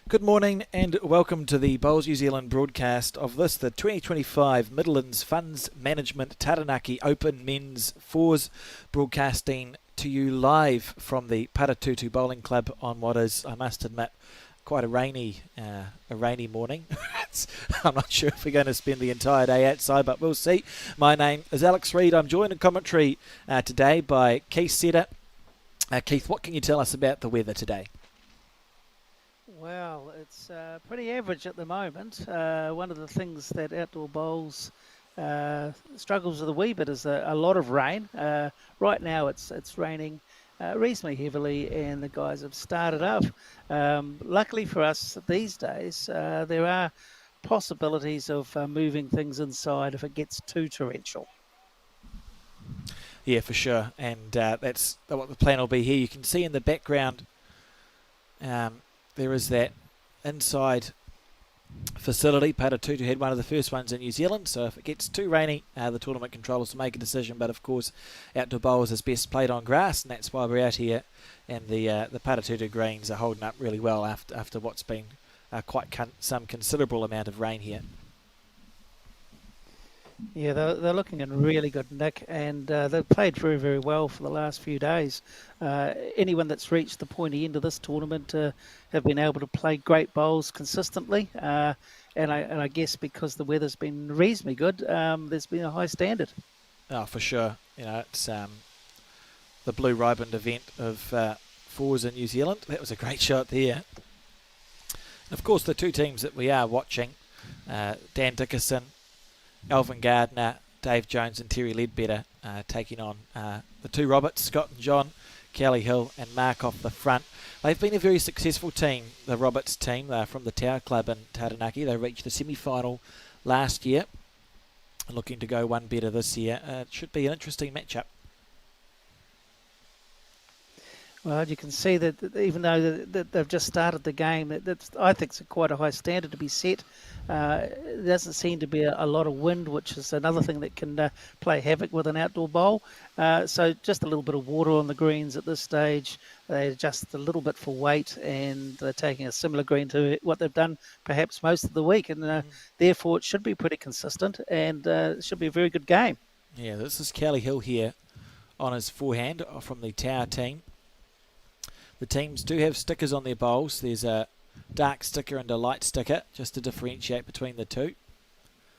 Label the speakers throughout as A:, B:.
A: Good morning and welcome to the Bowls New Zealand broadcast of the 2025 Midlands Funds Management Taranaki Open Men's Fours, broadcasting to you live from the Paratutu Bowling Club on what is, I must admit, quite a rainy morning. I'm not sure if we're going to spend the entire day outside, but we'll see. My name is Alex Reid. I'm joined in commentary today by Keith Setter. Keith, what can you tell us about the weather today?
B: Well, it's pretty average at the moment. One of the things that outdoor bowls struggles with a wee bit is a lot of rain. Right now it's raining reasonably heavily, and the guys have started up. Luckily for us these days, there are possibilities of moving things inside if it gets too torrential.
A: Yeah, for sure, and that's what the plan will be here. You can see in the background there is that inside facility. Paratutu had one of the first ones in New Zealand, so if it gets too rainy, the tournament controllers will make a decision. But of course, outdoor bowls is best played on grass, and that's why we're out here. And the Paratutu greens are holding up really well after what's been some considerable amount of rain here.
B: Yeah, they're looking in really good nick, and they've played very, very well for the last few days. Anyone that's reached the pointy end of this tournament have been able to play great bowls consistently, and I guess because the weather's been reasonably good, there's been a high standard.
A: Oh, for sure. You know, it's the Blue Riband event of fours in New Zealand. That was a great shot there. And of course, the two teams that we are watching, Dan Dickerson, Alvin Gardner, Dave Jones and Terry Ledbetter taking on the two Roberts, Scott and John, Kelly Hill and Mark off the front. They've been a very successful team, the Roberts team. They're from the Tower Club in Taranaki. They reached the semi-final last year, looking to go one better this year. It should be an interesting matchup.
B: Well, you can see that even though they've just started the game, I think it's quite a high standard to be set. There doesn't seem to be a lot of wind, which is another thing that can play havoc with an outdoor bowl. So just a little bit of water on the greens at this stage. They adjust a little bit for weight, and they're taking a similar green to what they've done perhaps most of the week. And therefore, it should be pretty consistent, and it should be a very good game.
A: Yeah, this is Kelly Hill here on his forehand from the Tower team. The teams do have stickers on their bowls. There's a dark sticker and a light sticker, just to differentiate between the two.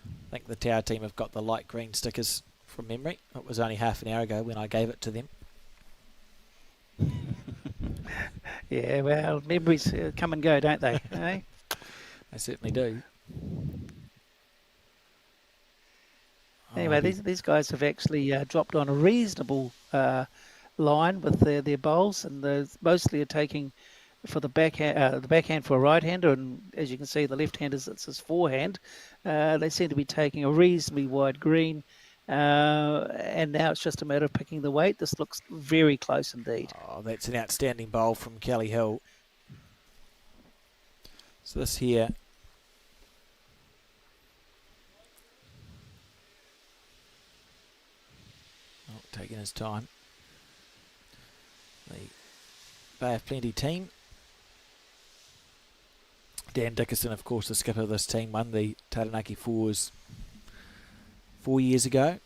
A: I think the Tower team have got the light green stickers from memory. It was only half an hour ago when I gave it to them.
B: Yeah, well, memories come and go, don't they? Eh?
A: They certainly do.
B: Anyway, these guys have actually dropped on a reasonable line with their bowls, and they mostly are taking for the backhand for a right-hander, and as you can see, the left-handers, it's his forehand. They seem to be taking a reasonably wide green, and now it's just a matter of picking the weight. This looks very close indeed.
A: Oh, that's an outstanding bowl from Kelly Hill. So this here, taking his time. The Bay of Plenty team. Dan Dickerson, of course, the skipper of this team, won the Taranaki Fours 4 years ago.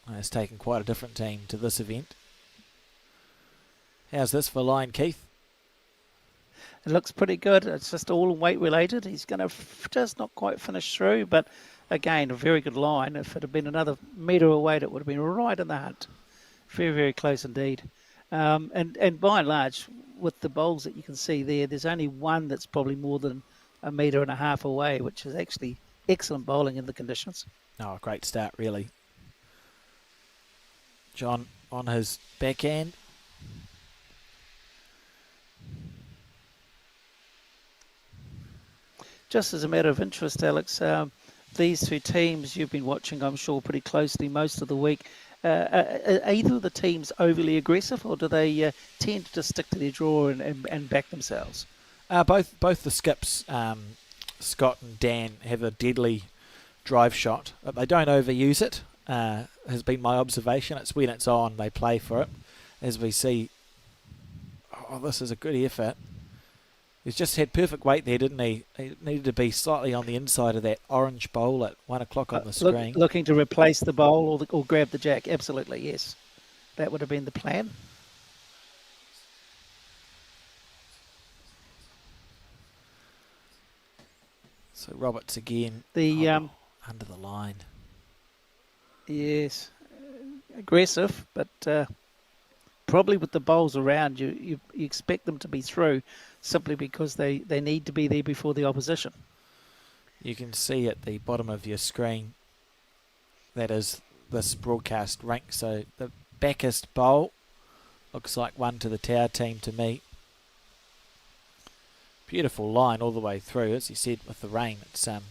A: It's taken quite a different team to this event. How's this for line, Keith?
B: It looks pretty good. It's just all weight related. He's going to just not quite finish through, but again, a very good line. If it had been another metre away, it would have been right in the hunt. Very, very close indeed. And by and large, with the bowls that you can see there, there's only one that's probably more than a metre and a half away, which is actually excellent bowling in the conditions.
A: Oh, great start, really. John on his backhand.
B: Just as a matter of interest, Alex, these two teams you've been watching, I'm sure, pretty closely most of the week. Are either of the teams overly aggressive, or do they tend to stick to their draw and back themselves?
A: Both the skips, Scott and Dan, have a deadly drive shot, but they don't overuse it. Has been my observation. It's when it's on, they play for it. As we see, oh, this is a good effort. He's just had perfect weight there, didn't he? He needed to be slightly on the inside of that orange bowl at 1 o'clock on the screen.
B: Looking to replace the bowl or grab the jack. Absolutely, yes. That would have been the plan.
A: So Roberts again under the line.
B: Yes, aggressive, but probably with the bowls around, you expect them to be through simply because they need to be there before the opposition.
A: You can see at the bottom of your screen, that is this broadcast rank. So the backest bowl looks like one to the Tower team to me. Beautiful line all the way through, as you said, with the rain. It's a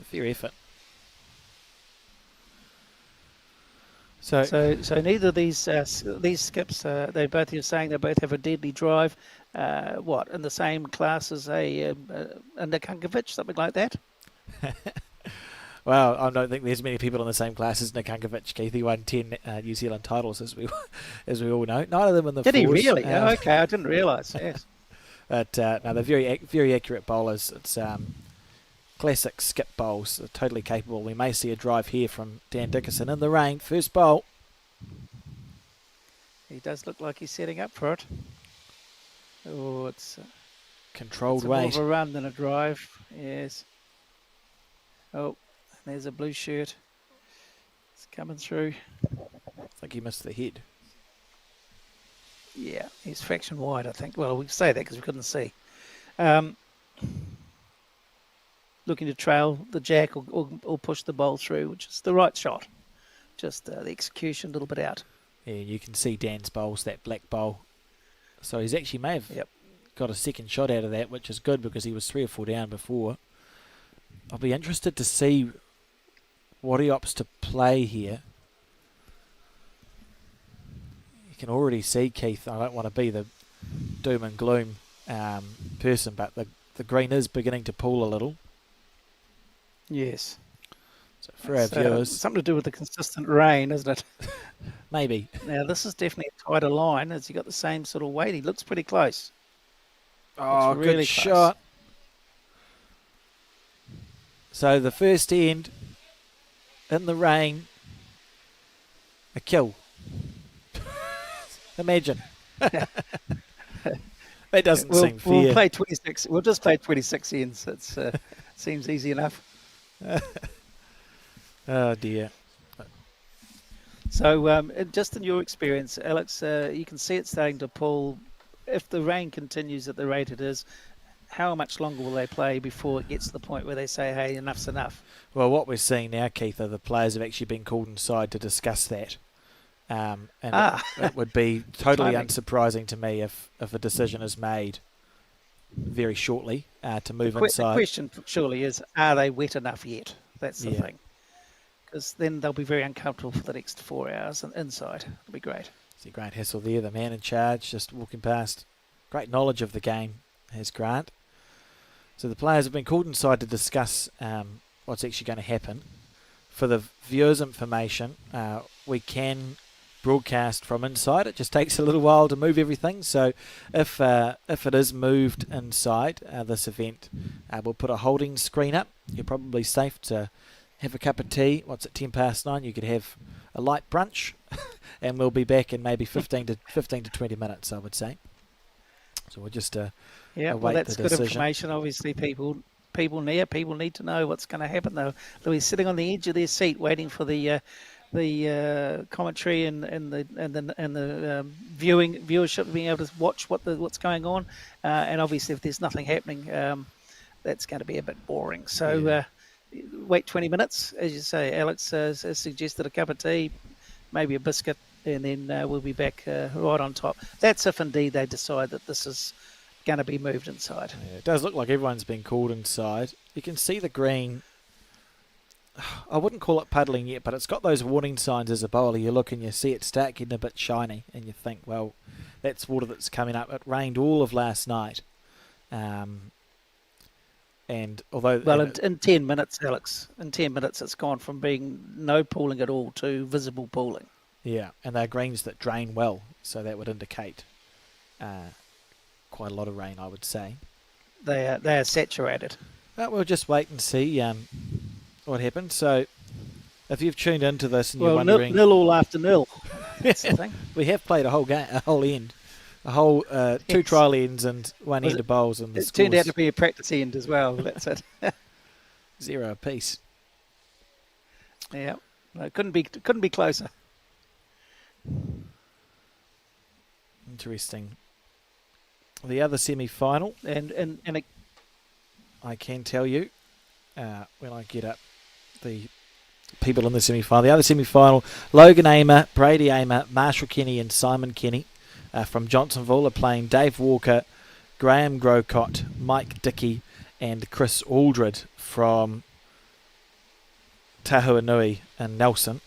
A: fair effort. So
B: neither of these skips, they both, you're saying they both have a deadly drive. What, in the same class as a Nikankovic, something like that?
A: Well, I don't think there's many people in the same class as Nikankovic, Keith. He won 10 New Zealand titles, as we all know. 9 of them in the
B: Did
A: fours.
B: He really? Oh, okay, I didn't realise. Yes.
A: But no, they're very accurate bowlers. It's classic skip bowls, totally capable. We may see a drive here from Dan Dickerson in the rain. First bowl.
B: He does look like he's setting up for it. Oh, it's
A: controlled
B: it's
A: weight.
B: more of a run than a drive. Yes. Oh, there's a blue shirt. It's coming through.
A: I think he missed the head.
B: Yeah, he's fraction wide, I think. Well, we say that because we couldn't see. Looking to trail the jack or push the bowl through, which is the right shot. Just the execution a little bit out.
A: Yeah, you can see Dan's bowls, that black bowl. So he's actually may have got a second shot out of that, which is good because he was 3 or 4 down before. I'll be interested to see what he opts to play here. You can already see, Keith, I don't want to be the doom and gloom person, but the green is beginning to pull a little.
B: Yes.
A: So for our viewers...
B: something to do with the consistent rain, isn't it?
A: Maybe.
B: Now, this is definitely a tighter line as he got the same sort of weight. He looks pretty close.
A: Oh,
B: really
A: good
B: close.
A: shot. So the first end, in the rain, a kill. Imagine. That doesn't seem fair.
B: We'll play 26. We'll just play 26 ends. It seems easy enough.
A: Oh dear.
B: So just in your experience, Alex, you can see it starting to pull. If the rain continues at the rate it is, how much longer will they play before it gets to the point where they say, hey, enough's enough?
A: Well, what we're seeing now, Keith, are the players have actually been called inside to discuss that. It would be totally unsurprising to me if a decision is made very shortly to move inside.
B: The question surely is, are they wet enough yet? That's the thing. Because then they'll be very uncomfortable for the next 4 hours inside. It'll be great.
A: See Grant Hessel there, the man in charge, just walking past. Great knowledge of the game has Grant. So the players have been called inside to discuss what's actually going to happen. For the viewers' information, we can broadcast from inside. It just takes a little while to move everything. So if it is moved inside this event, we'll put a holding screen up. You're probably safe to have a cup of tea. What's it, 9:10? You could have a light brunch, and we'll be back in maybe 15 to 20 minutes, I would say. So we'll just await
B: well, that's
A: the
B: good
A: decision.
B: information. Obviously, people need to know what's going to happen. They'll be sitting on the edge of their seat waiting for the commentary and the viewership being able to watch what's going on. And obviously, if there's nothing happening, that's going to be a bit boring. So wait 20 minutes, as you say. Alex has suggested a cup of tea, maybe a biscuit, and then we'll be back right on top. That's if indeed they decide that this is going to be moved inside.
A: Yeah, it does look like everyone's been called inside. You can see the green. I wouldn't call it puddling yet, but it's got those warning signs as a bowler. You look and you see it start getting a bit shiny, and you think, well, that's water that's coming up. It rained all of last night. And although...
B: Well, in 10 minutes, Alex, it's gone from being no pooling at all to visible pooling.
A: Yeah, and they're greens that drain well, so that would indicate quite a lot of rain, I would say.
B: they are saturated.
A: But we'll just wait and see what happens. So if you've tuned into this and you're
B: Well,
A: wondering,
B: nil all after nil. That's the thing.
A: we have played a whole game, a whole end, a whole two
B: Yes.
A: trial ends and one
B: Was
A: end
B: it-
A: of bowls, and the
B: It turned out
A: scores
B: to be a practice end as well. That's it.
A: 0 apiece.
B: Yeah, no, it couldn't be closer.
A: Interesting. The other semi-final,
B: And it,
A: I can tell you, when I get up the people in the semi-final. The other semi-final, Logan Amer, Brady Amer, Marshall Kenny and Simon Kenny from Johnsonville are playing Dave Walker, Graham Grocott, Mike Dickey and Chris Aldred from Tahuanui and Nelson.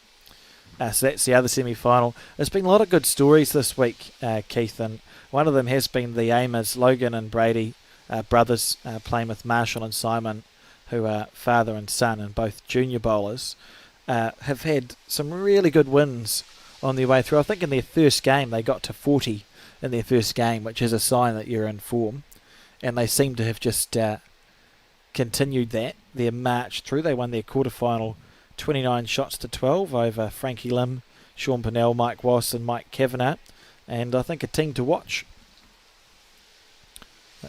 A: So that's the other semi-final. There's been a lot of good stories this week, Keith, and one of them has been the Amers, Logan and Brady brothers playing with Marshall and Simon, who are father and son and both junior bowlers, have had some really good wins on their way through. I think in their first game they got to 40 in their first game, which is a sign that you're in form, and they seem to have just continued their march through. They won their quarterfinal 29 shots to 12 over Frankie Lim, Sean Pennell, Mike Wass and Mike Kavanagh, and I think a team to watch.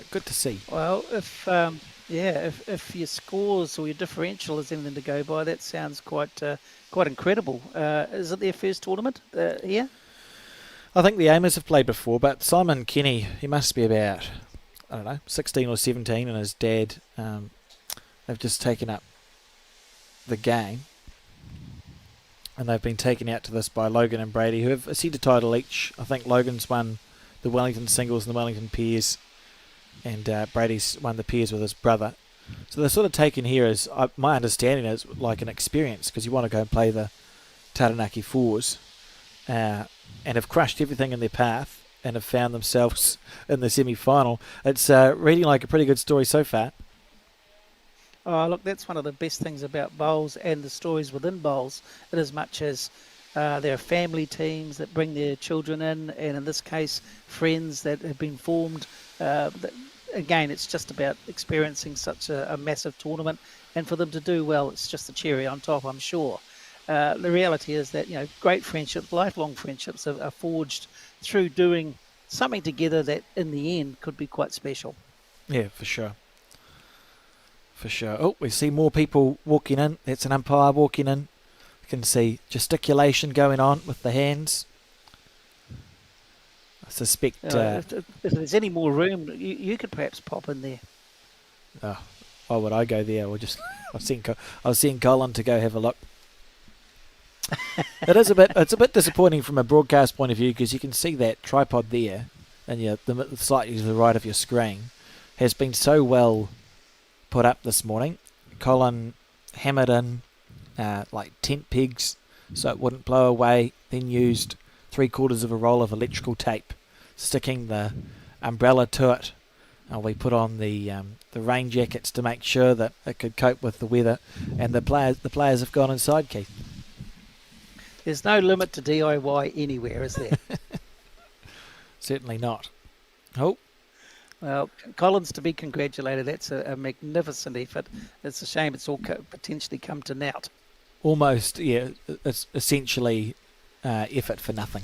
A: Good to see.
B: well, if your scores or your differential is anything to go by, that sounds quite incredible. Is it their first tournament here?
A: I think the Amers have played before, but Simon Kenny, he must be about, 16 or 17, and his dad have just taken up the game. And they've been taken out to this by Logan and Brady, who have a centre title each. I think Logan's won the Wellington singles and the Wellington pairs, and Brady's won the pairs with his brother. So they're sort of taken here as, my understanding is, like an experience, because you want to go and play the Taranaki fours, and have crushed everything in their path and have found themselves in the semi-final. It's reading like a pretty good story so far.
B: Oh, look, that's one of the best things about bowls and the stories within bowls, in as much as there are family teams that bring their children in, and in this case, friends that have been formed. Again, it's just about experiencing such a massive tournament, and for them to do well, it's just the cherry on top, I'm sure. The reality is that, great friendships, lifelong friendships are forged through doing something together that in the end could be quite special.
A: Yeah, for sure. For sure. Oh, we see more people walking in. That's an umpire walking in. We can see gesticulation going on with the hands. I suspect...
B: If there's any more room, you could perhaps pop in there.
A: why would I go there? I was seeing Colin to go have a look. It's a bit disappointing from a broadcast point of view, because you can see that tripod there, and slightly to the right of your screen, has been so well put up this morning. Colin hammered in like tent pegs so it wouldn't blow away, then used 3/4 of a roll of electrical tape, sticking the umbrella to it. We put on the rain jackets to make sure that it could cope with the weather, and the players have gone inside, Keith.
B: There's no limit to DIY anywhere, is there?
A: Certainly not. Oh,
B: Well, Collins to be congratulated. That's a magnificent effort. It's a shame it's all potentially come to naught.
A: almost, yeah, it's essentially effort for nothing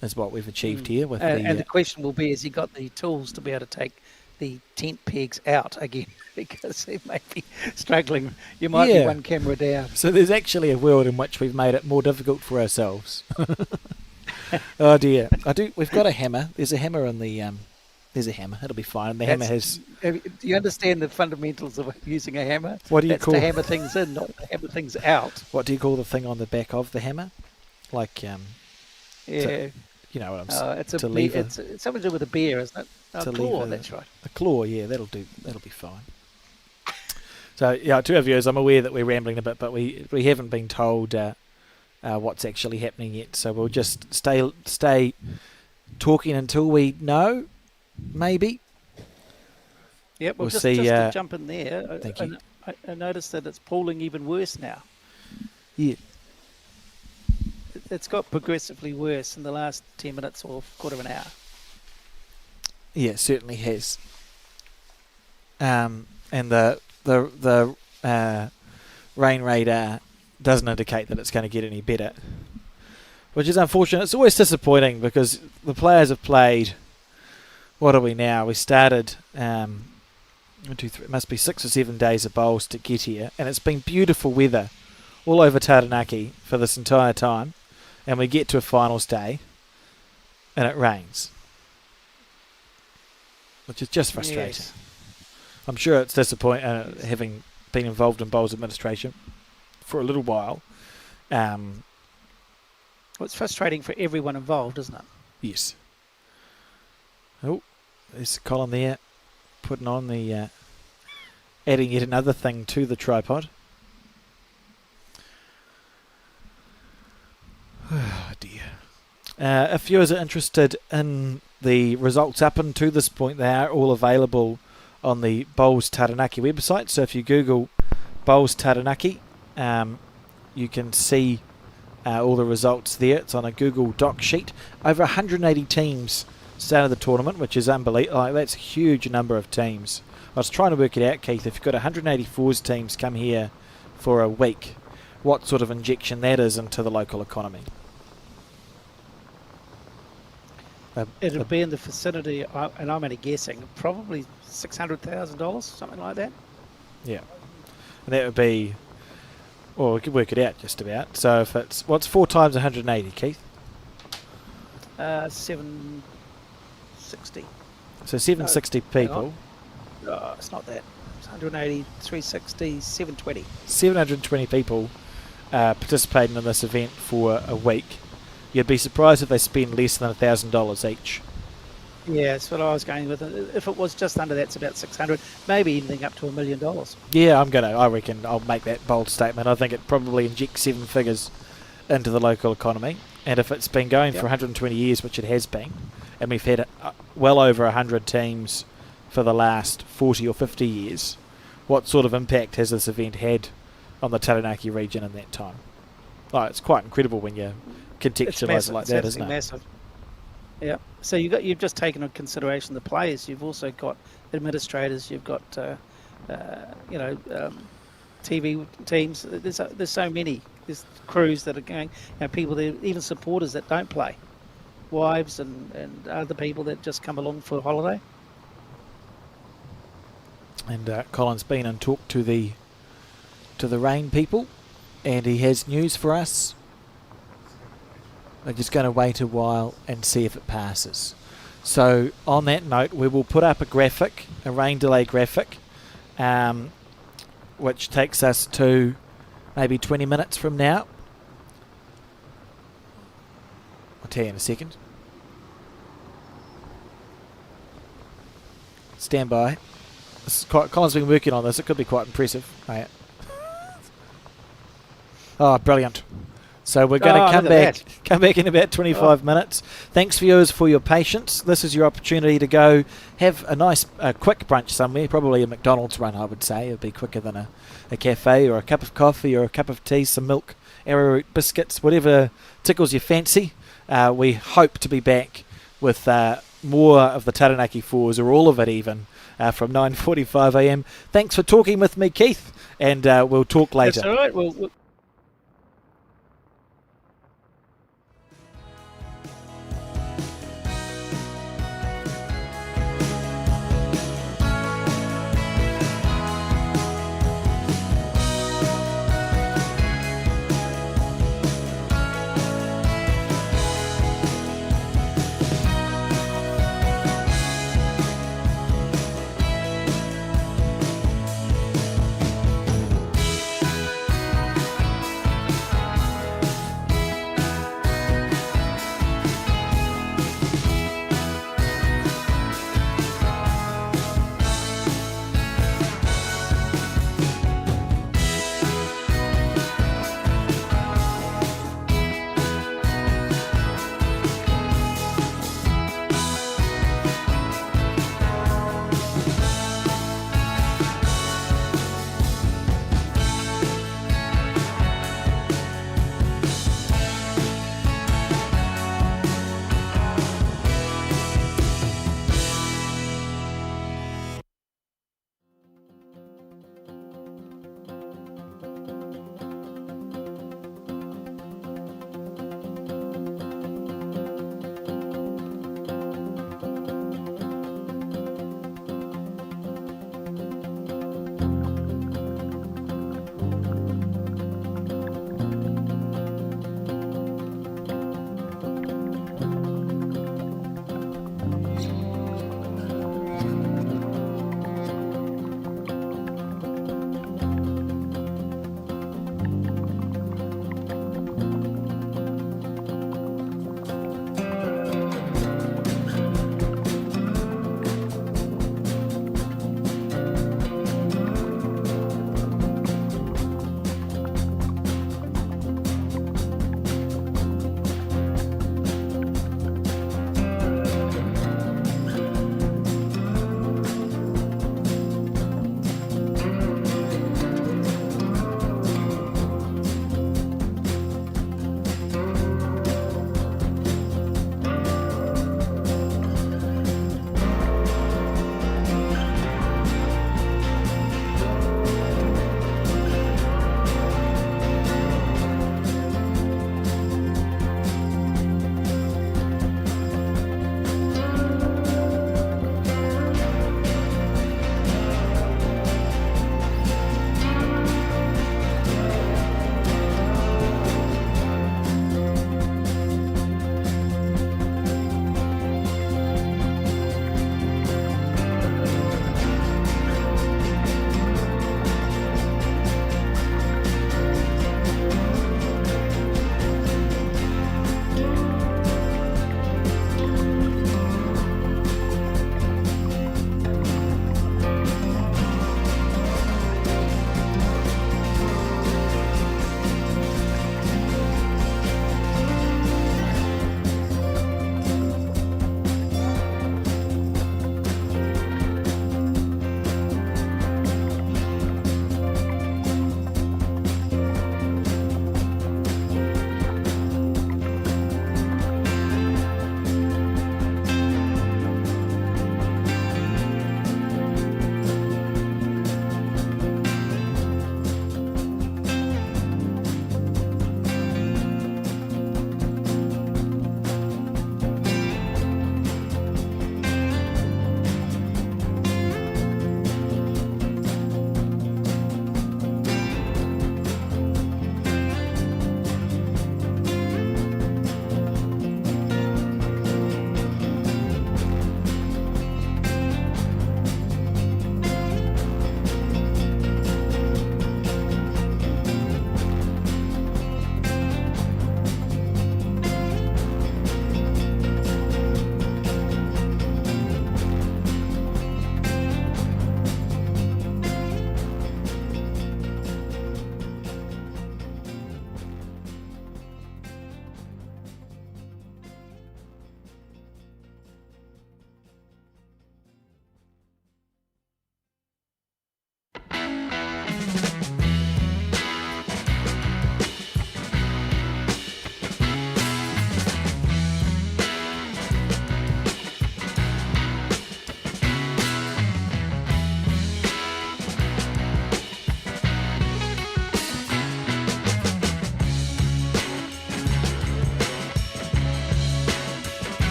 A: is what we've achieved here. With
B: and the question will be, has he got the tools to be able to take the tent pegs out again? Because he may be struggling. You might be one camera down.
A: So there's actually a world in which we've made it more difficult for ourselves. Oh dear. We've got a hammer. There's a hammer in the... There's a hammer. It'll be fine. The hammer has...
B: Do you understand the fundamentals of using a hammer?
A: What do you call...
B: to hammer things in, not to hammer things out.
A: What do you call the thing on the back of the hammer? Like...
B: Yeah.
A: you know what I'm saying?
B: It's it's something to do with a beer, isn't it? A claw, that's right.
A: A claw, yeah, that'll do. That'll be fine. So, yeah, to our viewers, I'm aware that we're rambling a bit, but we haven't been told what's actually happening yet. So we'll just stay talking until we know, maybe.
B: Yep,
A: we'll
B: just
A: see.
B: To jump in there,
A: thank you.
B: I noticed that it's pooling even worse now.
A: Yeah.
B: It's got progressively worse in the last 10 minutes or quarter of an hour.
A: Yeah, it certainly has. and the rain radar doesn't indicate that it's going to get any better, which is unfortunate. It's always disappointing because the players have played. What are we now? We started 1, 2, 3, it must be 6 or 7 days of bowls to get here, and it's been beautiful weather all over Taranaki for this entire time, and we get to a finals day and it rains, which is just frustrating.
B: Yes.
A: I'm sure it's disappointing, having been involved in bowls administration for a little while.
B: Well, it's frustrating for everyone involved, isn't it?
A: Yes. Oh, there's Colin there, putting on the, adding yet another thing to the tripod. Oh dear. If viewers are interested in the results up until this point, they are all available on the Bowls Taranaki website. So if you Google Bowls Taranaki, you can see all the results there. It's on a Google Doc sheet. Over 180 teams started the tournament, which is unbelievable. Like, that's a huge number of teams. I was trying to work it out, Keith. If you've got 184 teams come here for a week, what sort of injection that is into the local economy?
B: It'll be in the vicinity, and I'm only guessing, probably $600,000, something like that.
A: Yeah. And that would be, well, we could work it out just about. So if it's, what's 4 times 180, Keith?
B: 760.
A: So 760 people.
B: Oh, it's not that. It's 180, 360, 720.
A: 720 people participating in this event for a week. You'd be surprised if they spend less than $1,000 each.
B: Yeah, that's what I was going with. If it was just under that, it's about 600, maybe anything up to $1 million.
A: Yeah, I reckon I'll make that bold statement. I think it probably injects 7 figures into the local economy. And if it's been going for 120 years, which it has been, and we've had well over 100 teams for the last 40 or 50 years, what sort of impact has this event had on the Taranaki region in that time? Oh, it's quite incredible when you contextualise it like that, isn't it?
B: Massive. Yeah. So you've just taken into consideration the players. You've also got administrators. You've got TV teams. There's so many. There's crews that are going. People there, even supporters that don't play, wives and other people that just come along for a holiday.
A: And Colin's been and talked to the rain people, and he has news for us. We're just going to wait a while and see if it passes. So on that note, we will put up a graphic, a rain delay graphic, which takes us to maybe 20 minutes from now. I'll tell you in a second. Stand by. Colin's been working on this. It could be quite impressive. Oh, brilliant. So we're going to come back in about 25 minutes. Thanks, viewers, for your patience. This is your opportunity to go have a nice quick brunch somewhere, probably a McDonald's run, I would say. It would be quicker than a cafe, or a cup of coffee, or a cup of tea, some milk, arrowroot biscuits, whatever tickles your fancy. We hope to be back with more of the Taranaki Fours, or all of it even, from 9:45 a.m. Thanks for talking with me, Keith, and we'll talk later.
B: That's all right. We'll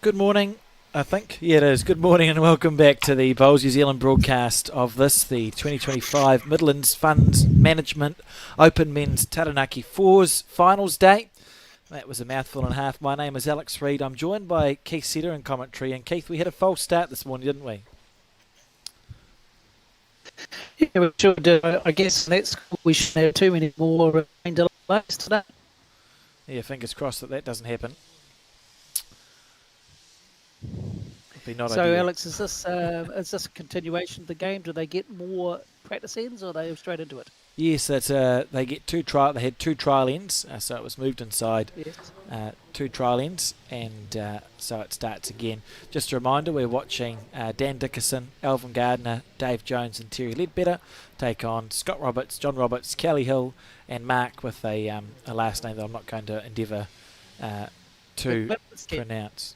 A: Good morning, I think. Yeah, it is. Good morning and welcome back to the Bowls New Zealand broadcast of this, the 2025 Midlands Funds Management Open Men's Taranaki Fours Finals Day. That was a mouthful and a half. My name is Alex Reid. I'm joined by Keith Setter in commentary. And Keith, we had a false start this morning, didn't we?
B: Yeah, we should. I guess that's we shouldn't have too many more rain delays today.
A: Yeah, fingers crossed that doesn't happen. Would be not
B: So,
A: ideal.
B: Alex, is this a continuation of the game? Do they get more practice ends, or are they straight into it?
A: Yes, that's they get They had two trial ends, so it was moved inside.
B: Yes.
A: Two trial ends, and so it starts again. Just a reminder, we're watching Dan Dickerson, Alvin Gardner, Dave Jones and Terry Ledbetter take on Scott Roberts, John Roberts, Kelly Hill and Mark with a last name that I'm not going to endeavour to pronounce.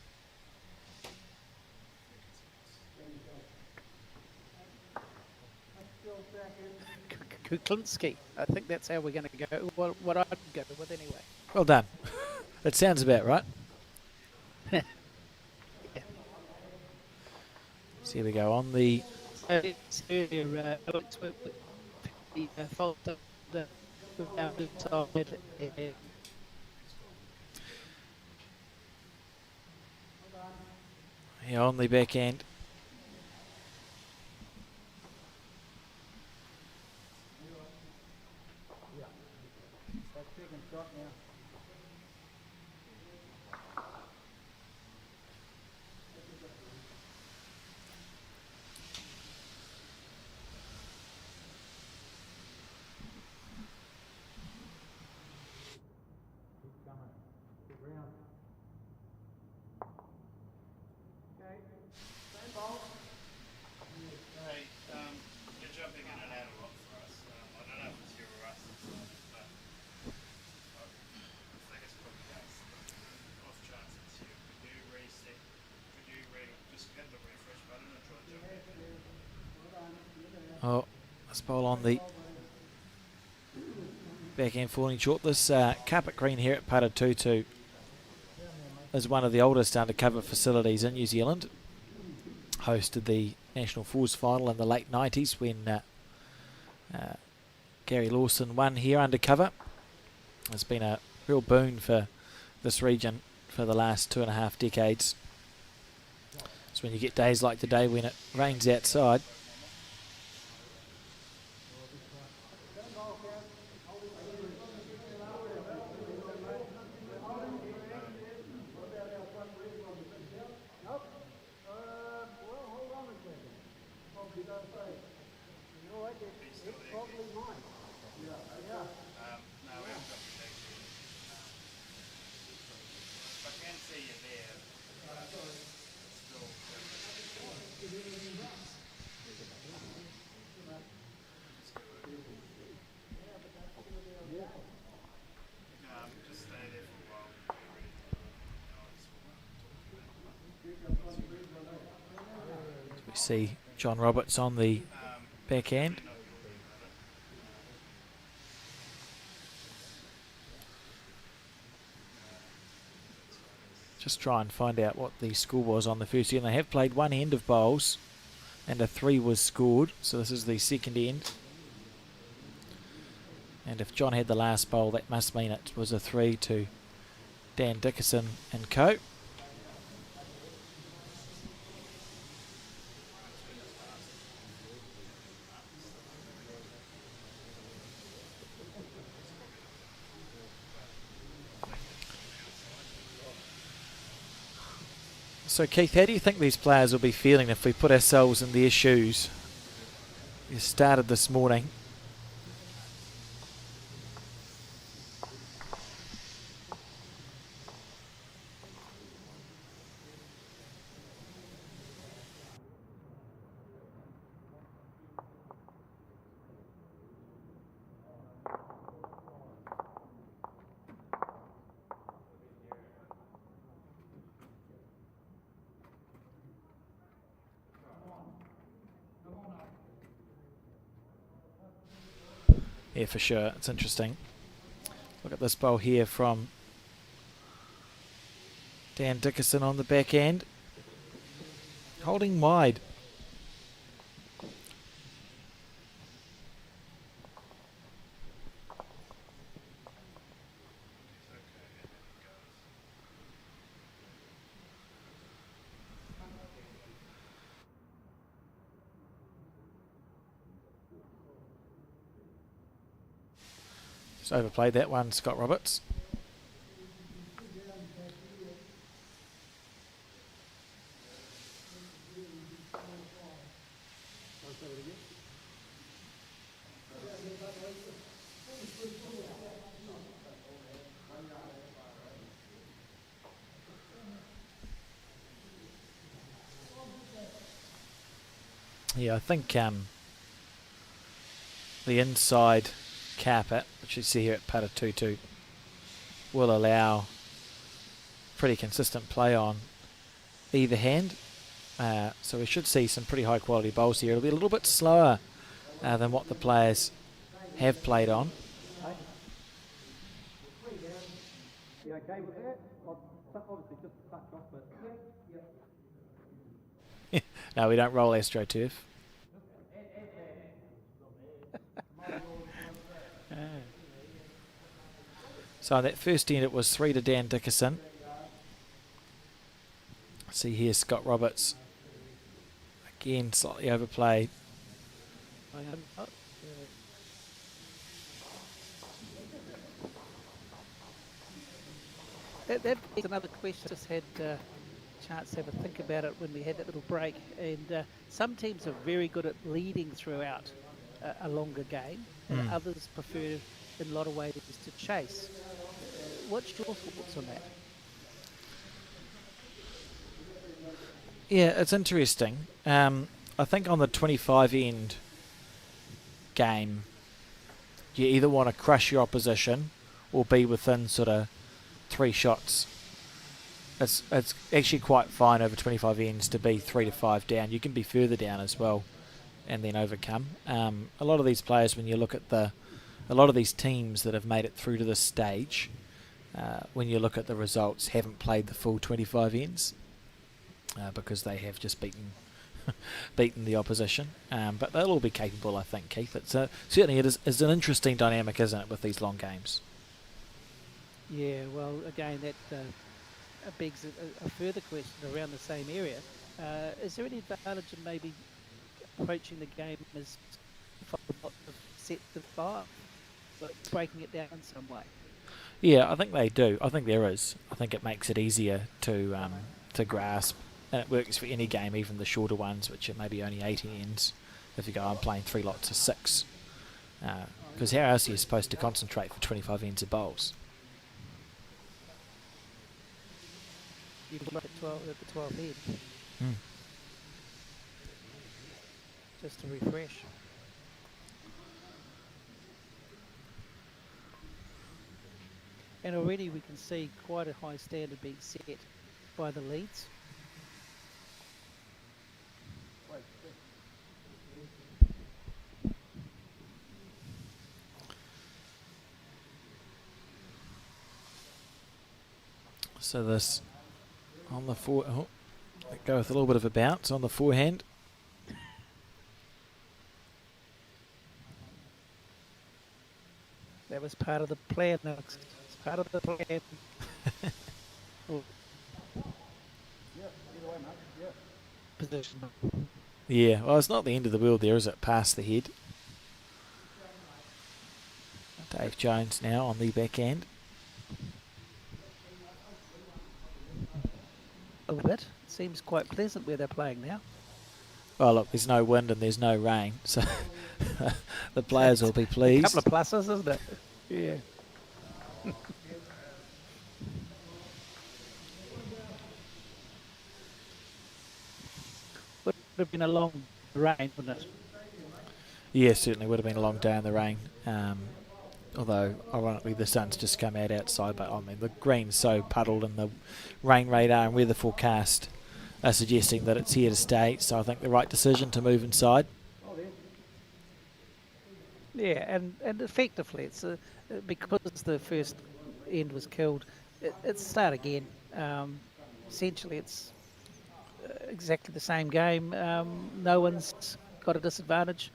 B: Kuklinski. I think that's how we're going to go. What I'd go with anyway.
A: Well done. That sounds about right.
B: Yeah.
A: So here we go on the.
B: Earlier, Alex, the fault of the
A: Yeah, on the back end. Oh, this ball on the back end falling short. This carpet green here at Paratutu is one of the oldest undercover facilities in New Zealand. Hosted the National Fours final in the late 90s when Gary Lawson won here undercover. It's been a real boon for this region for the last 2.5 decades. It's when you get days like today when it rains outside. We see John Roberts on the back end. Just try and find out what the score was on the first end. They have played one end of bowls and a 3 was scored, so this is the second end. And if John had the last bowl, that must mean it was a 3 to Dan Dickerson and co. So Keith, how do you think these players will be feeling if we put ourselves in their shoes? You started this morning. Yeah, for sure. It's interesting. Look at this bowl here from Dan Dickerson on the back end. Holding wide. Just overplayed that one, Scott Roberts. Yeah, I think the inside carpet, which you see here at Pata 2-2, will allow pretty consistent play on either hand. So we should see some pretty high quality bowls here. It'll be a little bit slower than what the players have played on.
C: You okay with that? Obviously just a touch off, but
A: No, we don't roll AstroTurf. So on that first end it was 3 to Dan Dickerson. See here Scott Roberts. Again, slightly overplayed.
B: That is another question. Just had a chance to have a think about it when we had that little break. And some teams are very good at leading throughout a longer game, and others prefer, in a lot of ways, to chase. What's your thoughts on that?
A: Yeah, it's interesting. I think on the 25 end game, you either want to crush your opposition or be within sort of 3 shots. It's actually quite fine over 25 ends to be 3 to 5 down. You can be further down as well and then overcome. A lot of these players, when you look at a lot of these teams that have made it through to this stage, when you look at the results, haven't played the full 25 ends because they have just beaten the opposition. But they'll all be capable, I think, Keith. Certainly it is an interesting dynamic, isn't it, with these long games?
B: Yeah, well, again, that begs a further question around the same area. Is there any advantage in maybe approaching the game as set to 5, but breaking it down in some way?
A: Yeah, I think they do. I think there is. I think it makes it easier to grasp, and it works for any game, even the shorter ones, which are maybe only 80 ends. If you go, I'm playing 3 lots of 6, because how else are you supposed to concentrate for 25 ends of bowls?
B: You can look at the 12 head. Just to refresh. And already we can see quite a high standard being set by the leads.
A: So this on the go with a little bit of a bounce on the forehand.
B: That was part of the plan, Alex. It's part of the plan. Oh. Position.
A: Yeah, well, it's not the end of the world there, is it? Past the head. Dave Jones now on the back end.
B: A little bit. Seems quite pleasant where they're playing now.
A: Well, look, there's no wind and there's no rain, so the players will be pleased.
B: A couple of pluses, isn't it? Yeah. Would have been a long rain, wouldn't it?
A: Yeah, certainly would have been a long day in the rain. Although, ironically, the sun's just come out outside. But, I mean, the green's so puddled and the rain radar and weather forecast are suggesting that it's here to stay. So I think the right decision to move inside.
B: Yeah, and effectively, it's because the first end was killed, it's start again. essentially it's exactly the same game. No one's got a disadvantage.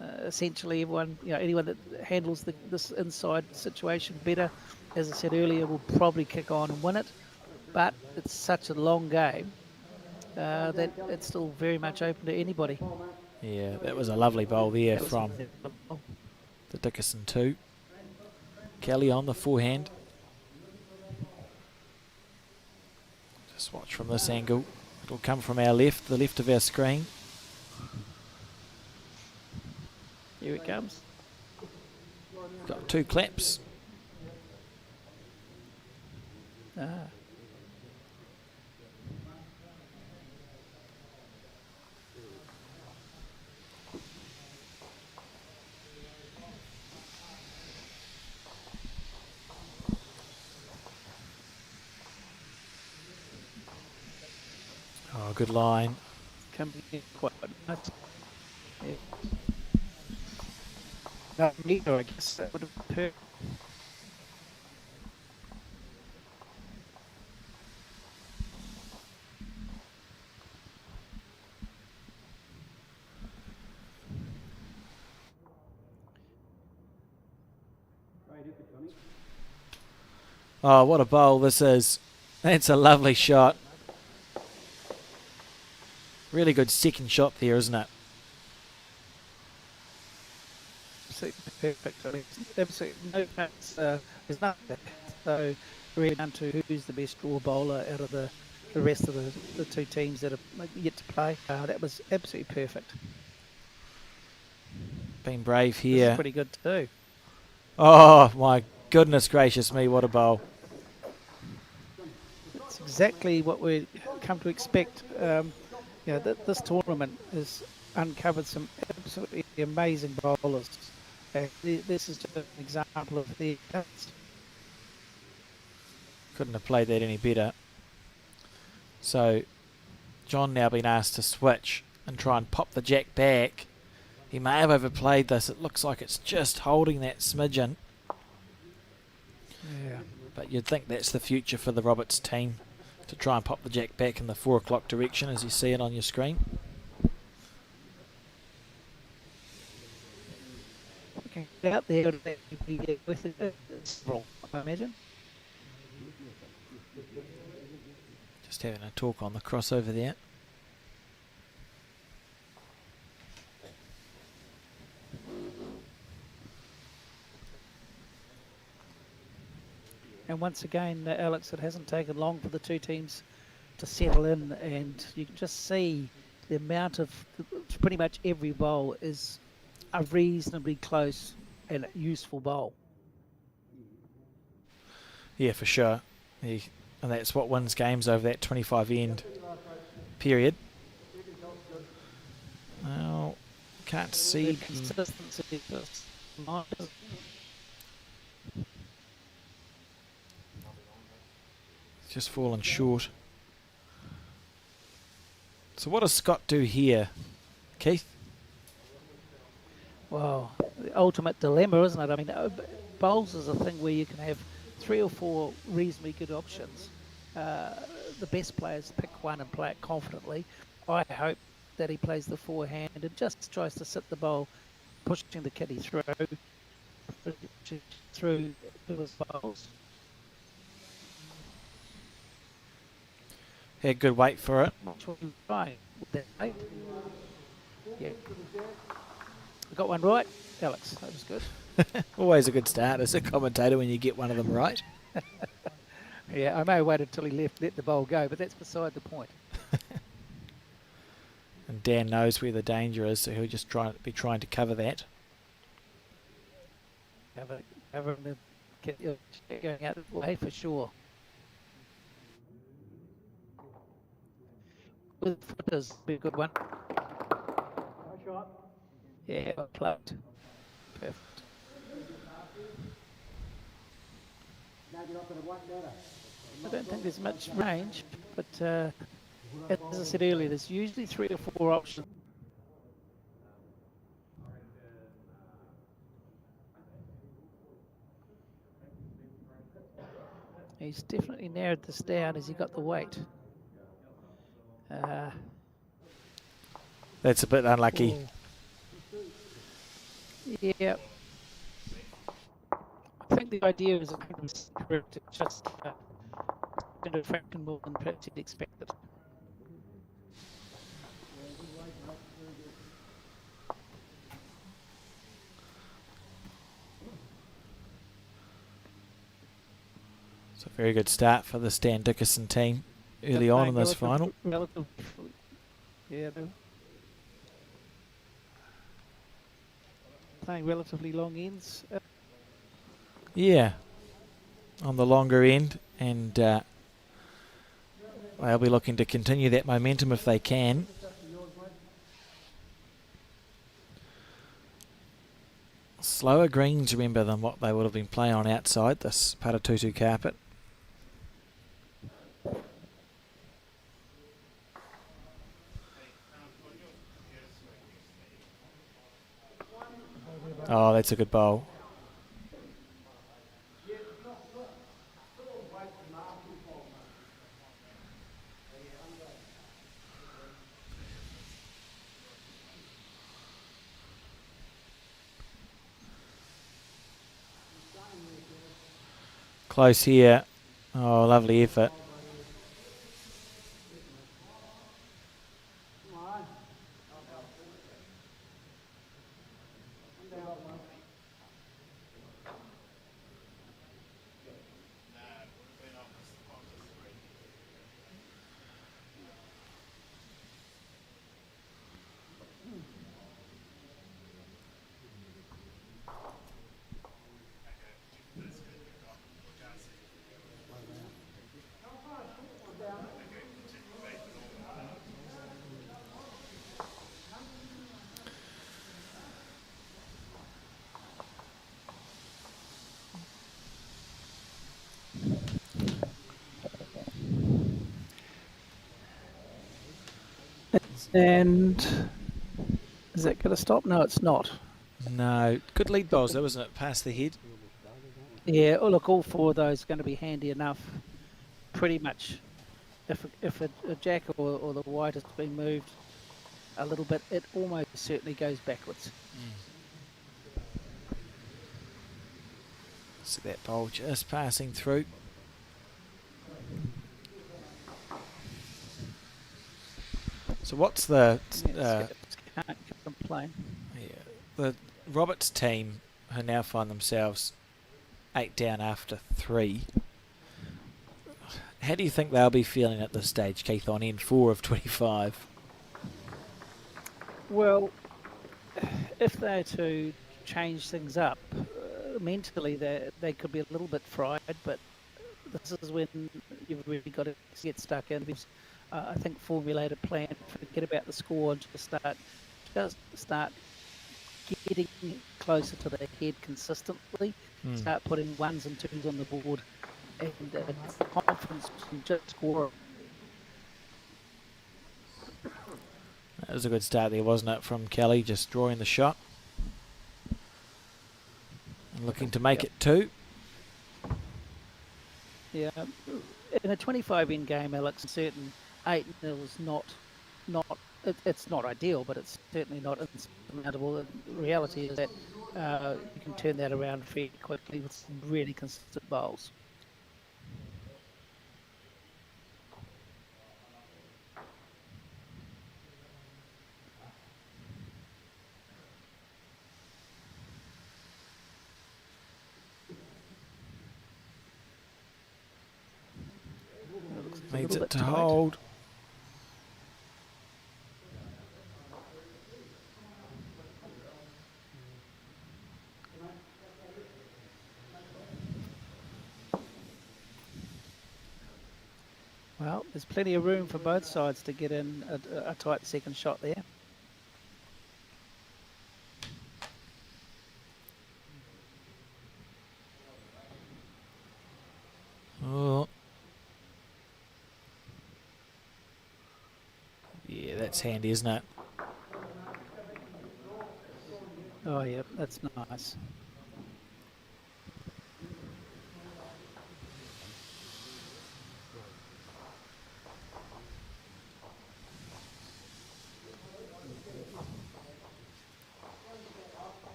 B: Essentially, everyone, anyone that handles this inside situation better, as I said earlier, will probably kick on and win it. But it's such a long game that it's still very much open to anybody.
A: Yeah, that was a lovely bowl there
B: That was
A: from the Dickerson 2. Kelly on the forehand. Just watch from this angle. It'll come from our left, the left of our screen.
B: Here it comes.
A: Got 2 claps.
B: Ah.
A: Oh, good line.
B: Can be quite nice. Yeah. No, neither, I guess that would have hurt.
A: Oh, what a bowl this is. That's a lovely shot. Really good second shot there, isn't it?
B: Perfect. I mean, absolutely no cuts. There's nothing. So really down to who's the best draw bowler out of the rest of the 2 teams that are yet to play. That was absolutely perfect.
A: Been brave
B: This
A: here.
B: is pretty good too.
A: Oh, my goodness gracious me, what a bowl.
B: It's exactly what we come to expect. This tournament has uncovered some absolutely amazing bowlers. This is just an example of their cuts.
A: Couldn't have played that any better. So, John now been asked to switch and try and pop the jack back. He may have overplayed this. It looks like it's just holding that smidgen.
B: Yeah.
A: But you'd think that's the future for the Roberts team, to try and pop the jack back in the 4 o'clock direction as you see it on your screen.
B: Okay, out there with it, I imagine.
A: Just having a talk on the crossover there.
B: And once again, Alex, it hasn't taken long for the 2 teams to settle in, and you can just see the amount of pretty much every bowl is a reasonably close and useful bowl.
A: Yeah, for sure. And that's what wins games over that 25 end period. Well, can't see.
B: The consistency is not.
A: Just fallen short. So what does Scott do here, Keith?
B: Well, the ultimate dilemma, isn't it? I mean, bowls is a thing where you can have 3 or 4 reasonably good options. The best players pick one and play it confidently. I hope that he plays the forehand and just tries to sit the bowl, pushing the kitty through his bowls.
A: Had good weight for it.
B: Not sure he's right with that, mate. Yeah. I got one right, Alex. That was good.
A: Always a good start as a commentator when you get one of them right.
B: Yeah, I may have waited till he let the bowl go, but that's beside the point.
A: And Dan knows where the danger is, so he'll just be trying to cover that.
B: Covering the kitty going out the way for sure. With footers, be a good one. Yeah, plugged. Perfect. I don't think there's much range, but as I said earlier, there's usually 3 or 4 options. He's definitely narrowed this down as he got the weight. Uh,
A: That's a bit unlucky.
B: Yeah. I think the idea is correct. It's just a fraction more than perhaps you'd expected.
A: It's a very good start for the Stan Dickerson team early on in this final.
B: Yeah, playing relatively long ends.
A: Yeah, on the longer end, and they'll be looking to continue that momentum if they can. Slower greens, remember, than what they would have been playing on outside this Paratutu carpet. Oh, that's a good bowl. Close here. Oh, lovely effort.
B: And is that going to stop? No, it's not.
A: No, good lead bowls though, isn't it? Past the head.
B: Yeah, oh, look, all four of those are going to be handy enough. Pretty much, if a jack or the white has been moved a little bit, it almost certainly goes backwards.
A: See that bowl just passing through. So what's the
B: Can't complain.
A: the Roberts team who now find themselves 8 down after 3? How do you think they'll be feeling at this stage, Keith, on end 4 of 25?
B: Well, if they're to change things up, mentally they could be a little bit fried, but this is when you've really got to get stuck in. I think formulate a plan, forget about the score, and just start getting closer to the head consistently. Start putting ones and twos on the board, and confidence can just score.
A: That was a good start there, wasn't it, from Kelly, just drawing the shot. And looking to make it 2.
B: Yeah, in a 25 end game, Alex, certain 8-0 is not it's not ideal, but it's certainly not insurmountable. The reality is that you can turn that around fairly quickly with some really consistent bowls.
A: Needs it to hold.
B: Well, there's plenty of room for both sides to get in a tight second shot there.
A: Oh. Yeah, that's handy, isn't it?
B: Oh, yeah, that's nice.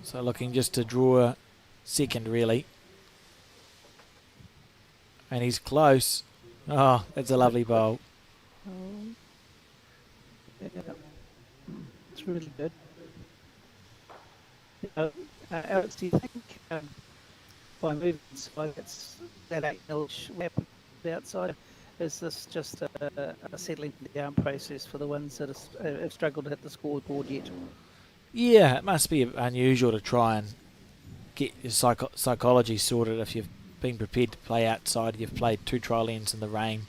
A: So looking just to draw second, really. And he's close. Oh, that's a lovely bowl.
B: Yeah, it's really good. Alex, do you think by moving inside, that 8-0 happened outside? Is this just a settling down process for the ones that have struggled to hit the scoreboard yet?
A: Yeah, it must be unusual to try and get your psychology sorted if you've been prepared to play outside. You've played 2 trial ends in the rain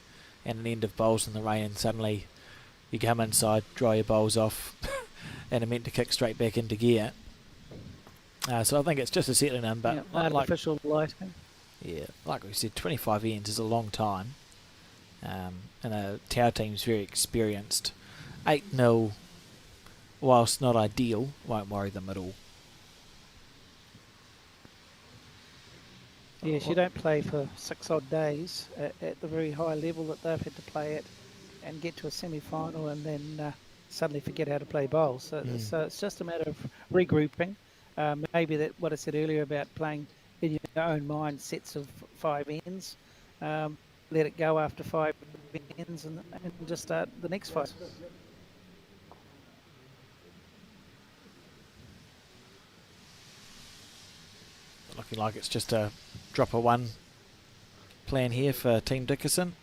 A: and an end of bowls in the rain, and suddenly you come inside, dry your bowls off, and are meant to kick straight back into gear. So I think it's just a settling in, but
B: artificial lighting.
A: Yeah, like we said, 25 ends is a long time, and the Tau team's very experienced. 8-0, whilst not ideal, won't worry them at all.
B: Yes, you don't play for 6 odd days at the very high level that they've had to play at, and get to a semi-final and then suddenly forget how to play bowls. So it's just a matter of regrouping. Maybe that what I said earlier about playing in your own mind sets of 5 ends. Let it go after 5 ends and just start the next 5.
A: Looking like it's just a drop of 1 plan here for Team Dickerson.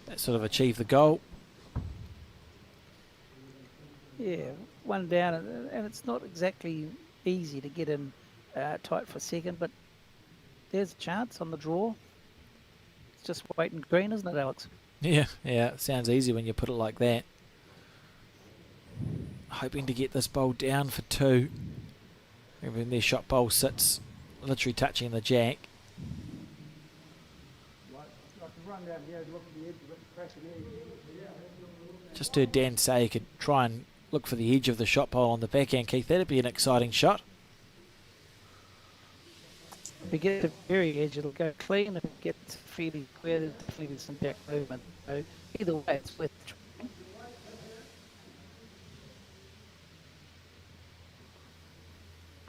A: That sort of achieved the goal.
B: Yeah, 1 down, and it's not exactly easy to get in tight for second, but there's a chance on the draw. It's just white and green, isn't it, Alex?
A: Yeah, it sounds easy when you put it like that. Hoping to get this bowl down for 2. When their shot bowl sits literally touching the jack. Just heard Dan say he could try and look for the edge of the shot bowl on the backhand, Keith. That'd be an exciting shot.
B: If you get to the very edge, it'll go clean. If it gets fairly square, there's definitely some back movement. So either way, it's worth trying.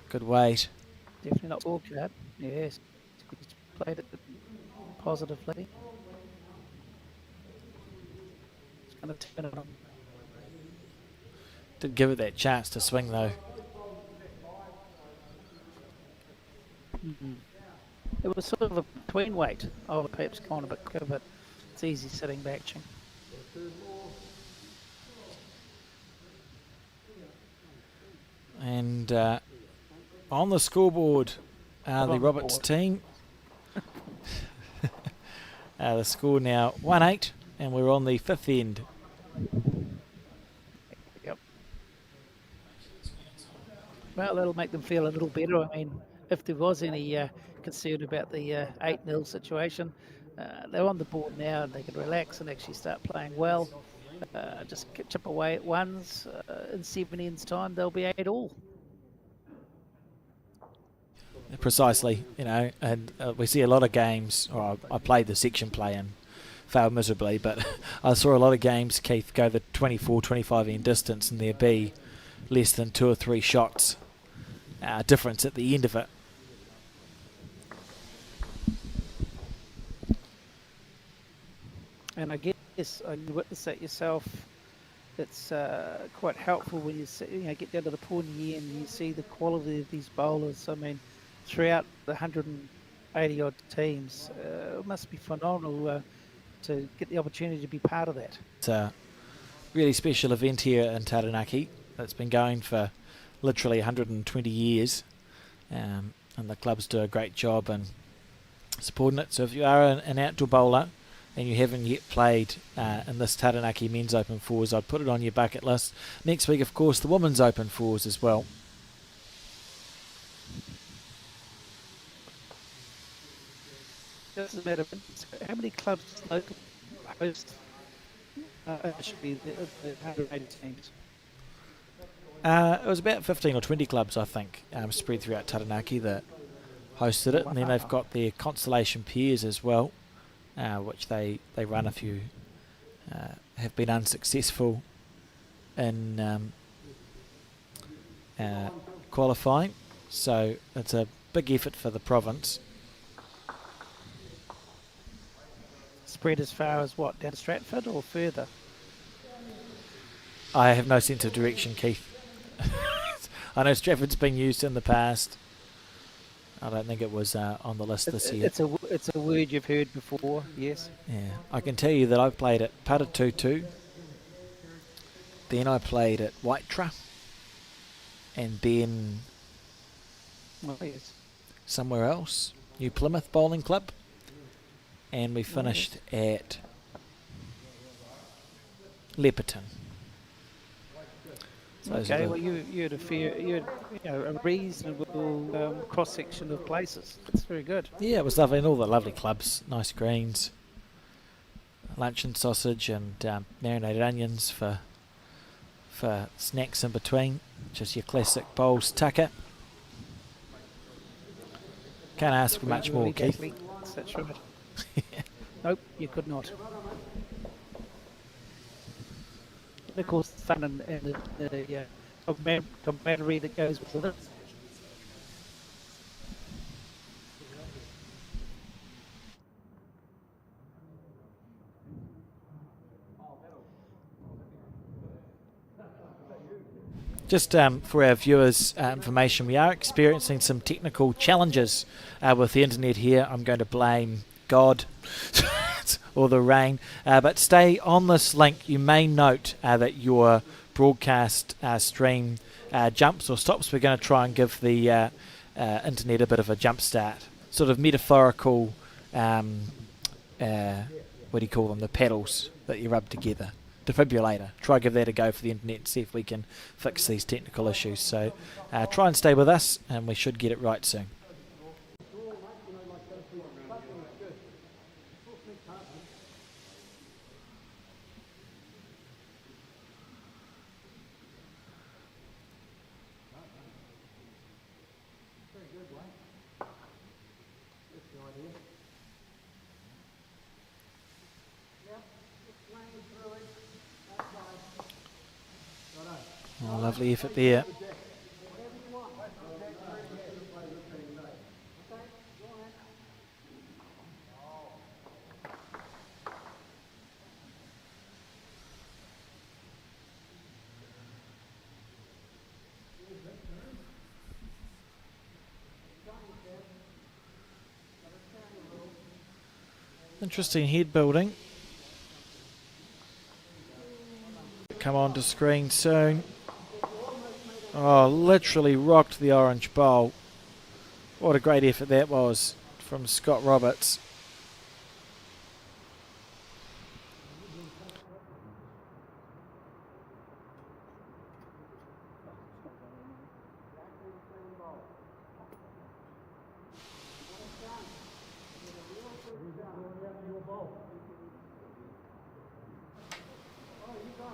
A: Good weight.
B: Definitely not ball card. Yes, he's played it positively. It's going to turn it on.
A: Did give it that chance to swing though.
B: It was sort of a between weight. Oh, perhaps gone a bit quicker, but it's easy sitting back.
A: And on the scoreboard, the Roberts team. The score now 1-8, and we're on the 5th end.
B: Yep. Well, that'll make them feel a little better. I mean, if there was any concern about the 8-0 situation, they're on the board now and they can relax and actually start playing well. Just chip away at ones. In 7 ends time, they'll be 8-all.
A: Precisely, and we see a lot of games. I played the section play and failed miserably, but I saw a lot of games, Keith, go the 24, 25 end distance and there be less than 2 or 3 shots difference at the end of it.
B: And I guess you witness that yourself. It's quite helpful when you get down to the pointy end and you see the quality of these bowlers. I mean, throughout the 180 odd teams, it must be phenomenal to get the opportunity to be part of that.
A: It's a really special event here in Taranaki that's been going for literally 120 years, and the clubs do a great job in supporting it. So if you are an outdoor bowler and you haven't yet played in this Taranaki Men's Open Fours, I'd put it on your bucket list. Next week, of course, the Women's Open Fours as well.
B: Just a matter of interest, how many clubs local host actually the 180 teams?
A: It was about 15 or 20 clubs, I think, spread throughout Taranaki that hosted it, and then they've
B: Wow.
A: got their constellation pairs as well, which they run a few, have been unsuccessful in qualifying, so it's a big effort for the province.
B: Spread as far as what, down to Stratford or further?
A: I have no sense of direction, Keith. I know Stratford's been used in the past. I don't think it was on the list this year.
B: It's a word you've heard before, yes.
A: Yeah, I can tell you that I played at Paratutu, then I played at Waitra, and then
B: Oh, yes.
A: somewhere else, New Plymouth Bowling Club, and we finished at Leperton. So those are
B: Okay,
A: the-
B: well you had a reasonable cross section of places. That's very good.
A: yeah, it was lovely, and all the lovely clubs, nice greens, lunch and sausage, and marinated onions for snacks in between. Just your classic bowls tucker. Can't ask for much more, Keith.
B: That's right. Nope, you could not. And of course, the fun and the camaraderie that goes with it.
A: Just for our viewers' information, we are experiencing some technical challenges with the internet here. I'm going to blame God or the rain, but stay on this link. You may note that your broadcast stream jumps or stops. We're going to try and give the internet a bit of a jump start, sort of metaphorical, what do you call them, the pedals that you rub together. Defibrillator. Try give that a go for the internet and see if we can fix these technical issues. So try and stay with us, and we should get it right soon. Oh, lovely effort there. Interesting head building. Come on to screen soon. Oh, literally rocked the orange bowl. What a great effort that was from Scott Roberts.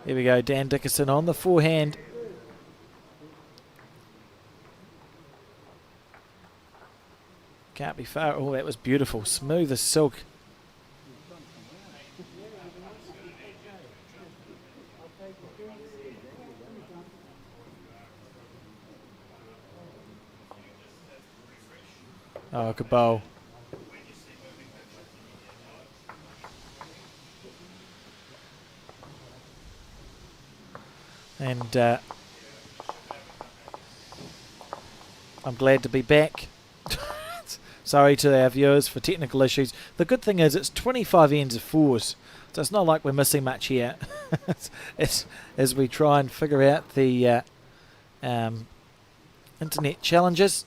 A: Here we go, Dan Dickerson on the forehand. Can't be far. Oh, that was beautiful. Smooth as silk. Oh, good bowl. And I'm glad to be back. Sorry to our viewers for technical issues. The good thing is it's 25 ends of fours, so it's not like we're missing much here. as we try and figure out the internet challenges.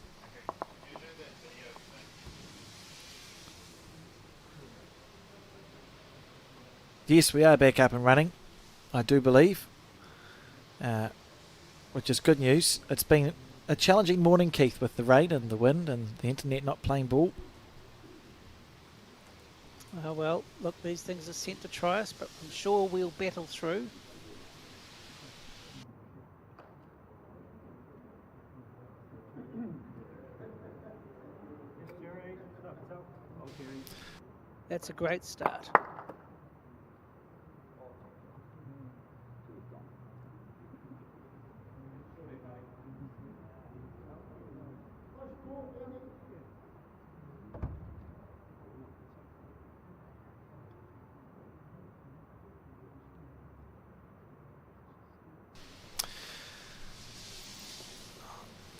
A: Yes, we are back up and running, I do believe, which is good news. It's been a challenging morning, Keith, with the rain and the wind and the internet not playing ball.
B: Well, look, these things are sent to try us, but I'm sure we'll battle through. That's a great start.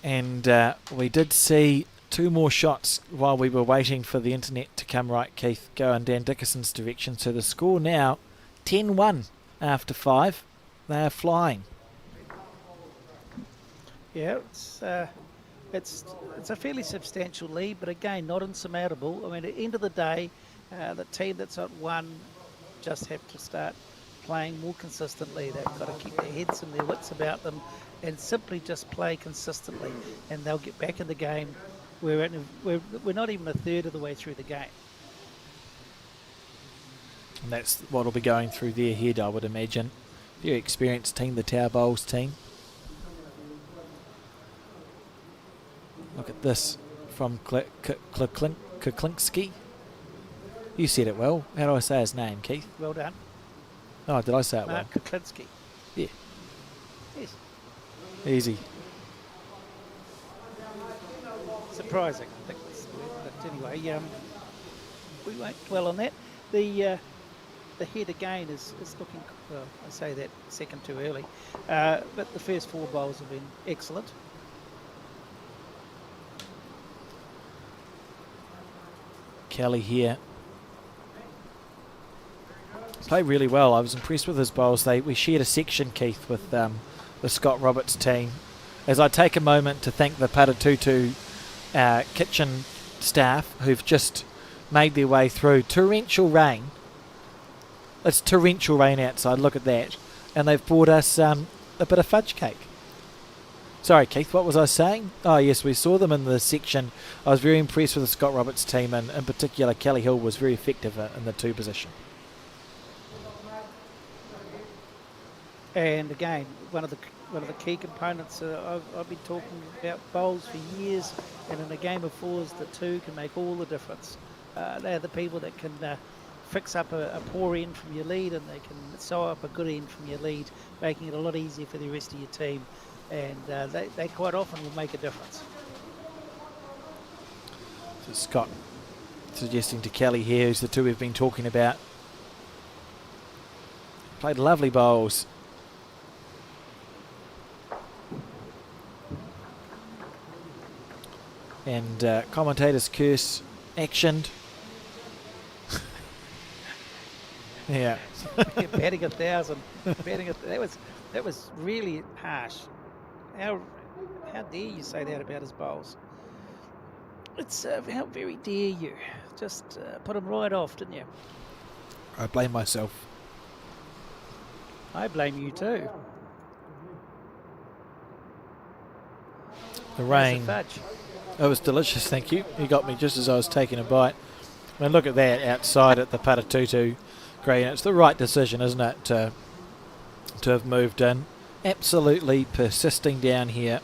A: And we did see 2 more shots while we were waiting for the internet to come right, Keith, go in Dan Dickerson's direction. So the score now 10-1 after 5. They are flying.
B: Yeah, it's a fairly substantial lead, but again, not insurmountable. I mean, at the end of the day, the team that's at 1 just have to start playing more consistently. They've got to keep their heads and their wits about them and simply just play consistently, and they'll get back in the game. We're not even a third of the way through the game.
A: And that's what will be going through their head, I would imagine. Very experienced team, the Tower Bowls team. Look at this from Kuklinski. You said it well. How do I say his name, Keith?
B: Well done.
A: Oh, did I say it
B: Mark
A: well?
B: Kuklinski.
A: Yeah.
B: Yes.
A: Easy.
B: Surprising, I think. But anyway, we won't dwell on that. The head again is looking, well, I say that second too early, but the first 4 bowls have been excellent.
A: Kelly here. Played really well. I was impressed with his bowls. We shared a section, Keith, with the Scott Roberts team. As I take a moment to thank the Paratutu kitchen staff who've just made their way through torrential rain. It's torrential rain outside, look at that. And they've brought us a bit of fudge cake. Sorry, Keith, what was I saying? Oh, yes, we saw them in the section. I was very impressed with the Scott Roberts team, and in particular, Kelly Hill was very effective in the 2 position.
B: And again, one of the key components, I've been talking about bowls for years, and in a game of 4s, the 2 can make all the difference. They're the people that can fix up a poor end from your lead, and they can sew up a good end from your lead, making it a lot easier for the rest of your team. And they quite often will make a difference.
A: So Scott suggesting to Kelly here, who's the 2 we've been talking about. Played lovely bowls. And commentators curse actioned. Yeah.
B: Batting 1,000. That was really harsh. How dare you say that about his bowls? It's how very dare you? Just put him right off, didn't you?
A: I blame myself.
B: I blame you too.
A: The rain.
B: Fudge.
A: It was delicious, thank you. You got me just as I was taking a bite. I mean, look at that outside at the Paratutu green. It's the right decision, isn't it, to have moved in. Absolutely persisting down here.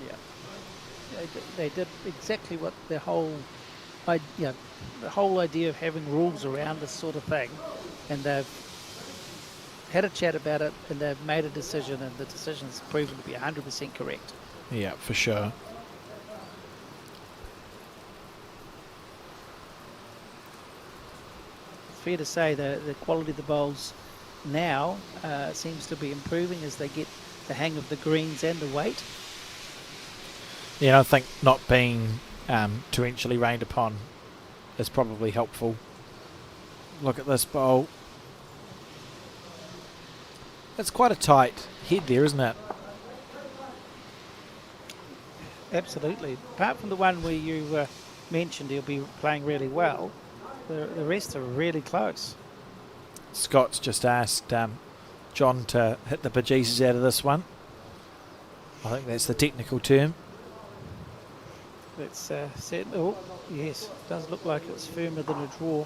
B: Yeah, they did exactly what the whole idea of having rules around this sort of thing, and they've had a chat about it, and they've made a decision, and the decision's proven to be 100% correct.
A: Yeah, for sure.
B: It's fair to say the quality of the bowls now seems to be improving as they get the hang of the greens and the weight.
A: Yeah, I think not being torrentially rained upon is probably helpful. Look at this bowl. It's quite a tight head there, isn't it?
B: Absolutely. Apart from the one where you mentioned he'll be playing really well, the rest are really close.
A: Scott's just asked John to hit the bejesus out of this one. I think that's the technical term.
B: Let's set. Oh, yes, does look like it's firmer than a draw.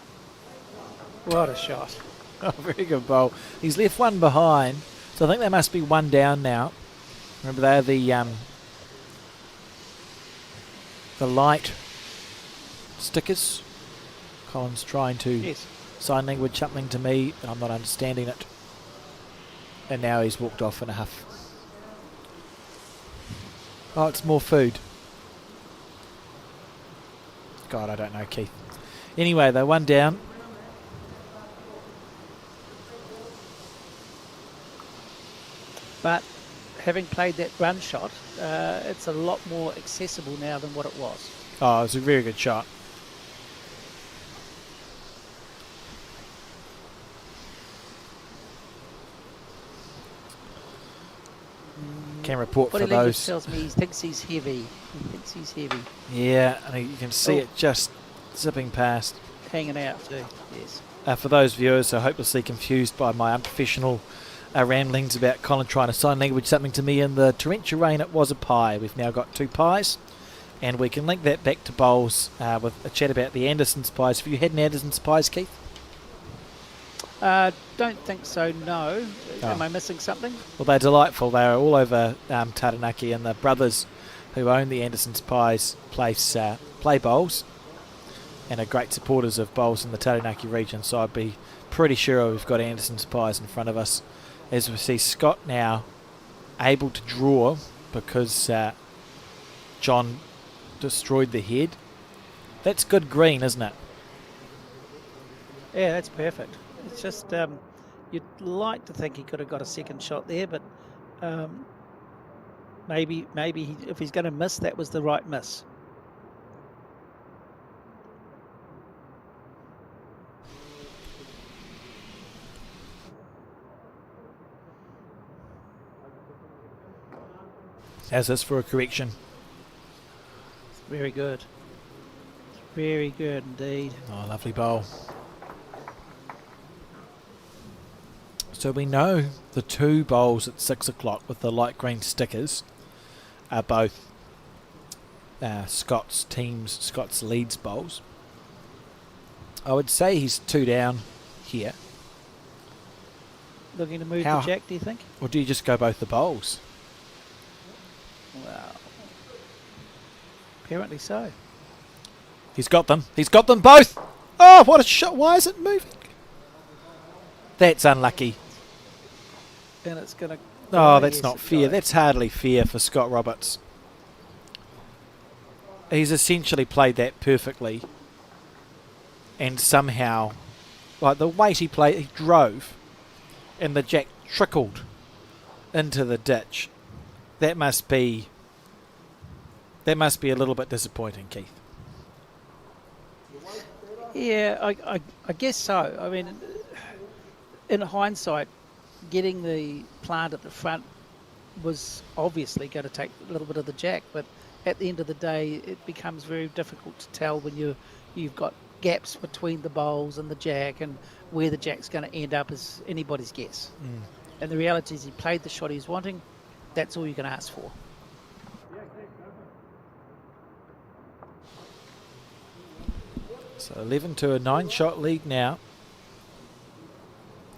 B: What a shot!
A: Oh, very good bowl. He's left one behind, so I think they must be one down now. Remember, they're the light stickers. Colin's trying to
B: Yes.
A: sign language something to me, and I'm not understanding it. And now he's walked off in a huff. Oh, it's more food. God, I don't know, Keith. Anyway, they're one down.
B: But having played that run shot, it's a lot more accessible now than what it was.
A: Oh, it was a very good shot. Can report
B: Body
A: for
B: language
A: those.
B: tells me he thinks he's heavy. He thinks he's heavy.
A: Yeah, and you can see it just zipping past.
B: Hanging out too, yes.
A: For those viewers who are hopelessly confused by my unprofessional ramblings about Colin trying to sign language something to me in the torrential rain, it was a pie. We've now got 2 pies, and we can link that back to bowls with a chat about the Anderson's pies. Have you had an Anderson's pies, Keith?
B: Don't think so, no.
A: Oh.
B: Am I missing something?
A: Well, they're delightful. They're all over Taranaki, and the brothers who own the Anderson's Pies place play bowls and are great supporters of bowls in the Taranaki region, so I'd be pretty sure we've got Anderson's Pies in front of us. As we see Scott now able to draw because John destroyed the head. That's good green, isn't it?
B: Yeah, that's perfect. It's just, you'd like to think he could have got a second shot there, but maybe if he's going to miss, that was the right miss.
A: As this for a correction.
B: Very good. Very good indeed.
A: Oh, lovely bowl. So we know the 2 bowls at 6 o'clock with the light green stickers are both Scott's Leeds bowls. I would say he's 2 down here.
B: Looking to move the jack, do you think?
A: Or do you just go both the bowls?
B: Well, apparently so.
A: He's got them. He's got them both. Oh, what a shot. Why is it moving? That's unlucky.
B: And it's going to...
A: Oh, that's not fair. That's hardly fair for Scott Roberts. He's essentially played that perfectly. And somehow, like the weight he played, he drove, and the jack trickled into the ditch. That must be a little bit disappointing, Keith.
B: Yeah, I guess so. I mean, in hindsight, getting the plant at the front was obviously going to take a little bit of the jack, but at the end of the day, it becomes very difficult to tell when you've got gaps between the bowls and the jack, and where the jack's going to end up is anybody's guess. And the reality is he played the shot he's wanting. That's all you can ask for.
A: So 11 to a 9-shot lead now.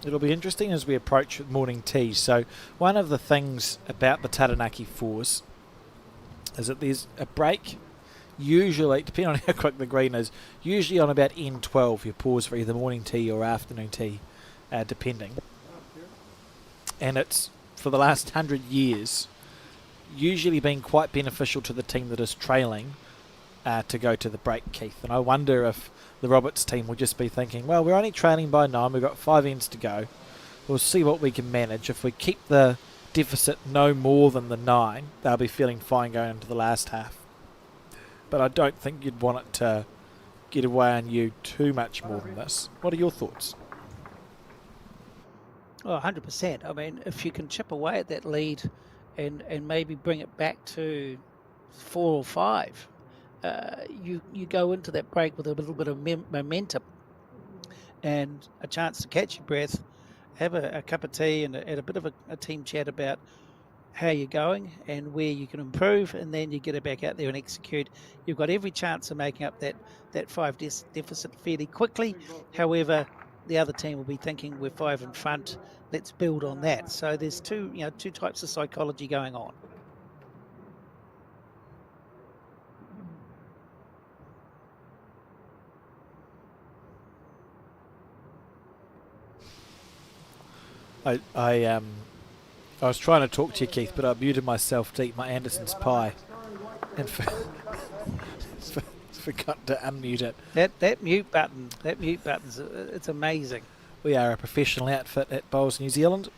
A: It'll be interesting as we approach morning tea. So one of the things about the Taranaki fours is that there's a break, usually, depending on how quick the green is, usually on about N12 you pause for either morning tea or afternoon tea, depending. And it's, for the last 100 years, usually been quite beneficial to the team that is trailing to go to the break, Keith. And I wonder if the Roberts team will just be thinking, well, we're only trailing by 9, we've got 5 ends to go. We'll see what we can manage. If we keep the deficit no more than the 9, they'll be feeling fine going into the last half. But I don't think you'd want it to get away on you too much more than this. What are your thoughts?
B: Oh, 100%. I mean, if you can chip away at that lead and maybe bring it back to 4 or 5, you go into that break with a little bit of momentum and a chance to catch your breath, have a cup of tea and a bit of a team chat about how you're going and where you can improve, and then you get it back out there and execute. You've got every chance of making up that 5 deficit fairly quickly. However, the other team will be thinking we're 5 in front. Let's build on that. So there's two types of psychology going on.
A: I was trying to talk to you, Keith, but I muted myself to eat my Anderson's pie, and forgot to unmute it.
B: That mute button's it's amazing.
A: We are a professional outfit at Bowls New Zealand.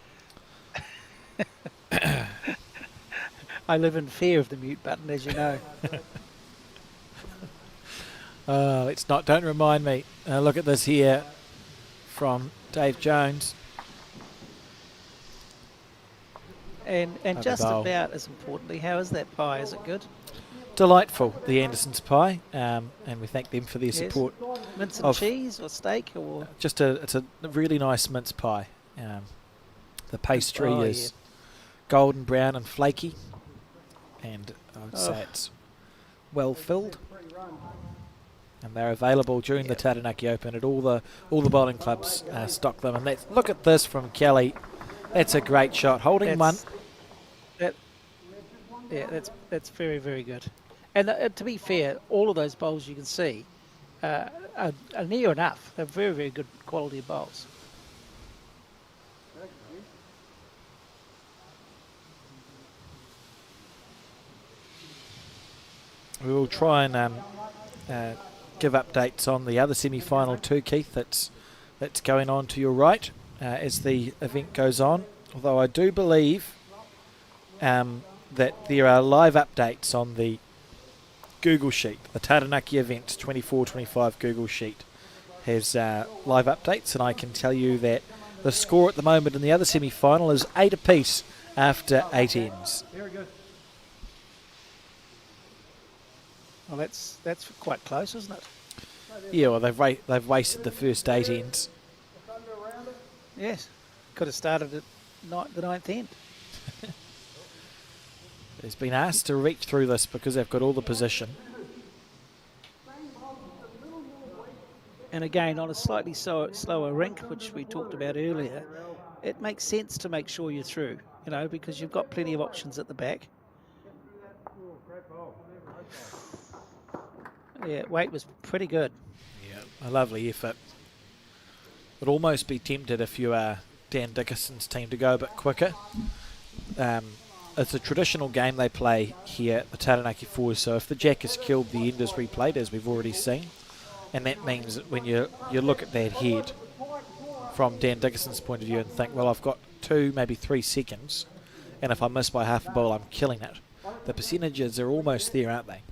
B: I live in fear of the mute button, as you know.
A: Don't remind me. Look at this here from Dave Jones.
B: And just about as importantly, how is that pie? Is it good?
A: Delightful, the Anderson's pie, and we thank them for their support.
B: Mince and cheese or steak or
A: it's a really nice mince pie. The pastry is golden brown and flaky, and I would say it's well filled. And they're available during the Taranaki Open at all the bowling clubs stock them. And look at this from Kelly. That's a great shot, holding one.
B: That's very, very good. And to be fair, all of those bowls you can see are near enough. They're very, very good quality bowls.
A: We will try and give updates on the other semi-final too, Keith. That's going on to your right as the event goes on. Although I do believe that there are live updates on the Google Sheet. The Taranaki event 24-25 Google Sheet has live updates, and I can tell you that the score at the moment in the other semi-final is 8 apiece after 8 ends.
C: Very good.
B: Well, that's quite close, isn't it?
A: Yeah, well, they've wasted the first 8 ends.
B: Yes, could have started at the 9th end.
A: It's been asked to reach through this because they've got all the position.
B: And again, on a slightly slower rink, which we talked about earlier, it makes sense to make sure you're through, because you've got plenty of options at the back. Yeah, weight was pretty good.
A: Yeah, a lovely effort. Would almost be tempted if you are Dan Dickerson's team to go a bit quicker. It's a traditional game they play here at the Taranaki Fours, so if the jack is killed, the end is replayed, as we've already seen. And that means that when you look at that head from Dan Dickerson's point of view and think, well, I've got 2, maybe 3 seconds, and if I miss by half a bowl, I'm killing it. The percentages are almost there, aren't they?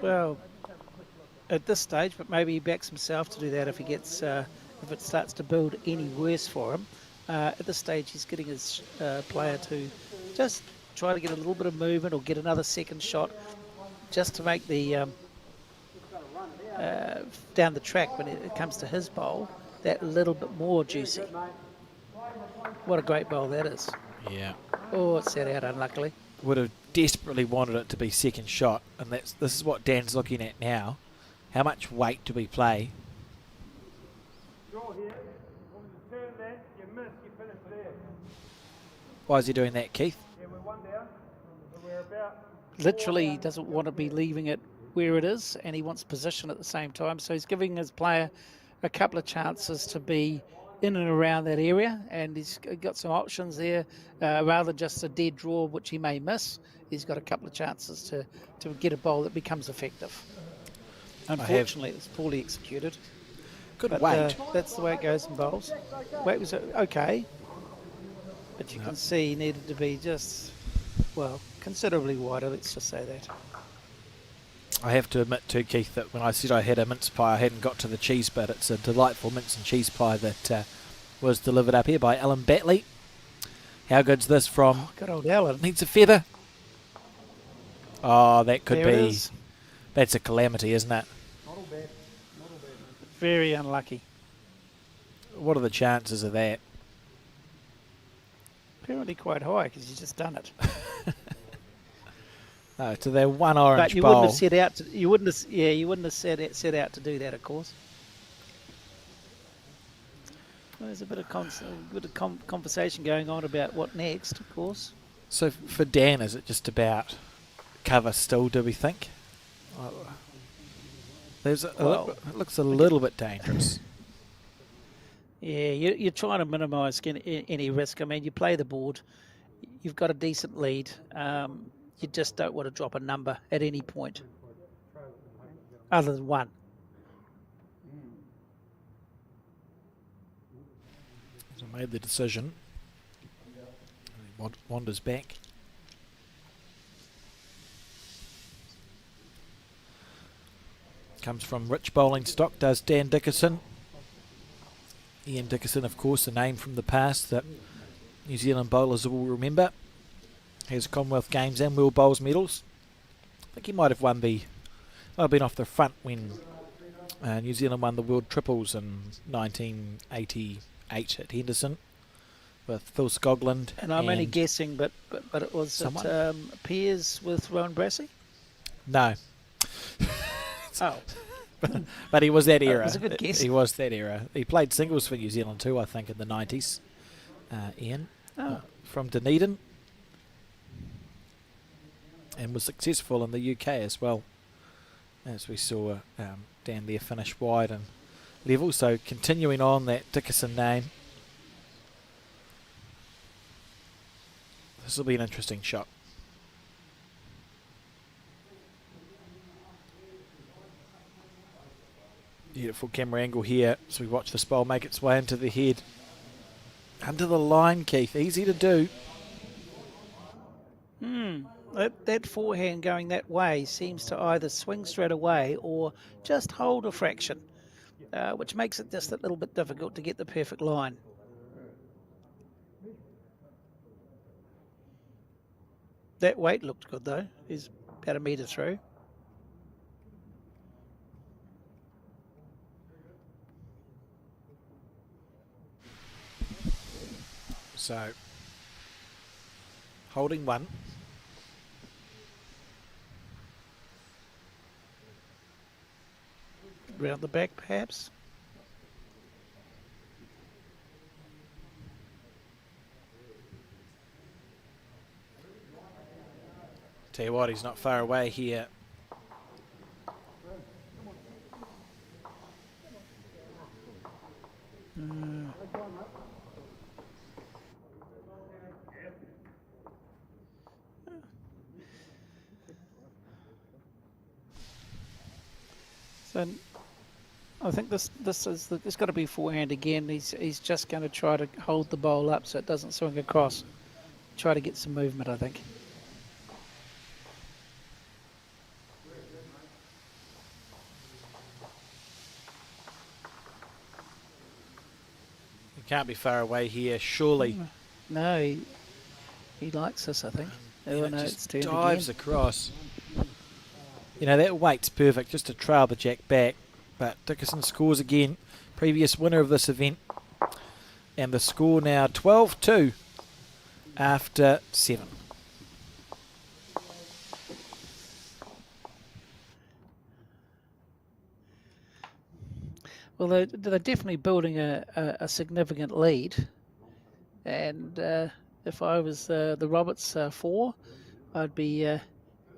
B: Well, at this stage, but maybe he backs himself to do that if he gets if it starts to build any worse for him. At this stage, he's getting his player to just try to get a little bit of movement or get another second shot, just to make the down the track when it comes to his bowl that little bit more juicy. What a great bowl that is!
A: Yeah.
B: Oh, it set out unluckily.
A: Would have desperately wanted it to be second shot, and this is what Dan's looking at now. How much weight do we play?
C: Draw here. When you turn that, you miss, you finish there.
A: Why is he doing that, Keith?
C: Yeah, we're 1 down. So we're about...
B: Literally, he doesn't want to be leaving it where it is, and he wants position at the same time. So he's giving his player a couple of chances to be in and around that area, and he's got some options there. Rather than just a dead draw, which he may miss, he's got a couple of chances to get a bowl that becomes effective. Unfortunately, it's poorly executed.
A: Good
B: But,
A: weight.
B: that's the way it goes in bowls. Weight was okay, but you can see he needed to be just, considerably wider, let's just say that.
A: I have to admit too, Keith, that when I said I had a mince pie, I hadn't got to the cheese bit. It's a delightful mince and cheese pie that was delivered up here by Alan Batley. How good's this from...
B: Good old Alan.
A: Needs a feather. Oh, that could
B: There it
A: be...
B: is.
A: That's a calamity, isn't it?
B: Very unlucky.
A: What are the chances of that?
B: Apparently quite high because he's just done it.
A: To their one orange
B: But you
A: bowl.
B: wouldn't have set out to. You wouldn't have. Yeah, you wouldn't have set out to do that, of course. Well, there's a bit of conversation going on about what next, of course.
A: So for Dan, is it just about cover still, do we think? There's it looks a little bit dangerous.
B: Yeah, you're trying to minimise any risk. I mean, you play the board, you've got a decent lead. You just don't want to drop a number at any point, other than one.
A: So made the decision. He wanders back. Comes from rich bowling stock, does Dan Dickerson. Ian Dickerson, of course, a name from the past that New Zealand bowlers will remember. He has Commonwealth Games and World Bowls medals. I think he might have been off the front when New Zealand won the World Triples in 1988 at Henderson with Phil Scogland.
B: And I'm only guessing, but it was Piers with Rowan Brassey?
A: No.
B: Oh.
A: But he was that era.
B: It was a good guess.
A: He was that era. He played singles for New Zealand too, I think, in the 90s. Ian, from Dunedin. And was successful in the UK as well, as we saw down there finish wide and level. So continuing on that Dickerson name, this will be an interesting shot. Beautiful camera angle here as we watch this ball make its way into the head. Under the line, Keith. Easy to do.
B: That forehand going that way seems to either swing straight away or just hold a fraction, which makes it just a little bit difficult to get the perfect line. That weight looked good though. He's about a metre through.
A: So, holding one.
B: Round the back, perhaps.
A: Tell you what, he's not far away here.
B: So I think this is it's got to be forehand again. He's just going to try to hold the bowl up so it doesn't swing across. Try to get some movement, I think.
A: He can't be far away here, surely.
B: No, he likes this, I think. Oh, no, it's turned
A: dives
B: again.
A: across. You know, that weight's perfect just to trail the jack back. But Dickerson scores again. Previous winner of this event. And the score now 12-2 after 7.
B: Well, they're definitely building a significant lead. And if I was the Roberts 4, I'd be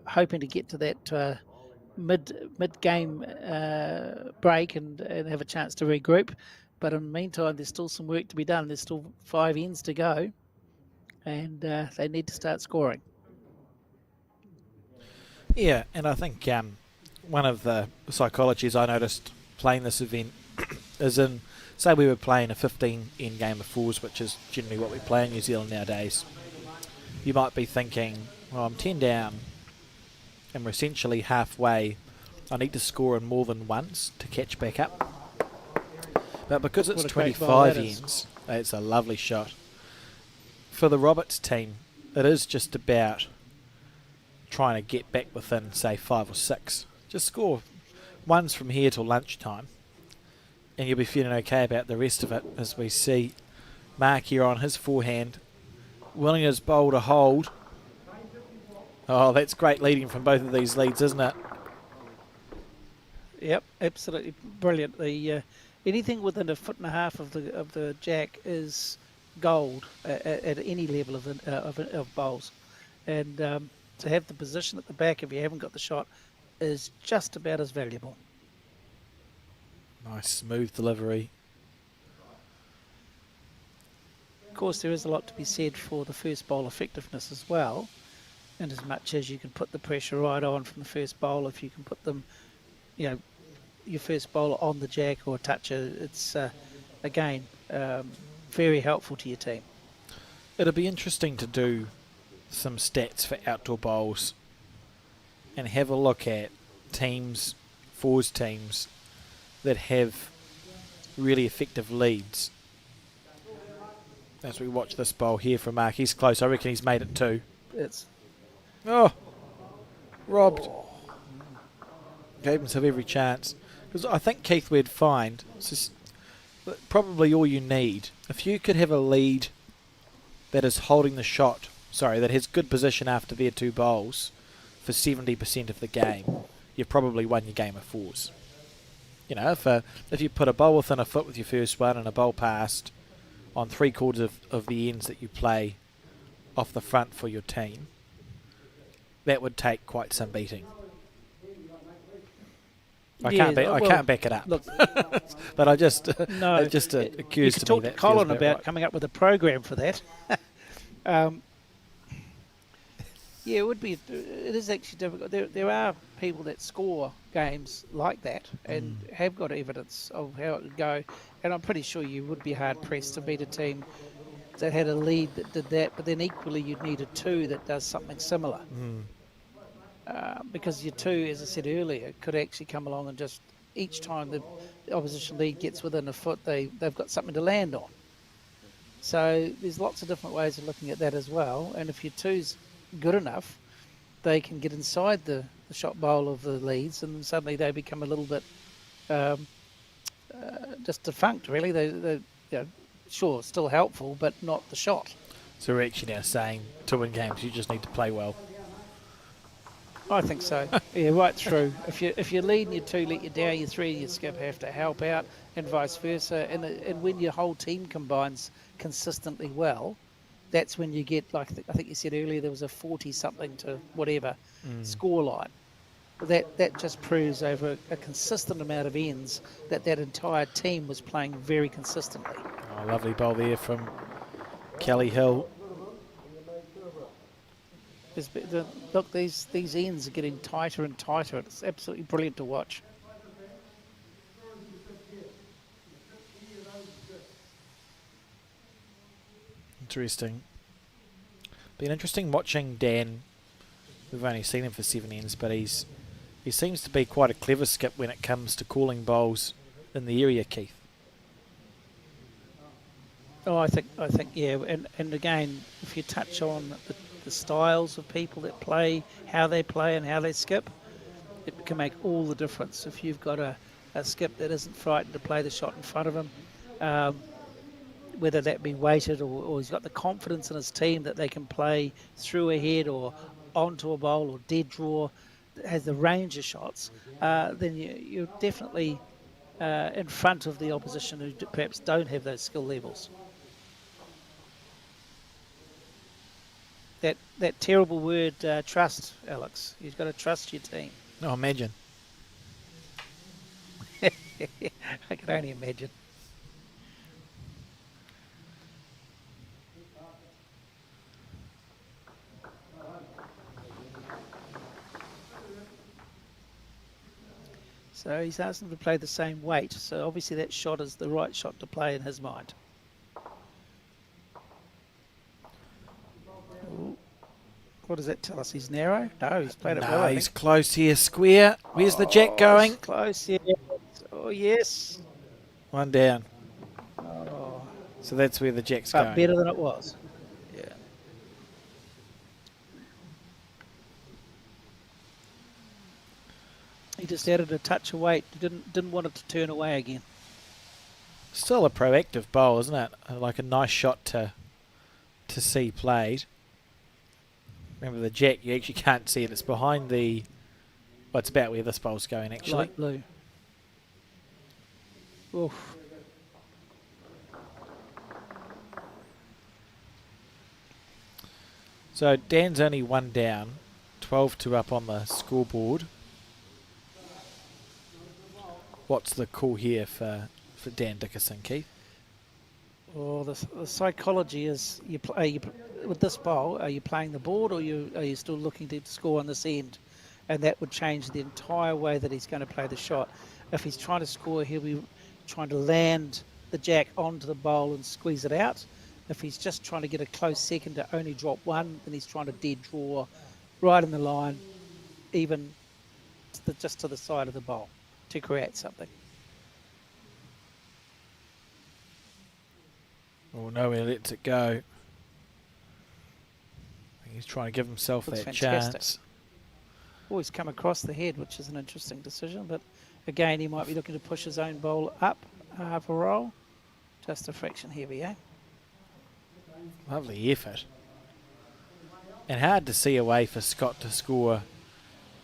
B: hoping to get to that mid-game break and have a chance to regroup. But in the meantime, there's still some work to be done. There's still 5 ends to go. And they need to start scoring.
A: Yeah, and I think one of the psychologies I noticed playing this event is in, say we were playing a 15 end game of fours, which is generally what we play in New Zealand nowadays. You might be thinking, well, I'm 10 down and we're essentially halfway. I need to score in more than once to catch back up. But because it's 25 ends, it's a lovely shot. For the Roberts team, it is just about trying to get back within, say, 5 or 6. Just score ones from here till lunchtime, and you'll be feeling okay about the rest of it, as we see Mark here on his forehand Willinger's bowl to hold. Oh, that's great leading from both of these leads, isn't it?
B: Yep, absolutely brilliant. The anything within a foot and a half of the jack is gold at any level of bowls, and to have the position at the back if you haven't got the shot is just about as valuable.
A: Nice smooth delivery.
B: Of course, there is a lot to be said for the first bowl effectiveness as well, and as much as you can put the pressure right on from the first bowl, if you can put them, your first bowler on the jack or toucher, it's again very helpful to your team.
A: It'll be interesting to do some stats for outdoor bowls and have a look at teams, fours teams that have really effective leads. As we watch this bowl here from Mark, he's close. I reckon he's made it too. Robbed. Gave himself every chance. Because I think, Keith, we'd find probably all you need. If you could have a lead that is holding the shot, that has good position after their two bowls for 70% of the game, you've probably won your game of fours. If you put a bowl within a foot with your first one and a bowl past on 3/4 of the ends that you play off the front for your team, that would take quite some beating. I can't back it up. Look, but I just
B: no,
A: it just occurs to me.
B: You could talk to Colin about coming up with a program for that. It would be. It is actually difficult. There are people that score games like that and have got evidence of how it would go, and I'm pretty sure you would be hard pressed to beat a team that had a lead that did that, but then equally you'd need a two that does something similar. Because your two, as I said earlier, could actually come along and just each time the opposition lead gets within a foot, they've got something to land on. So there's lots of different ways of looking at that as well. And if your two's good enough, they can get inside the shot bowl of the leads, and suddenly they become a little bit just defunct. Really, they sure still helpful, but not the shot.
A: So we're actually now saying to win games, you just need to play well.
B: I think so. Yeah, right through. If you lead and your two let you down, your three and your skip have to help out, and vice versa. And when your whole team combines consistently well, that's when you get, like I think you said earlier, there was a 40-something to whatever score line. That just proves over a consistent amount of ends that entire team was playing very consistently.
A: Oh, lovely bowl there from Kelly Hill.
B: Look, these ends are getting tighter and tighter. It's absolutely brilliant to watch.
A: Interesting. Been interesting watching Dan. We've only seen him for 7 ends, but he seems to be quite a clever skip when it comes to calling bowls in the area, Keith.
B: Oh, I think yeah, and again, if you touch on the styles of people that play, how they play and how they skip, it can make all the difference. If you've got a skip that isn't frightened to play the shot in front of him, whether that be weighted or he's got the confidence in his team that they can play through a head or onto a bowl or dead draw, has the range of shots, then you're definitely in front of the opposition who perhaps don't have those skill levels. That terrible word, trust, Alex. You've got to trust your team.
A: Oh, imagine.
B: I can only imagine. So he's asked them to play the same weight. So obviously that shot is the right shot to play in his mind. Ooh. What does that tell us? He's narrow? No, he's played it well.
A: No, he's close here. Square. Where's the jack going?
B: Close, yeah. Oh, yes.
A: One down.
B: Oh.
A: So that's where the jack's going.
B: Better than it was. Yeah. He just added a touch of weight. He didn't want it to turn away again.
A: Still a proactive bowl, isn't it? Like a nice shot to to see played. Remember the jack, you actually can't see it. It's behind the... Well, it's about where this bowl's going, actually.
B: Light blue. Oof.
A: So Dan's only one down, 12-2 up on the scoreboard. What's the call here for Dan Dickerson, Keith?
B: Well, the psychology is with this bowl. Are you playing the board, or are you still looking to score on this end? And that would change the entire way that he's going to play the shot. If he's trying to score, he'll be trying to land the jack onto the bowl and squeeze it out. If he's just trying to get a close second to only drop one, then he's trying to dead draw right in the line, even just to the side of the bowl to create something.
A: Oh no, he lets it go. He's trying to give himself
B: Looks
A: that
B: fantastic.
A: chance.
B: Always come across the head, which is an interesting decision, but again, he might be looking to push his own bowl up half a roll. Just a fraction heavy, eh?
A: Lovely effort. And hard to see a way for Scott to score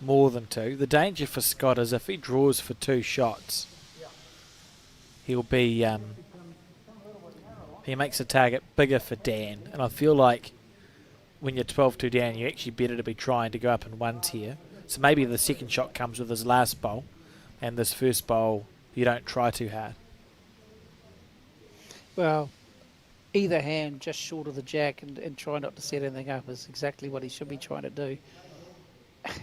A: more than two. The danger for Scott is if he draws for two shots, he'll be... he makes the target bigger for Dan. And I feel like when you're 12-2 down, you're actually better to be trying to go up in ones here. So maybe the second shot comes with his last bowl, and this first bowl, you don't try too hard.
B: Well, either hand just short of the jack and try not to set anything up is exactly what he should be trying to do.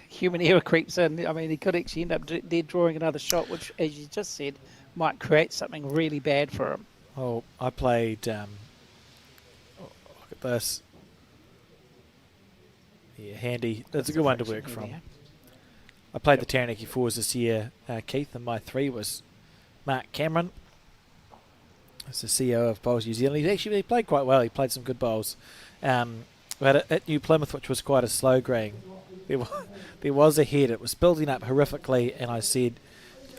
B: Human error creeps in. I mean, he could actually end up dead drawing another shot, which, as you just said, might create something really bad for him.
A: Oh, I played... look at this. Yeah, handy. That's a good one to work from.
B: Yeah.
A: I played the Taranaki fours this year, Keith, and my three was Mark Cameron. He's the CEO of Bowls New Zealand. He played quite well. He played some good bowls. We had at New Plymouth, which was quite a slow green. There was a head. It was building up horrifically, and I said,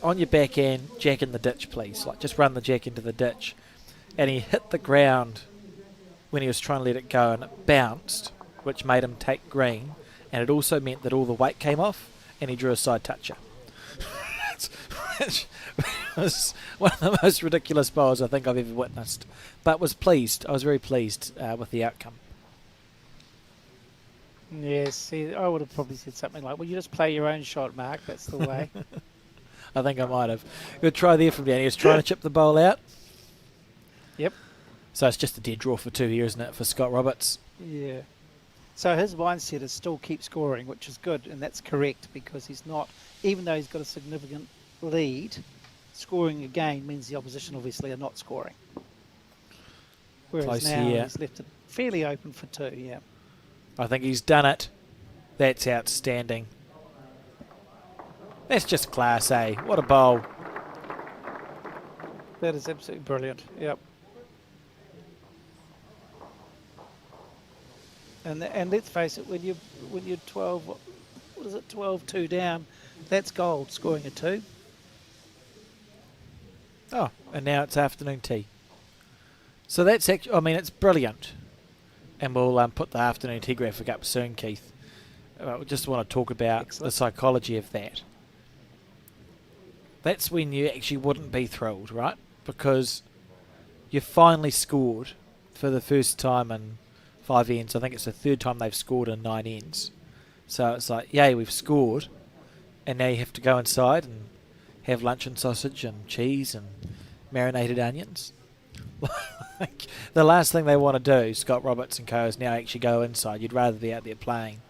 A: on your back end, jack in the ditch, please. Like, just run the jack into the ditch. And he hit the ground when he was trying to let it go, and it bounced, which made him take green, and it also meant that all the weight came off, and he drew a side toucher. Which was one of the most ridiculous bowls I think I've ever witnessed. But was pleased. I was very pleased with the outcome.
B: Yes, see, I would have probably said something like, well, you just play your own shot, Mark. That's the way.
A: I think I might have. Good try there from Dan. He was trying to chip the bowl out.
B: Yep.
A: So it's just a dead draw for two here, isn't it, for Scott Roberts?
B: Yeah. So his mindset is still keep scoring, which is good, and that's correct because he's not, even though he's got a significant lead, scoring again means the opposition obviously are not scoring. Whereas
A: Close
B: now
A: here.
B: he's left it fairly open for two, yeah.
A: I think he's done it. That's outstanding. That's just class A. What a bowl.
B: That is absolutely brilliant, yep. And let's face it, when you're 12, what is it, 12-2 down, that's gold, scoring a 2.
A: Oh, and now it's afternoon tea. So that's actually, I mean, it's brilliant. And we'll put the afternoon tea graphic up soon, Keith. We just want to talk about
B: Excellent.
A: the psychology of that. That's when you actually wouldn't be thrilled, right? Because you finally scored for the first time in 5 ends. I think it's the third time they've scored in 9 ends. So it's like, yay, we've scored. And now you have to go inside and have lunch and sausage and cheese and marinated onions. Like, the last thing they want to do, Scott Roberts and co, is now actually go inside. You'd rather be out there playing.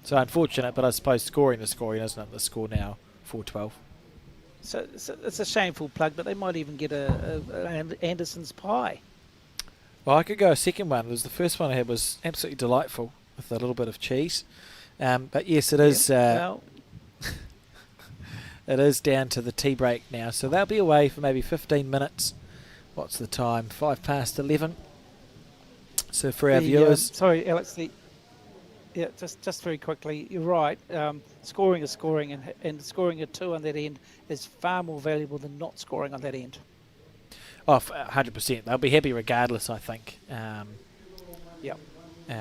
A: So unfortunate, but I suppose scoring is scoring, isn't it? The score now, 4-12.
B: So it's a shameful plug, but they might even get a Anderson's pie.
A: Well, I could go a second one. The first one I had was absolutely delightful with a little bit of cheese. But yes, it is.
B: Well,
A: it is down to the tea break now, so they'll be away for maybe 15 minutes. What's the time? 11:05. So for our viewers,
B: sorry, Alex. Just very quickly, you're right. Scoring is scoring, and scoring a 2 on that end is far more valuable than not scoring on that end.
A: Oh, 100%. They'll be happy regardless, I think.
B: Yep.
A: Uh,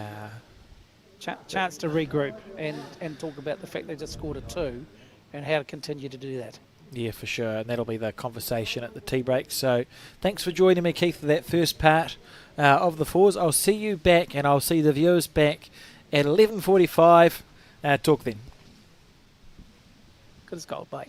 B: Chance to regroup and talk about the fact they just scored a 2 and how to continue to do that.
A: Yeah, for sure, and that'll be the conversation at the tea break. So thanks for joining me, Keith, for that first part of the Fours. I'll see you back, and I'll see the viewers back at 11:45. Talk then.
B: Good as gold, bye.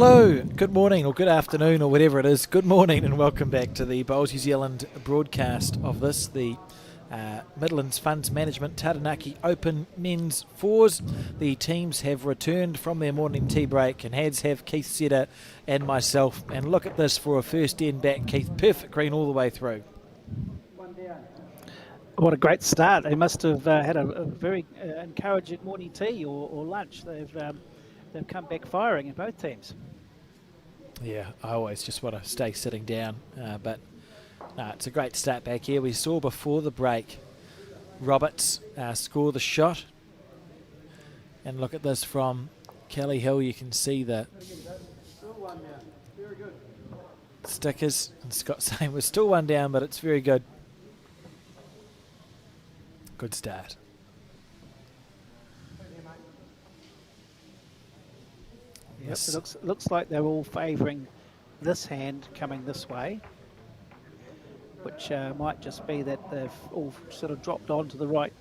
A: Hello, good morning or good afternoon or whatever it is. Good morning and welcome back to the Bowls New Zealand broadcast of this, the Midlands Funds Management Taranaki Open Men's Fours. The teams have returned from their morning tea break and have Keith Setter and myself. And look at this for a first end back, Keith. Perfect green all the way through.
B: What a great start. They must have had a very encouraging morning tea or lunch. They've come back firing in both teams.
A: Yeah, I always just want to stay sitting down, but it's a great start back here. We saw before the break Roberts score the shot, and look at this from Kelly Hill. You can see the stickers, and Scott saying we're still one down, but it's very good. Good start.
B: Yep, it looks like they're all favouring this hand coming this way, which might just be that they've all sort of dropped onto the right.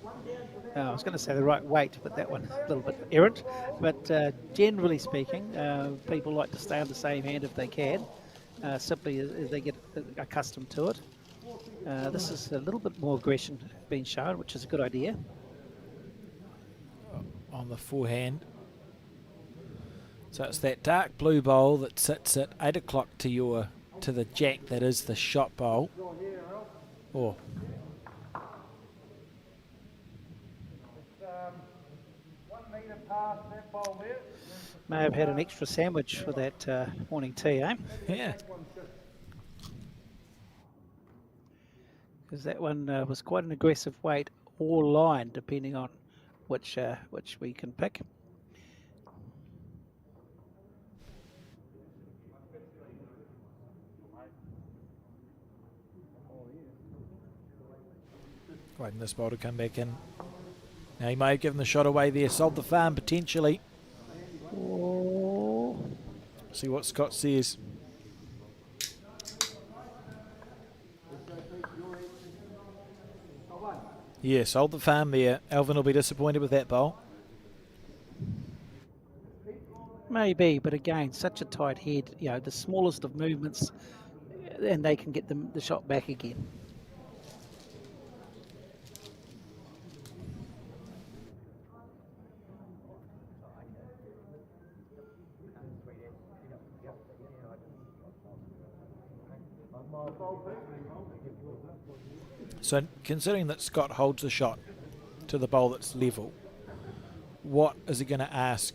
B: I was going to say the right weight, but that one's a little bit errant. But generally speaking, people like to stay on the same hand if they can, simply as they get accustomed to it. This is a little bit more aggression being shown, which is a good idea.
A: On the forehand. So it's that dark blue bowl that sits at 8 o'clock to the jack that is the shot bowl. Oh.
B: May have had an extra sandwich for that morning tea, eh?
A: Yeah.
B: Because that one was quite an aggressive weight or line, depending on which we can pick.
A: Waiting this ball to come back in. Now he may have given the shot away there. Sold the farm potentially.
B: Oh.
A: See what Scott says. Yeah, sold the farm there. Alvin will be disappointed with that bowl.
B: Maybe, but again, such a tight head. You know, the smallest of movements, and they can get the shot back again.
A: So considering that Scott holds the shot to the bowl that's level, what is he going to ask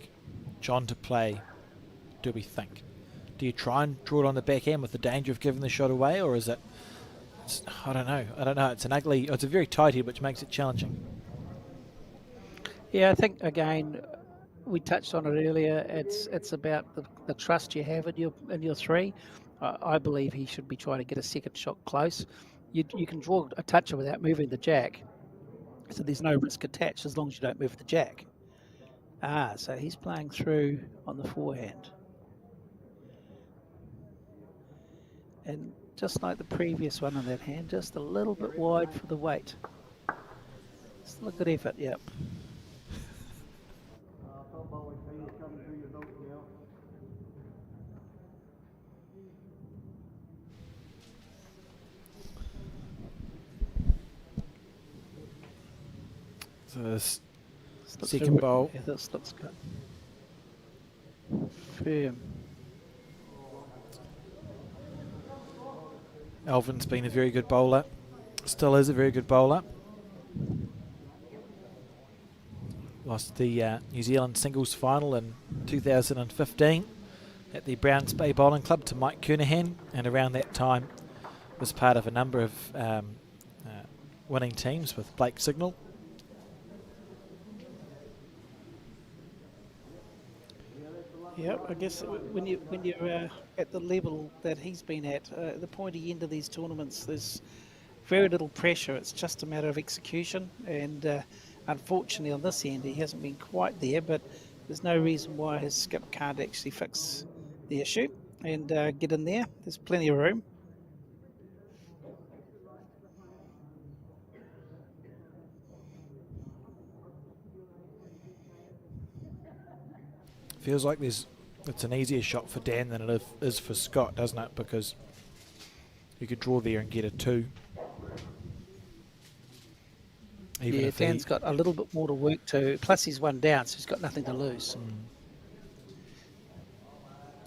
A: John to play, do we think? Do you try and draw it on the backhand with the danger of giving the shot away, or is it, I don't know. It's it's a very tight head, which makes it challenging.
B: Yeah, I think, again, we touched on it earlier. It's about the trust you have in your three. I believe he should be trying to get a second shot close. You can draw a toucher without moving the jack, so there's no risk attached as long as you don't move the jack. So he's playing through on the forehand. And just like the previous one on that hand, just a little bit wide for the weight. Still a good effort, yep.
A: So this second bowl.
B: Yeah, this looks good. Firm.
A: Alvin's been a very good bowler. Still is a very good bowler. Lost the New Zealand singles final in 2015 at the Browns Bay Bowling Club to Mike Kernahan, and around that time was part of a number of winning teams with Blake Signal.
B: Yeah, I guess when you're at the level that he's been at, the pointy end of these tournaments, there's very little pressure. It's just a matter of execution, and unfortunately on this end he hasn't been quite there, but there's no reason why his skip can't actually fix the issue and get in there. There's plenty of room.
A: Feels like there's It's an easier shot for Dan than it is for Scott, doesn't it? Because you could draw there and get a 2. Even
B: Yeah,
A: if
B: Dan's got a little bit more to work to. Plus, he's 1 down, so he's got nothing to lose.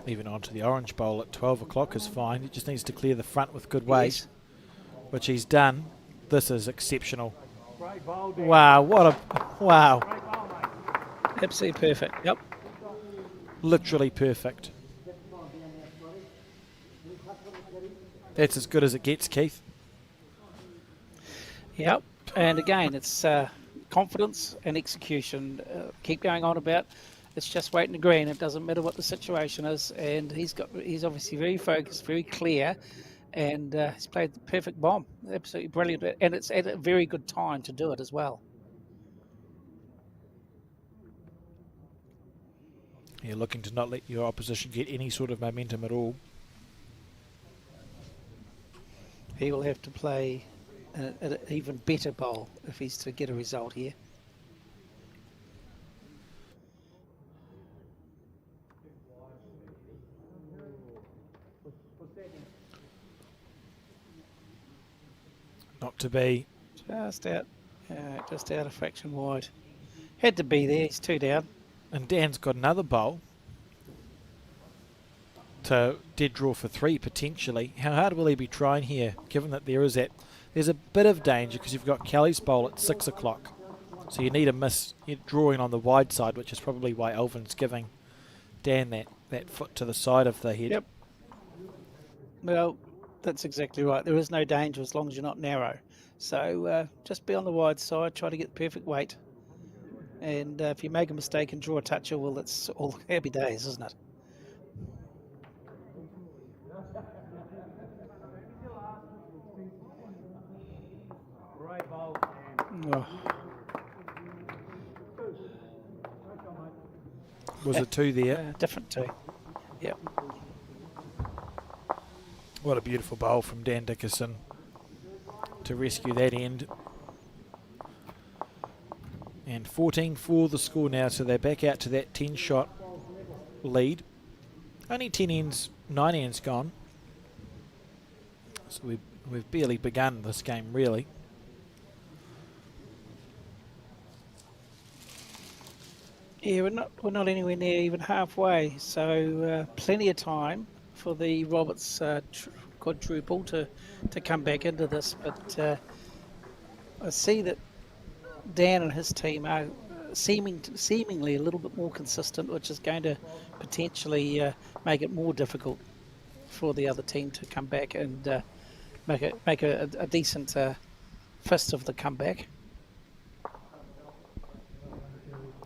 A: Even onto the orange bowl at 12 o'clock is fine. He just needs to clear the front with good weight,
B: Yes.
A: which he's done. This is exceptional.
C: Great bowl, Dan.
A: Wow, what a... Wow.
C: Great bowl, mate.
B: Absolutely perfect. Yep.
A: Literally perfect. That's as good as it gets, Keith.
B: Yep. And again, it's confidence and execution. Keep going on about. It's just waiting to green. It doesn't matter what the situation is. And he's obviously very focused, very clear, and he's played the perfect bomb. Absolutely brilliant. And it's at a very good time to do it as well.
A: You're looking to not let your opposition get any sort of momentum at all.
B: He will have to play an even better bowl if he's to get a result here.
A: Not to be.
B: Just out of fraction wide. Had to be there. He's 2 down.
A: And Dan's got another bowl to dead draw for 3 potentially. How hard will he be trying here, given that there's a bit of danger because you've got Kelly's bowl at 6 o'clock. So you need a miss. You're drawing on the wide side, which is probably why Elvin's giving Dan that foot to the side of the head.
B: Yep. Well, that's exactly right. There is no danger as long as you're not narrow. So just be on the wide side, try to get the perfect weight. And if you make a mistake and draw a toucher, well, that's all happy days, isn't it?
C: Great bowl, Dan.
B: Oh,
A: Was a 2 there.
B: different too. Yep.
A: What a beautiful bowl from Dan Dickerson to rescue that end. And 14 for the score now, so they're back out to that 10-shot lead. Only 9 ends gone. So we've barely begun this game, really.
B: Yeah, we're not anywhere near even halfway. So plenty of time for the Roberts quadruple to come back into this. But I see that Dan and his team are seemingly a little bit more consistent, which is going to potentially make it more difficult for the other team to come back and make a decent fist of the comeback.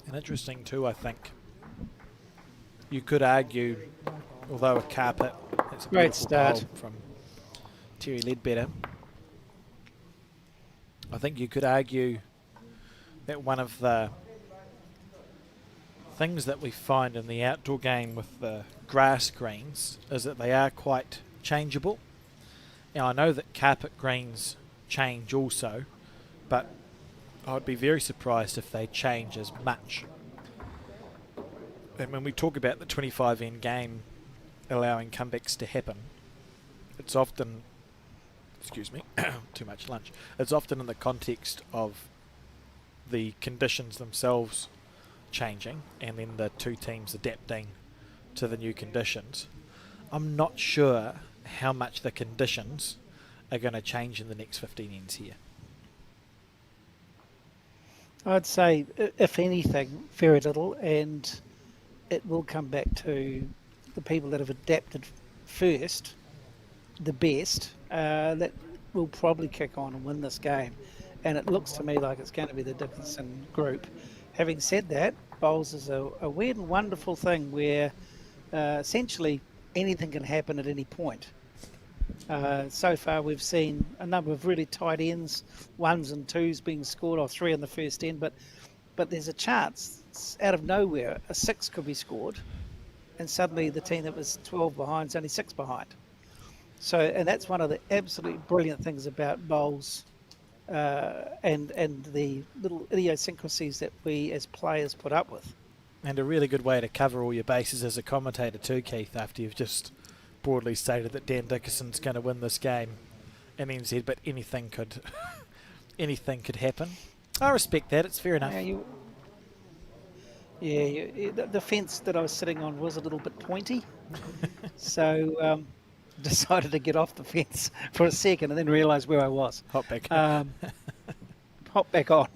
A: And interesting too, I think. You could argue, although a carpet, it's a
B: Great
A: beautiful
B: start
A: bowl from Terry Ledbetter. I think you could argue that one of the things that we find in the outdoor game with the grass greens is that they are quite changeable. Now I know that carpet greens change also, but I would be very surprised if they change as much. And when we talk about the 25 end game allowing comebacks to happen, it's often, excuse me, too much lunch, it's often in the context of the conditions themselves changing and then the two teams adapting to the new conditions. I'm not sure how much the conditions are going to change in the next 15 ends here.
B: I'd say, if anything, very little, and it will come back to the people that have adapted first, the best, that will probably kick on and win this game. And it looks to me like it's going to be the Dickerson group. Having said that, bowls is a weird and wonderful thing where essentially anything can happen at any point. So far we've seen a number of really tight ends, 1s and 2s being scored, or 3 in the first end, but there's a chance out of nowhere a 6 could be scored, and suddenly the team that was 12 behind is only 6 behind. So, and that's one of the absolutely brilliant things about bowls, and the little idiosyncrasies that we as players put up with.
A: And a really good way to cover all your bases as a commentator too, Keith, after you've just broadly stated that Dan Dickerson's going to win this game in NZ, but anything could anything could happen. I respect that. It's fair enough.
B: The fence that I was sitting on was a little bit pointy, so decided to get off the fence for a second and then realised where I was.
A: Hop back.
B: Hop back on.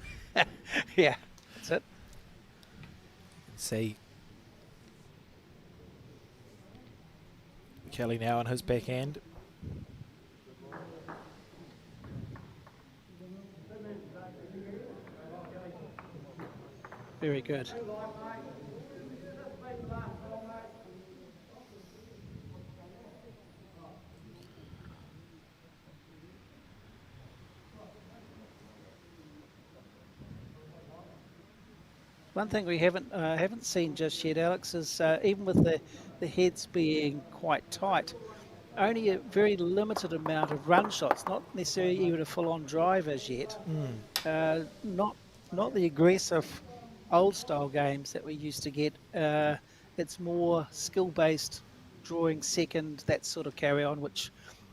B: Yeah, that's it.
A: See Kelly now on his backhand.
B: Very good. One thing we haven't seen just yet, Alex, is even with the heads being quite tight, only a very limited amount of run shots, not necessarily even a full-on drive as yet. Not the aggressive old-style games that we used to get. It's more skill-based, drawing second, that sort of carry-on, which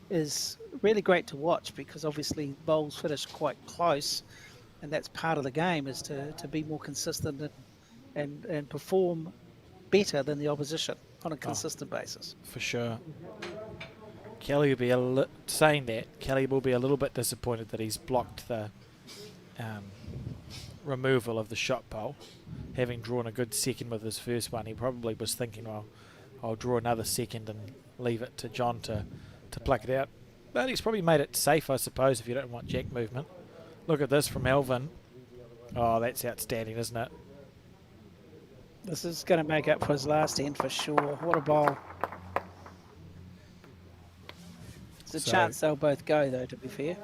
B: is really great to watch because obviously bowls finish quite close. And that's part of the game, is to be more consistent and perform better than the opposition on a consistent basis.
A: For sure. Kelly will be saying that. Kelly will be a little bit disappointed that he's blocked the removal of the shot bowl. Having drawn a good second with his first one, he probably was thinking, well, I'll draw another second and leave it to John to pluck it out. But he's probably made it safe, I suppose, if you don't want jack movement. Look at this from Alvin. Oh, that's outstanding, isn't it?
B: This is going to make up for his last end for sure. What a bowl. There's a chance they'll both go, though, to be fair.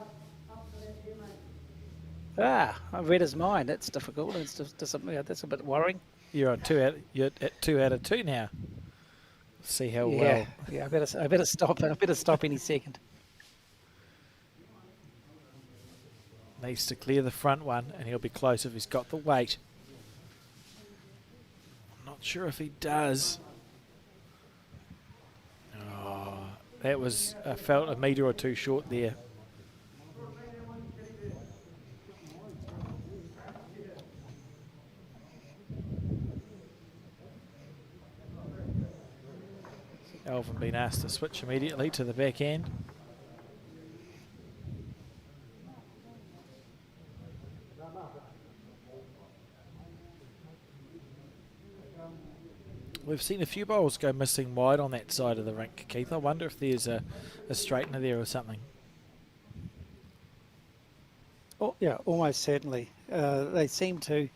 B: I read his mind. That's difficult. That's a bit worrying.
A: You're at 2 out of 2 now. See how well.
B: Yeah, I better stop. I better stop any second.
A: Needs to clear the front one, and he'll be close if he's got the weight. I'm not sure if he does. Oh, that was, I felt a metre or two short there. Alvin being asked to switch immediately to the backhand. We've seen a few bowls go missing wide on that side of the rink, Keith. I wonder if there's a straightener there or something.
B: Oh, yeah, almost certainly. They seem to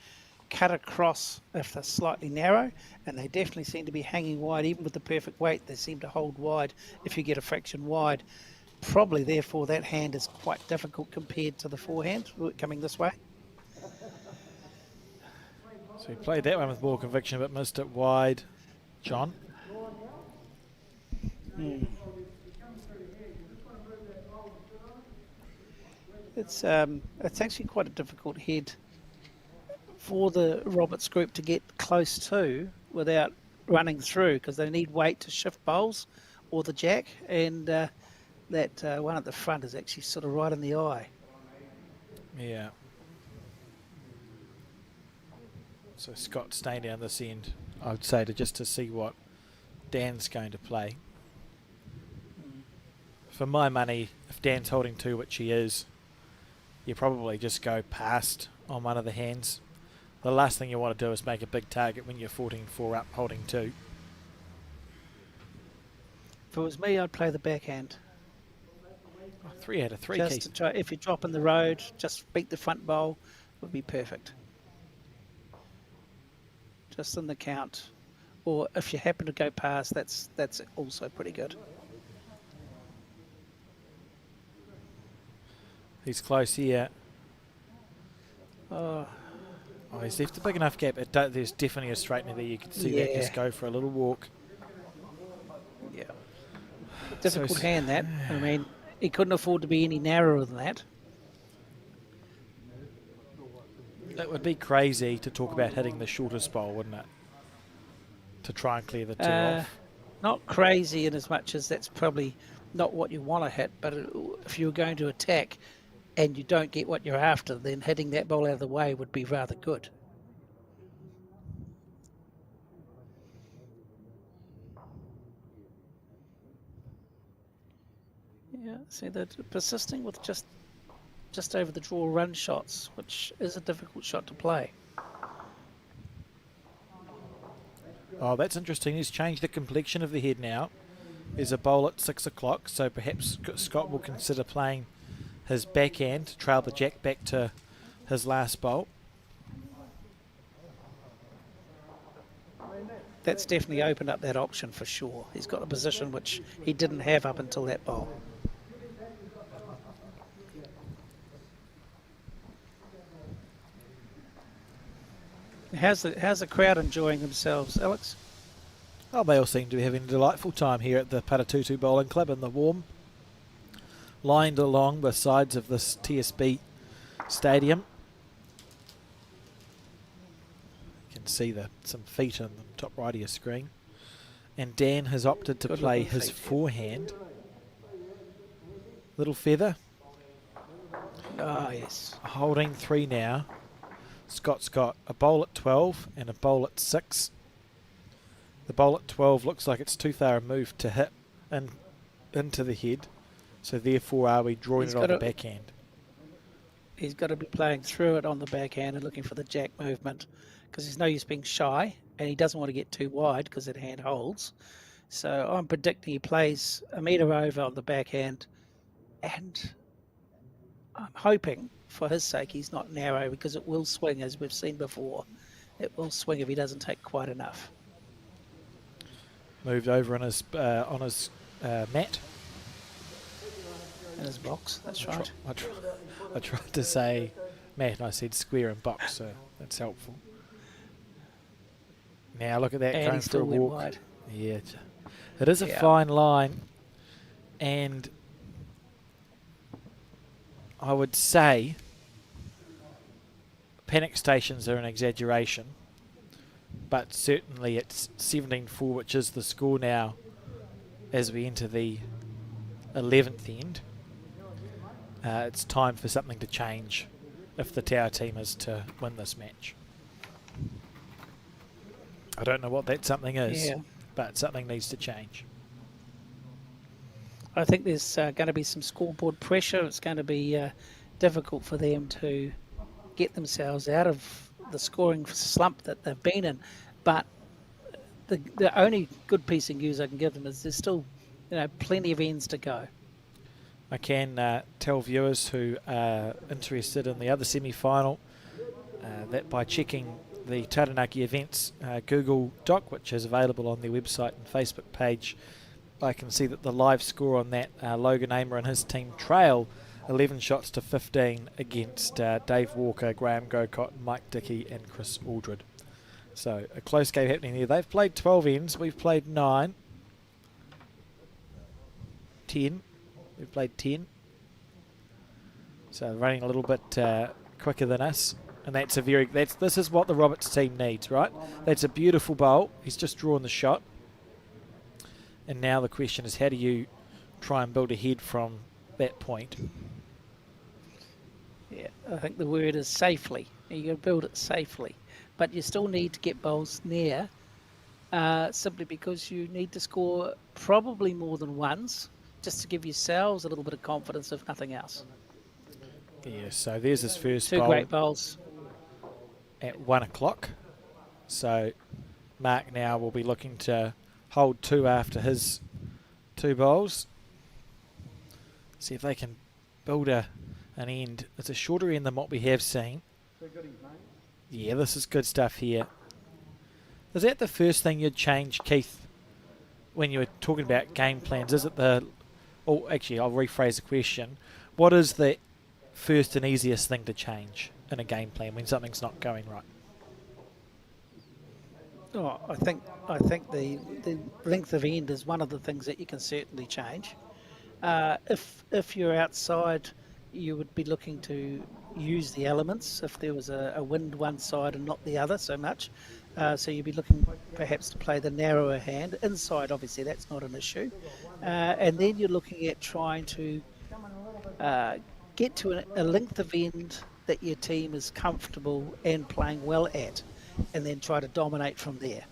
B: cut across if they're slightly narrow, and they definitely seem to be hanging wide. Even with the perfect weight, they seem to hold wide if you get a fraction wide. Probably, therefore, that hand is quite difficult compared to the forehand coming this way.
A: So he played that one with more conviction, but missed it wide. John?
B: It's actually quite a difficult head for the Roberts group to get close to without running through, because they need weight to shift bowls or the jack, and that one at the front is actually sort of right in the eye.
A: Yeah. So Scott staying down this end, I would say, to see what Dan's going to play. For my money, if Dan's holding 2, which he is, you probably just go past on one of the hands. The last thing you want to do is make a big target when you're 14-4 up holding 2.
B: If it was me, I'd play the backhand.
A: 3 out of 3,
B: Just
A: Keith.
B: to try, if you drop in the road, just beat the front bowl, would be perfect. Just in the count, or if you happen to go past, that's also pretty good.
A: He's close here.
B: Oh,
A: He's left a big enough gap. There's definitely a straightener there. You can see that just go for a little walk.
B: yeah. Difficult hand, that. I mean, he couldn't afford to be any narrower than that.
A: It would be crazy to talk about hitting the shortest bowl, wouldn't it? to try and clear the two off.
B: Not crazy in as much as that's probably not what you want to hit, but if you're going to attack and you don't get what you're after, then hitting that ball out of the way would be rather good. Yeah, see, they're persisting with just over the draw run shots, which is a difficult shot to play.
A: Oh, that's interesting. He's changed the complexion of the head now. There's a bowl at 6 o'clock, so perhaps Scott will consider playing his backhand to trail the jack back to his last bowl.
B: That's definitely opened up that option for sure. He's got a position which he didn't have up until that bowl. How's the crowd enjoying themselves, Alex?
A: Oh, they all seem to be having a delightful time here at the Paratutu Bowling Club in the warm. Lined along the sides of this TSB stadium. You can see some feet on the top right of your screen. And Dan has opted to play his forehand. Little feather.
B: Oh, yes.
A: Holding 3 now. Scott's got a bowl at 12 and a bowl at 6. The bowl at 12 looks like it's too far a move to hit into the head. So therefore are we drawing it on the backhand?
B: He's got to be playing through it on the backhand and looking for the jack movement, because there's no use being shy and he doesn't want to get too wide because that hand holds. So I'm predicting he plays a metre over on the backhand, and I'm hoping for his sake he's not narrow, because it will swing, as we've seen before. It will swing if he doesn't take quite enough.
A: Moved over on his mat.
B: In his box, that's right.
A: I tried to say mat and I said square and box, so that's helpful. Now look at that,
B: And
A: going for a walk.
B: wide.
A: Yeah, it is a fine line, and I would say panic stations are an exaggeration, but certainly it's 17-4, which is the score now as we enter the 11th end. It's time for something to change if the Tower team is to win this match. I don't know what that something is, but something needs to change.
B: I think there's going to be some scoreboard pressure. It's going to be difficult for them to get themselves out of the scoring slump that they've been in. But the only good piece of news I can give them is there's still, plenty of ends to go.
A: I can tell viewers who are interested in the other semi-final that by checking the Taranaki events Google Doc, which is available on their website and Facebook page, I can see that the live score on that, Logan Amer and his team trail 11 shots to 15 against Dave Walker, Graham Gocott, Mike Dickey and Chris Aldred. So a close game happening there. They've played 12 ends, we've played 9. 10. We've played 10. So running a little bit quicker than us. And this is what the Roberts team needs, right? That's a beautiful bowl. He's just drawn the shot. And now the question is, how do you try and build ahead from that point?
B: Yeah, I think the word is safely. You got to build it safely. But you still need to get bowls near, simply because you need to score probably more than once, just to give yourselves a little bit of confidence, if nothing else.
A: Yeah, so there's his first
B: Two
A: bowl
B: great bowls.
A: at 1 o'clock. So Mark now will be looking to hold 2 after his 2 bowls. See if they can build an end. It's a shorter end than what we have seen. Yeah, this is good stuff here. Is that the first thing you'd change, Keith, when you were talking about game plans? Is it actually, I'll rephrase the question. What is the first and easiest thing to change in a game plan when something's not going right?
B: Oh, I think the length of end is one of the things that you can certainly change. If you're outside, you would be looking to use the elements. If there was a wind one side and not the other so much, So you'd be looking perhaps to play the narrower hand. Inside, obviously, that's not an issue. And then you're looking at trying to get to a length of end that your team is comfortable and playing well at, and then try to dominate from there.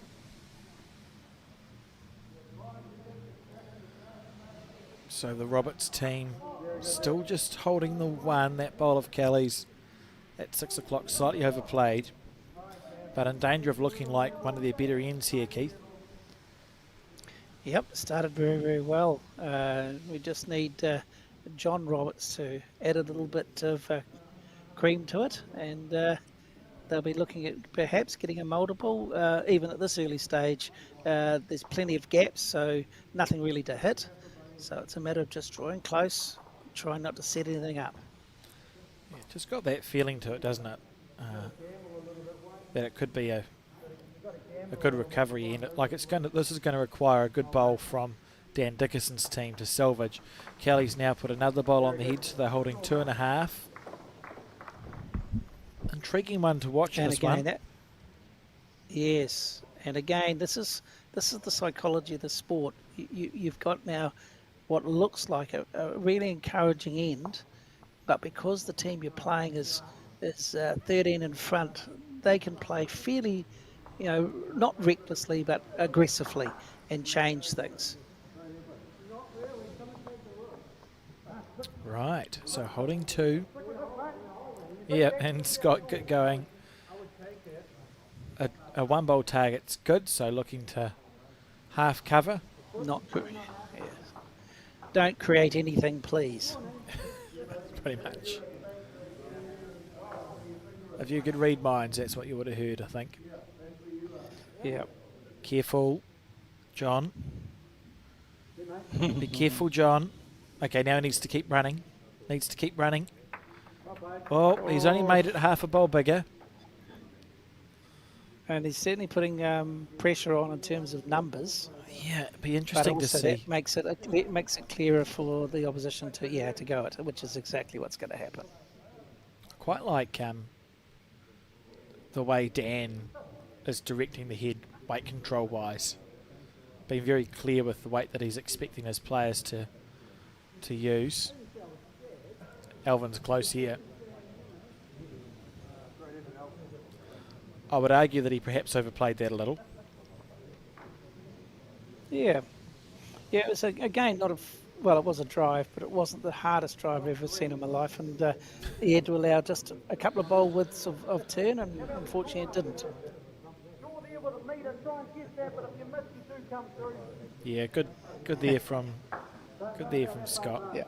A: So the Roberts team still just holding the one. That bowl of Kelly's at 6 o'clock, slightly overplayed, but in danger of looking like one of their better ends here, Keith.
B: Yep, started very, very well. We just need John Roberts to add a little bit of cream to it, and they'll be looking at perhaps getting a multiple. Even at this early stage, there's plenty of gaps, so nothing really to hit. So it's a matter of just drawing close, trying not to set anything up.
A: Yeah, just got that feeling to it, doesn't it? That it could be a good recovery end. Like this is going to require a good bowl from Dan Dickerson's team to salvage. Kelly's now put another bowl on the head, so they're holding 2.5. Intriguing one to watch.
B: And
A: this
B: again,
A: one.
B: Yes, and again, this is the psychology of the sport. You've got now what looks like a really encouraging end, but because the team you're playing is 13 in front, they can play fairly, not recklessly but aggressively and change things.
A: Right, so holding 2. Yeah, and Scott going. A one bowl target's good, so looking to half cover.
B: Don't create anything, please.
A: Pretty much. If you could read minds, that's what you would have heard, I think.
B: Yeah.
A: Careful, John. Be careful, John. Okay, now he needs to keep running. Oh, he's only made it half a bowl bigger.
B: And he's certainly putting pressure on in terms of numbers.
A: Yeah, it'd be interesting to see.
B: That makes it clearer for the opposition to go at it, which is exactly what's going to happen.
A: Quite like the way Dan is directing the head weight control wise. Being very clear with the weight that he's expecting his players to use. Alvin's close here. I would argue that he perhaps overplayed that a little.
B: Yeah. Yeah, it was, again, it was a drive, but it wasn't the hardest drive I've ever seen in my life. And he had to allow just a couple of bowl widths of turn, and unfortunately it didn't.
A: Yeah, good there from Scott.
B: Yeah.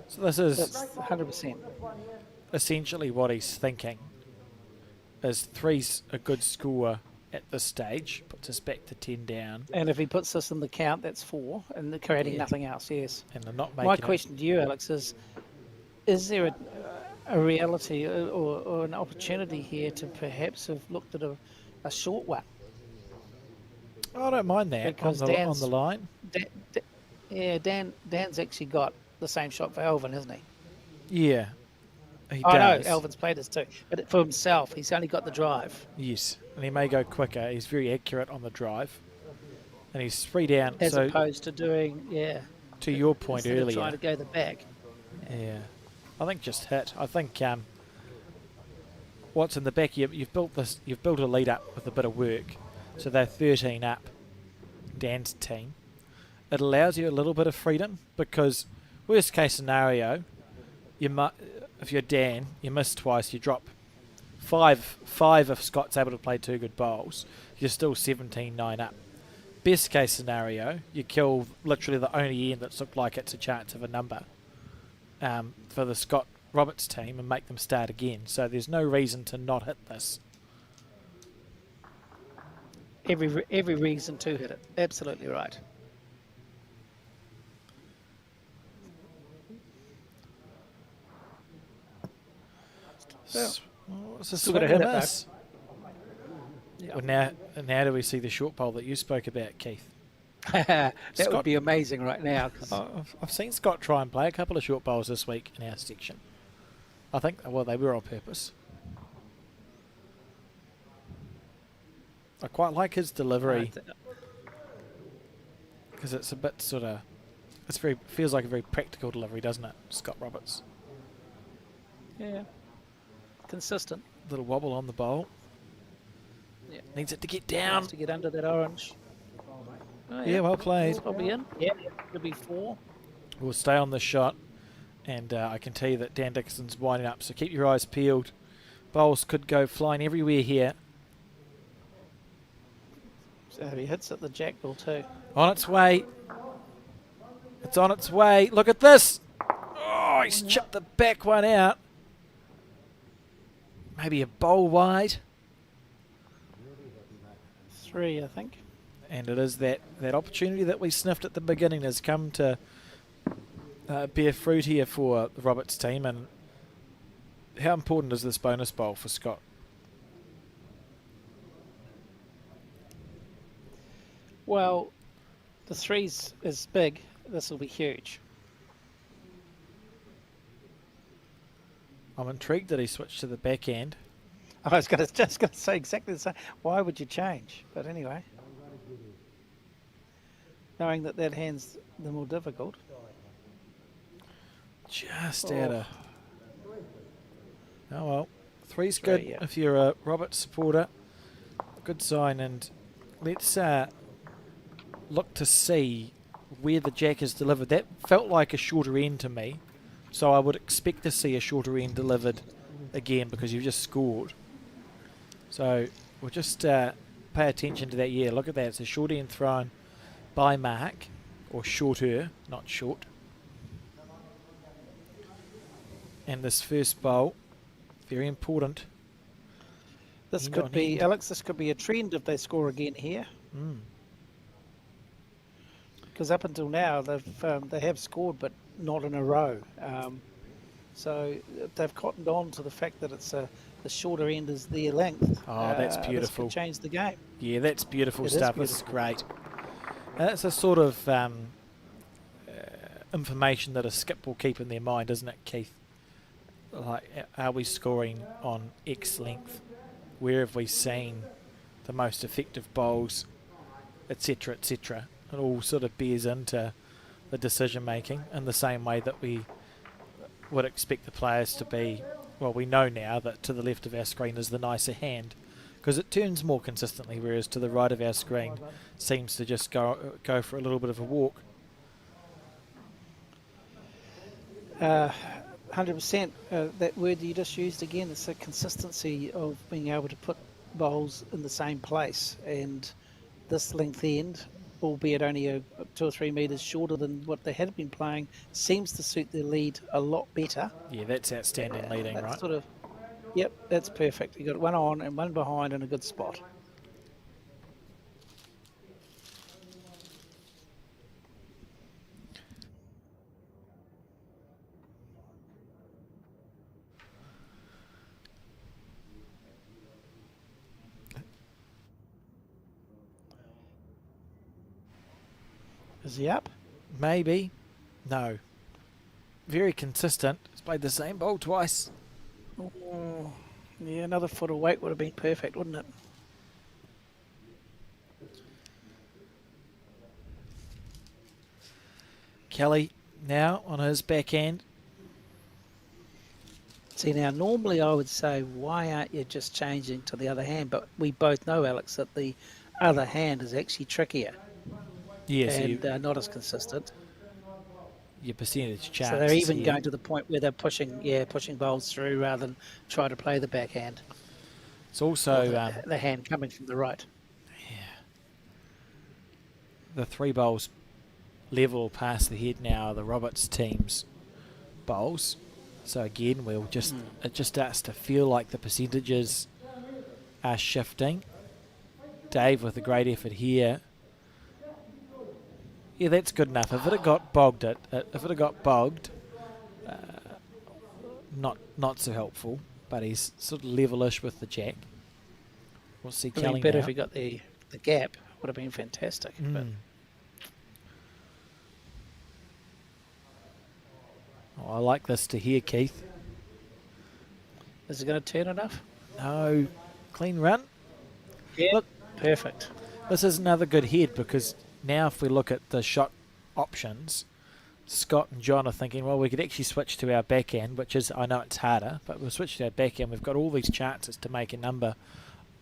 A: So this is
B: 100%.
A: essentially what he's thinking. Is 3's a good score at this stage, puts us back to 10 down.
B: And if he puts this in the count, that's 4, and they're creating nothing else, yes.
A: And they're not making
B: My question to you, Alex, is there a reality or an opportunity here to perhaps have looked at a short one?
A: I don't mind that
B: Because
A: on the line.
B: Dan's actually got the same shot for Alvin, hasn't he?
A: Yeah, he
B: I know,
A: does.
B: Alvin's played this too. But for himself, he's only got the drive.
A: Yes, and he may go quicker. He's very accurate on the drive. And he's 3 down.
B: As opposed to doing,
A: to your point
B: earlier,
A: earlier.
B: trying to go the back.
A: Yeah. I think just hit. I think what's in the back, you've built a lead up with a bit of work. So they're 13 up, Dan's team. It allows you a little bit of freedom because worst case scenario, if you're Dan, you miss twice, you drop 5 if Scott's able to play 2 good bowls, you're still 17-9 up. Best case scenario, you kill literally the only end that's looked like it's a chance of a number for the Scott Roberts team and make them start again. So there's no reason to not hit this.
B: Every reason to hit it. Absolutely right.
A: What's the
B: Still
A: swing
B: gotta
A: and
B: hit it,
A: miss? Well, now do we see the short bowl that you spoke about, Keith?
B: That
A: Scott-
B: would be amazing right now.
A: I've seen Scott try and play a couple of short bowls this week in our section. I think, they were on purpose. I quite like his delivery
B: Right.
A: because it's a bit sort of, feels like a very practical delivery, doesn't it, Scott Roberts?
B: Yeah. Consistent.
A: Little wobble on the bowl.
B: Yeah.
A: Needs it to get down.
B: Needs to get under that orange. Oh,
A: Yeah, well played.
B: Probably in. Yeah, could be 4.
A: We'll stay on this shot, and I can tell you that Dan Dickerson's winding up, so keep your eyes peeled. Bowls could go flying everywhere here.
B: So he hits at the jack ball too.
A: On its way. It's on its way. Look at this. Oh, he's chipped the back one out. Maybe a bowl wide.
B: 3, I think.
A: And it is that opportunity that we sniffed at the beginning has come to bear fruit here for the Roberts team. And how important is this bonus bowl for Scott?
B: Well, the 3's is big. This will be huge.
A: I'm intrigued that he switched to the backhand.
B: I was just going to say exactly the same. Why would you change? But anyway, knowing that hand's the more difficult.
A: Just out of... Oh well, 3's good
B: Yeah.
A: if you're a Roberts supporter. Good sign, and let's look to see where the jack is delivered. That felt like a shorter end to me, so I would expect to see a shorter end delivered again because you've just scored. So we'll just pay attention to that. Yeah, look at that. It's a short end thrown by Mark, or shorter, not short. And this first bowl, very important.
B: This
A: End
B: could
A: on
B: be,
A: end.
B: Alex, this could be a trend if they score again here. Because up until now, they have scored, but not in a row. So they've cottoned on to the fact that it's the shorter end is their length.
A: Oh, that's beautiful.
B: This could change the game.
A: Yeah, that's beautiful
B: It is
A: stuff. This is
B: beautiful.
A: great. That's a sort of information that a skip will keep in their mind, isn't it, Keith? Like, are we scoring on X length? Where have we seen the most effective bowls, etc., etc.? It all sort of bears into the decision making in the same way that we would expect the players to be. Well, we know now that to the left of our screen is the nicer hand because it turns more consistently, whereas to the right of our screen seems to just go for a little bit of a walk.
B: 100%. That word that you just used again, it's the consistency of being able to put bowls in the same place. And this length end, albeit only 2 or 3 metres shorter than what they had been playing, seems to suit their lead a lot better.
A: Yeah, that's outstanding leading,
B: That's
A: right?
B: sort of, yep, that's perfect. You got one on and one behind in a good spot. Is he up?
A: Maybe. No. Very consistent. He's played the same bowl twice.
B: Oh, yeah, another foot of weight would have been perfect, wouldn't it?
A: Kelly now on his backhand.
B: See, now, normally I would say, why aren't you just changing to the other hand? But we both know, Alex, that the other hand is actually trickier
A: Yes,
B: and not as consistent.
A: your percentage chance.
B: So they're even going to the point where they're pushing bowls through rather than try to play the backhand.
A: It's also
B: The hand coming from the right.
A: the 3 bowls level past the head now are the Roberts team's bowls. So again, it just starts to feel like the percentages are shifting. Dave with a great effort here. Yeah, that's good enough. If it had got bogged, not so helpful. But he's sort of levelish with the jack. We'll see
B: It would
A: Kelly
B: be better
A: now.
B: if he got the gap. Would have been fantastic. But
A: Oh, I like this to hear, Keith.
B: is it going to turn enough?
A: No, clean run.
B: Yeah.
A: Look,
B: Perfect.
A: This is another good head because now if we look at the shot options, Scott and John are thinking, well, we could actually switch to our backhand, which is, I know it's harder, but we'll switch to our backhand. We've got all these chances to make a number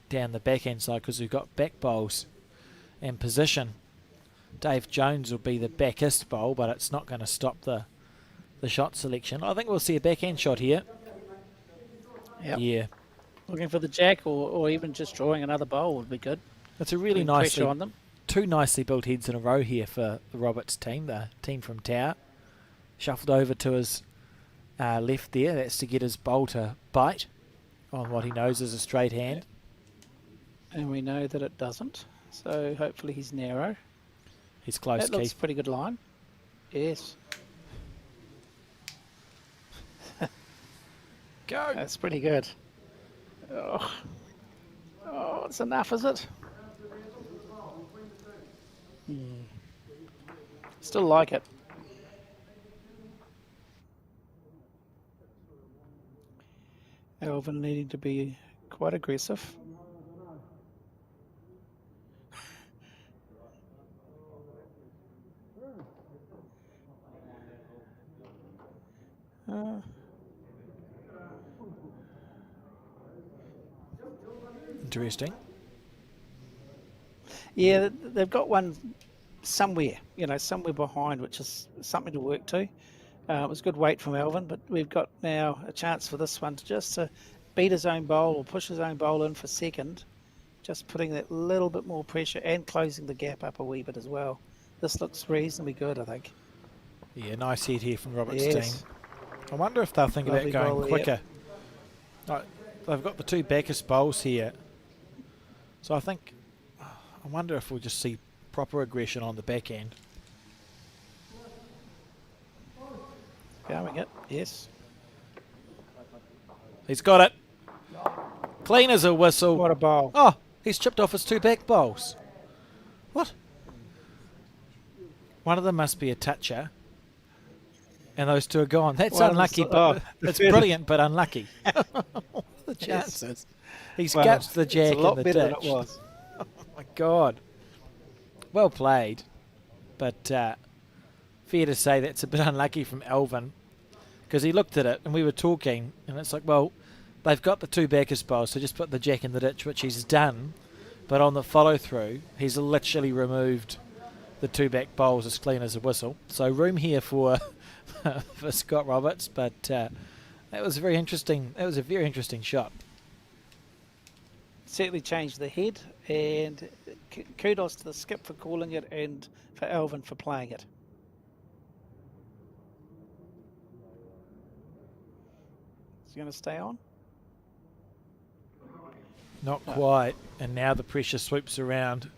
A: down the backhand side because we've got back bowls and position. Dave Jones will be the backest bowl, but it's not going to stop the shot selection. I think we'll see a backhand shot here.
B: Yep.
A: Yeah.
B: Looking for the jack or even just drawing another bowl would be good.
A: It's a really
B: Putting
A: nicely
B: pressure on them.
A: two nicely built heads in a row here for the Roberts team, the team from Tower. Shuffled over to his left there. That's to get his bowl to bite on what he knows is a straight hand.
B: And we know that it doesn't. So hopefully he's narrow.
A: He's close,
B: That looks
A: Keith.
B: pretty good line. Yes.
A: Go.
B: That's pretty good. Oh, it's enough, is it? Still like it. Elvin needing to be quite aggressive.
A: Interesting.
B: Yeah, they've got one somewhere, somewhere behind, which is something to work to. It was good weight from Elvin, but we've got now a chance for this one to just to beat his own bowl or push his own bowl in for second, just putting that little bit more pressure and closing the gap up a wee bit as well. This looks reasonably good, I think.
A: Yeah, nice hit here from Roberts'
B: Yes.
A: team. I wonder if they'll think
B: Lovely
A: about going
B: bowl,
A: quicker. Like, they've got the two backest bowls here. So I wonder if we'll just see proper aggression on the backhand.
B: Going it, yes.
A: He's got it. Clean as a whistle.
B: What a bowl.
A: Oh, he's chipped off his two back bowls. What? One of them must be a toucher. And those two are gone. That's
B: One of
A: unlucky,
B: them's-
A: but it's brilliant, but unlucky. What are the chances? He's
B: Well,
A: guts the jack
B: it's a lot
A: in the
B: better
A: ditch.
B: than it was.
A: Oh my God. Well played. But fair to say that's a bit unlucky from Elvin because he looked at it and we were talking and it's like, well, they've got the two backers bowls, so just put the jack in the ditch, which he's done. But on the follow through, he's literally removed the two back bowls as clean as a whistle. So room here for for Scott Roberts, but that was very interesting. That was a very interesting shot.
B: Certainly changed the head, and kudos to the skip for calling it and for Elvin for playing it. Is he going to stay on?
A: Not quite. And now the pressure swoops around.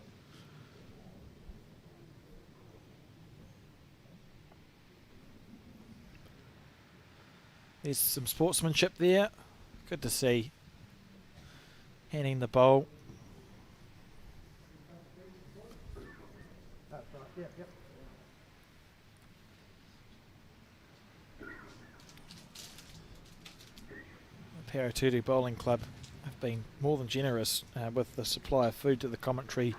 A: There's some sportsmanship there. Good to see. Handing the bowl. The Paratutu Bowling Club have been more than generous with the supply of food to the commentary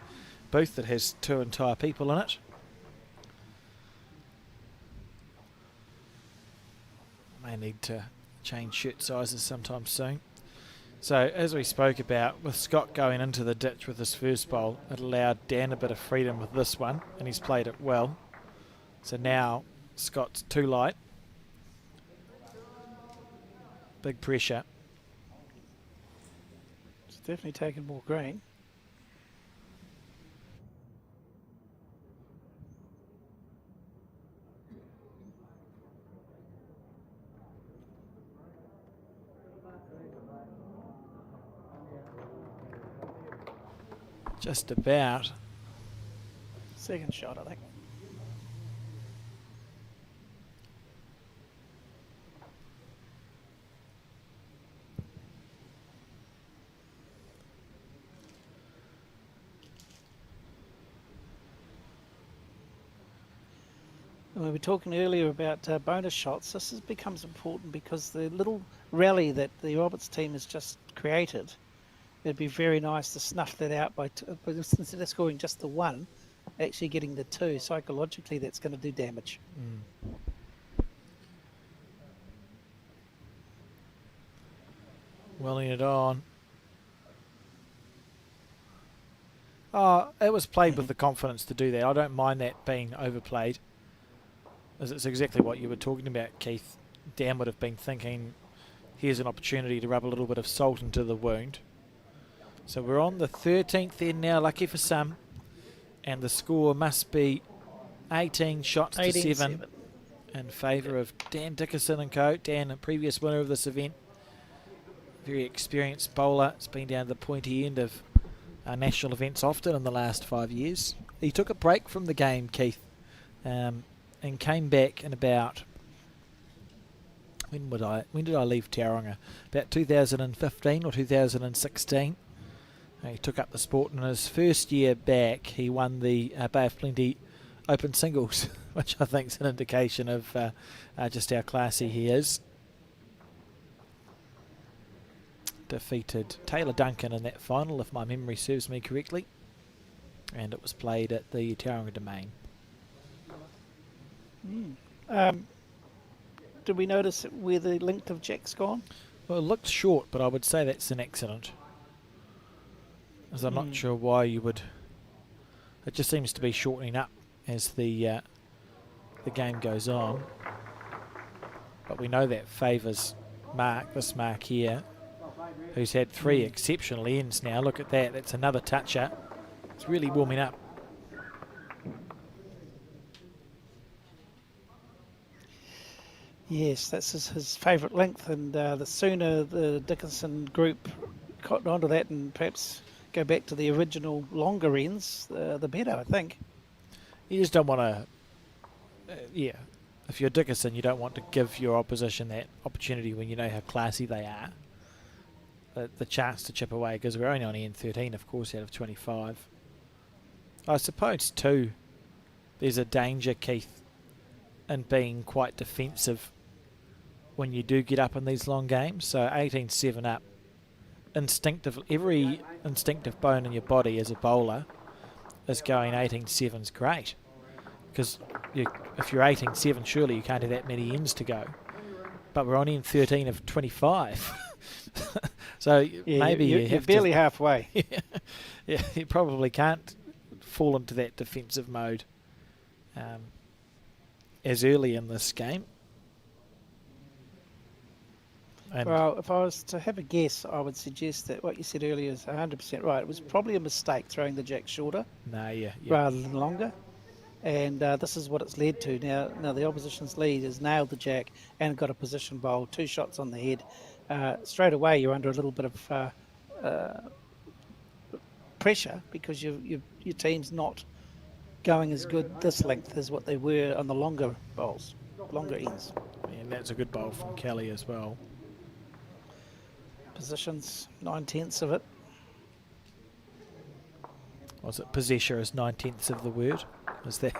A: booth that has two entire people in it. May need to change shirt sizes sometime soon. So as we spoke about, with Scott going into the ditch with his first bowl, it allowed Dan a bit of freedom with this one, and he's played it well. So now Scott's too light. Big pressure.
B: It's definitely taken more green.
A: Just about.
B: Second shot, I think. We were talking earlier about bonus shots. This becomes important because the little rally that the Roberts team has just created it'd be very nice to snuff that out but instead of scoring just the one, actually getting the two. Psychologically, that's going to do damage.
A: Welling it on. Oh, it was played with the confidence to do that. I don't mind that being overplayed. As it's exactly what you were talking about, Keith. Dan would have been thinking, here's an opportunity to rub a little bit of salt into the wound. So we're on the 13th end now, lucky for some. And the score must be 18 shots to 7 in favour of Dan Dickerson and co. Dan, a previous winner of this event. Very experienced bowler. It's been down the pointy end of national events often in the last 5 years. He took a break from the game, Keith, and came back in about... When did I leave Tauranga? About 2015 or 2016. He took up the sport, and in his first year back, he won the Bay of Plenty Open Singles, which I think is an indication of just how classy he is. Defeated Taylor Duncan in that final, if my memory serves me correctly, and it was played at the Tauranga Domain.
B: Did we notice where the length of Jack's gone?
A: Well, it looked short, but I would say that's an accident, as I'm not sure why you would. It just seems to be shortening up as the game goes on, but we know that favours this mark here, who's had 3 exceptional ends now. Look at that. That's another toucher. It's really warming up.
B: Yes, that's his favourite length, and the sooner the Dickerson group cotton onto that and perhaps go back to the original longer ends, the better, I think.
A: You just don't want to... if you're Dickerson, you don't want to give your opposition that opportunity when you know how classy they are. The chance to chip away, because we're only on N13, of course, out of 25. I suppose, too, there's a danger, Keith, in being quite defensive when you do get up in these long games. So 18-7 up, every instinctive bone in your body as a bowler is going 18-7 is great. Because if you're 18-7, surely you can't have that many ends to go. But we're on N13 of 25. So maybe
B: you're barely halfway.
A: Yeah, you probably can't fall into that defensive mode as early in this game. And
B: well, if I was to have a guess, I would suggest that what you said earlier is 100% right. It was probably a mistake throwing the jack shorter rather than longer. And this is what it's led to. Now the opposition's lead has nailed the jack and got a position bowl, 2 shots on the head. Straight away, you're under a little bit of pressure because your team's not going as good this length as what they were on the longer bowls, longer ends.
A: And that's a good bowl from Kelly as well.
B: Positions, 9/10 of it.
A: Was it possessor is 9/10 of the word? Is that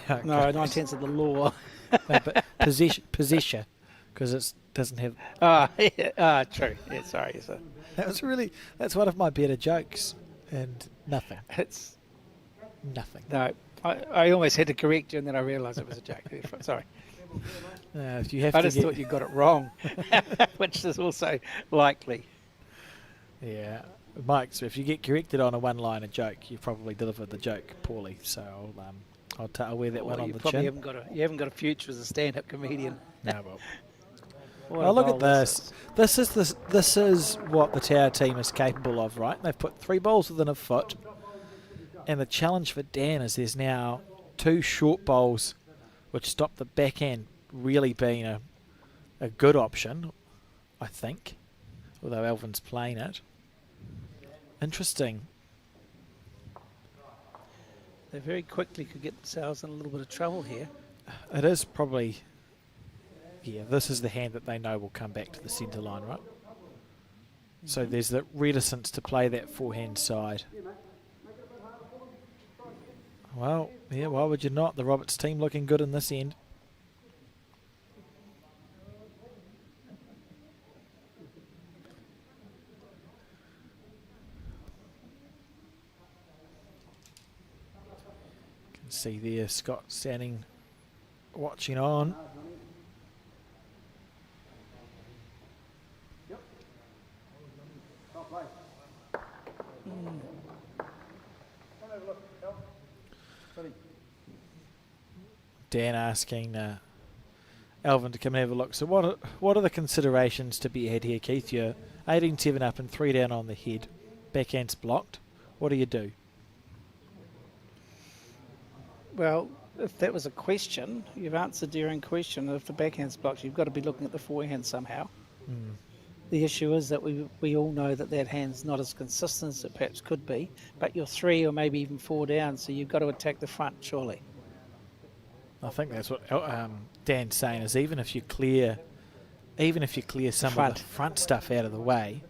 A: how it
B: No,
A: goes?
B: 9/10 of the law.
A: No, but possessor, because it doesn't have...
B: True. Yeah, sorry. So
A: That's one of my better jokes, and nothing.
B: it's
A: Nothing.
B: no. I almost had to correct you, and then I realised it was a joke. Sorry.
A: If you have
B: I
A: to
B: just thought you got it wrong, which is also likely.
A: Yeah, Mike. So if you get corrected on a one-liner joke, you probably delivered the joke poorly. So I'll wear that one on
B: you
A: the
B: probably
A: chin.
B: you haven't got a future as a stand-up comedian.
A: No, well.
B: What
A: Oh,
B: a
A: look
B: bowl
A: at this. This is what the Tower team is capable of, right? They've put 3 bowls within a foot, and the challenge for Dan is there's now 2 short bowls, which stop the backhand really being a good option, I think, although Alvin's playing it. Interesting.
B: They very quickly could get themselves in a little bit of trouble here.
A: It is probably... Yeah, this is the hand that they know will come back to the centre line, right? So there's the reticence to play that forehand side. Well, yeah, why would you not? The Roberts team looking good in this end. See there, Scott standing, watching on. Dan asking Alvin to come and have a look. So what are the considerations to be had here, Keith? You're 18-7 up and 3 down on the head. Backhand's blocked. What do you do?
B: Well, if that was a question, you've answered your own question. If the backhand's blocked, you've got to be looking at the forehand somehow.
A: Mm.
B: The issue is that we all know that hand's not as consistent as it perhaps could be, but you're 3 or maybe even 4 down, so you've got to attack the front, surely.
A: I think that's what Dan's saying, is even if you clear some of the front stuff out of the way,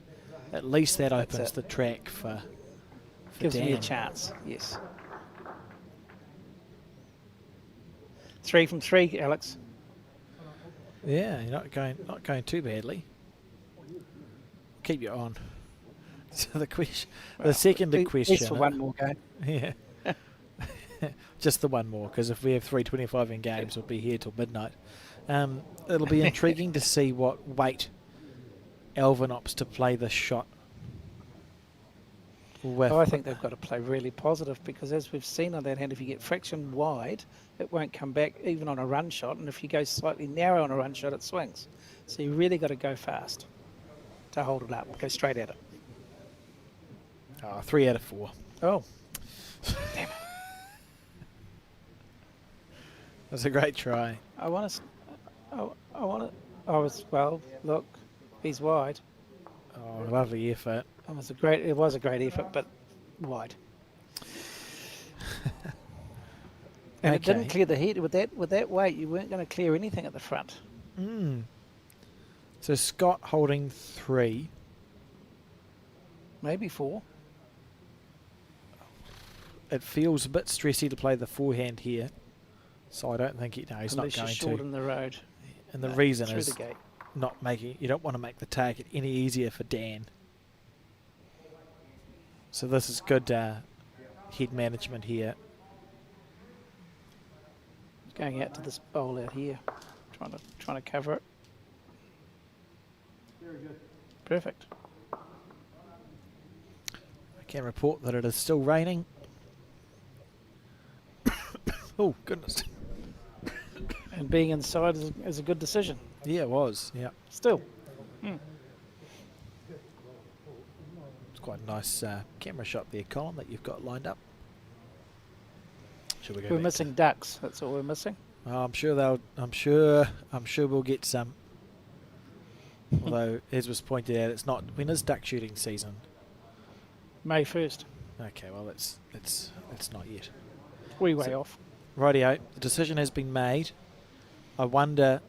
A: at least that opens the track for
B: Gives
A: Dan.
B: me a chance, yes. 3 from 3, Alex.
A: Yeah, you're not going too badly. Keep you on. So the second question.
B: Just for one more game.
A: Yeah. Just the one more, because if we have 3:25 in games, we'll be here till midnight. It'll be intriguing to see what weight Alvin opts to play this shot with.
B: I think they've got to play really positive, because as we've seen on that hand, if you get friction wide, it won't come back even on a run shot, and if you go slightly narrow on a run shot, it swings. So you really got to go fast to hold it up. Go straight at it.
A: 3 out of 4.
B: Oh, damn it.
A: That's a great try.
B: Well, look, he's wide.
A: Oh, lovely effort.
B: It was a great effort, but wide. And it didn't clear the head. With that weight, you weren't going to clear anything at the front.
A: Mm. So Scott holding 3.
B: Maybe 4.
A: It feels a bit stressy to play the forehand here. So I don't think he's
B: Unless
A: not going
B: you're short
A: to.
B: in the road.
A: And the reason
B: through
A: is
B: the gate.
A: you don't want to make the target any easier for Dan. So this is good head management here.
B: Going out to this bowl out here, trying to cover it.
C: Very good.
B: Perfect.
A: I can report that it is still raining. Oh goodness.
B: And being inside is a good decision.
A: Yeah, it was. Yeah.
B: Still.
A: It's quite a nice camera shot there, Colin, that you've got lined up. Should we go
B: We're
A: back
B: missing ducks. That's all we're missing.
A: I'm sure we'll get some. Although, as was pointed out, it's not. When is duck shooting season?
B: May 1st.
A: Okay, well it's not yet.
B: Way off.
A: Rightio, the decision has been made. I wonder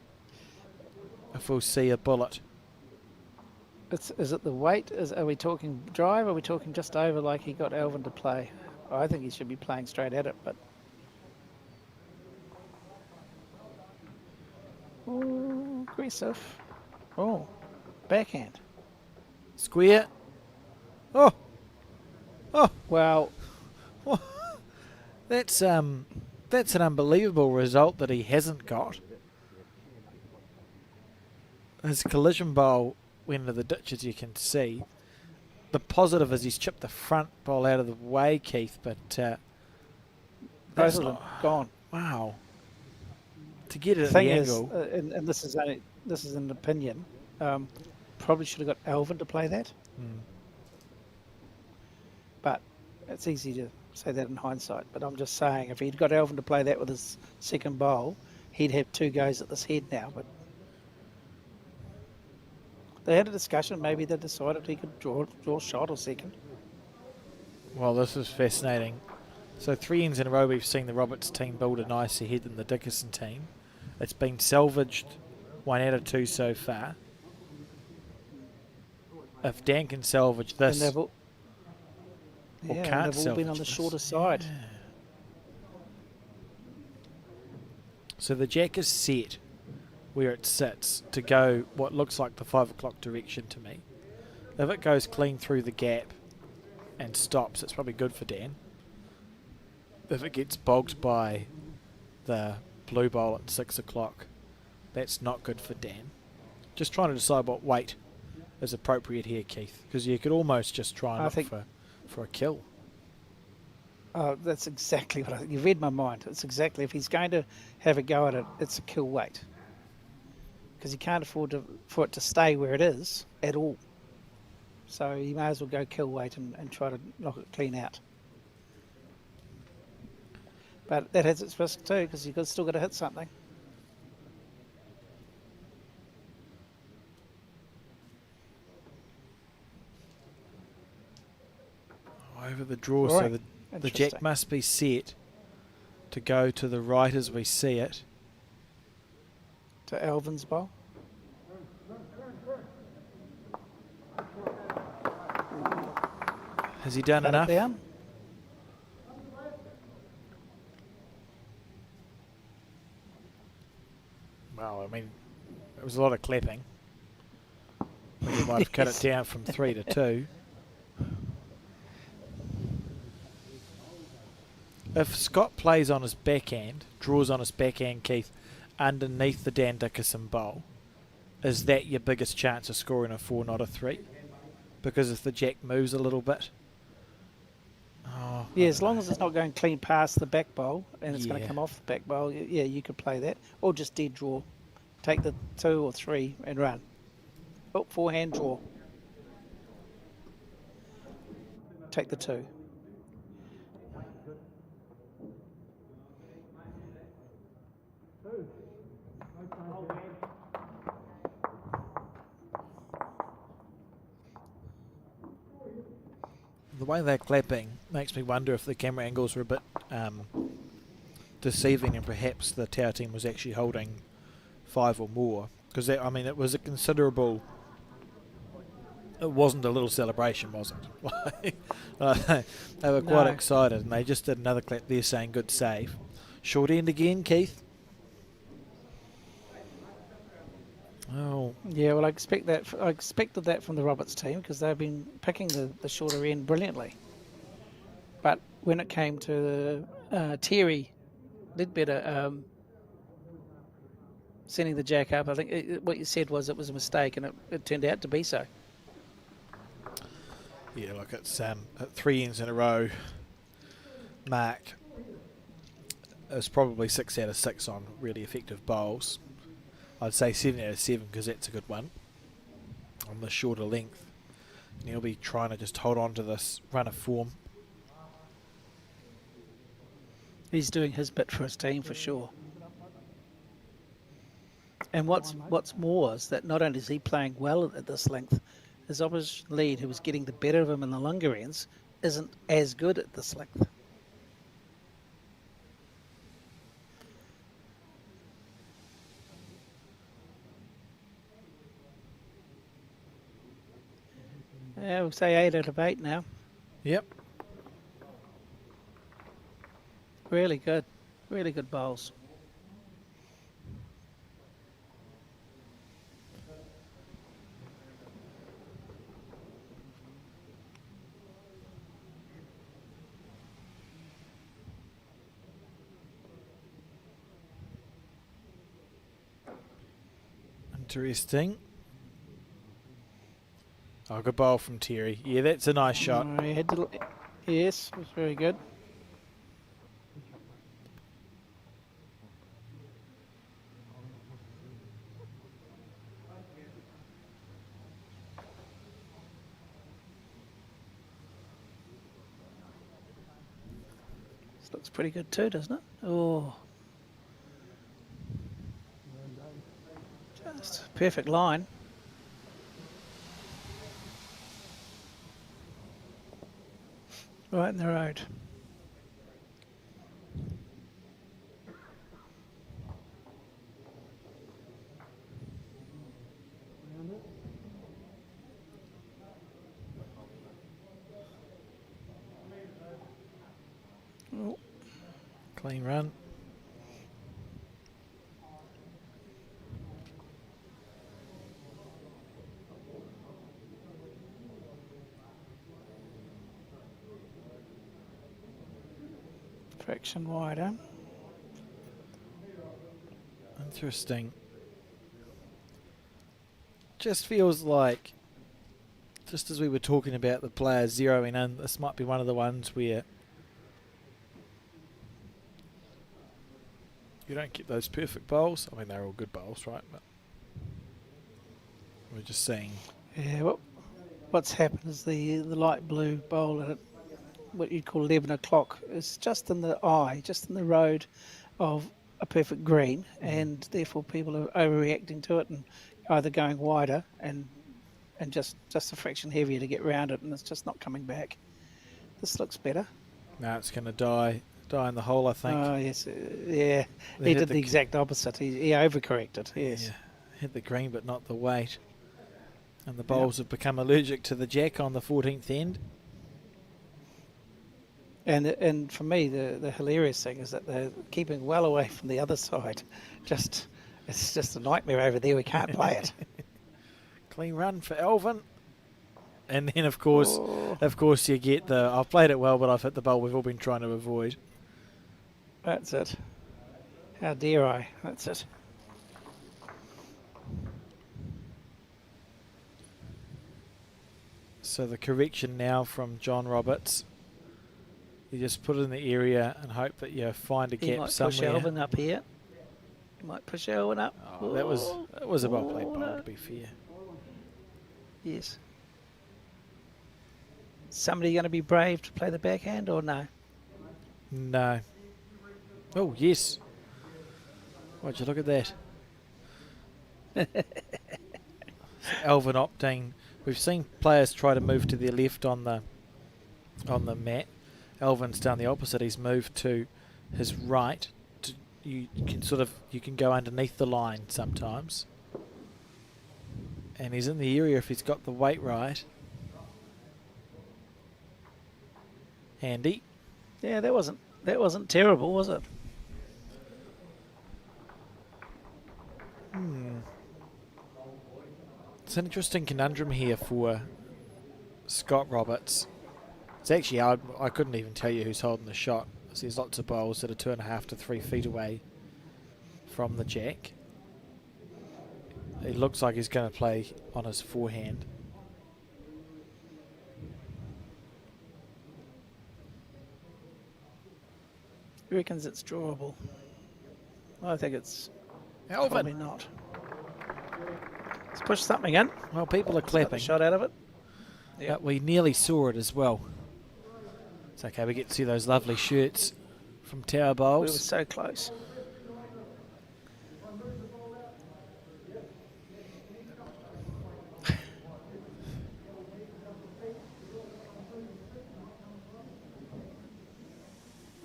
A: if we'll see a bullet.
B: Is it the weight? Are we talking drive? Or are we talking just over like he got Alvin to play? I think he should be playing straight at it, but. Oh, aggressive. Oh, backhand.
A: Square. Oh.
B: Well,
A: That's an unbelievable result that he hasn't got. His collision bowl went into the ditch, as you can see. The positive is he's chipped the front bowl out of the way, Keith, but
B: both
A: that's
B: of them
A: not
B: gone.
A: wow. To get it
B: The
A: at
B: thing
A: the
B: is,
A: angle.
B: and this is an opinion. Probably should have got Alvin to play that, but it's easy to say that in hindsight. But I'm just saying, if he'd got Alvin to play that with his second bowl, he'd have 2 goes at this head now. But they had a discussion. Maybe they decided he could draw shot or second.
A: Well, this is fascinating. So 3 ends in a row we've seen the Roberts team build a nicer head than the Dickerson team. It's been salvaged 1 out of 2 so far. If Dan can salvage this,
B: And they've all,
A: or
B: yeah,
A: can't
B: and they've all been on the
A: salvage
B: shorter
A: this.
B: side.
A: Yeah. So the jack is set where it sits to go what looks like the 5 o'clock direction to me. If it goes clean through the gap and stops, it's probably good for Dan. if it gets bogged by the blue bowl at 6 o'clock, that's not good for Dan. Just trying to decide what weight is appropriate here, Keith, because you could almost just try and look for a kill.
B: Oh, that's exactly what I think. You've read my mind. It's exactly, if he's going to have a go at it, it's a kill weight. Because he can't afford for it to stay where it is at all. So he may as well go kill weight and try to knock it clean out. But that has its risk too, because you've still got to hit something.
A: Over the draw,
B: Right.
A: so the jack must be set to go to the right as we see it.
B: To Alvin's bowl.
A: Has he done
B: Cut
A: enough?
B: it down.
A: Well, I mean, it was a lot of clapping. We might have cut it down from 3 to 2. If Scott plays on his backhand, draws on his backhand, Keith, underneath the Dan Dickerson bowl, is that your biggest chance of scoring a 4, not a 3? Because if the jack moves a little bit. Oh,
B: Yeah, as long as it's not going clean past the back bowl and it's going
A: Yeah.
B: to come off the back bowl, yeah, you could play that. Or just dead draw. Take the 2 or 3 and run. Oh, forehand draw. Take the 2.
A: The way they're clapping makes me wonder if the camera angles were a bit deceiving, and perhaps the Tower team was actually holding 5 or more. Because, I mean, it was a considerable... It wasn't a little celebration, was it? They were quite
B: No.
A: excited, and they just did another clap there saying good save. Short end again, Keith. Oh,
B: Yeah, well, I expected that from the Roberts team because they've been picking the shorter end brilliantly. But when it came to Terry Ledbetter sending the jack up, I think what you said was it was a mistake, and it turned out to be so.
A: yeah, look, it's at 3 ends in a row. Mark is probably 6 out of 6 on really effective bowls. I'd say 7 out of 7 because that's a good one on the shorter length. And he'll be trying to just hold on to this run of form.
B: He's doing his bit for his team for sure. And what's more is that not only is he playing well at this length, his opposition lead, who was getting the better of him in the longer ends, isn't as good at this length. Yeah, we'll say 8 out of 8 now.
A: Yep.
B: Really good bowls.
A: Interesting. Oh, good bowl from Terry. Yeah, that's a nice shot.
B: He had to, yes, it was very good. This looks pretty good too, doesn't it? Oh. Just perfect line. Right in the road. Oh,
A: Clean run.
B: fraction wider.
A: Interesting. Just feels like, just as we were talking about the players zeroing in, this might be one of the ones where you don't get those perfect bowls. I mean, they're all good bowls, right? But we're just seeing.
B: Yeah, what's happened is the light blue bowl at what you'd call 11 o'clock is just in the eye, just in the road of a perfect green, and therefore people are overreacting to it and either going wider and just a fraction heavier to get round it, and it's just not coming back. This looks better.
A: Now it's going to die in the hole, I think.
B: Oh yes, yeah.
A: They
B: He
A: hit
B: did
A: the
B: the exact opposite. He overcorrected. Yes.
A: Yeah, hit the green but not the weight. And the bowls have become allergic to the jack on the 14th end.
B: And for me, the hilarious thing is that they're keeping well away from the other side. It's just a nightmare over there. We can't play it.
A: Clean run for Elvin. And then, of course, you get the, I've played it well, but I've hit the bowl we've all been trying to avoid.
B: That's it. How dare I? That's it.
A: So the correction now from John Roberts. You just put it in the area and hope that you find a
B: He
A: gap
B: might
A: somewhere.
B: push Elvin up here. He might push Elvin up.
A: Oh, that was a well played bowl,
B: no.
A: to be fair.
B: Yes. Somebody going to be brave to play the backhand or no?
A: No. Oh, yes. Why'd you look at that? Elvin opting. We've seen players try to move to their left on the mat. Elvin's done the opposite. He's moved to his right. You can go underneath the line sometimes. And he's in the area if he's got the weight right. Handy.
B: Yeah, that wasn't terrible, was it?
A: It's an interesting conundrum here for Scott Roberts. It's actually, I couldn't even tell you who's holding the shot. There's lots of bowls that are 2.5 to 3 feet away from the jack. It looks like he's going to play on his forehand.
B: He reckons it's drawable. I think it's
A: Elvin.
B: probably not. Let's push something in.
A: Well, people are
B: Got the
A: clapping.
B: shot out of it.
A: But we nearly saw it as well. It's okay, we get to see those lovely shirts from Tower
B: We were
A: Bowls.
B: so close.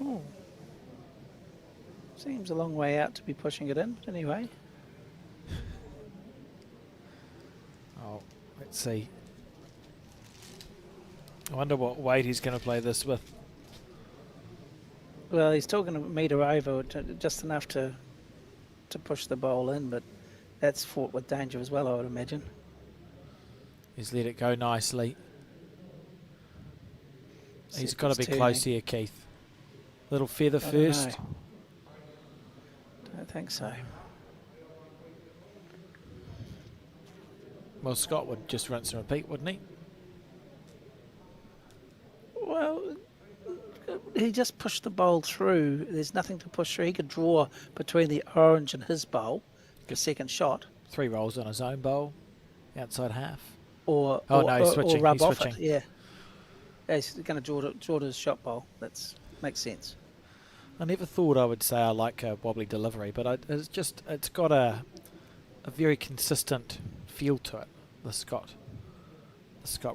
B: Oh. Seems a long way out to be pushing it in, but anyway.
A: Oh, let's see. I wonder what weight he's going to play this with.
B: Well, he's talking a metre over, just enough to push the bowl in, but that's fraught with danger as well, I would imagine.
A: He's let it go nicely. He's
B: See
A: got
B: if
A: to be
B: it's
A: close
B: turning.
A: here, Keith. Little feather
B: I don't
A: first.
B: know. Don't think so.
A: Well, Scott would just rinse and repeat, wouldn't he?
B: Well, he just pushed the bowl through. There's nothing to push through. He could draw between the orange and his bowl, the second shot,
A: 3 rolls on his own bowl, outside half.
B: or
A: Oh, no, he's switching,
B: or rub
A: he's
B: off
A: switching.
B: it. Yeah, he's going to draw to his shot bowl. That makes sense.
A: I never thought I would say I like a wobbly delivery, but it's got a very consistent feel to it. The Scott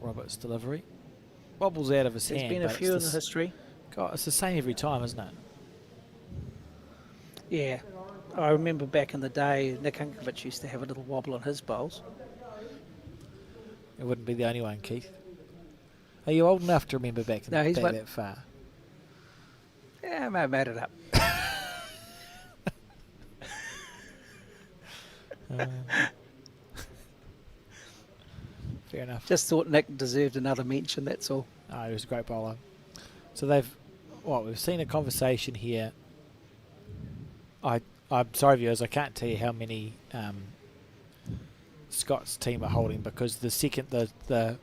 A: Roberts delivery wobbles out of his
B: There's
A: hand.
B: been a
A: but
B: few in
A: it's
B: the history.
A: God, it's the same every time, isn't it?
B: Yeah, I remember back in the day, Nick Unkovic used to have a little wobble on his bowls.
A: It wouldn't be the only one, Keith. Are you old enough to remember back in
B: No,
A: the
B: he's
A: day
B: one-
A: that far?
B: Yeah, I may have made it up.
A: Fair enough.
B: Just thought Nick deserved another mention. That's all.
A: Oh, he was a great bowler. So they've well, we've seen a conversation here. I'm sorry, viewers, I can't tell you how many Scott's team are holding, because the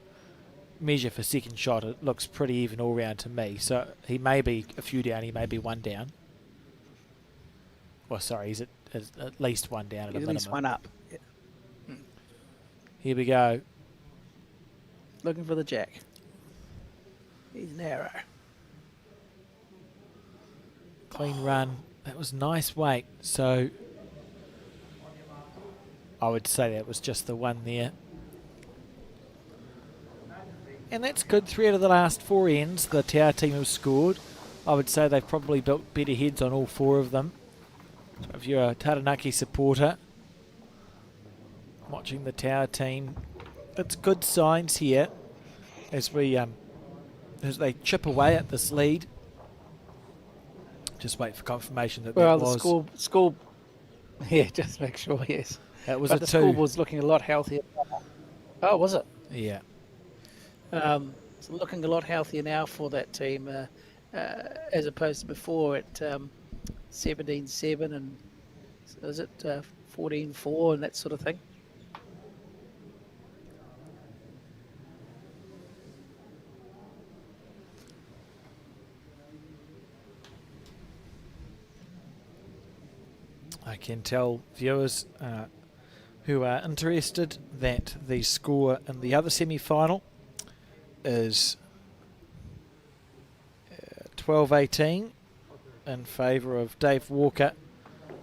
A: measure for second shot, it looks pretty even all round to me. So he may be a few down, he may be one down. Well, sorry, he's at least one down at a
B: He's at
A: minimum.
B: least one up. Yeah.
A: Here we go.
B: Looking for the jack. He's narrow.
A: Clean run. That was nice weight. So I would say that was just the one there. And that's good. 3 out of the last 4 ends the Tower team have scored. I would say they've probably built better heads on all 4 of them. So if you're a Taranaki supporter watching the Tower team, it's good signs here as they chip away at this lead. Just wait for confirmation that
B: Well,
A: that was.
B: the score, yeah, just make sure, yes.
A: That was
B: but
A: a
B: the
A: 2.
B: scoreboard's looking a lot healthier. Oh, was it?
A: Yeah.
B: It's looking a lot healthier now for that team as opposed to before at 17-7 and is it 14-4 and that sort of thing.
A: I can tell viewers who are interested that the score in the other semi-final is 12-18 in favour of Dave Walker,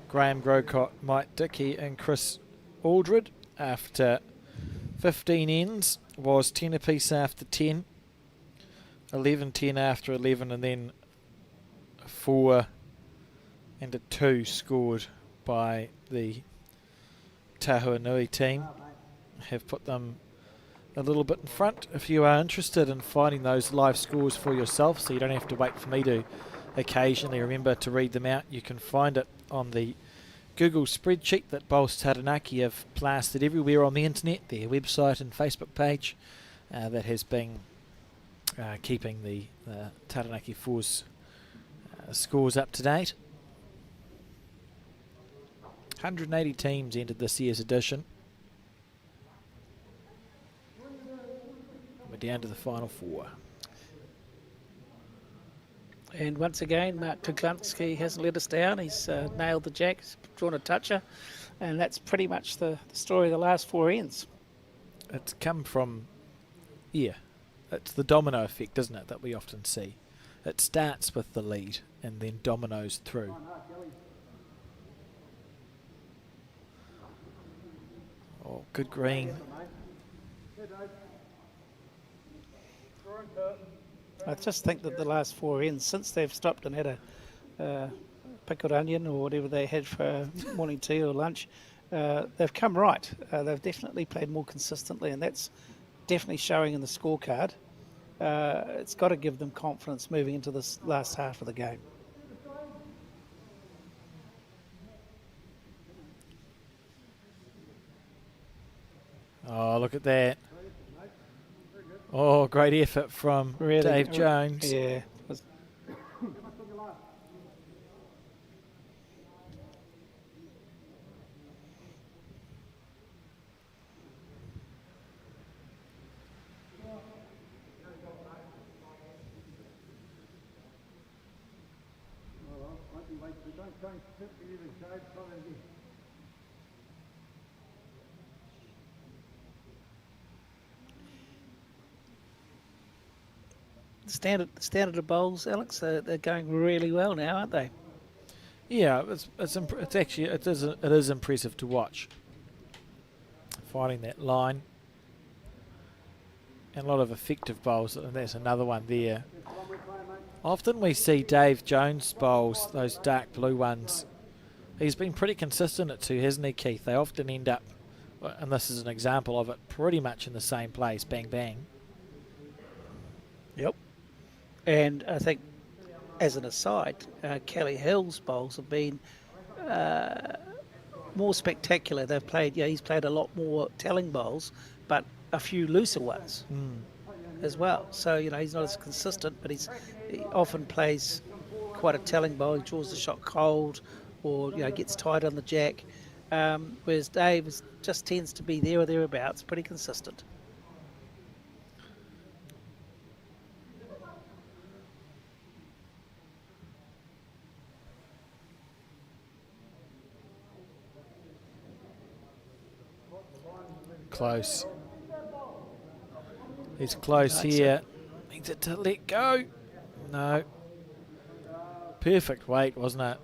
A: Graham Grocott, Mike Dickey and Chris Aldred. After 15 ends was 10 apiece after 10, 11-10 after 11, and then a 4 and a 2 scored by the Tahuanui team. Have put them a little bit in front. If you are interested in finding those live scores for yourself, so you don't have to wait for me to occasionally remember to read them out, you can find it on the Google spreadsheet that Bowls Taranaki have plastered everywhere on the internet, their website and Facebook page that has been keeping the Taranaki Fours scores up to date. 180 teams entered this year's edition. We're down to the final 4.
B: And once again, Mark Kuklanski hasn't let us down. He's nailed the jack, he's drawn a toucher, and that's pretty much the story of the last 4 ends.
A: It's come from, it's the domino effect, isn't it, that we often see. It starts with the lead and then dominoes through. Oh, good green.
B: I just think that the last 4 ends, since they've stopped and had a pickled onion or whatever they had for morning tea or lunch, they've come right. They've definitely played more consistently, and that's definitely showing in the scorecard. It's got to give them confidence moving into this last half of the game.
A: Oh, look at that. Oh, great effort from
B: Really,
A: Dave Jones.
B: Yeah. Standard of bowls, Alex, they're going really well now, aren't they?
A: Yeah, it is impressive to watch. Finding that line. And a lot of effective bowls, and there's another one there. Often we see Dave Jones bowls, those dark blue ones. He's been pretty consistent at 2, hasn't he, Keith? They often end up, and this is an example of it, pretty much in the same place, bang, bang.
B: Yep. And I think, as an aside, Kelly Hill's bowls have been more spectacular. They've played, he's played a lot more telling bowls, but a few looser ones. as well. So, he's not as consistent, but he often plays quite a telling bowl. He draws the shot cold or, gets tight on the jack. Whereas Dave just tends to be there or thereabouts, pretty consistent.
A: Close. He's close here. Needs it to let go. No. Perfect weight, wasn't it?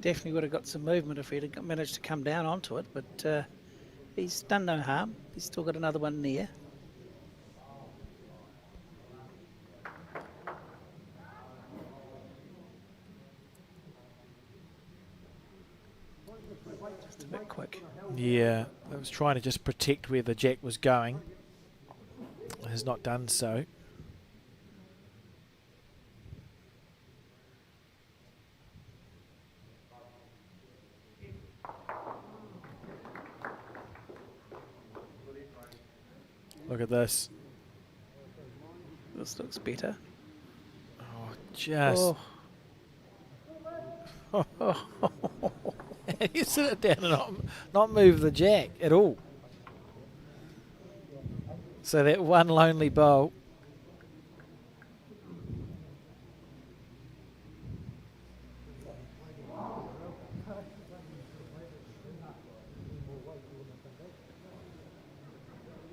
B: Definitely would have got some movement if he'd managed to come down onto it, but he's done no harm. He's still got another one near. Just a bit quick.
A: Yeah, I was trying to just protect where the jack was going. Has not done so. Look at this.
B: This looks better.
A: Oh, just.
B: Oh.
A: You sit it down and not move the jack at all. So that one lonely bowl.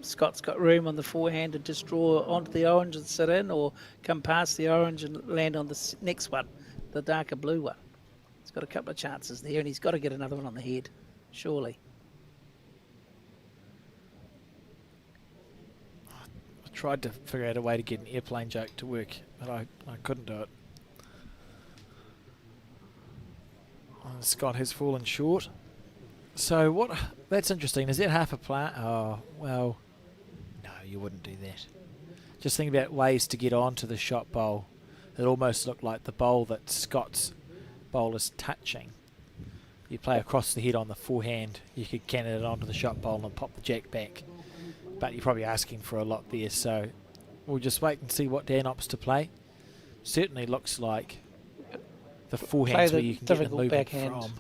B: Scott's got room on the forehand to just draw onto the orange and sit in, or come past the orange and land on the next one, the darker blue one. He's got a couple of chances there, and he's got to get another one on the head, surely.
A: I tried to figure out a way to get an airplane joke to work, but I couldn't do it. Scott has fallen short. So what? That's interesting. Is that half a plant? Oh, well, no, you wouldn't do that. Just think about ways to get onto the shot bowl. It almost looked like the bowl that Scott's bowl is touching. You play across the head on the forehand, you could cannon it onto the shot bowl and pop the jack back. But you're probably asking for a lot there, so we'll just wait and see what Dan opts to play. Certainly looks like the forehand's where you can get the movement
B: backhand
A: from.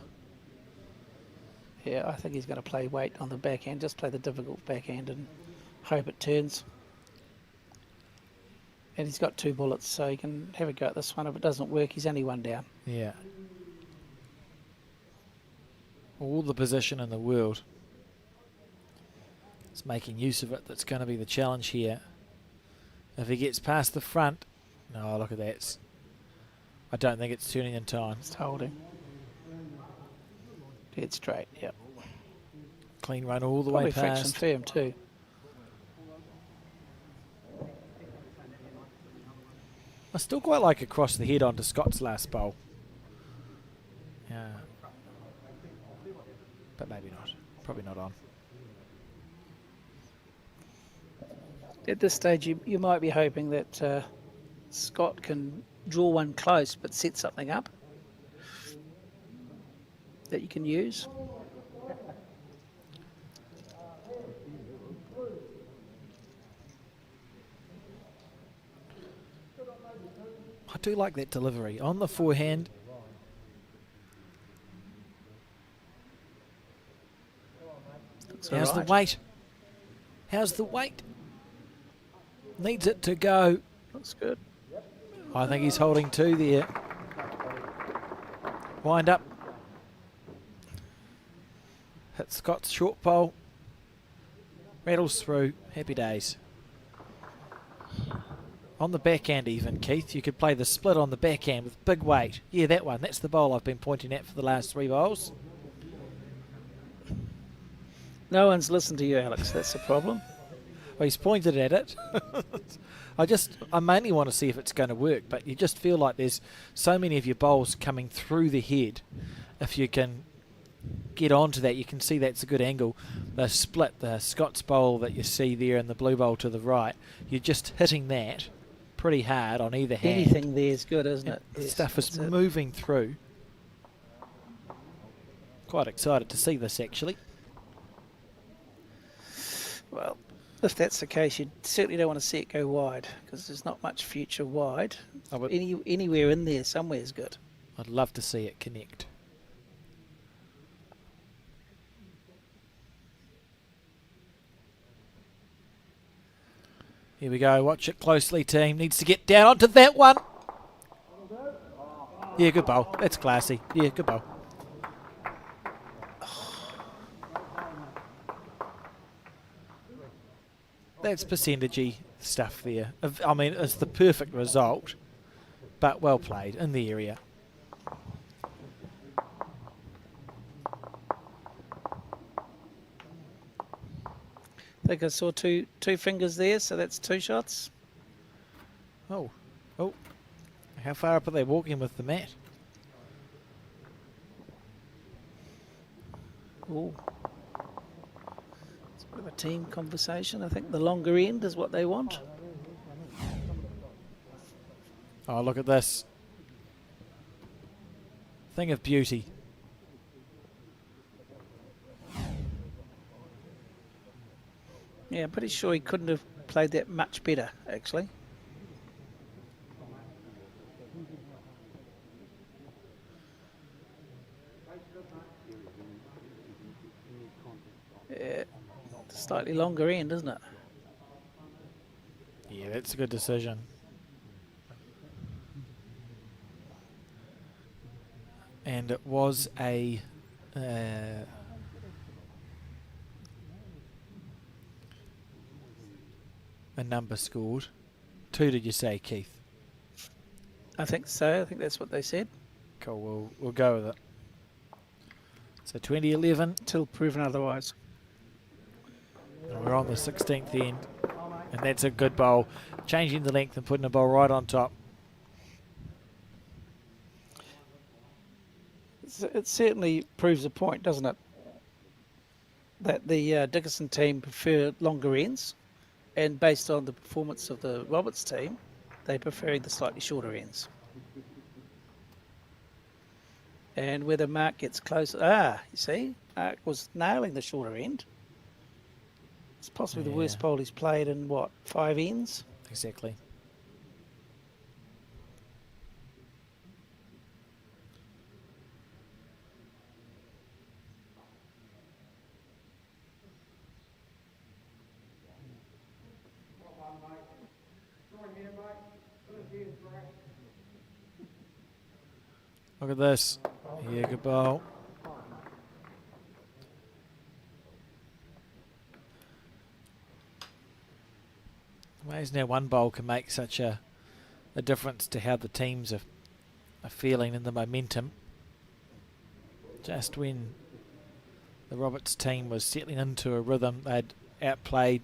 B: Yeah, I think he's going to play weight on the backhand. Just play the difficult backhand and hope it turns. And he's got 2 bullets, so he can have a go at this one. If it doesn't work, he's only 1 down.
A: Yeah. All the position in the world. It's making use of it. That's going to be the challenge here. If he gets past the front, no, look at that. I don't think it's turning in time.
B: Just holding. Dead straight, yep.
A: Clean run all the
B: Probably
A: way
B: fraction
A: past.
B: firm too.
A: I still quite like across the head onto Scott's last bowl. Yeah. But maybe not. Probably not on.
B: At this stage, you might be hoping that Scott can draw one close but set something up that you can use.
A: I do like that delivery on the forehand. How's the weight? How's the weight? Needs it to go.
B: Looks good.
A: I think he's holding 2 there. Wind up. Hit Scott's short pole. Rattles through. Happy days. On the backhand even, Keith, you could play the split on the backhand with big weight. Yeah, that one. That's the bowl I've been pointing at for the last 3 bowls.
B: No one's listened to you, Alex. That's the problem.
A: Well, he's pointed at it. I mainly want to see if it's going to work, but you just feel like there's so many of your bowls coming through the head. If you can get onto that, you can see that's a good angle. The split, the Scott's bowl that you see there and the blue bowl to the right, you're just hitting that pretty hard on either hand.
B: Anything there is good, isn't it?
A: The
B: Yes,
A: stuff is
B: that's it.
A: moving through. Quite excited to see this, actually.
B: If that's the case, you certainly don't want to see it go wide because there's not much future wide. Anywhere in there, somewhere is good.
A: I'd love to see it connect. Here we go. Watch it closely, team. Needs to get down onto that one. Yeah, good bowl. That's classy. Yeah, good bowl. That's percentage-y stuff there. I mean, it's the perfect result, but well played in the area.
B: I think I saw two fingers there, so that's 2 shots.
A: Oh. How far up are they walking with the mat?
B: Oh. It's a bit of a team conversation. I think the longer end is what they want.
A: Oh, look at this. Thing of beauty.
B: Yeah, I'm pretty sure he couldn't have played that much better, actually. Yeah, slightly longer end, isn't it?
A: Yeah, that's a good decision. And it was a number scored. 2, did you say, Keith?
B: I think so. I think that's what they said.
A: Cool, we'll go with it. So 2011.
B: Till proven otherwise.
A: And we're on the 16th end. And that's a good bowl. Changing the length and putting the bowl right on top.
B: It certainly proves a point, doesn't it? That the Dickerson team prefer longer ends, and based on the performance of the Roberts team, they prefer the slightly shorter ends. And whether Mark gets close, you see, Mark was nailing the shorter end. It's possibly the worst bowl he's played in, 5 ends?
A: Exactly. Look at this. Yeah, good bowl. Amazing how one bowl can make such a difference to how the teams are feeling in the momentum. Just when the Roberts team was settling into a rhythm, they'd outplayed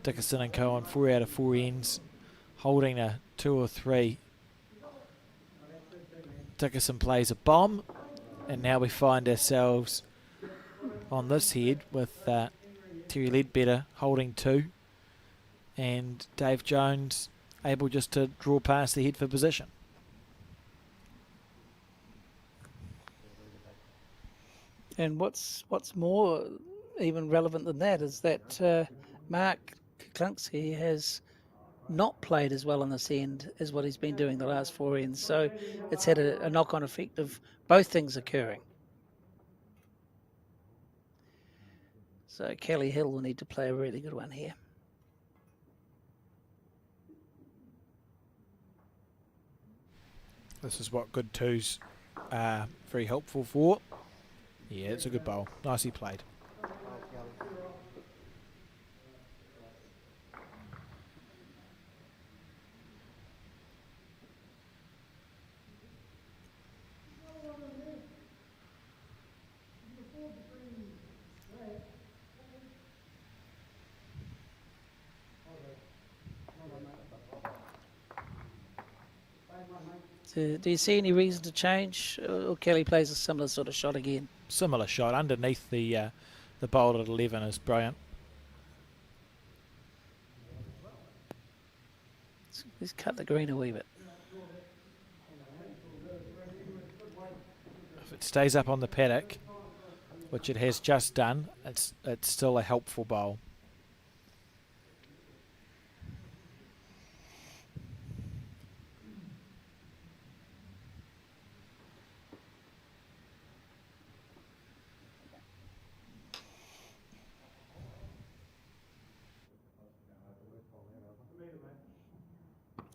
A: Dickerson and co on 4 out of 4 ends, holding a 2 or 3. Dickerson plays a bomb, and now we find ourselves on this head with Terry Ledbetter holding 2, and Dave Jones able just to draw past the head for position.
B: And what's more even relevant than that is that Mark Clunksy has not played as well on this end as what he's been doing the last 4 ends. So it's had a knock-on effect of both things occurring. So Kelly Hill will need to play a really good one here.
A: This is what good 2s are very helpful for. Yeah, it's a good bowl. Nicely played.
B: So do you see any reason to change, or Kelly plays a similar sort of shot again?
A: Similar shot underneath the bowl at 11 is brilliant.
B: Let's cut the green a wee bit.
A: If it stays up on the paddock, which it has just done, it's still a helpful bowl.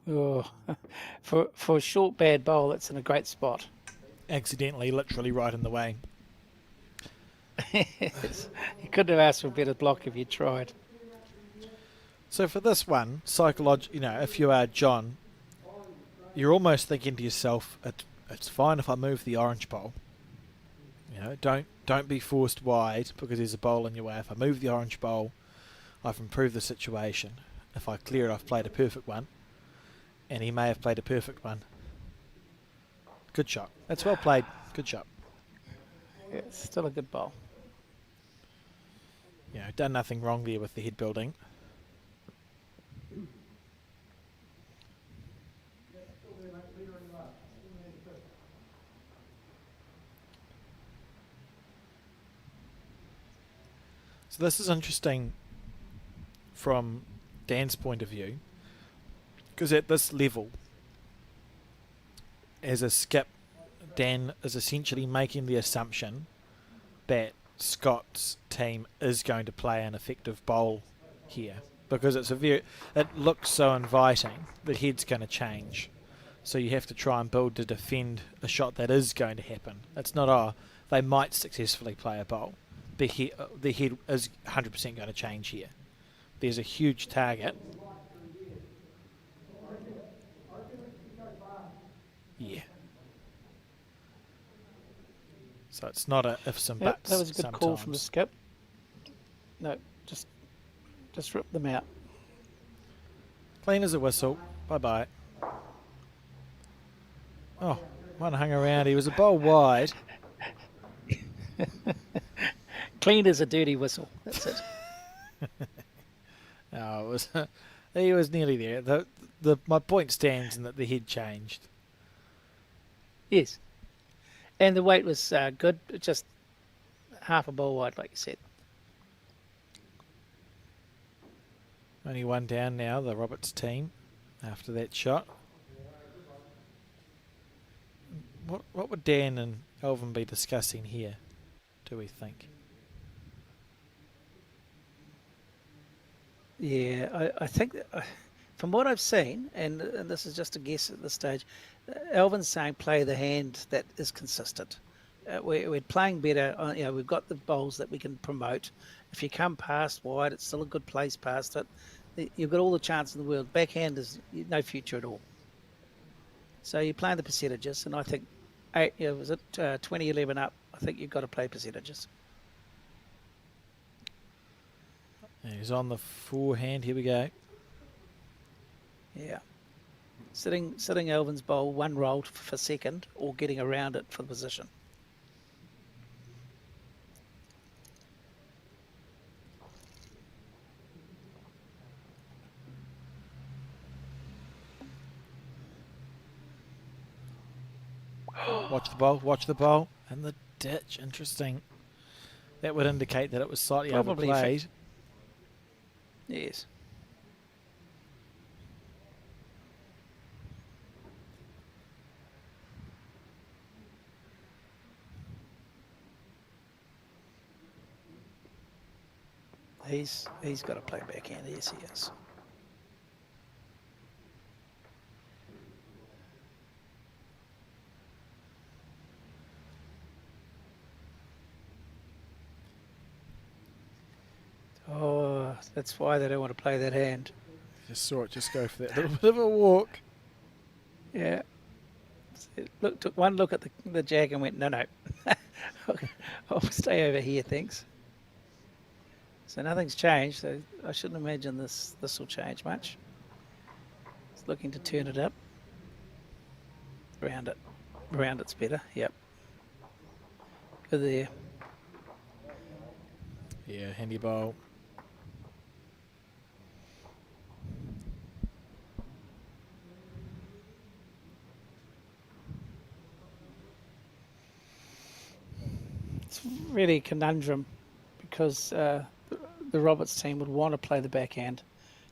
B: Oh, for a short bad bowl, it's in a great spot.
A: Accidentally, literally right in the way.
B: Yes. You couldn't have asked for a better block if you tried.
A: So for this one, if you are John, you're almost thinking to yourself, it's fine if I move the orange bowl. Don't be forced wide because there's a bowl in your way. If I move the orange bowl, I've improved the situation. If I clear it, I've played a perfect one. And he may have played a perfect one. Good shot. That's well played. Good shot.
B: Yeah, it's still a good bowl.
A: Done nothing wrong there with the head building. So this is interesting from Dan's point of view, because at this level, as a skip, Dan is essentially making the assumption that Scott's team is going to play an effective bowl here, because it looks so inviting. The head's going to change, so you have to try and build to defend a shot that is going to happen. It's not they might successfully play a bowl. The head is 100% going to change here. There's a huge target. Yeah. So it's not a ifs and buts.
B: That was a good
A: sometimes.
B: call from the skip. No, just rip them out.
A: Clean as a whistle. Bye-bye. Oh, one hung around. He was a bowl wide.
B: Clean as a dirty whistle. That's it.
A: No, he was nearly there. My point stands in that the head changed.
B: Yes. And the weight was good, just half a bowl wide, like you said.
A: Only one down now, the Roberts team, after that shot. What would Dan and Elvin be discussing here, do we think?
B: Yeah, I think that, from what I've seen, and this is just a guess at this stage, Elvin's saying play the hand that is consistent. We're playing better. We've got the bowls that we can promote. If you come past wide, it's still a good place past it. You've got all the chance in the world. Backhand is no future at all. So you're playing the percentages, and I think, was it 20-11 up? I think you've got to play percentages.
A: And he's on the forehand. Here we go.
B: Yeah. Sitting Elvin's bowl, one roll for second, or getting around it for the position.
A: Watch the bowl. And the ditch. Interesting. That would indicate that it was slightly
B: Probably
A: overplayed.
B: Yes. He's got to play backhand. Yes, he is. Oh, that's why they don't want to play that hand.
A: Just saw it just go for that little bit of a walk.
B: Yeah. Took one look at the jag and went, no. I'll stay over here, thanks. So nothing's changed, so I shouldn't imagine this will change much. It's looking to turn it up. Round it's better, yep. Good there.
A: Yeah, handy bowl.
B: It's really a conundrum because the Roberts team would want to play the backhand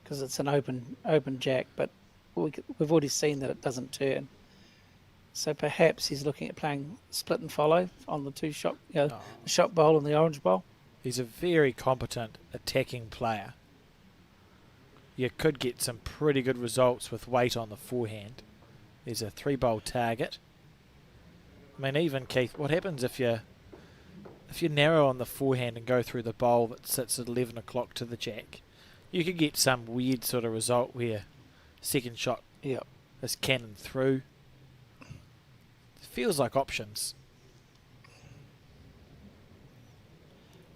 B: because it's an open jack, but we've already seen that it doesn't turn. So perhaps he's looking at playing split and follow on the two shot, the shot bowl and the orange bowl.
A: He's a very competent attacking player. you could get some pretty good results with weight on the forehand. There's a 3-bowl target. I mean, even Keith, what happens if you narrow on the forehand and go through the bowl that sits at 11 o'clock to the jack? You could get some weird sort of result where second shot is cannon through. It feels like options.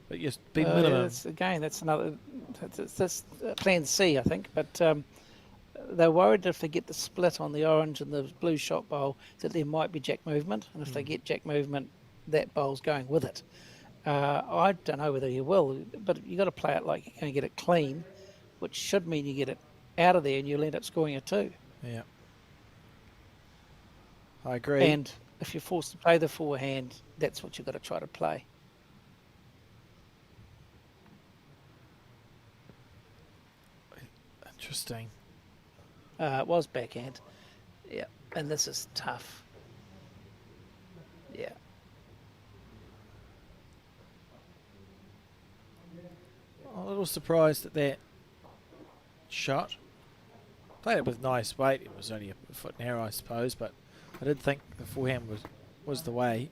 A: But just be minimum.
B: That's another. That's plan C, I think. But they're worried if they get the split on the orange and the blue shot bowl that there might be jack movement, and if they get jack movement, that bowl's going with it. I don't know whether you will, but you got to play it like you're going to get it clean, which should mean you get it out of there and you'll end up scoring a 2.
A: Yeah, I agree.
B: And if you're forced to play the forehand, that's what you've got to try to play.
A: Interesting.
B: It was backhand. Yeah, and this is tough. Yeah.
A: I'm a little surprised at that shot. Played it with nice weight. It was only a foot narrow, I suppose, but I did think the forehand was the way.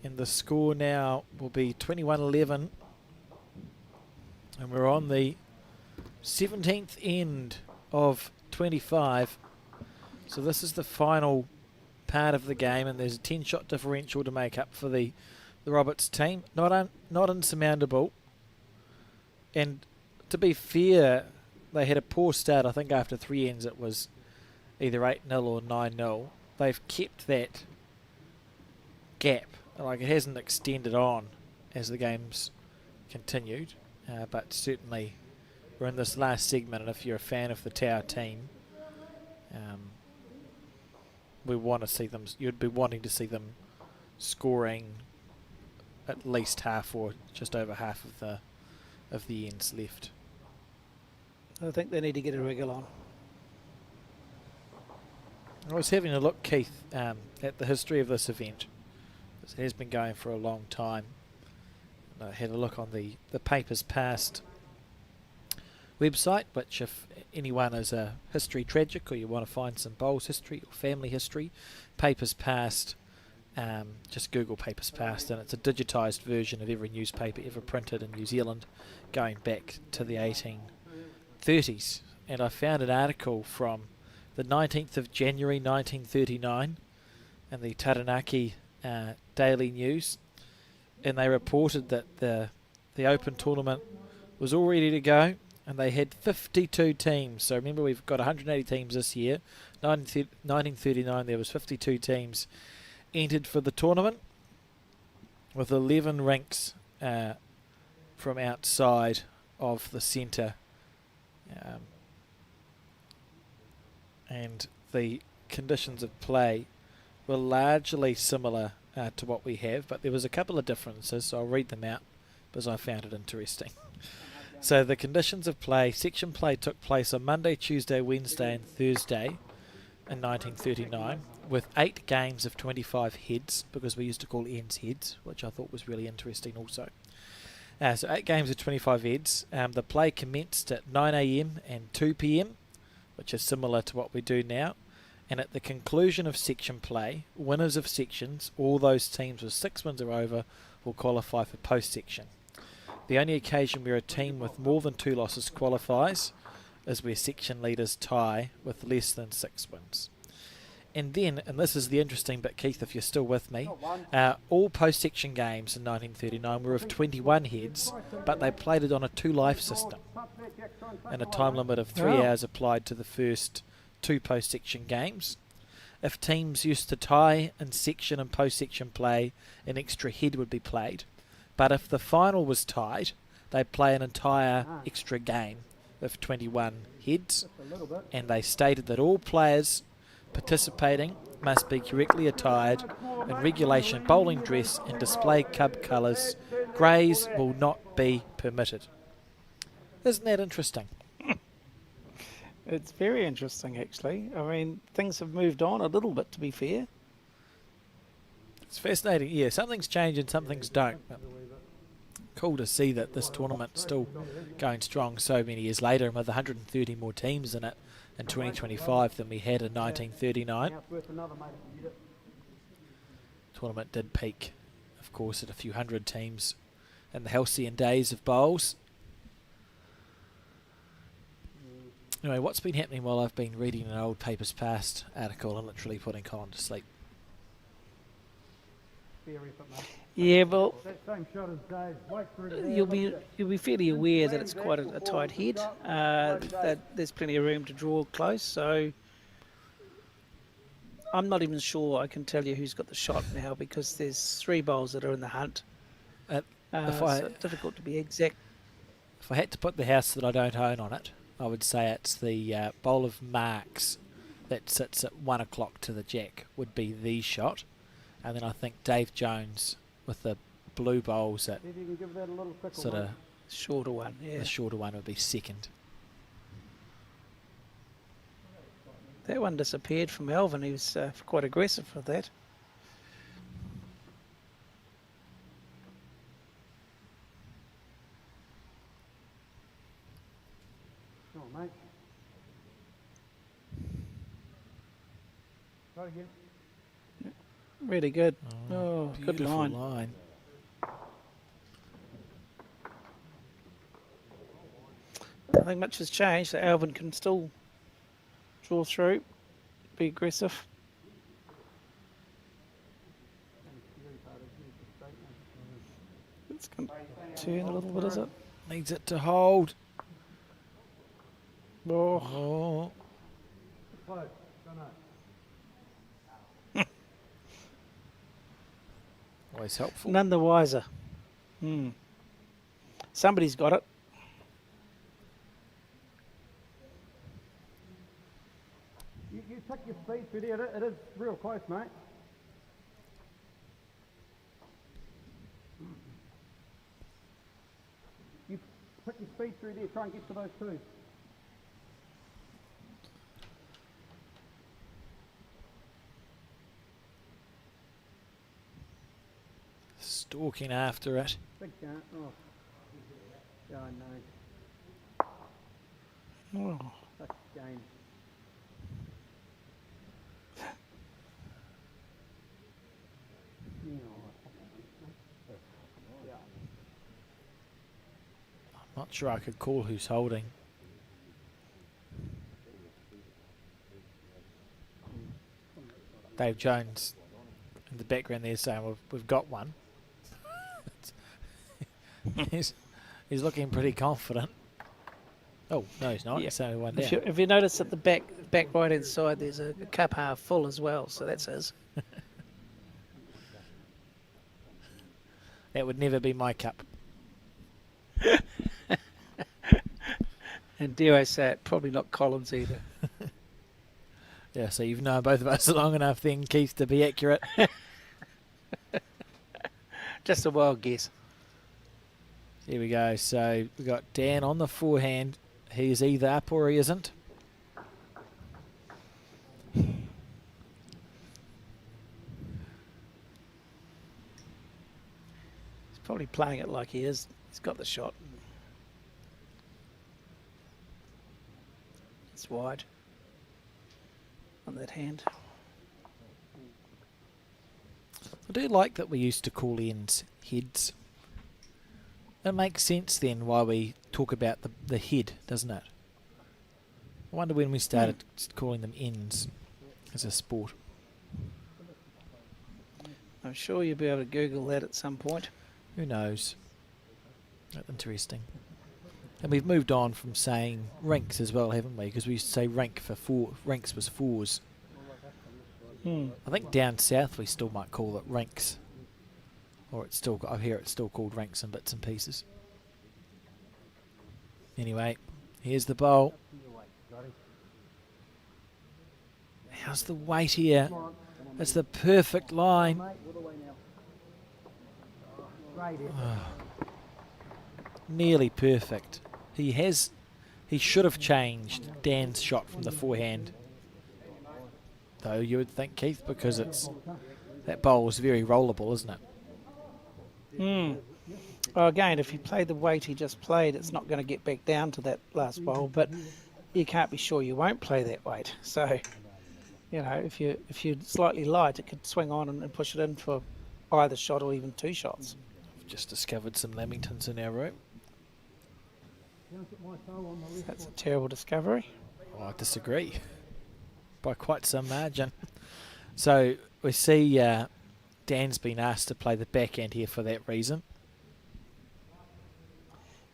A: And the score now will be 21-11. And we're on the 17th end of 25. So this is the final part of the game, and there's a 10-shot differential to make up for the Roberts team. Not insurmountable. And to be fair, they had a poor start. I think after 3 ends it was either 8-0 or 9-0. They've kept that gap. Like, it hasn't extended on as the game's continued. But certainly we're in this last segment, and if you're a fan of the Tower team, we want to see them. You'd be wanting to see them scoring at least half or just over half of the ends left.
B: I think they need to get a wriggle on.
A: I was having a look, Keith, at the history of this event. It has been going for a long time. I had a look on the Papers Past website, which if anyone is a history tragic or you want to find some bowls history or family history, Papers Past, just Google Papers Past, and it's a digitised version of every newspaper ever printed in New Zealand going back to the 1830s. And I found an article from the 19th of January 1939 in the Taranaki Daily News, and they reported that the Open tournament was all ready to go, and they had 52 teams. So remember, we've got 180 teams this year. 1939 there was 52 teams entered for the tournament, with 11 rinks from outside of the centre. And the conditions of play were largely similar to what we have, but there was a couple of differences, so I'll read them out because I found it interesting. So the conditions of play: section play took place on Monday, Tuesday, Wednesday and Thursday in 1939, with 8 games of 25 heads, because we used to call ends heads, which I thought was really interesting also. So 8 games of 25 heads. The play commenced at 9 a.m. and 2 p.m, which is similar to what we do now. And at the conclusion of section play, winners of sections, all those teams with 6 wins or over, will qualify for post-section. The only occasion where a team with more than 2 losses qualifies is where section leaders tie with less than 6 wins. And then, and this is the interesting bit, Keith, if you're still with me, all post-section games in 1939 were of 21 heads, but they played it on a 2-life system, and a time limit of 3 hours applied to the first 2 post-section games. If teams used to tie in section and post-section play, an extra head would be played. But if the final was tied, they'd play an entire extra game of 21 heads. And they stated that all players participating must be correctly attired in regulation bowling dress and display club colours. Greys will not be permitted. Isn't that interesting?
B: It's very interesting, actually. I mean, things have moved on a little bit, to be fair.
A: It's fascinating. Yeah, some things change and some things don't. cool to see that this tournament's still going strong so many years later, and with 130 more teams in it in 2025 than we had in 1939. Tournament did peak, of course, at a few hundred teams in the halcyon days of bowls. Anyway, what's been happening while I've been reading an old Papers Past article and literally putting Colin to sleep?
B: Yeah, well,
C: That same shot as Dave. Wait for it there.
B: you'll be fairly aware that it's quite a tight head. That there's plenty of room to draw close. So I'm not even sure I can tell you who's got the shot now because there's 3 bowls that are in the hunt. So difficult to be exact.
A: If I had to put the house that I don't own on it, I would say it's the bowl of marks that sits at 1 o'clock to the jack would be the shot. And then I think Dave Jones with the blue bowls at
C: See if you can give that a little quicker
A: sort of
B: Shorter one, yeah.
A: the shorter one would be second.
B: That one disappeared from Alvin. He was quite aggressive for that.
C: Come on, mate. Try again.
B: Really good. Oh, good
A: Beautiful
B: line. I think much has changed. So Alvin can still draw through, be aggressive. It's going to turn a little bit, is it?
A: Needs it to hold.
B: Oh,
A: Oh,
C: Close. Don't know.
A: always helpful.
B: none the wiser. Somebody's got it.
C: You take your speed through there. It is real close, mate. You put your speed through there. Try and get to those 2.
A: Stalking after it.
C: Big chance. Oh. Yeah, I know.
B: Oh,
C: That's game.
A: Not sure I could call who's holding. Dave Jones in the background there saying we've got one. he's looking pretty confident. Oh no, he's not.
B: Yeah.
A: He's only one
B: if
A: down.
B: you notice at the back right hand side, there's a cup half full as well. So that's his.
A: That would never be my cup.
B: And dare I say it, probably not Colin's either.
A: Yeah, so you've known both of us long enough then, Keith, to be accurate.
B: Just a wild guess.
A: Here we go. So we've got Dan on the forehand. He's either up or he isn't.
B: He's probably playing it like he is. He's got the shot. It's wide on that hand.
A: I do like that we used to call ends heads. It makes sense then why we talk about the head, doesn't it? I wonder when we started calling them ends as a sport.
B: I'm sure you'll be able to Google that at some point.
A: Who knows? That's interesting. And we've moved on from saying rinks as well, haven't we? Because we used to say rink for rinks was fours. I think down south we still might call it rinks. Or it's still, I hear it's still called rinks in bits and pieces. Anyway, here's the bowl. How's the weight here? It's the perfect line. Nearly perfect. He should have changed Dan's shot from the forehand. Though you would think, Keith, because that bowl is very rollable, isn't it?
B: Well, again, if you play the weight he just played, it's not going to get back down to that last bowl, but you can't be sure you won't play that weight. So, you know, if you're slightly light, it could swing on and push it in for either shot or even 2 shots.
A: We've just discovered some lamingtons in our room.
B: That's a terrible discovery.
A: Oh, I disagree by quite some margin. So we see Dan's been asked to play the backhand here for that reason.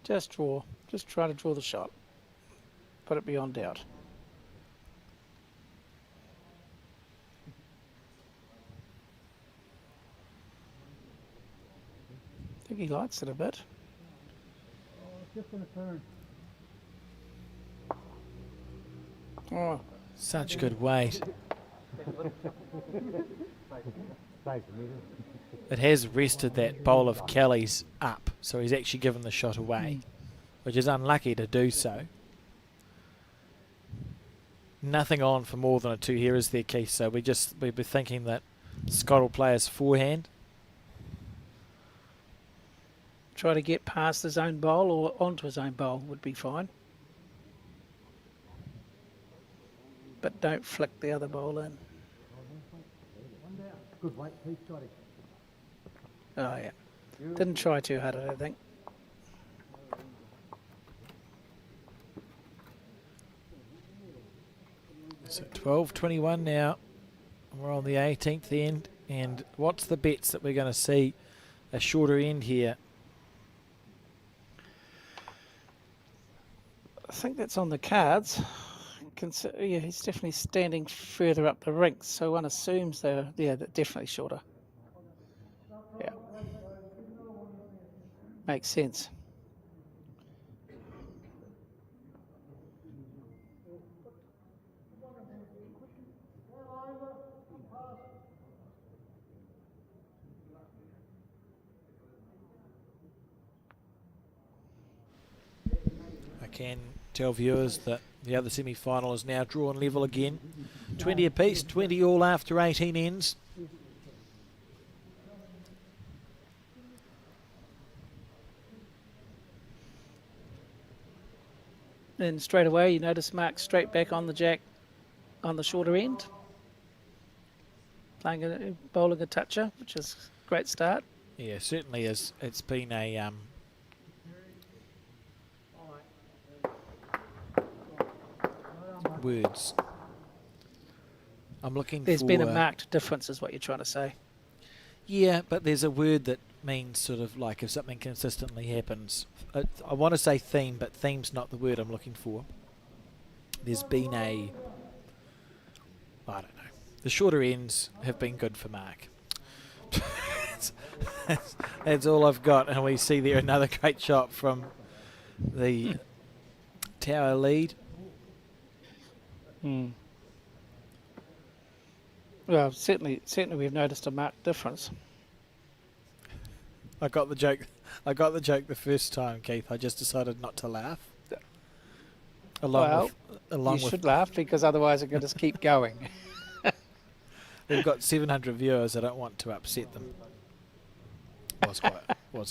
B: Just draw. Just try to draw the shot. Put it beyond doubt. I think he likes it a bit.
C: Just on a turn.
B: Oh,
A: Such good weight. It has rested that bowl of Kelly's up, so he's actually given the shot away, which is unlucky to do so. Nothing on for more than a 2 here is there, Keith, so we'd be thinking that Scott will play his forehand.
B: try to get past his own bowl or onto his own bowl would be fine. But don't flick the other bowl in.
C: Good weight, Keith, Scotty.
B: Oh, yeah. Didn't try too hard, I don't think.
A: So 12:21 now. We're on the 18th end. And what's the bets that we're going to see a shorter end here?
B: I think that's on the cards. Yeah, he's definitely standing further up the rink, so one assumes they're definitely shorter. Yeah, makes sense.
A: I can tell viewers that the other semi-final is now drawn level again. 20 apiece, 20 all after 18 ends.
B: And straight away, you notice Mark straight back on the jack on the shorter end. Bowling a toucher, which is a great start.
A: Yeah, certainly is. It's been a words. I'm looking
B: There's
A: for...
B: been a marked difference is what you're trying to say.
A: Yeah, but there's a word that means sort of like if something consistently happens. I want to say theme, but theme's not the word I'm looking for. There's been a... I don't know. The shorter ends have been good for Mark. That's all I've got. And we see there another great shot from the tower lead.
B: Well, certainly we've noticed a marked difference.
A: I got the joke the first time, Keith. I just decided not to laugh.
B: You should laugh because otherwise it could just keep going.
A: We've got 700 viewers. I don't want to upset them. Was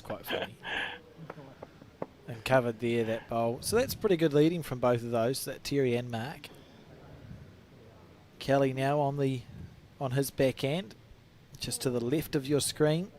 A: quite funny. And covered there that bowl. So that's pretty good leading from both of those. That Terry and Mark. Kelly now on his backhand, just to the left of your screen.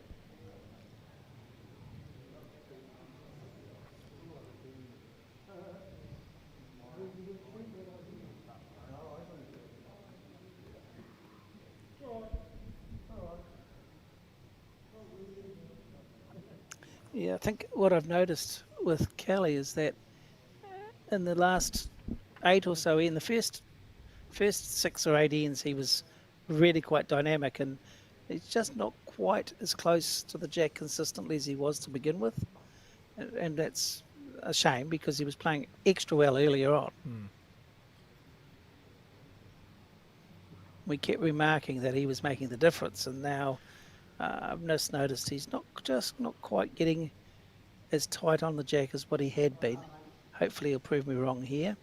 B: Yeah, I think what I've noticed with Kelly is that in the last 8 or so, in the first 6 or 8 ends, he was really quite dynamic, and he's just not quite as close to the jack consistently as he was to begin with, and that's a shame because he was playing extra well earlier on. We kept remarking that he was making the difference, and now I've just noticed he's not quite getting as tight on the jack as what he had been. Hopefully he'll prove me wrong here.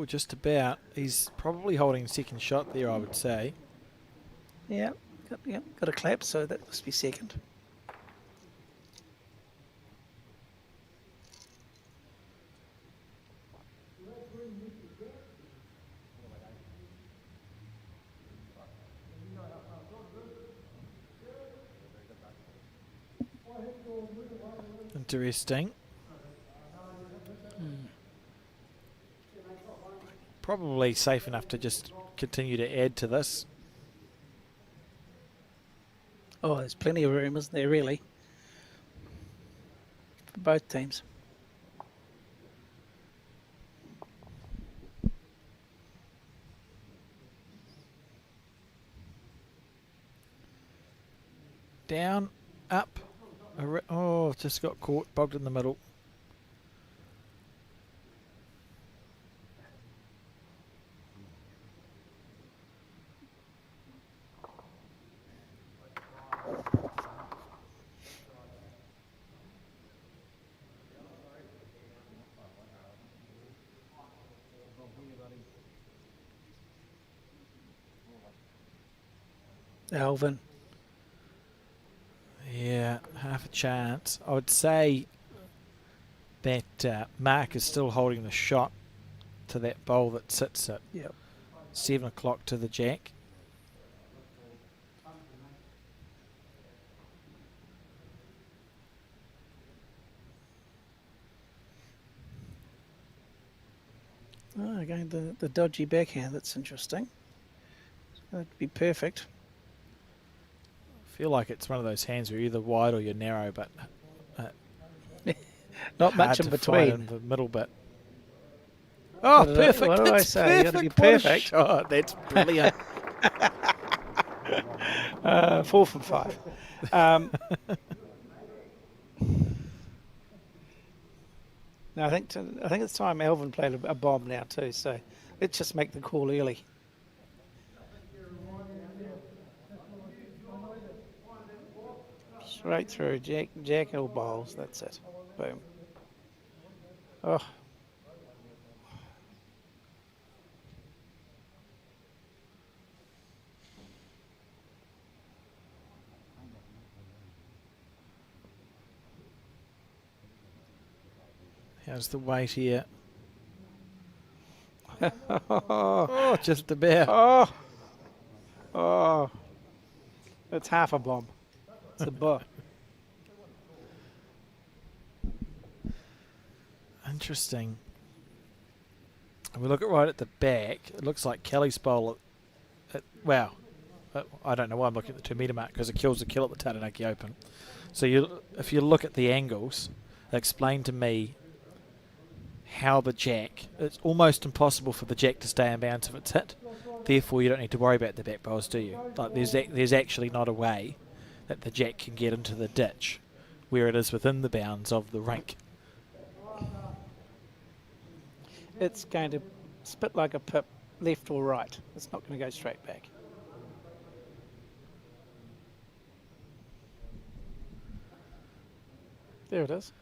A: Just about. He's probably holding second shot there, I would say.
B: Yeah, got a clap, so that must be second.
A: Interesting. Probably safe enough to just continue to add to this.
B: Oh, there's plenty of room, isn't there, really? For both teams.
A: Down, up. Oh, just got caught, bogged in the middle.
B: Alvin.
A: Yeah, half a chance. I would say that Mark is still holding the shot to that bowl that sits at 7 o'clock to the jack.
B: Oh, again, the dodgy backhand, that's interesting. That'd be perfect.
A: I feel like it's one of those hands where you're either wide or you're narrow, but
B: not much
A: hard
B: in
A: to find
B: between.
A: in the middle bit. Oh, perfect!
B: What did I
A: That's
B: say? You got to be
A: perfect. What a
B: perfect.
A: shot. That's brilliant.
B: 4 from 5. No, I think it's time Alvin played a bomb now too. So let's just make the call early. Straight through, Jack all bowls. That's it. Boom. Oh.
A: How's the weight here? Oh, just about.
B: Oh. It's half a bomb. It's a bomb.
A: Interesting. And we look at right at the back. It looks like Kelly's bowl. Wow. I don't know why I'm looking at the 2 metre mark, because it kills the kill at the Taranaki Open. So if you look at the angles, explain to me how the jack, it's almost impossible for the jack to stay in bounds if it's hit. Therefore, you don't need to worry about the back bowls, do you? Like there's actually not a way that the jack can get into the ditch where it is within the bounds of the rink.
B: It's going to spit like a pip, left or right. It's not going to go straight back. There it is.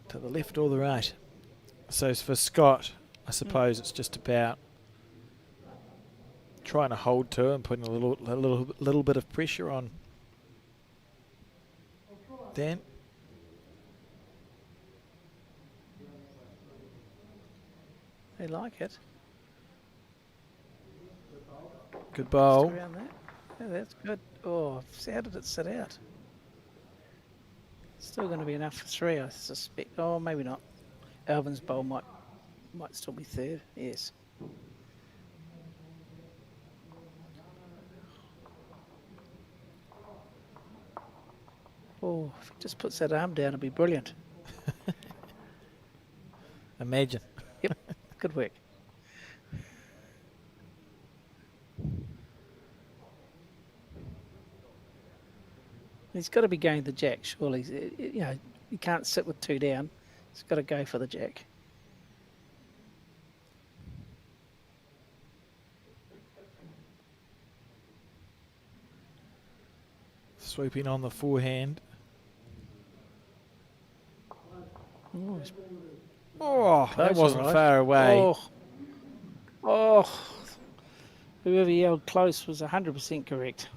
A: To the left or the right. So for Scott, I suppose it's just about trying to hold to and putting a little bit of pressure on Dan.
B: They like it.
A: Good bowl.
B: Just around that. Yeah, that's good. Oh, how did it sit out? Still going to be enough for 3, I suspect. Oh, maybe not. Alvin's bowl might still be third. Yes. Oh, if he just puts that arm down, it'd be brilliant.
A: Imagine.
B: Yep, good work. He's got to be going the jack, surely. You know, you can't sit with 2 down. He's got to go for the jack.
A: Swooping on the forehand.
B: Oh,
A: that
B: close,
A: wasn't
B: right?
A: far away.
B: Oh, Whoever yelled close was 100% correct.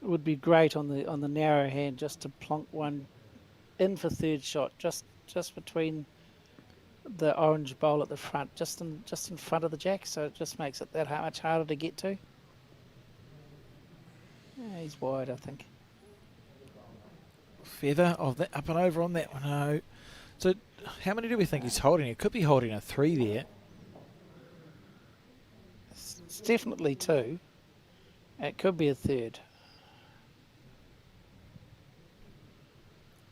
B: It would be great on the narrow hand just to plonk one in for third shot, just between the orange bowl at the front, just in front of the jack, so it just makes it that much harder to get to. Yeah, he's wide, I think.
A: Feather of that up and over on that one. No. So how many do we think he's holding? It could be holding a 3 there.
B: It's definitely 2. It could be a third.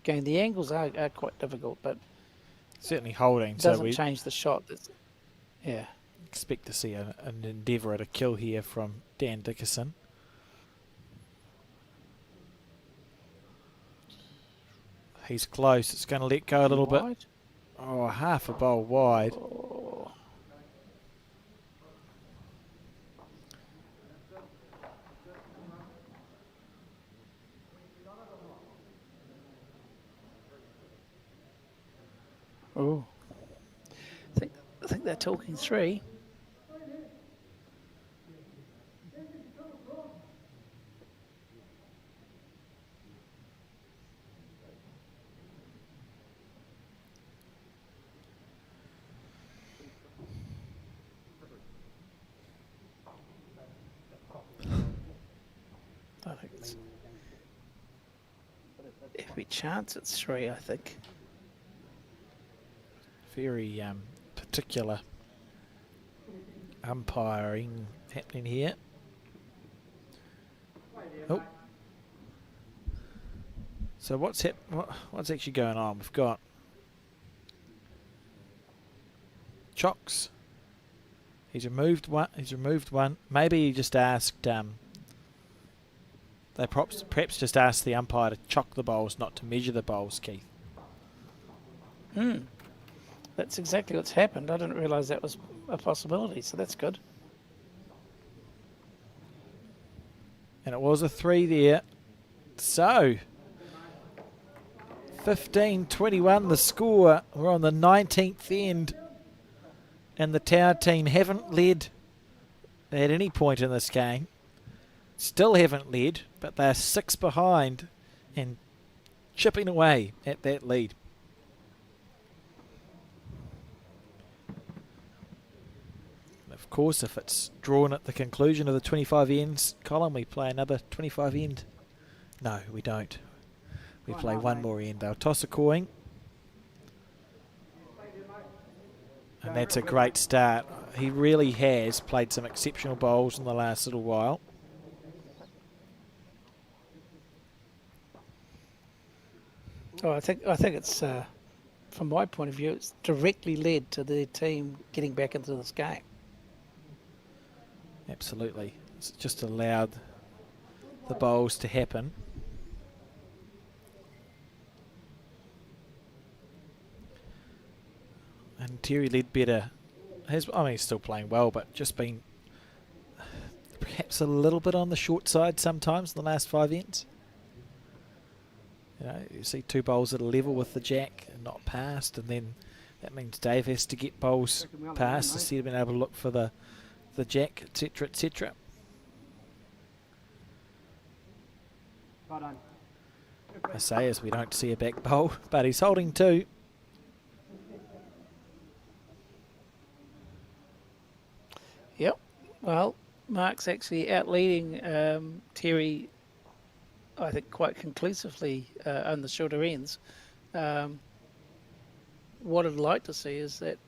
B: Again, the angles are quite difficult, but
A: Certainly holding.
B: it
A: So
B: doesn't
A: we
B: change the shot. Yeah.
A: expect to see an endeavour at a kill here from Dan Dickerson. He's close. It's going to let go a little bit.
B: Wide.
A: Oh, half a bowl wide.
B: Oh. Oh. I think they're talking 3. I think it's every chance it's 3, I think.
A: Very particular umpiring happening here. Oh. So what's actually going on? We've got Chocks. He's removed one. Maybe he just asked. They perhaps just asked the umpire to chock the bowls, not to measure the bowls, Keith.
B: That's exactly what's happened. I didn't realise that was a possibility, so that's good.
A: And it was a 3 there. So 15-21 the score. We're on the 19th end. And the Tower team haven't led at any point in this game. Still haven't led, but they're 6 behind and chipping away at that lead. Of course, if it's drawn at the conclusion of the 25 ends column, we play another 25 end. No, we don't. We play one more end. They'll toss a coin. And that's a great start. He really has played some exceptional bowls in the last little while.
B: Oh, I think it's from my point of view, it's directly led to their team getting back into this game.
A: Absolutely. It's just allowed the bowls to happen. And Terry Ledbetter he's still playing well, but just been perhaps a little bit on the short side sometimes in the last 5 ends. You see 2 bowls at a level with the jack and not passed, and then that means Dave has to get bowls passed instead of being able to look for the jack, etc., etc.
C: Well done.
A: I say as we don't see a back bowl, but he's holding 2.
B: Yep. Well, Mark's actually out-leading Terry, I think, quite conclusively on the shorter ends. What I'd like to see is that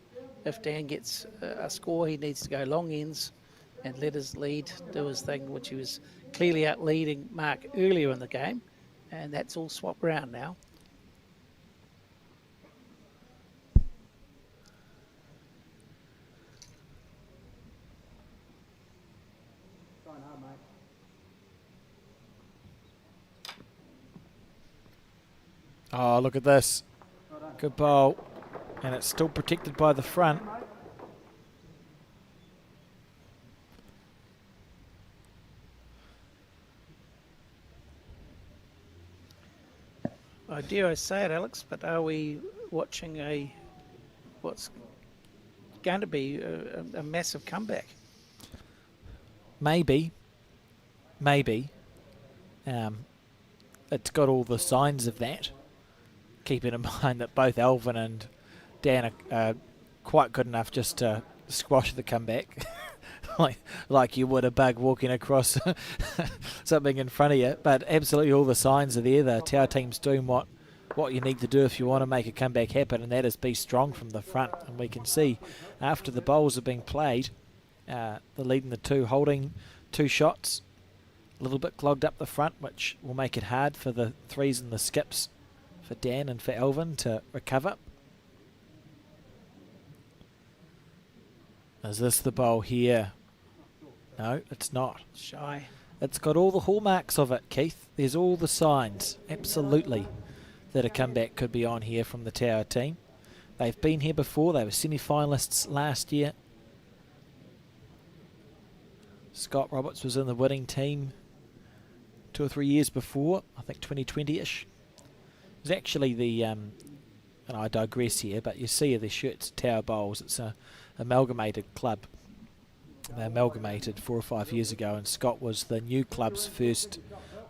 B: if Dan gets a score, he needs to go long ends and let his lead do his thing, which he was clearly out-leading Mark earlier in the game, and that's all swapped around now.
C: Going hard, mate.
A: Oh, look at this.
C: Well done.
A: Good bowl. And it's still protected by the front.
B: Dare I say it, Alex, but are we watching what's going to be a massive comeback?
A: Maybe. It's got all the signs of that. Keeping in mind that both Alvin and Dan are quite good enough just to squash the comeback, like you would a bug walking across something in front of you. But absolutely all the signs are there. The Tower team's doing what you need to do if you want to make a comeback happen, and that is be strong from the front. And we can see after the bowls are being played, the leading the two, holding 2 shots, a little bit clogged up the front, which will make it hard for the threes and the skips for Dan and for Alvin to recover. Is this the bowl here? No, it's not.
B: Shy.
A: It's got all the hallmarks of it, Keith. There's all the signs, absolutely, that a comeback could be on here from the Tower team. They've been here before. They were semi-finalists last year. Scott Roberts was in the winning team 2 or 3 years before, I think 2020-ish. It was actually the, and I digress here, but you see their shirts, Tower Bowls. It's a amalgamated club. They amalgamated 4 or 5 years ago, and Scott was the new club's first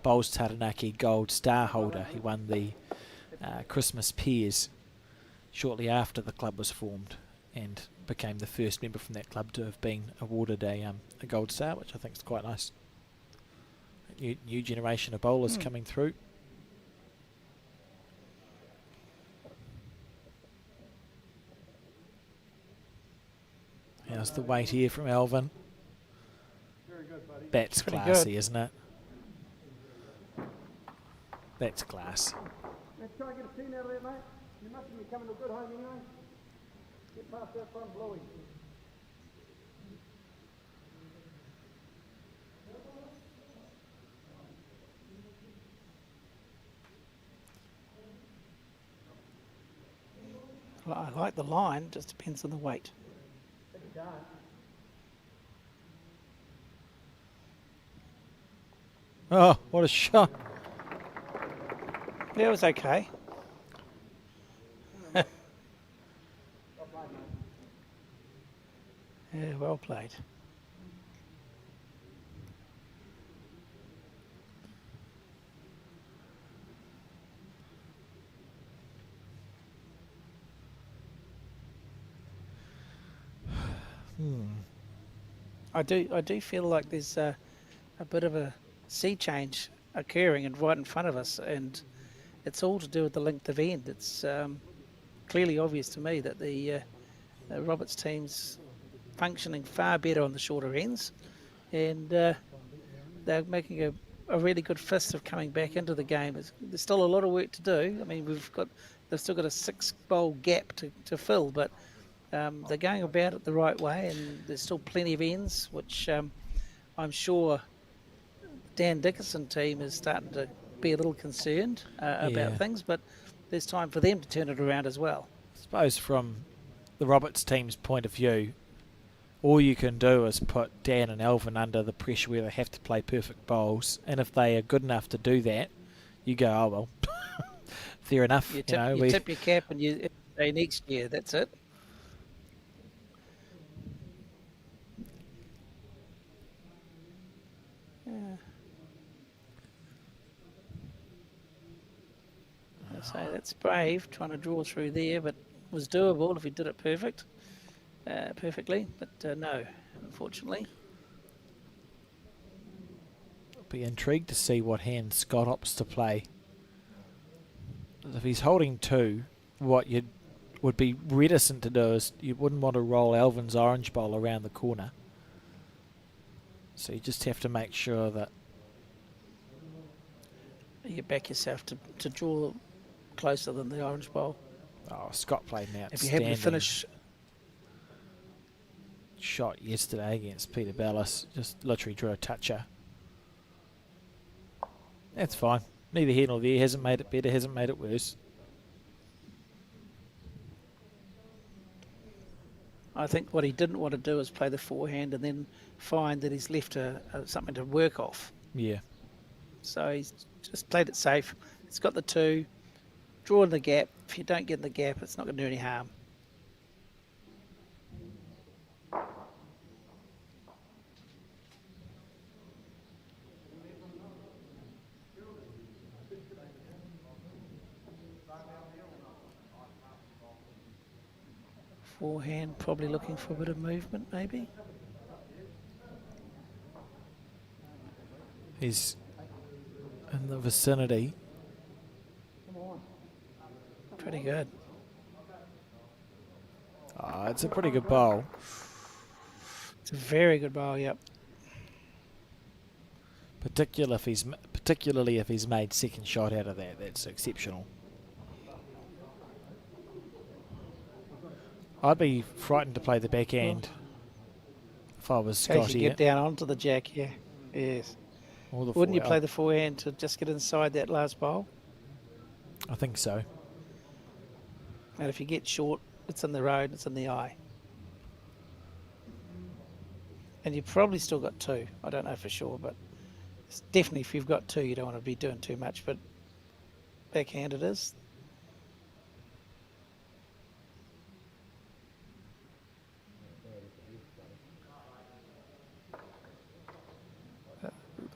A: Bowls Taranaki Gold Star holder. He won the Christmas Pears shortly after the club was formed, and became the first member from that club to have been awarded a Gold Star, which I think is quite nice. New generation of bowlers coming through. How's the weight here from Alvin?
C: Very good, buddy.
A: That's
B: Pretty
A: classy,
B: good.
A: isn't it? That's class.
C: Let's try and get a scene out of that, mate. You must be coming to a good home anyway. Get past that front bluey.
B: I like the line, just depends on the weight.
C: If you can't.
A: Oh, what a shot.
B: Yeah, it was okay. Yeah, well played. I do feel like there's a bit of a sea change occurring and right in front of us, and it's all to do with the length of end. It's clearly obvious to me that the Roberts team's functioning far better on the shorter ends, and they're making a really good fist of coming back into the game. There's still a lot of work to do. I mean, they've still got a 6-bowl gap to fill, but they're going about it the right way, and there's still plenty of ends, which I'm sure Dan Dickerson team is starting to be a little concerned about things, but there's time for them to turn it around as well.
A: I suppose from the Roberts team's point of view, all you can do is put Dan and Alvin under the pressure where they have to play perfect bowls, and if they are good enough to do that, you go, oh well, fair enough.
B: You tip your cap and you say next year, that's it. I say that's brave, trying to draw through there, but was doable if he did it perfectly. But no, unfortunately.
A: Be intrigued to see what hand Scott opts to play. If he's holding 2, what you would be reticent to do is you wouldn't want to roll Alvin's orange bowl around the corner. So you just have to make sure that
B: You back yourself to draw closer than the orange bowl.
A: Oh, Scott played an
B: If you happen
A: outstanding
B: to finish,
A: shot yesterday against Peter Bellis. Just literally drew a toucher. That's fine. Neither here nor there. Hasn't made it better, hasn't made it worse.
B: I think what he didn't want to do is play the forehand and then find that he's left something to work off.
A: Yeah.
B: So he's just played it safe. He's got the 2. draw in the gap. If you don't get in the gap, it's not going to do any harm. Forehand, probably looking for a bit of movement, maybe.
A: He's in the vicinity.
B: Pretty good.
A: It's a pretty good bowl.
B: It's a very good bowl, yep.
A: Particularly if he's made second shot out of that. That's exceptional. I'd be frightened to play the backhand if I was
B: In case
A: Scotty.
B: you get down onto the jack, yeah. Yes. Wouldn't you play the forehand to just get inside that last bowl?
A: I think so.
B: And if you get short, it's in the road, it's in the eye. And you've probably still got two. I don't know for sure, but it's definitely if you've got two, you don't want to be doing too much. But backhand it is.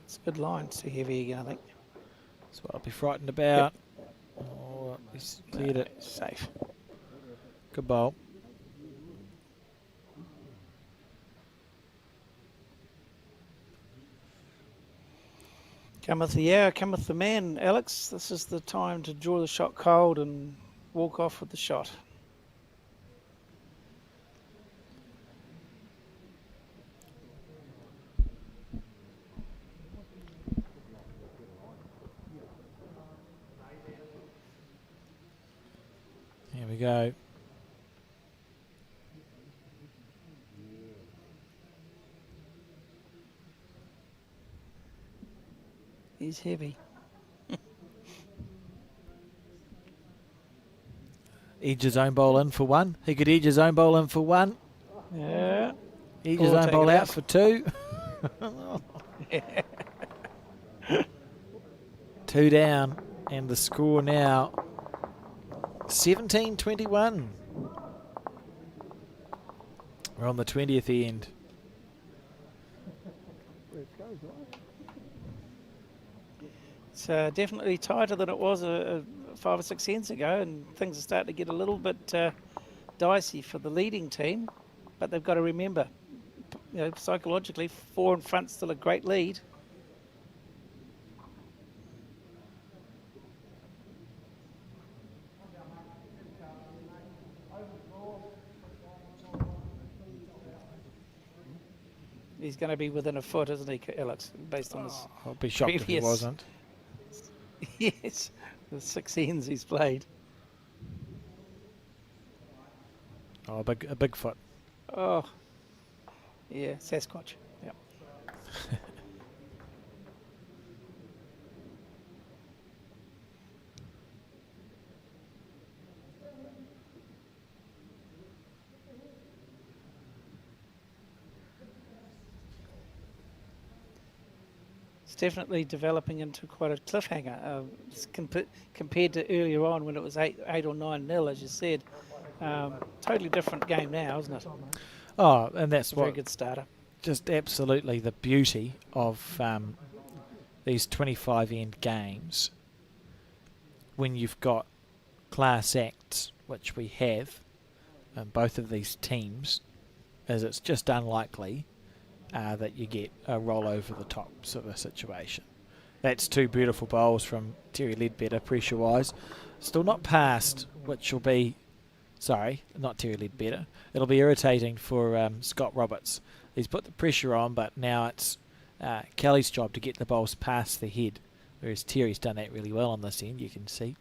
B: It's a good line. It's too heavy again, I think.
A: That's what I'll be frightened about. Yep. Oh, he's cleared it.
B: Safe.
A: Good bowl.
B: Cometh the hour, cometh the man, Alex. This is the time to draw the shot cold and walk off with the shot.
A: Here we go.
B: He's heavy.
A: Edge his own bowl in for one. He could edge his own bowl in for one.
B: Yeah.
A: Edge his own bowl out for two. 2 down. And the score now 17-21. We're on the 20th end.
B: It's definitely tighter than it was 5 or 6 ends ago, and things are starting to get a little bit dicey for the leading team. But they've got to remember, psychologically, 4 in front's still a great lead. He's going to be within a foot, isn't he, Alex, based on his
A: I'll be shocked if he wasn't.
B: Yes, the 6 ends he's played.
A: Oh, a big foot.
B: Oh, yeah, Sasquatch. Yep. It's definitely developing into quite a cliffhanger compared to earlier on when it was 8 or 9-0, as you said. Totally different game now, isn't it?
A: Oh, and that's
B: a very good starter.
A: Just absolutely the beauty of these 25-end games when you've got class acts, which we have in both of these teams, as it's just unlikely that you get a roll over the top sort of a situation. That's 2 beautiful bowls from Terry Ledbetter, pressure-wise. Still not passed, which will be... Sorry, not Terry Ledbetter. It'll be irritating for Scott Roberts. He's put the pressure on, but now it's Kelly's job to get the bowls past the head, whereas Terry's done that really well on this end, you can see.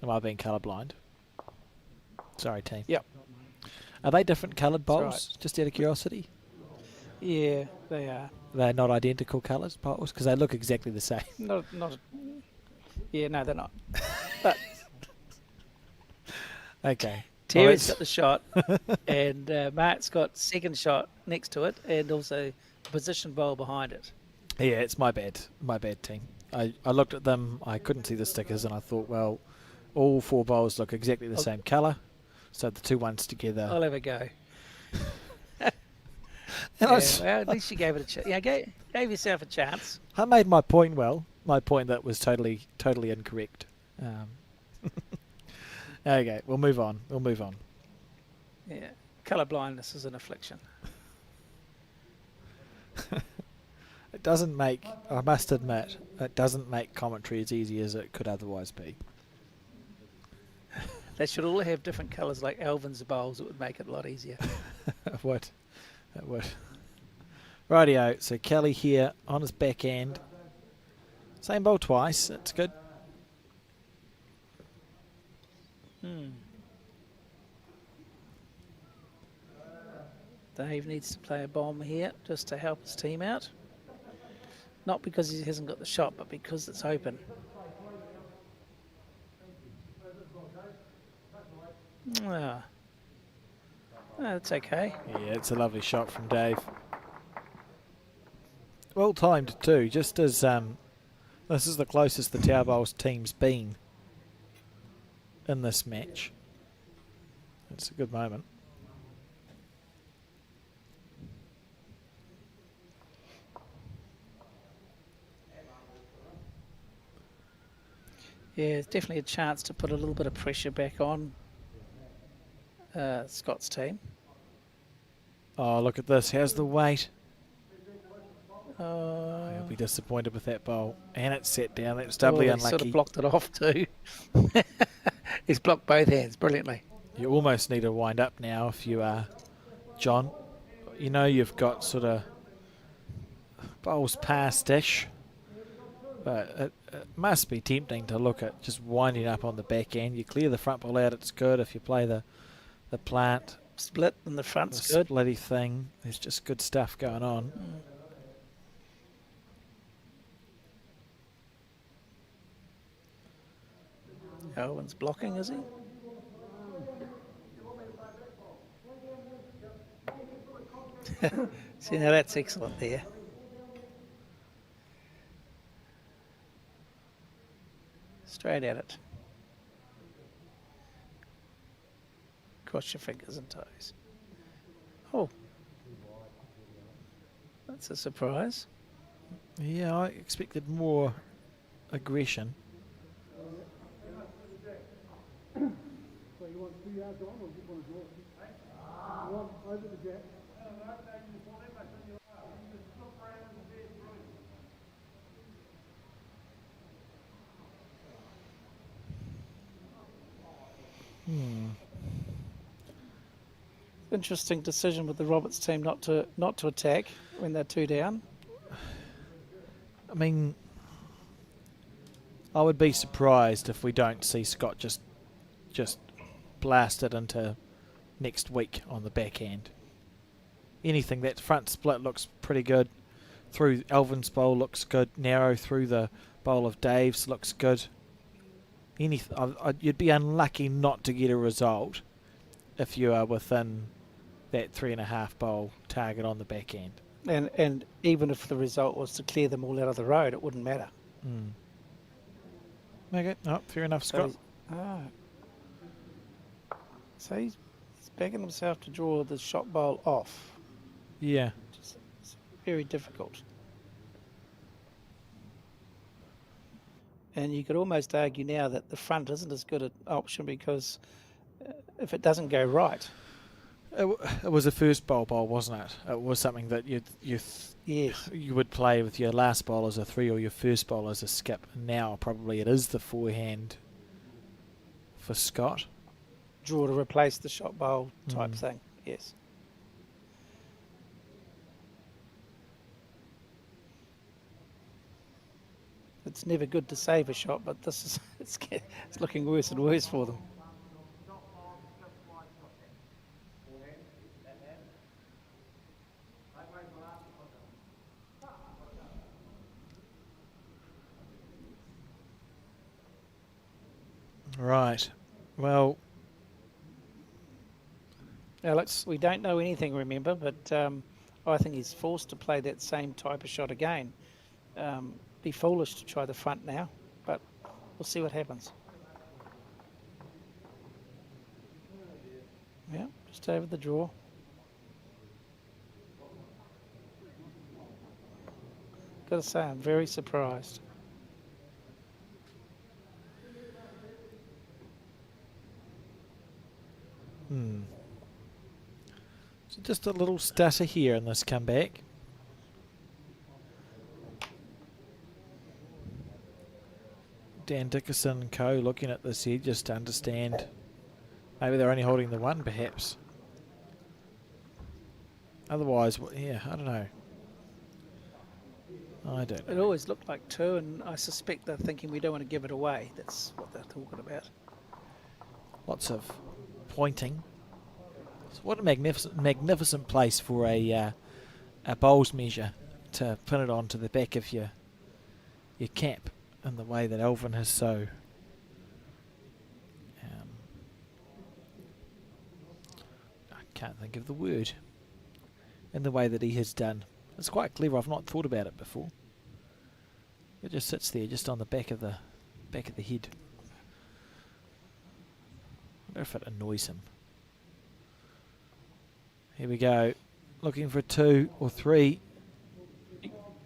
A: Am I being colourblind? Sorry, team.
B: Yep.
A: Are they different coloured bowls,
B: right.
A: just out of curiosity?
B: Yeah, they are.
A: They're not identical colours, bowls? Because they look exactly the same.
B: Not. Yeah, no, they're not. But
A: okay.
B: Terry's got the shot, and Mark's got second shot next to it, and also a position bowl behind it.
A: Yeah, it's my bad. My bad, team. I looked at them, I couldn't see the stickers, and I thought, well, all 4 bowls look exactly the same colour, so the 2 ones together.
B: I'll have a go.
A: And
B: Well, at least you gave it a chance. Yeah, gave yourself a chance.
A: I made my point well. My point that was totally incorrect. Okay, we'll move on.
B: Yeah, colour blindness is an affliction.
A: It doesn't make, I must admit, it doesn't make commentary as easy as it could otherwise be.
B: They should all have different colours like Alvin's bowls. It would make it a lot easier.
A: It would. Rightio, so Kelly here on his backhand. Same bowl twice, that's good.
B: Dave needs to play a bomb here just to help his team out. Not because he hasn't got the shot, but because it's open. That's okay.
A: Yeah, it's a lovely shot from Dave. Well timed too, just as this is the closest the Tower Bowls team's been in this match. It's a good moment.
B: Yeah, it's definitely a chance to put a little bit of pressure back on Scott's team.
A: Oh, look at this. How's the weight?
B: He'll
A: be disappointed with that bowl. And it's set down. That's doubly
B: he
A: unlucky.
B: sort of blocked it off too. He's blocked both hands brilliantly.
A: You almost need to wind up now if you are John. You know you've got sort of bowls past-ish. But it must be tempting to look at just winding up on the back end. You clear the front ball out, it's good. If you play the plant.
B: Split in the front's
A: the
B: good.
A: Splitty thing. There's just good stuff going on.
B: Owen's blocking, is he? See, now that's excellent there. Straight at it. Cross your fingers and toes. Oh. That's a surprise.
A: Yeah, I expected more aggression.
C: So you want 2 yards on or just want to draw it? You want over the jack?
B: Interesting decision with the Roberts team not to attack when they're 2 down.
A: I mean, I would be surprised if we don't see Scott just blast it into next week on the backhand. Anything, that front split looks pretty good. Through Alvin's bowl looks good. Narrow through the bowl of Dave's looks good. You'd be unlucky not to get a result if you are within that 3.5 bowl target on the back end.
B: And even if the result was to clear them all out of the road, it wouldn't matter.
A: Okay, fair enough, Scott.
B: So he's backing himself to draw the shot bowl off.
A: Yeah.
B: It's very difficult. And you could almost argue now that the front isn't as good an option because if it doesn't go right.
A: It was a first bowl, wasn't it? It was something that you would play with your last bowl as a 3 or your first bowl as a skip. Now probably it is the forehand for Scott.
B: Draw to replace the shot bowl type thing, yes. It's never good to save a shot, but this is it's looking worse and worse for them.
A: Right. Well,
B: Alex, we don't know anything, remember, but I think he's forced to play that same type of shot again. be foolish to try the front now, but we'll see what happens. Yeah, just over the draw. Got to say, I'm very surprised.
A: So just a little stutter here in this comeback. Dan Dickerson and co looking at this here just to understand. Maybe they're only holding the one, perhaps. Otherwise, yeah, I don't know. I don't know.
B: It always looked like 2, and I suspect they're thinking we don't want to give it away. That's what they're talking about.
A: Lots of pointing. So what a magnificent place for a bowls measure to pin it onto the back of your cap in the way that Alvin has so I can't think of the word, in the way that he has done. It's quite clever. I've not thought about it before. It just sits there, just on the back of the head. I wonder if it annoys him. Here we go. Looking for a 2 or 3.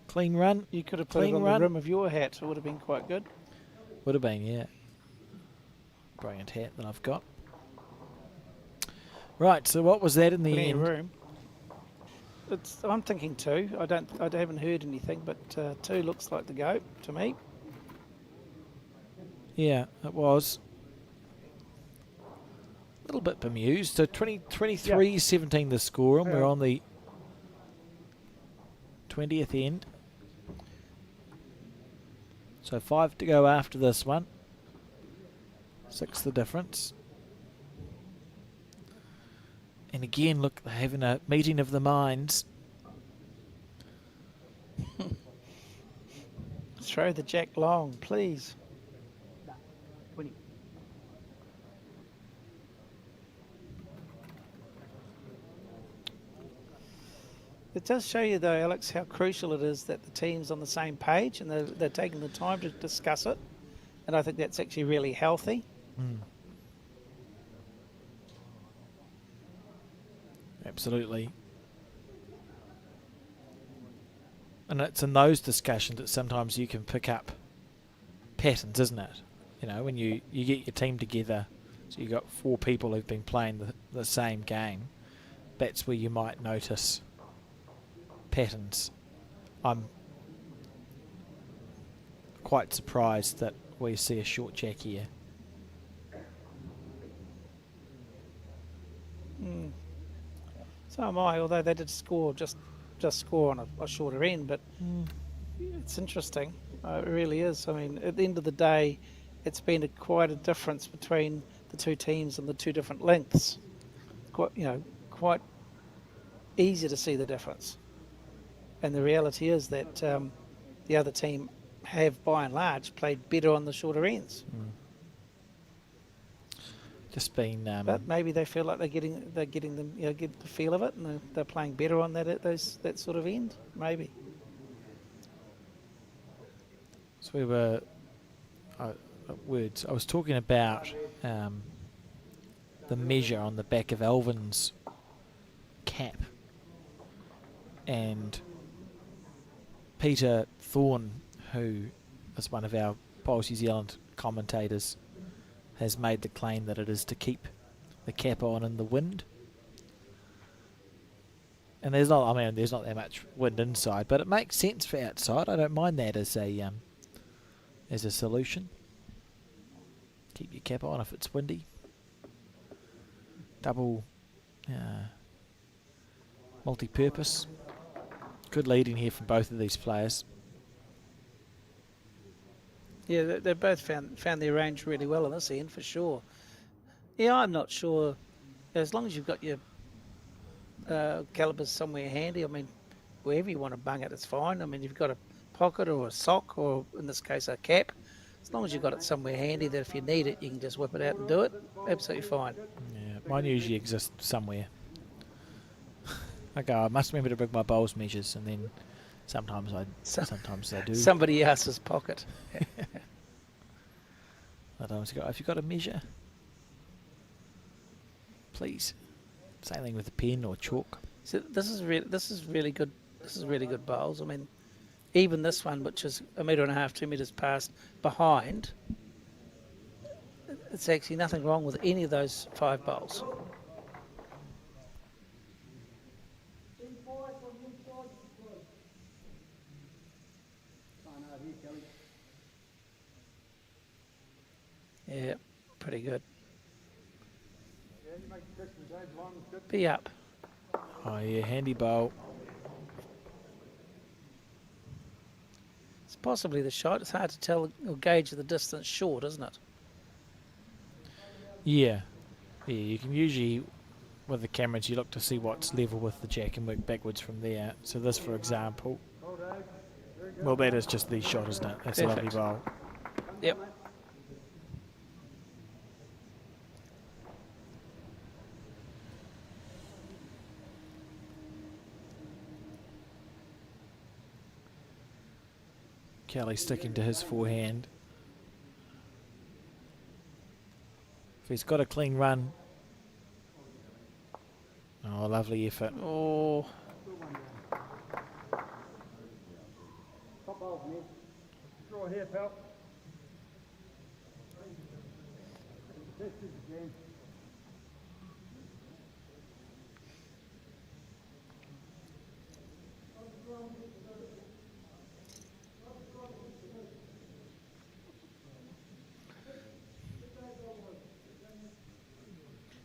A: Clean run.
B: You could have put it on the rim of your hat. It would have been quite good.
A: Would have been, yeah. Brilliant hat that I've got. Right, so what was that in the
B: Plenty
A: end?
B: of room. I'm thinking 2. I haven't heard anything, but 2 looks like the go to me.
A: Yeah, it was. A little bit bemused. So 23-17 the score, and we're on the 20th end. So 5 to go after this one. 6 the difference. And again, look, they're having a meeting of the minds.
B: Throw the jack long, please. 20. It does show you, though, Alex, how crucial it is that the team's on the same page and they're taking the time to discuss it. And I think that's actually really healthy.
A: Absolutely. And it's in those discussions that sometimes you can pick up patterns, isn't it? You know, when you get your team together, so you've got 4 people who've been playing the same game, that's where you might notice patterns. I'm quite surprised that we see a short jack here.
B: So am I, although they did score, just score on a shorter end, but it's interesting. It really is. I mean, at the end of the day, it's been quite a difference between the 2 teams and the 2 different lengths. Quite easy to see the difference. And the reality is that the other team have, by and large, played better on the shorter ends.
A: Just been,
B: but maybe they feel like they're getting them, get the feel of it, and they're playing better on that sort of end. Maybe.
A: So we were words. I was talking about the measure on the back of Alvin's cap, and Peter Thorne, who is one of our Bowls New Zealand commentators, has made the claim that it is to keep the cap on in the wind. And there's not that much wind inside, but it makes sense for outside. I don't mind that as a solution. Keep your cap on if it's windy. Double multi-purpose. Good leading here from both of these players.
B: Yeah, they both found their range really well on this end, for sure. Yeah, I'm not sure. As long as you've got your calibers somewhere handy, I mean, wherever you want to bung it, it's fine. I mean, you've got a pocket or a sock, or in this case, a cap. As long as you've got it somewhere handy that if you need it, you can just whip it out and do it. Absolutely fine.
A: Yeah, mine usually exists somewhere. I must remember to bring my bowls measures, and then Sometimes I do.
B: Somebody else's pocket.
A: Sometimes I go, have you got a measure? Please. Same thing with a pen or chalk.
B: So this is really good. This is really good bowls. I mean, even this one, which is 1.5 meters, 2 meters past behind, it's actually nothing wrong with any of those 5 bowls. Yeah, pretty good. Be up.
A: Oh yeah, handy bowl.
B: It's possibly the shot. It's hard to tell or gauge the distance short, isn't it?
A: Yeah. Yeah, you can usually, with the cameras, you look to see what's level with the jack and work backwards from there. So this, for example, well, that is just the shot, isn't it? That's
B: Perfect.
A: a lovely bowl.
B: Yep.
A: Kelly sticking to his forehand. If he's got a clean run. Oh, lovely effort.
B: Oh,
C: Draw here, pal. This is the game.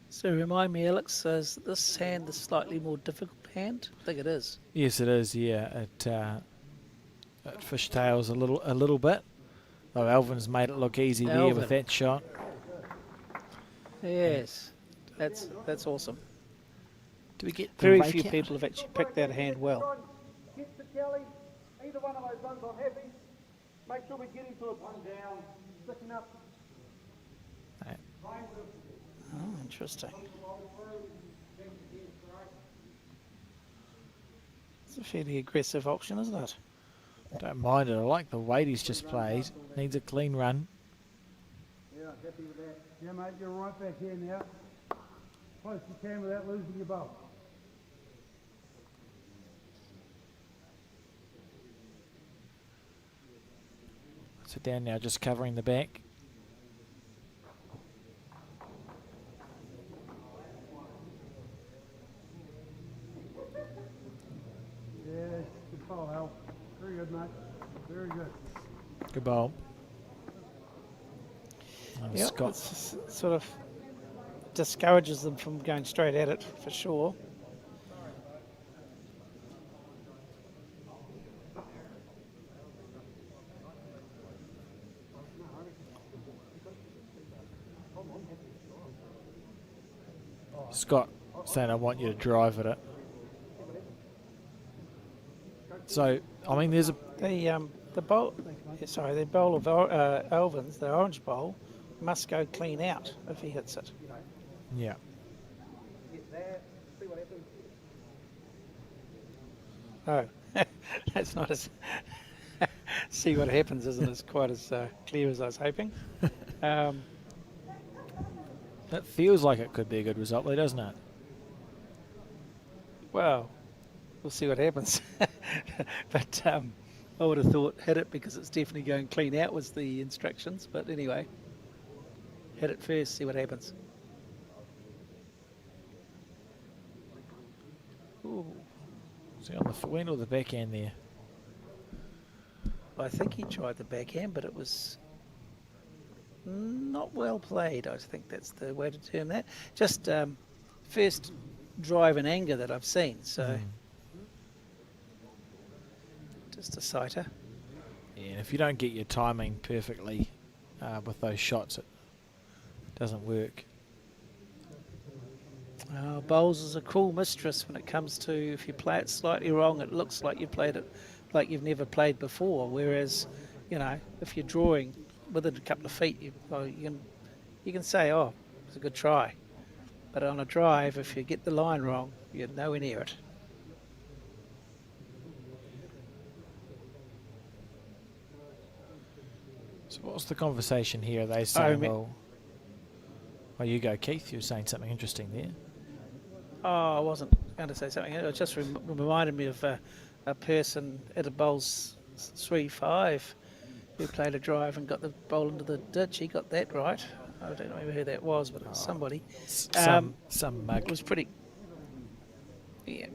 B: so remind me, Alex, is this hand the slightly more difficult hand? I think it is.
A: Yes, it is. Yeah, it fishtails a little bit. Though Alvin's made it look easy there with
B: Alvin.
A: that shot.
B: Yes, that's awesome.
A: Do we get the
B: Very
A: rake
B: few
A: out?
B: people have actually picked that hand well.
C: Get to Kelly. Either one of those ones, I'm happy. Make sure we're getting to it. One down. Sticking up.
A: Right.
B: Oh, interesting. It's a fairly aggressive option, isn't it?
C: Don't
A: Don't mind it. I like the weight he's just played. Needs a clean run.
C: Yeah, happy with that. Yeah, mate, you're right back here now. Close you can without losing your bowl.
A: Sit down now, just covering the back.
C: Yeah, good bowl, Hal. Very good, mate. Very good.
A: Good bowl. And
B: Yeah,
A: Scott.
B: it sort of discourages them from going straight at it, for sure.
A: Scott saying I want you to drive at it. So, I mean, there's a...
B: The bowl, sorry, the bowl of Alvin's, the orange bowl, must go clean out if he hits it.
A: Yeah.
B: Oh, that's not as see what happens isn't as quite as clear as I was hoping.
A: It feels like it could be a good result though, doesn't it?
B: Well, we'll see what happens. But I would have thought hit it because it's definitely going clean out was the instructions. But anyway, hit it first, see what happens. Ooh,
A: See on the forehand or the backhand there?
B: I think he tried the backhand, but it was not well played. I think that's the way to term that. Just first drive and anger that I've seen. So just a sighter.
A: Yeah, and if you don't get your timing perfectly with those shots, it doesn't work.
B: Bowls is a cool mistress when it comes to if you play it slightly wrong, it looks like you played it like you've never played before. Whereas, you know, if you're drawing within a couple of feet, you can say, oh, it's a good try. But on a drive, if you get the line wrong, you're nowhere near it.
A: what's the conversation here? Are they
B: I
A: saying,
B: reme-
A: well, you go, Keith. You were saying something interesting there.
B: Oh, I wasn't going to say something. It just reminded me of a person at a bowls 3-5 who played a drive and got the bowl into the ditch. He got that right. I don't know who that was, but it was somebody.
A: Some mug.
B: It was pretty. Yeah.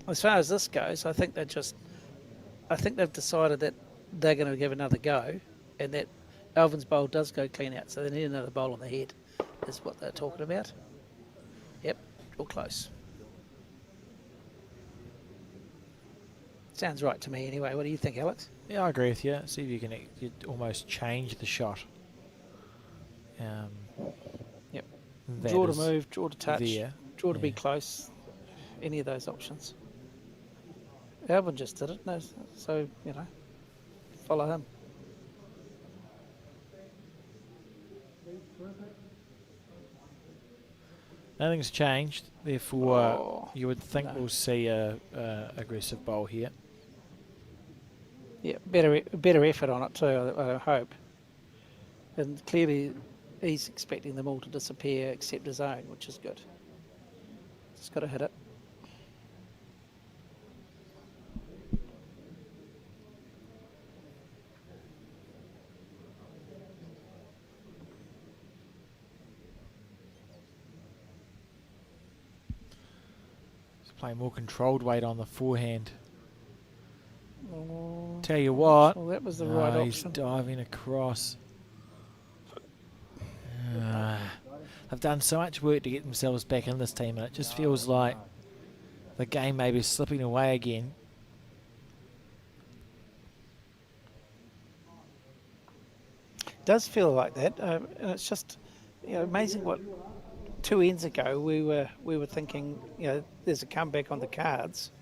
B: As far as this goes, I think they've decided that they're going to give another go, and that Alvin's bowl does go clean out, so they need another bowl on the head, is what they're talking about. Yep, all close. Sounds right to me anyway. What do you think, Alex?
A: Yeah, I agree with you. See if you can almost change the shot.
B: Yep.
A: That
B: Draw to
A: is
B: move, draw to touch,
A: there.
B: draw to be
A: Yeah.
B: close. Any of those options. Alvin just did it, no, so, follow him.
A: Nothing's changed. Therefore,
B: Oh,
A: you would think
B: no.
A: we'll see a aggressive bowl here.
B: Yeah, better effort on it too, I hope. And clearly he's expecting them all to disappear except his own, which is good. Just got to hit it.
A: Just play more controlled weight on the forehand.
B: Oh,
A: Tell you what,
B: well, that was the right
A: he's
B: option.
A: diving across. They've done so much work to get themselves back in this team, and it just feels like the game may be slipping away again.
B: Does feel like that, and it's just amazing what 2 ends ago we were thinking there's a comeback on the cards,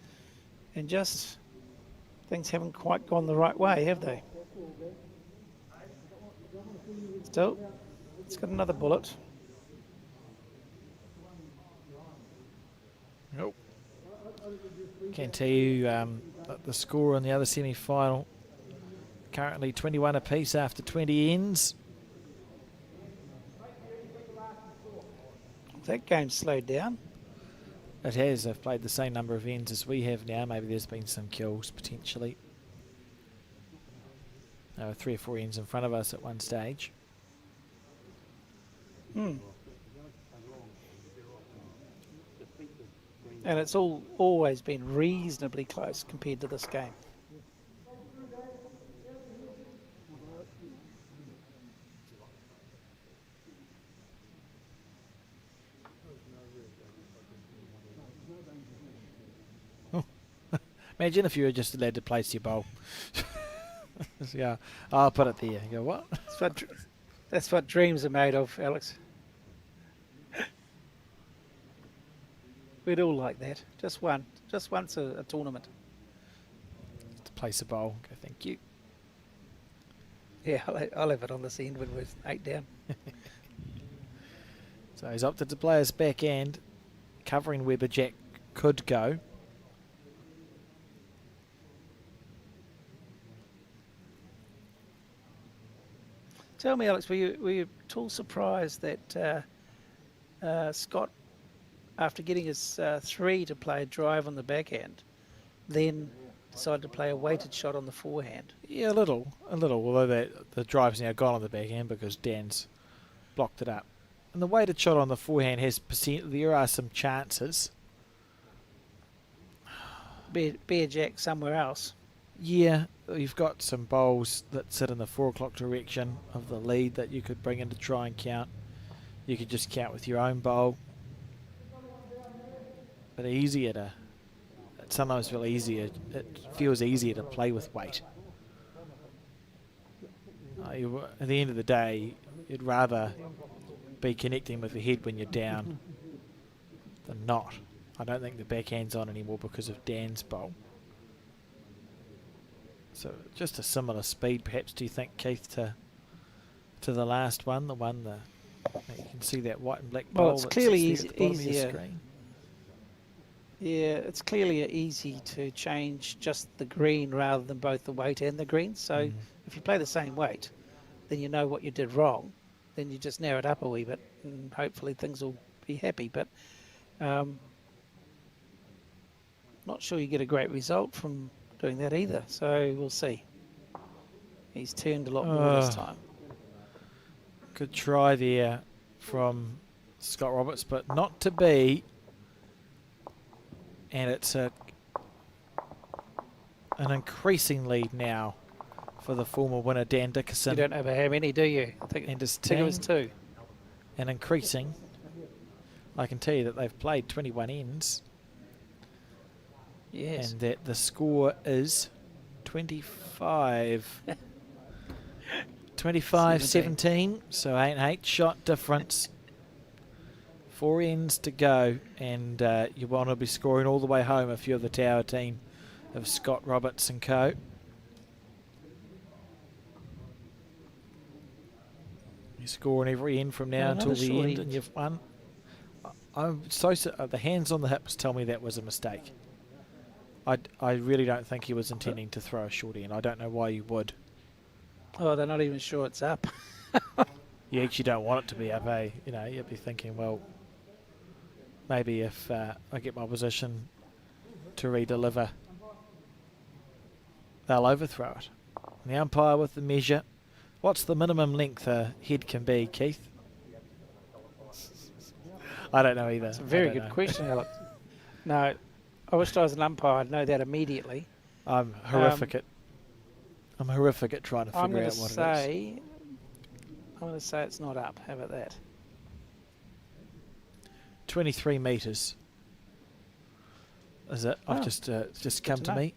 B: and just things haven't quite gone the right way, have they? Still, it's got another bullet.
A: Nope. Can tell you that the score on the other semi-final currently 21 apiece after 20 ends.
B: That game's slowed down.
A: It has. They've played the same number of ends as we have now. Maybe there's been some kills potentially. There were 3 or 4 ends in front of us at one stage.
B: And it's always been reasonably close compared to this game.
A: Imagine if you were just allowed to place your bowl. Yeah, I'll put it there. You go, what?
B: That's what dreams are made of, Alex. We'd all like that. Just once a tournament.
A: To place a bowl. Go, thank you.
B: Yeah, I'll have it on this end when we're 8 down.
A: So he's opted to play his backhand, covering where Jack could go.
B: Tell me, Alex, were you at all surprised that Scott, after getting his 3 to play a drive on the backhand, then decided to play a weighted shot on the forehand?
A: Yeah, a little. Although the drive's now gone on the backhand because Dan's blocked it up. And the weighted shot on the forehand has there are some chances.
B: Bear Jack somewhere else.
A: Yeah, you've got some bowls that sit in the 4 o'clock direction of the lead that you could bring in to try and count. You could just count with your own bowl. But it sometimes feel easier. It feels easier to play with weight. At the end of the day, you'd rather be connecting with the head when you're down than not. I don't think the backhand's on anymore because of Dan's bowl. So just a similar speed, perhaps. Do you think, Keith, to the last one, you can see that white and black bowl?
B: Well, it's clearly
A: at the bottom of your
B: easier.
A: screen.
B: Yeah, it's clearly easy to change just the green rather than both the weight and the green. So if you play the same weight, then you know what you did wrong. Then you just narrow it up a wee bit, and hopefully things will be happy. But not sure you get a great result from doing that either. So we'll see. He's turned a lot more this time.
A: Good try there from Scott Roberts, but not to be. And it's an increasing lead now for the former winner, Dan Dickerson.
B: You don't know how many, do you? I think
A: and his
B: it
A: team.
B: was 2.
A: And increasing. I can tell you that they've played 21 ends.
B: Yes.
A: And that the score is 25. 25-17, so 8 shot difference. 4 ends to go, and you want to be scoring all the way home if you're the tower team of Scott Roberts and co. You're scoring every end from now until the end, and you've won. I'm so the hands on the hips tell me that was a mistake. I really don't think he was intending to throw a short end. I don't know why you would.
B: Oh, they're not even sure it's up.
A: You actually don't want it to be up, eh? You know, you'd be thinking, well, maybe if I get my position to redeliver, they'll overthrow it. And the umpire with the measure. What's the minimum length a head can be, Keith? I don't know either.
B: It's a very good question, Alex. No, I wish I was an umpire. I'd know that immediately.
A: I'm horrific at trying to figure out what it is.
B: I'm going to say it's not up. How about that?
A: 23 metres. Is it? I've just come to me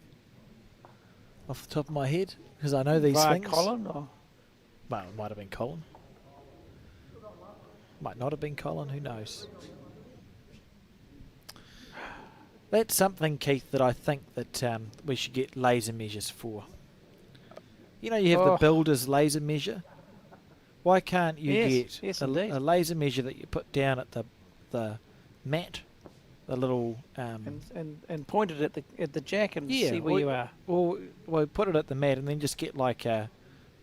A: off the top of my head because I know these things.
B: Colin? Or?
A: Well, it might have been Colin. Might not have been Colin. Who knows? That's something, Keith, that I think that we should get laser measures for. You know, you have the builder's laser measure. Why can't you get a laser measure that you put down at the mat, the little
B: and point it at the jack and see where you are.
A: Or put it at the mat and then just get like a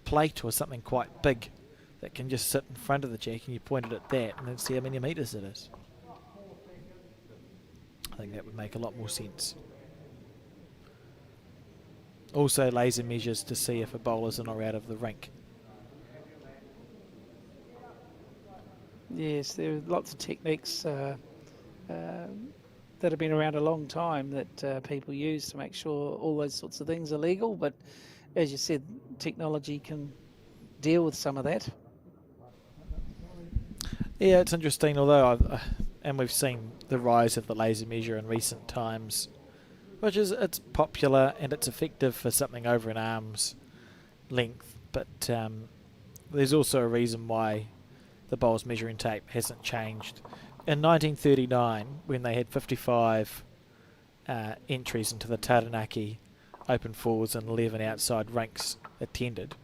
A: plate or something quite big that can just sit in front of the jack and you point it at that and then see how many metres it is. I think that would make a lot more sense. Also laser measures to see if a bowler's in or out of the rink.
B: Yes, there are lots of techniques that have been around a long time that people use to make sure all those sorts of things are legal. But as you said, technology can deal with some of that.
A: Yeah, it's interesting, although and we've seen the rise of the laser measure in recent times, which is it's popular and it's effective for something over an arm's length, but there's also a reason why the bowl's measuring tape hasn't changed. In 1939, when they had 55 entries into the Taranaki open fours and 11 outside rinks attended,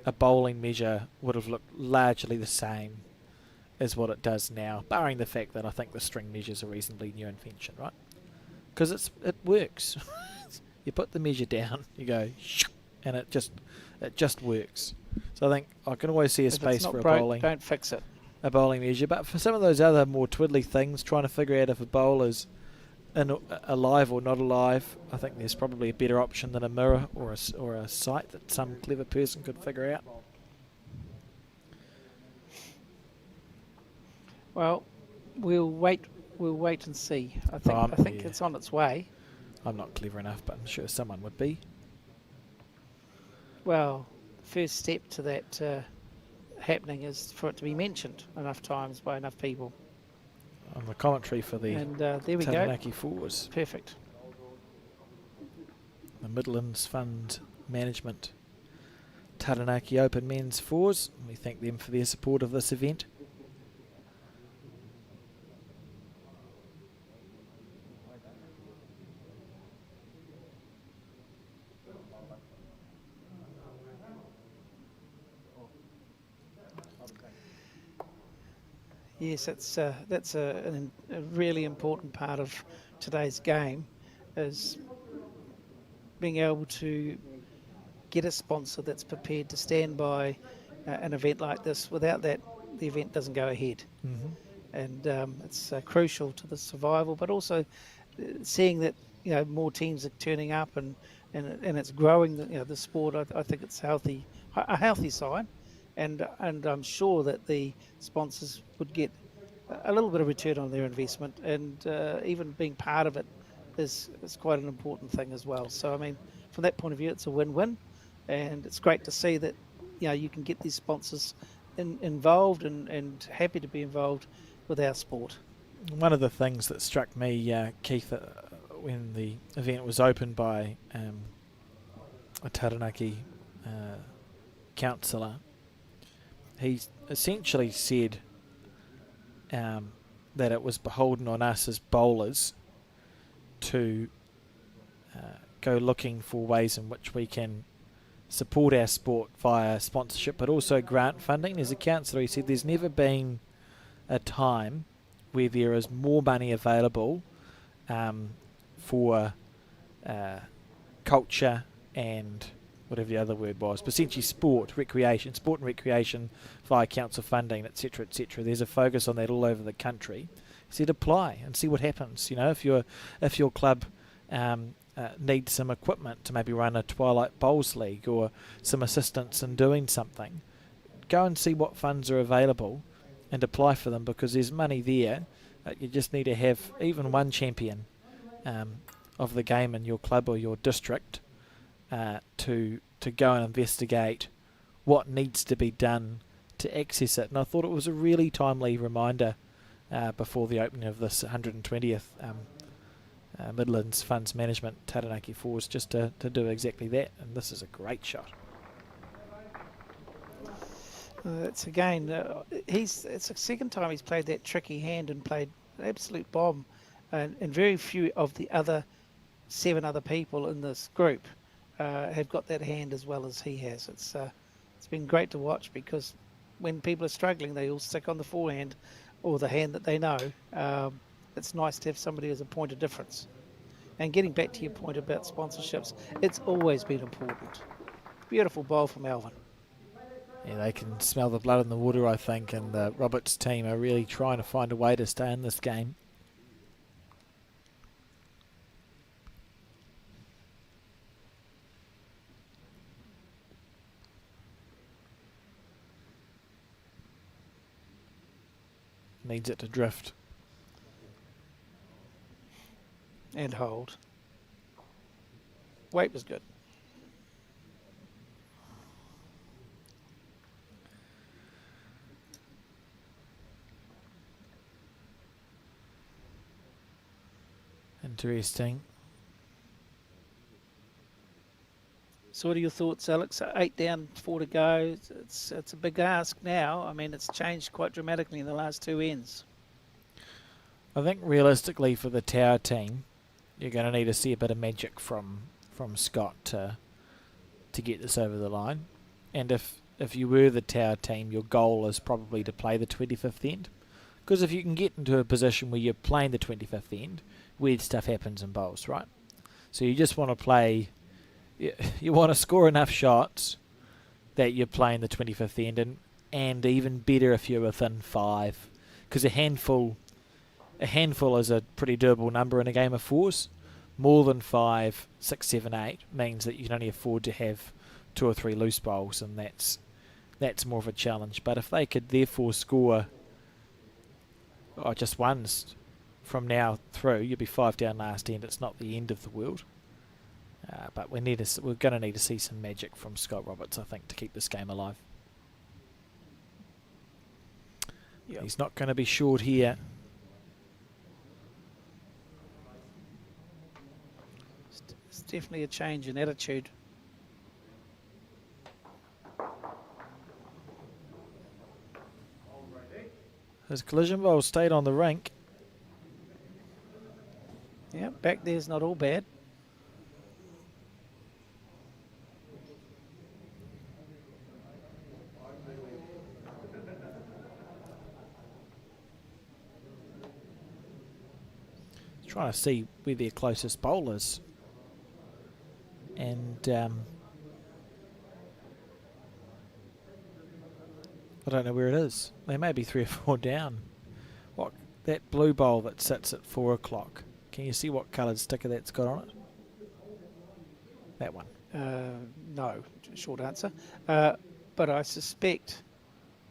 A: a bowling measure would have looked largely the same as what it does now, barring the fact that I think the string measure is a reasonably new invention, right? Because it works. You put the measure down, you go, and it just works. So I think I can always see a space for a bowling.
B: Don't fix it.
A: A bowling measure, but for some of those other more twiddly things, trying to figure out if a bowler's alive or not alive, I think there's probably a better option than a mirror or a sight that some clever person could figure out.
B: Well, we'll wait and see. I think it's on its way.
A: I'm not clever enough, but I'm sure someone would be.
B: Well, the first step to that happening is for it to be mentioned enough times by enough people.
A: On the commentary for the
B: there we
A: Taranaki
B: go.
A: Fours.
B: Perfect.
A: The Midlands Fund Management Taranaki Open Men's Fours. We thank them for their support of this event.
B: Yes, that's a really important part of today's game, is being able to get a sponsor that's prepared to stand by an event like this. Without that, the event doesn't go ahead.
A: Mm-hmm.
B: And it's crucial to the survival, but also seeing that more teams are turning up and it's growing the sport. I think it's a healthy sign, and I'm sure that the sponsors would get a little bit of return on their investment, and even being part of it is quite an important thing as well. So I mean, from that point of view, it's a win-win, and it's great to see that you can get these sponsors involved and happy to be involved with our sport.
A: One of the things that struck me, Keith, when the event was opened by a Taranaki councillor, he essentially said that it was beholden on us as bowlers to go looking for ways in which we can support our sport via sponsorship, but also grant funding. As a councillor, he said there's never been a time where there is more money available for culture and whatever the other word was, but essentially sport and recreation via council funding, etc., etc. There's a focus on that all over the country. He said apply and see what happens. If your club needs some equipment to maybe run a Twilight Bowls League or some assistance in doing something, go and see what funds are available and apply for them, because there's money there. You just need to have even one champion of the game in your club or your district to go and investigate what needs to be done to access it. And I thought it was a really timely reminder before the opening of this 120th Midlands Funds Management Taranaki Fours, just to do exactly that. And this is a great shot.
B: It's again, it's the second time he's played that tricky hand and played an absolute bomb, and very few of the other 7 other people in this group have got that hand as well as he has. It's been great to watch, because when people are struggling, they all stick on the forehand or the hand that they know. It's nice to have somebody as a point of difference. And getting back to your point about sponsorships, it's always been important. Beautiful bowl from Alvin.
A: Yeah, they can smell the blood in the water, I think, and the Roberts team are really trying to find a way to stay in this game. Needs it to drift.
B: And hold. Weight was good.
A: Interesting.
B: So what are your thoughts, Alex? 8 down, 4 to go. It's a big ask now. I mean, it's changed quite dramatically in the last 2 ends.
A: I think realistically for the Tower team, you're going to need to see a bit of magic from Scott to get this over the line. And if you were the Tower team, your goal is probably to play the 25th end. Because if you can get into a position where you're playing the 25th end, weird stuff happens in bowls, right? So you just want to play... You want to score enough shots that you're playing the 25th end, and even better if you're within 5, because a handful is a pretty doable number in a game of fours. More than 5, 6, 7, 8 means that you can only afford to have 2 or 3 loose bowls, and that's more of a challenge. But if they could therefore score just ones from now through, you'd be 5 down last end. It's not the end of the world. But we're going to need to see some magic from Scott Roberts, I think, to keep this game alive. Yep. He's not going to be short here.
B: It's definitely a change in attitude.
A: His collision bowl stayed on the rink.
B: Yeah, back there's not all bad.
A: Trying to see where their closest bowl is. And I don't know where it is. They may be 3 or 4 down. What, that blue bowl that sits at 4 o'clock. Can you see what coloured sticker that's got on it? That one.
B: No, short answer. But I suspect,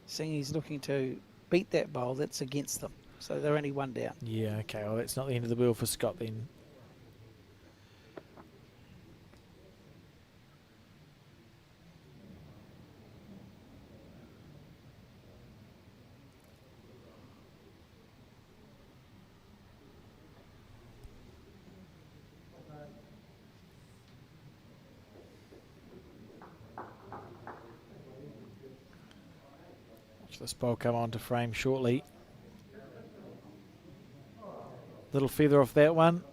B: seeing he's looking to beat that bowl, that's against them. So they're only 1 down.
A: Yeah, okay. Well, that's not the end of the wheel for Scott then. Watch this ball come onto frame shortly. Little feather off that one.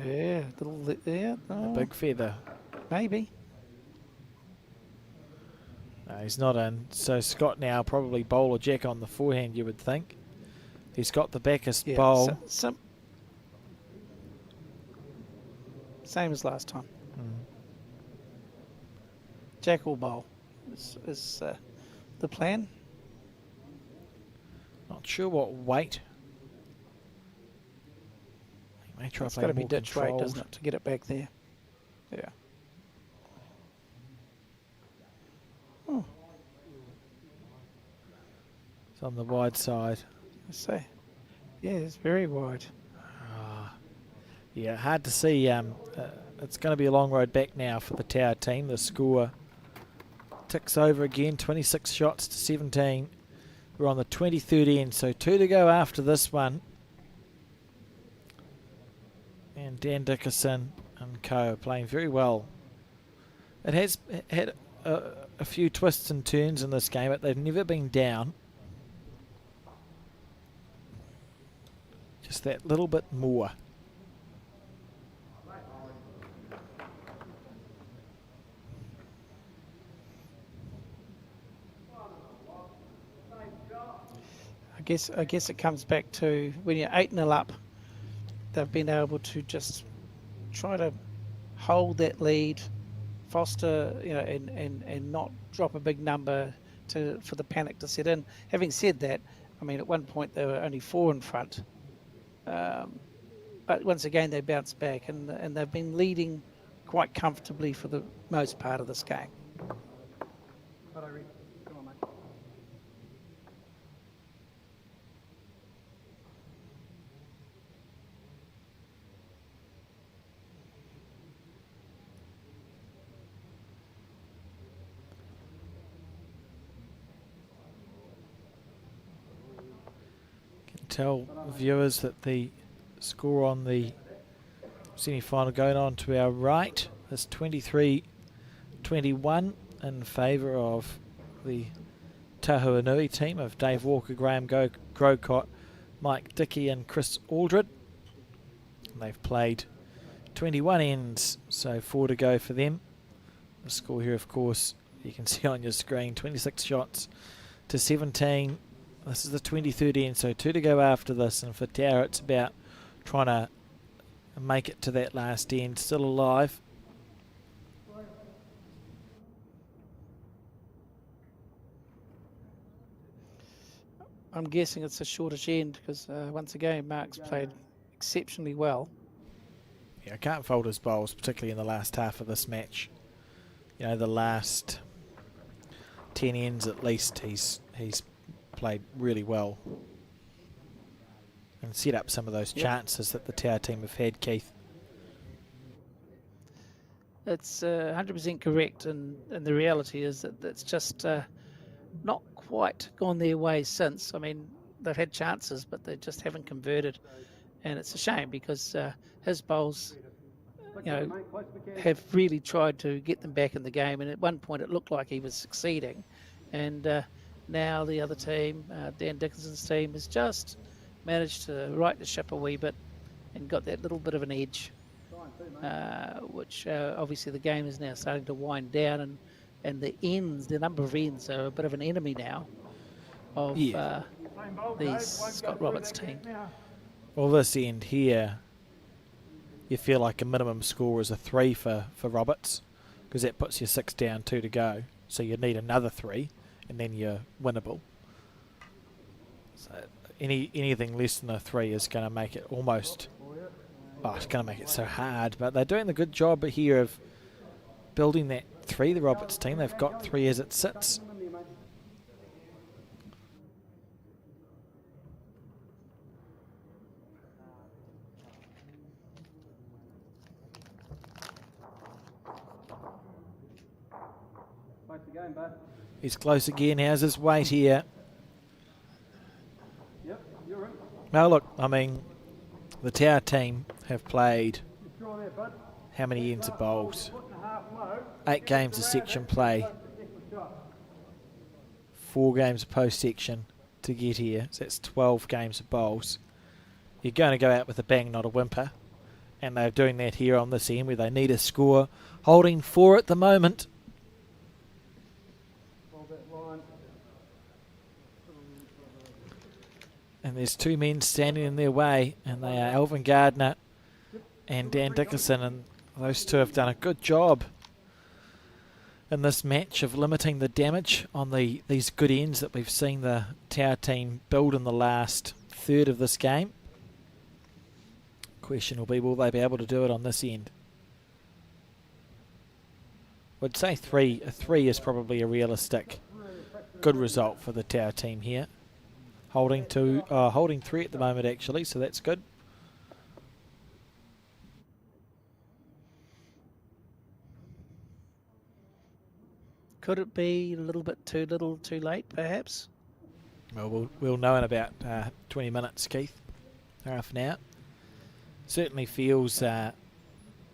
B: Yeah,
A: A big feather.
B: maybe.
A: No, he's not in. So Scott now probably bowl or jack on the forehand, you would think. He's got the backest bowl.
B: Same as last time. Jack or bowl is the plan.
A: Not sure what weight. He may try
B: It's
A: play
B: got to be
A: more
B: ditch rate,
A: controlled.
B: doesn't it, to get it back there? Yeah. Oh,
A: It's on the wide side.
B: I say. Yeah, it's very wide.
A: Yeah, hard to see. It's going to be a long road back now for the Tower team. The score ticks over again, 26 shots to 17. We're on the 23rd end, so 2 to go after this one. And Dan Dickerson and co are playing very well. It has had a few twists and turns in this game, but they've never been down. Just that little bit more.
B: I guess it comes back to when you're 8-0 up, they've been able to just try to hold that lead, foster, and not drop a big number for the panic to set in. Having said that, I mean, at one point they were only 4 in front, but once again they bounced back, and they've been leading quite comfortably for the most part of this game.
A: Tell viewers that the score on the semi-final going on to our right is 23-21 in favour of the Tahuanui team of Dave Walker, Graham Grocott, Mike Dickey and Chris Aldred. And they've played 21 ends, so 4 to go for them. The score here, of course, you can see on your screen, 26 shots to 17. This is the 23rd end, so 2 to go after this, and for Tower it's about trying to make it to that last end, still alive.
B: I'm guessing it's a shortish end because once again Mark's played exceptionally well.
A: Yeah, I can't fault his bowls, particularly in the last half of this match. You know, the last 10 ends at least, he's played really well and set up some of those chances that the Tower team have had, Keith.
B: It's 100% correct, and the reality is that it's just not quite gone their way since. I mean, they've had chances, but they just haven't converted, and it's a shame because his bowls, have really tried to get them back in the game, and at one point it looked like he was succeeding, and now the other team, Dan Dickerson's team, has just managed to right the ship a wee bit and got that little bit of an edge, which obviously the game is now starting to wind down, and the number of ends are a bit of an enemy now of the Scott Roberts team.
A: Well, this end here, you feel like a minimum score is a 3 for Roberts, because that puts you 6 down, 2 to go. So you need another 3. and then you're winnable. So anything less than a 3 is going to make it almost... Oh, it's going to make it so hard. But they're doing a good job here of building that 3, the Roberts team. They've got 3 as it sits. He's close again. How's his weight here?
C: Yep, you're right.
A: Now look, I mean, the Tower team have played how many ends of bowls? 8 games of section play, 4 games of post-section to get here. So that's 12 games of bowls. You're going to go out with a bang, not a whimper. And they're doing that here on this end where they need a score. Holding 4 at the moment. And there's 2 men standing in their way, and they are Alvin Gardner and Dan Dickerson, and those 2 have done a good job in this match of limiting the damage on these good ends that we've seen the Tower team build in the last third of this game. Question will be, will they be able to do it on this end? I'd say 3. A 3 is probably a realistic good result for the Tower team here. Holding 3 at the moment actually, so that's good.
B: Could it be a little bit too little, too late, perhaps?
A: Well, we'll know in about 20 minutes, Keith. Half an hour. Certainly feels. Wow,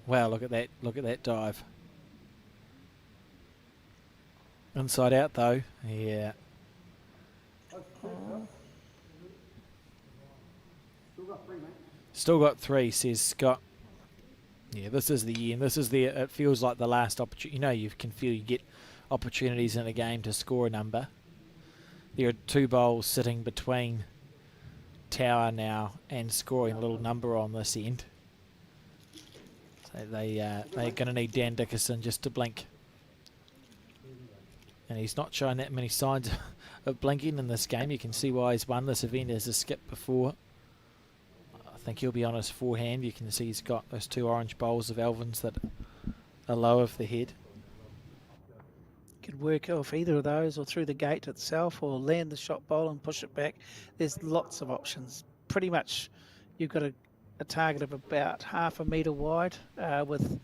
A: look at that! Look at that dive. Inside out though, yeah. Still got 3, says Scott. Yeah, this is the end. This is the. It feels like the last opportunity. You know, you can feel you get opportunities in a game to score a number. There are 2 bowls sitting between Tower now and scoring a little number on this end. So they're going to need Dan Dickerson just to blink. And he's not showing that many signs of blinking in this game. You can see why he's won this event as a skip before. I think he'll be on his forehand. You can see he's got those 2 orange bowls of Alvin's that are low of the head.
B: Could work off either of those or through the gate itself or land the shot bowl and push it back. There's lots of options. Pretty much you've got a target of about half a metre wide with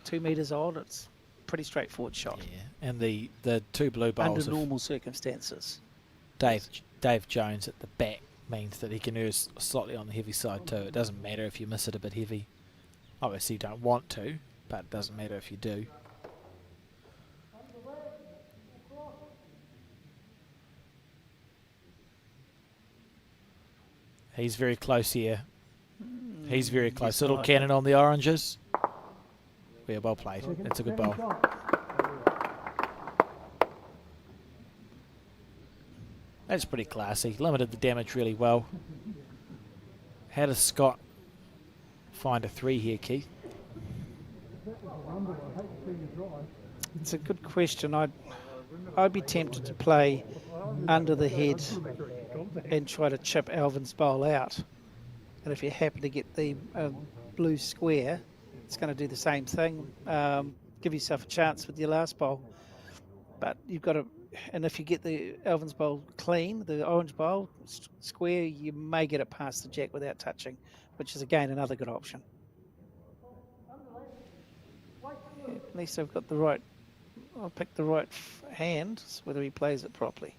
B: 2 metres on. It's pretty straightforward shot.
A: Yeah, and the 2 blue bowls
B: under normal circumstances.
A: Dave Jones at the back means that he can err slightly on the heavy side too. It doesn't matter if you miss it a bit heavy. Obviously you don't want to, but it doesn't matter if you do. He's very close here. He's very close. Little cannon on the oranges. Yeah, well played. That's a good bowl. That's pretty classy. Limited the damage really well. How does Scott find a 3 here, Keith?
B: It's a good question. I'd be tempted to play under the head and try to chip Alvin's bowl out. And if you happen to get the blue square, it's going to do the same thing. Give yourself a chance with your last bowl. But you've got to, and if you get the Alvin's bowl clean, the orange bowl square, you may get it past the jack without touching, which is again another good option. At least I've got the right, I'll pick the right hand, whether he plays it properly.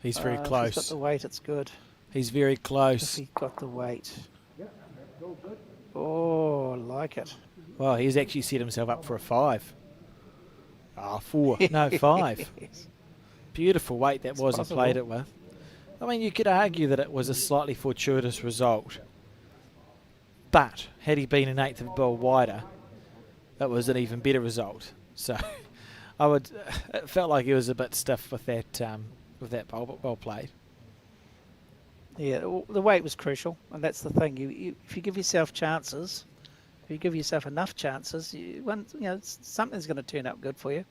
A: He's very close.
B: If he's got the weight, it's good.
A: He's very close.
B: If he got the weight. Oh, I like it.
A: Well, he's actually set himself up for a 5. 4. No, 5. Beautiful weight that was he played it with. I mean, you could argue that it was a slightly fortuitous result. But had he been an 1/8 of a ball wider, that was an even better result. So it felt like he was a bit stiff with that bowl, but well played.
B: Yeah, the weight was crucial, and that's the thing. If you give yourself chances, if you give yourself enough chances, something's going to turn up good for you.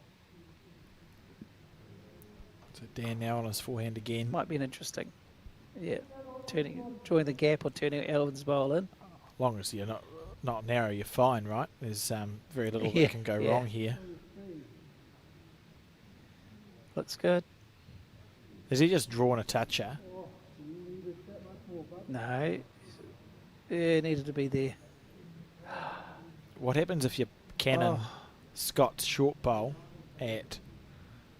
A: So Dan now on his forehand again.
B: Might be an interesting. Yeah, drawing the gap or turning Alvin's bowl in.
A: As long as you're not narrow, you're fine, right? There's very little
B: Yeah,
A: that can go
B: yeah.
A: wrong here.
B: Looks good.
A: Has he just drawn a toucher?
B: No. Yeah, needed to be there.
A: What happens if you cannon
B: Oh.
A: Scott's short bowl at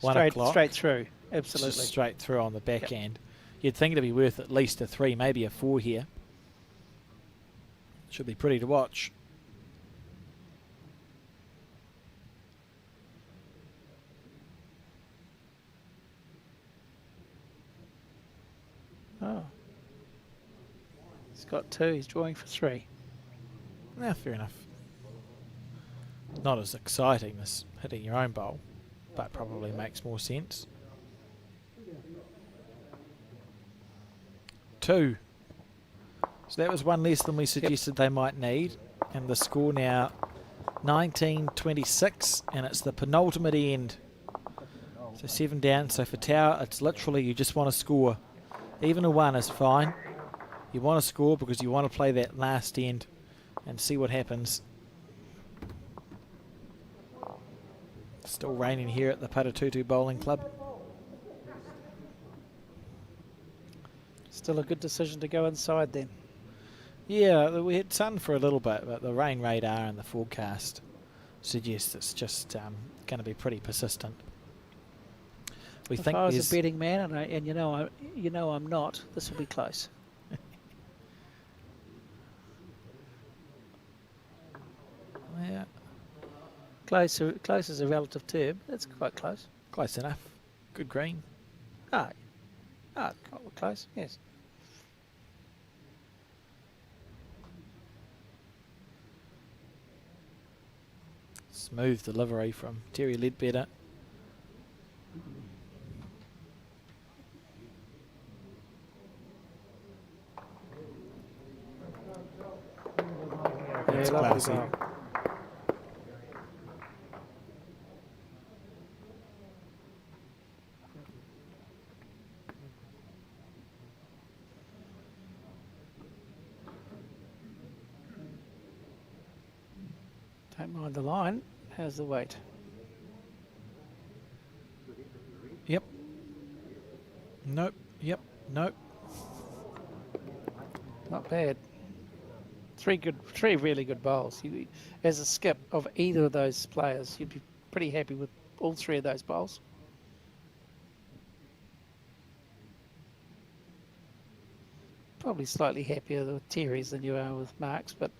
A: 1 o'clock?
B: Straight through. Absolutely.
A: Just straight through on the
B: Yep.
A: backhand. You'd think it'd be worth at least a 3, maybe a 4 here. Should be pretty to watch.
B: Oh. He's got 2. He's drawing for 3.
A: Yeah, fair enough. Not as exciting as hitting your own bowl, but probably makes more sense. 2. So that was 1 less than we suggested they might need. And the score now 19-26, and it's the penultimate end. So 7 down. So for Tower, it's literally you just want to score. Even a 1 is fine. You want to score because you want to play that last end and see what happens. Still raining here at the Paratutu Bowling Club.
B: Still a good decision to go inside then.
A: Yeah, we had sun for a little bit, but the rain radar and the forecast suggests it's just going to be pretty persistent. We
B: If
A: think
B: I was
A: there's
B: a betting man, and you know I'm not, this will be close.
A: yeah,
B: Close is a relative term. That's quite close.
A: close enough. Good green.
B: Close, yes.
A: Smooth delivery from Terry Ledbetter. That's
B: lovely
A: classy.
B: bowl. Don't mind the line. How's the weight?
A: Yep. Nope. Yep. Nope.
B: Not bad. Three really good bowls. As a skip of either of those players, you'd be pretty happy with all 3 of those bowls. Probably slightly happier with Terry's than you are with Mark's, but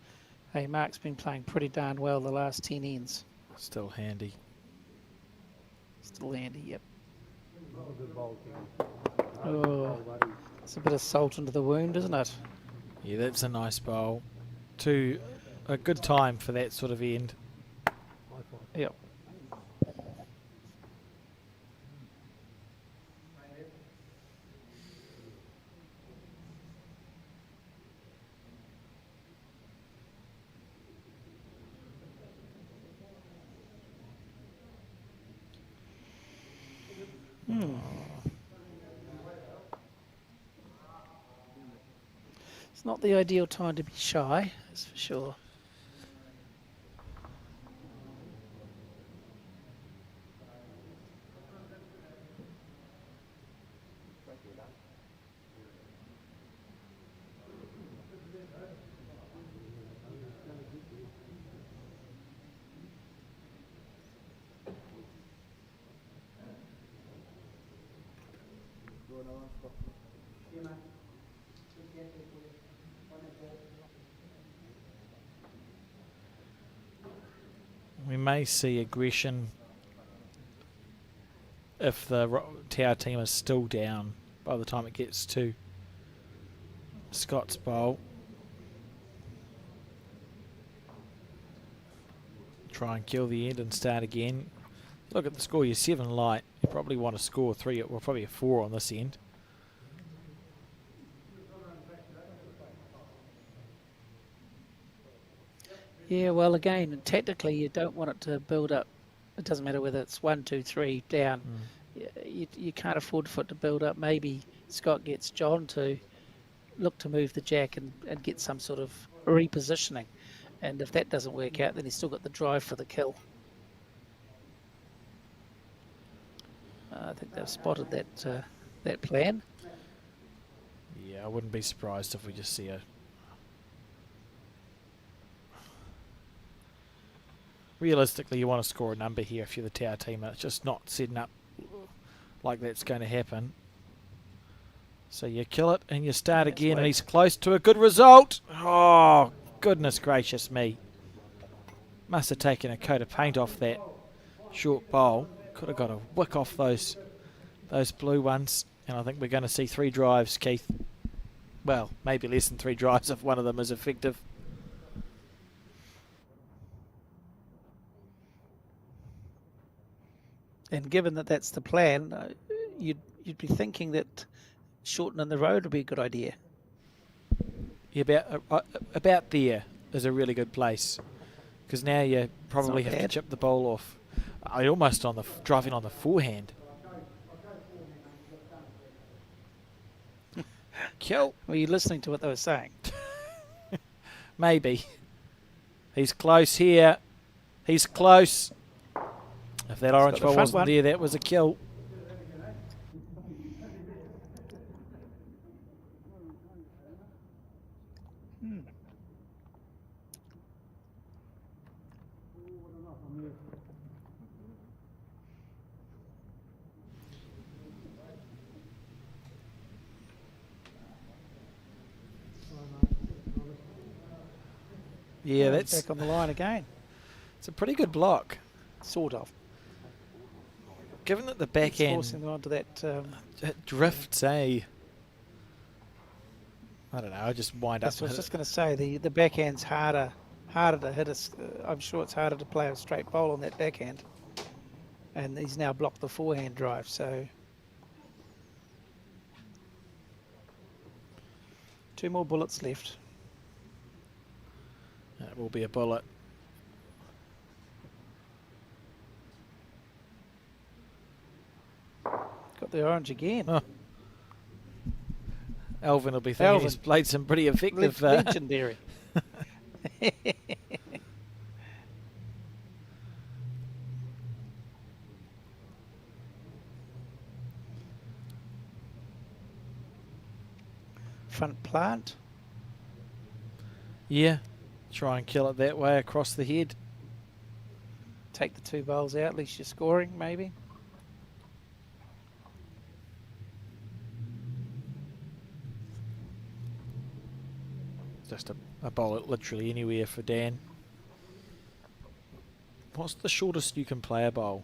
B: hey, Mark's been playing pretty darn well the last 10 ends.
A: Still handy.
B: Still handy, yep. Oh, it's a bit of salt into the wound, isn't it?
A: Yeah, that's a nice bowl. A good time for that sort of end.
B: Yep. It's not the ideal time to be shy, that's for sure.
A: We may see aggression if the Tower team is still down by the time it gets to Scott's bowl. Try and kill the end and start again. Look at the score, you're 7 light. You probably want to score 3, or probably a 4 on this end.
B: Yeah, well, again, tactically, you don't want it to build up. It doesn't matter whether it's 1, 2, 3 down. you can't afford for it to build up. Maybe Scott gets John to look to move the jack and get some sort of repositioning. And if that doesn't work out, then he's still got the drive for the kill. I think they've spotted that plan.
A: Yeah, I wouldn't be surprised if we just see a... Realistically, you want to score a number here if you're the Tower team. It's just not setting up like that's going to happen. So you kill it and you start again, and he's close to a good result. Oh, goodness gracious me. Must have taken a coat of paint off that short bowl. Could have got a wick off those blue ones. And I think we're going to see 3 drives, Keith. Well, maybe less than 3 drives if one of them is effective.
B: And given that that's the plan, you'd be thinking that shortening the road would be a good idea.
A: Yeah, about there is a really good place, because now you probably have to chip the bowl off. I almost driving on the forehand. Kill.
B: Were you listening to what they were saying?
A: Maybe. He's close here. He's close. If that orange ball wasn't there, that was a kill. Yeah, that's
B: back on the line again.
A: It's a pretty good block.
B: Sort of.
A: Given that the back end
B: forcing them onto that
A: it drifts, eh? I don't know. I just wind up.
B: That's what I was just going to say. The backhand's harder to hit us. I'm sure it's harder to play a straight bowl on that backhand. And he's now blocked the forehand drive. So 2 more bullets left.
A: That will be a bullet.
B: Got the orange again.
A: Oh. Alvin will be thinking he's played some pretty effective...
B: Legendary. Front plant.
A: Yeah. Try and kill it that way across the head.
B: Take the 2 bowls out, at least you're scoring, maybe.
A: Just a bowl at literally anywhere for Dan. What's the shortest you can play a bowl?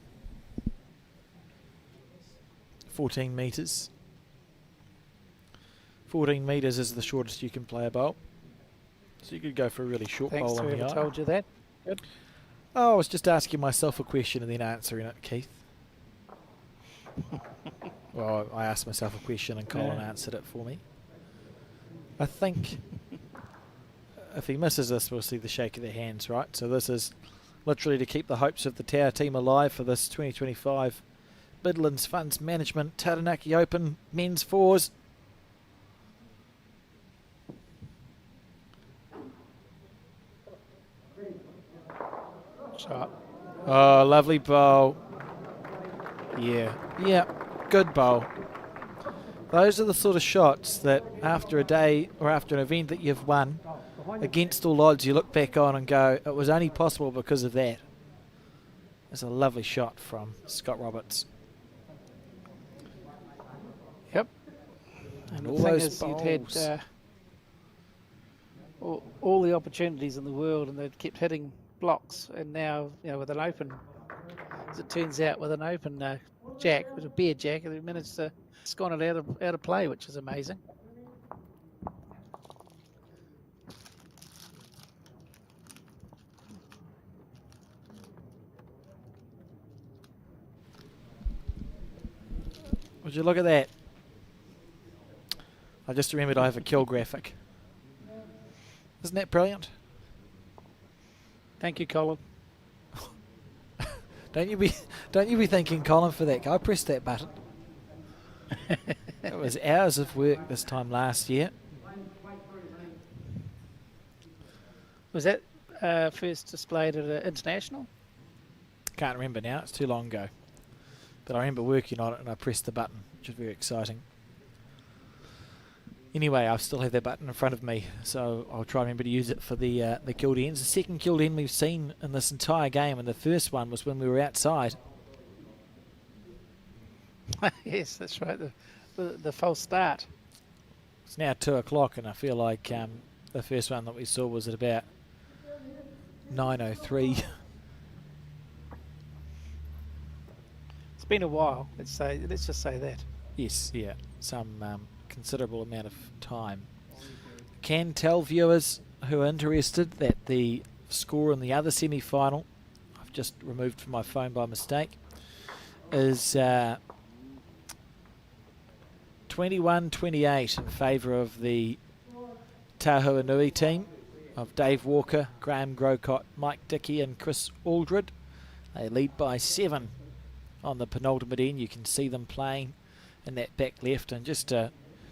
A: 14 metres. 14 metres is the shortest you can play a bowl. So you could go for a really short bowl on the
B: Thanks,
A: eye.
B: told you that. Good.
A: Oh, I was just asking myself a question and then answering it, Keith. Well, I asked myself a question and Colin answered it for me. I think if he misses this, we'll see the shake of their hands, right? So this is literally to keep the hopes of the Tower team alive for this 2025 Midlands Funds Management Taranaki Open Men's Fours.
B: Shot.
A: Oh, lovely bowl. Yeah, good bowl. Those are the sort of shots that after a day or after an event that you've won, against all odds, you look back on and go, it was only possible because of that. It's a lovely shot from Scott Roberts.
B: Yep.
A: And
B: the
A: all
B: thing
A: those
B: is,
A: bowls.
B: you'd had all the opportunities in the world, and they'd kept hitting blocks. And now, with an open, as it turns out, with an open jack, with a bare jack, they managed to scone it out of play, which is amazing.
A: Would you look at that? I just remembered I have a kill graphic. Isn't that brilliant?
B: Thank you, Colin.
A: Don't you be thanking Colin for that. I pressed that button. It was hours of work this time last year.
B: Was that first displayed at an international?
A: Can't remember now. It's too long ago. But I remember working on it and I pressed the button, which was very exciting. Anyway, I still have that button in front of me, so I'll try and remember to use it for the killed hens. The second killed hen we've seen in this entire game, and the first one was when we were outside.
B: Yes, that's right. The false start.
A: It's now 2 o'clock, and I feel like the first one that we saw was at about 9:03.
B: It's been a while. Let's just say that.
A: Yes, yeah, some considerable amount of time. Can tell viewers who are interested that the score in the other semi-final, I've just removed from my phone by mistake, is 21-28 in favour of the Tahuanui team of Dave Walker, Graham Grocott, Mike Dickey and Chris Aldred. They lead by 7 on the penultimate end. You can see them playing in that back left, and just a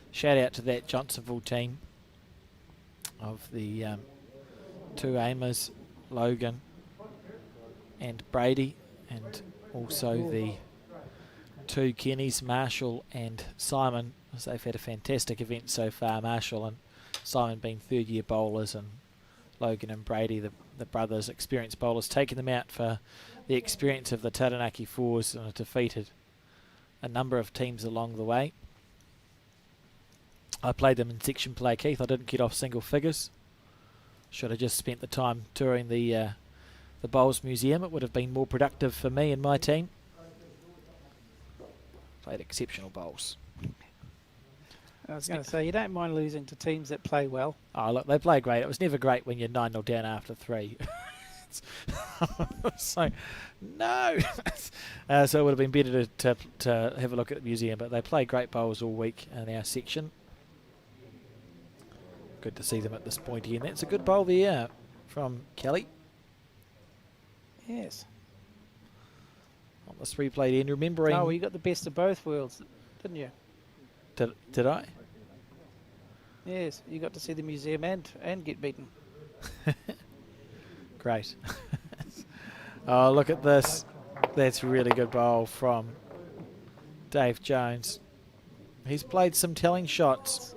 A: shout out to that Johnsonville team of the 2 aimers, Logan and Brady, and also the 2 Kennys, Marshall and Simon, as they've had a fantastic event so far. Marshall and Simon being third-year bowlers, and Logan and Brady, the brothers, experienced bowlers, taking them out for the experience of the Taranaki fours, and have defeated a number of teams along the way. I played them in section play, Keith. I didn't get off single figures. Should have just spent the time touring the Bowls Museum. It would have been more productive for me and my team. Played exceptional bowls.
B: I was going to say, you don't mind losing to teams that play well.
A: Oh, look, they play great. It was never great when you're 9-0 down after 3. So, no. So it would have been better to have a look at the museum, but they play great bowls all week in our section. Good to see them at this point here. And that's a good bowl there from Kelly.
B: Yes.
A: On this replayed end, remembering...
B: Oh, well, you got the best of both worlds, didn't you?
A: Did I?
B: Yes, you got to see the museum and get beaten.
A: Great. Oh, look at this. That's a really good bowl from Dave Jones. He's played some telling shots.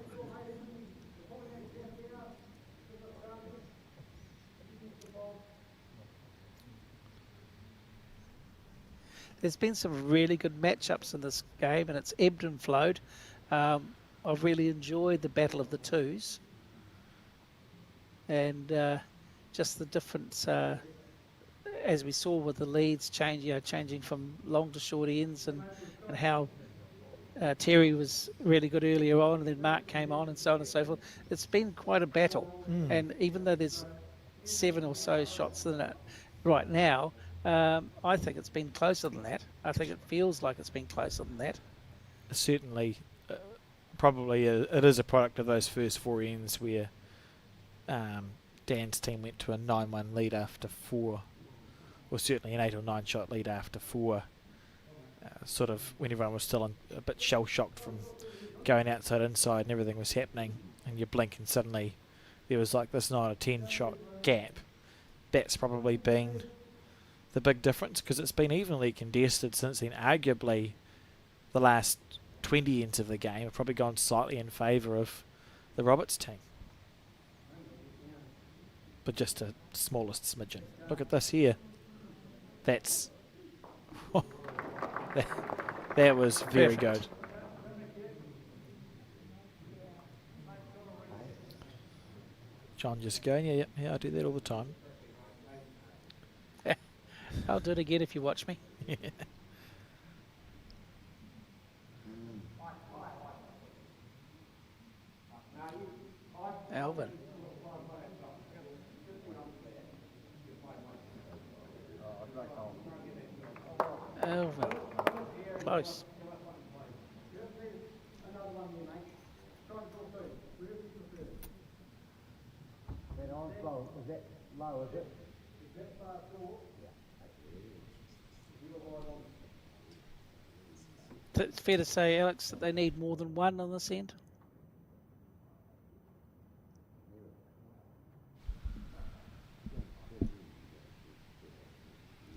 B: There's been some really good matchups in this game, and it's ebbed and flowed. I've really enjoyed the battle of the twos, and just the difference, as we saw with the leads changing from long to short ends, and how Terry was really good earlier on, and then Mark came on, and so on and so forth. It's been quite a battle, and even though there's 7 or so shots in it right now, I think it's been closer than that. I think it feels like it's been closer than that.
A: Certainly, probably it is a product of those first 4 ends where Dan's team went to a 9-1 lead after 4, or certainly an 8 or 9 shot lead after 4. Sort of when everyone was still a bit shell shocked from going outside inside and everything was happening, and you blink and suddenly there was like this 9 or 10 shot gap. That's probably been the big difference, because it's been evenly contested since then. Arguably the last 20 ends of the game have probably gone slightly in favour of the Roberts team, but just a smallest smidgen. Look at this here. That's that was very good. John just going, yeah, I do that all the time.
B: I'll do it again if you watch me.
A: Yeah.
B: Alvin. Alvin. Close.
C: Is that low, is it?
B: it's fair to say, Alex, that they need more than one on this end.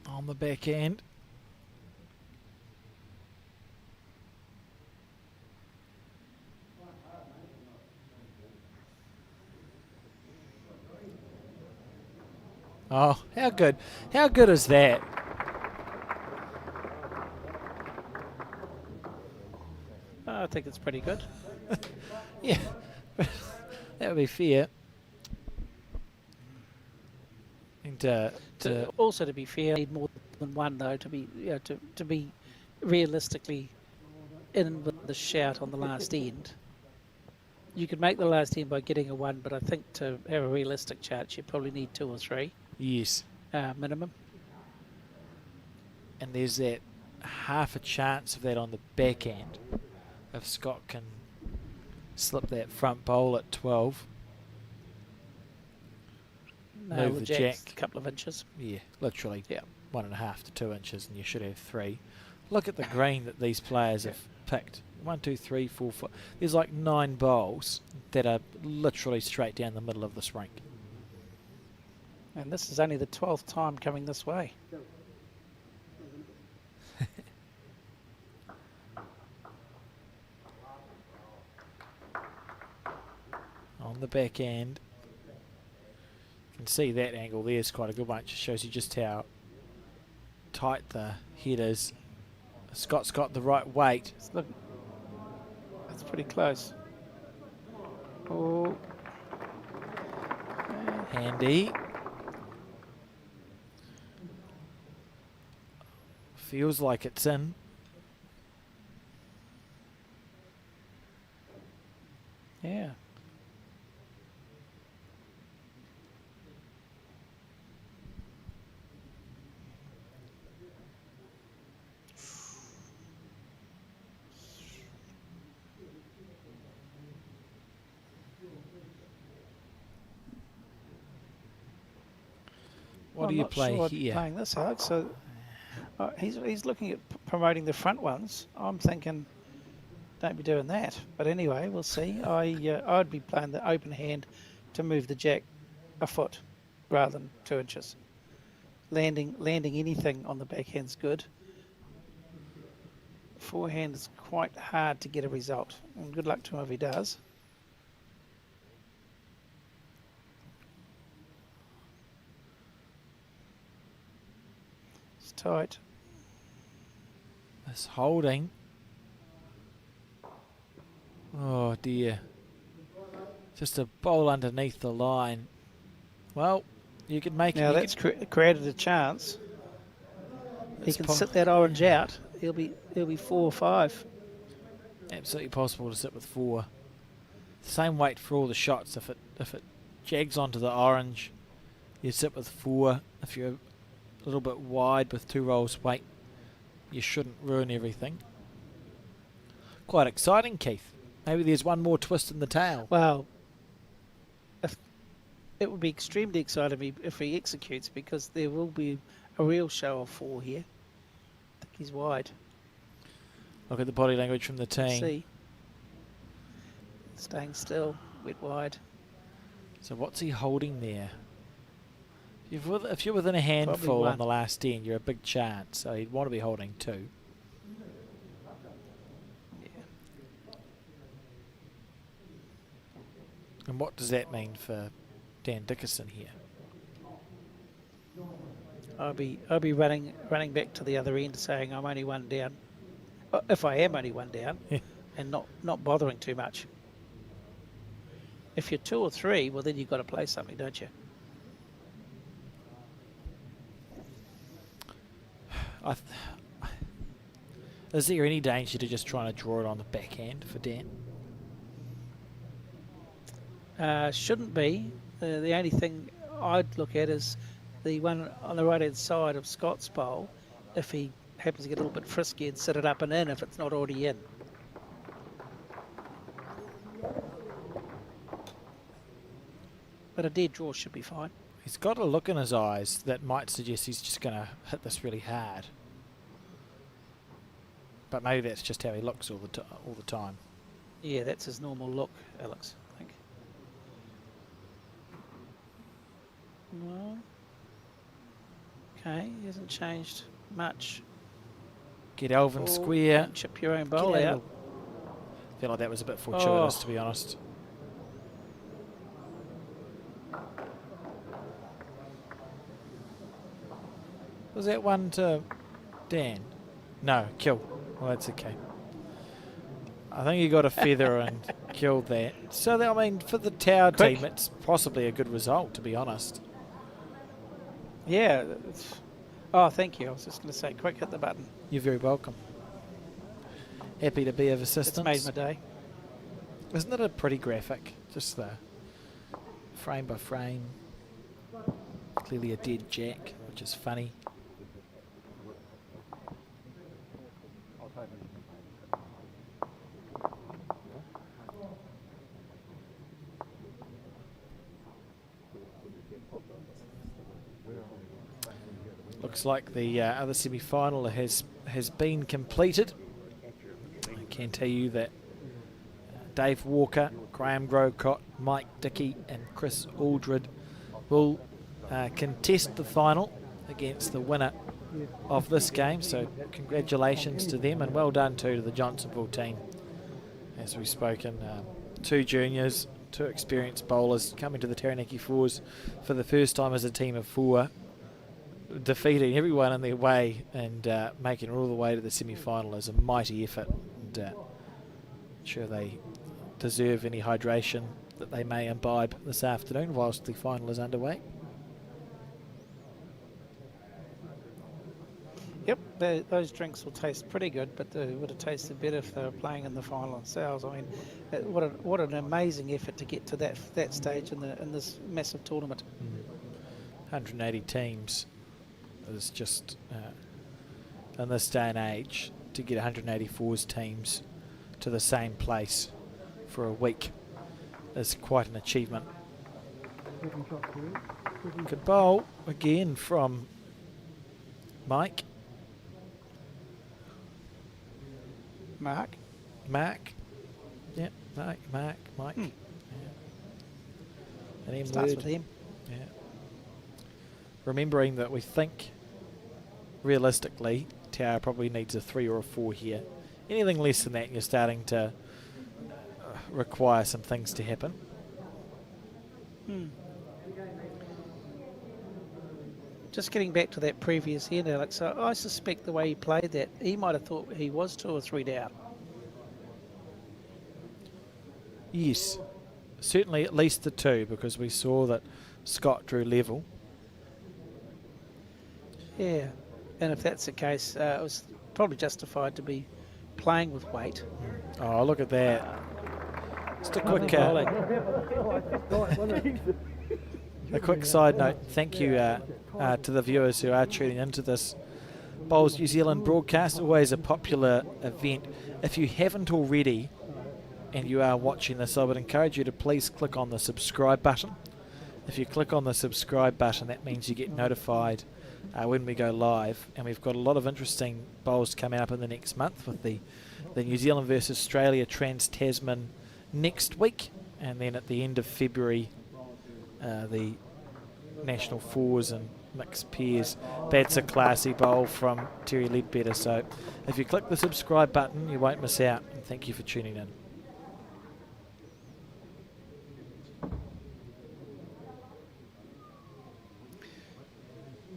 A: On the back end. Oh, how good. How good is that?
B: I think it's pretty good.
A: Yeah, that would be fair. And
B: Also, to be fair, need more than one though to be to be realistically in with the shout on the last end. You could make the last end by getting a 1, but I think to have a realistic chance, you probably need 2 or 3
A: yes,
B: minimum.
A: and there's that half a chance of that on the back end if Scott can slip that front bowl at 12.
B: No,
A: Move
B: the
A: the
B: jack's
A: jack.
B: a couple of inches.
A: Yeah, literally.
B: Yeah.
A: 1.5 to 2 inches, and you should have 3. Look at the green that these players have picked. 1, 2, 3, 4, 5. There's like 9 bowls that are literally straight down the middle of this rink.
B: And this is only the 12th time coming this way.
A: On the back end. You can see that angle there is quite a good one. It just shows you just how tight the head is. Scott's got the right weight.
B: Look, that's pretty close. Oh.
A: Handy. Feels like it's in.
B: Yeah.
A: What do you play
B: sure
A: here?
B: Playing this, Alex. So he's looking at promoting the front ones. I'm thinking, don't be doing that. But anyway, we'll see. I'd be playing the open hand to move the jack a foot rather than 2 inches. Landing anything on the backhand's good. Forehand is quite hard to get a result, and good luck to him if he does. It's tight.
A: This holding. Oh dear. Just a bowl underneath the line. Well, you could make
B: Now
A: it.
B: that's created a chance. He can sit that orange out. He'll be 4 or 5.
A: Absolutely possible to sit with 4. Same weight for all the shots. If it jags onto the orange, you sit with 4. If you're a little bit wide with 2 rolls weight, you shouldn't ruin everything. Quite exciting, Keith. Maybe there's one more twist in the tail.
B: Well, it would be extremely exciting if he executes, because there will be a real show of 4 here. I think he's wide.
A: Look at the body language from the team.
B: See. Staying still, wet wide.
A: So what's he holding there? If you're within a handful on the last end, you're a big chance. So he'd want to be holding 2.
B: Yeah.
A: And what does that mean for Dan Dickerson here?
B: I'll be running back to the other end, saying I'm only 1 down. If I am only 1 down, and not bothering too much. If you're 2 or 3, well then you've got to play something, don't you?
A: Is there any danger to just trying to draw it on the backhand for Dan?
B: Shouldn't be. The only thing I'd look at is the one on the right hand side of Scott's bowl, if he happens to get a little bit frisky and sit it up and in if it's not already in. But a dead draw should be fine.
A: He's got a look in his eyes that might suggest he's just going to hit this really hard. but maybe that's just how he looks all the time.
B: Yeah, that's his normal look, Alex, I think. No. Okay, he hasn't changed much.
A: Get Alvin square.
B: Chip your own bowl out.
A: I feel like that was a bit fortuitous, to be honest. Was that one to Dan? No, kill. Well, that's okay. I think he got a feather and killed that. So, I mean, for the Tower team, it's possibly a good result, to be honest.
B: Yeah. Oh, thank you. I was just going to say, quick, hit the button.
A: You're very welcome. Happy to be of assistance.
B: It's made my day.
A: Isn't it a pretty graphic? Just the frame by frame. Clearly a dead jack, which is funny. Looks like the other semi-final has been completed. I can tell you that Dave Walker, Graham Grocott, Mike Dickey and Chris Aldred will contest the final against the winner of this game. So congratulations to them, and well done too to the Johnsonville team. As we've spoken, 2 juniors, 2 experienced bowlers coming to the Taranaki Fours for the first time as a team of 4, defeating everyone in their way and making it all the way to the semi-final is a mighty effort. And I'm sure they deserve any hydration that they may imbibe this afternoon whilst the final is underway.
B: Yep, those drinks will taste pretty good, but they would have tasted better if they were playing in the final themselves. I mean, what an amazing effort to get to that stage in this massive tournament.
A: 180 teams is just in this day and age, to get 184's teams to the same place for a week is quite an achievement. Good bowl again from Mike.
B: Mark.
A: Yeah, Mike. Yeah. An M
B: Starts
A: word.
B: with him.
A: Yeah. Remembering that we think realistically Tower probably needs a 3 or a 4 here. Anything less than that, you're starting to require some things to happen.
B: Just getting back to that previous end, Alex, I suspect the way he played that, he might have thought he was 2 or 3 down.
A: Yes, certainly at least the 2, because we saw that Scott drew level.
B: Yeah, and if that's the case, it was probably justified to be playing with weight.
A: Oh, look at that. Just a quick a quick side note. Thank you to the viewers who are tuning into this Bowls New Zealand broadcast. Always a popular event. If you haven't already and you are watching this, I would encourage you to please click on the subscribe button. If you click on the subscribe button, that means you get notified when we go live. And we've got a lot of interesting bowls coming up in the next month with the New Zealand versus Australia Trans-Tasman next week. And then at the end of February, the National Fours and Mixed Pairs. That's a classy bowl from Terry Ledbetter. So if you click the subscribe button, you won't miss out. And thank you for tuning in.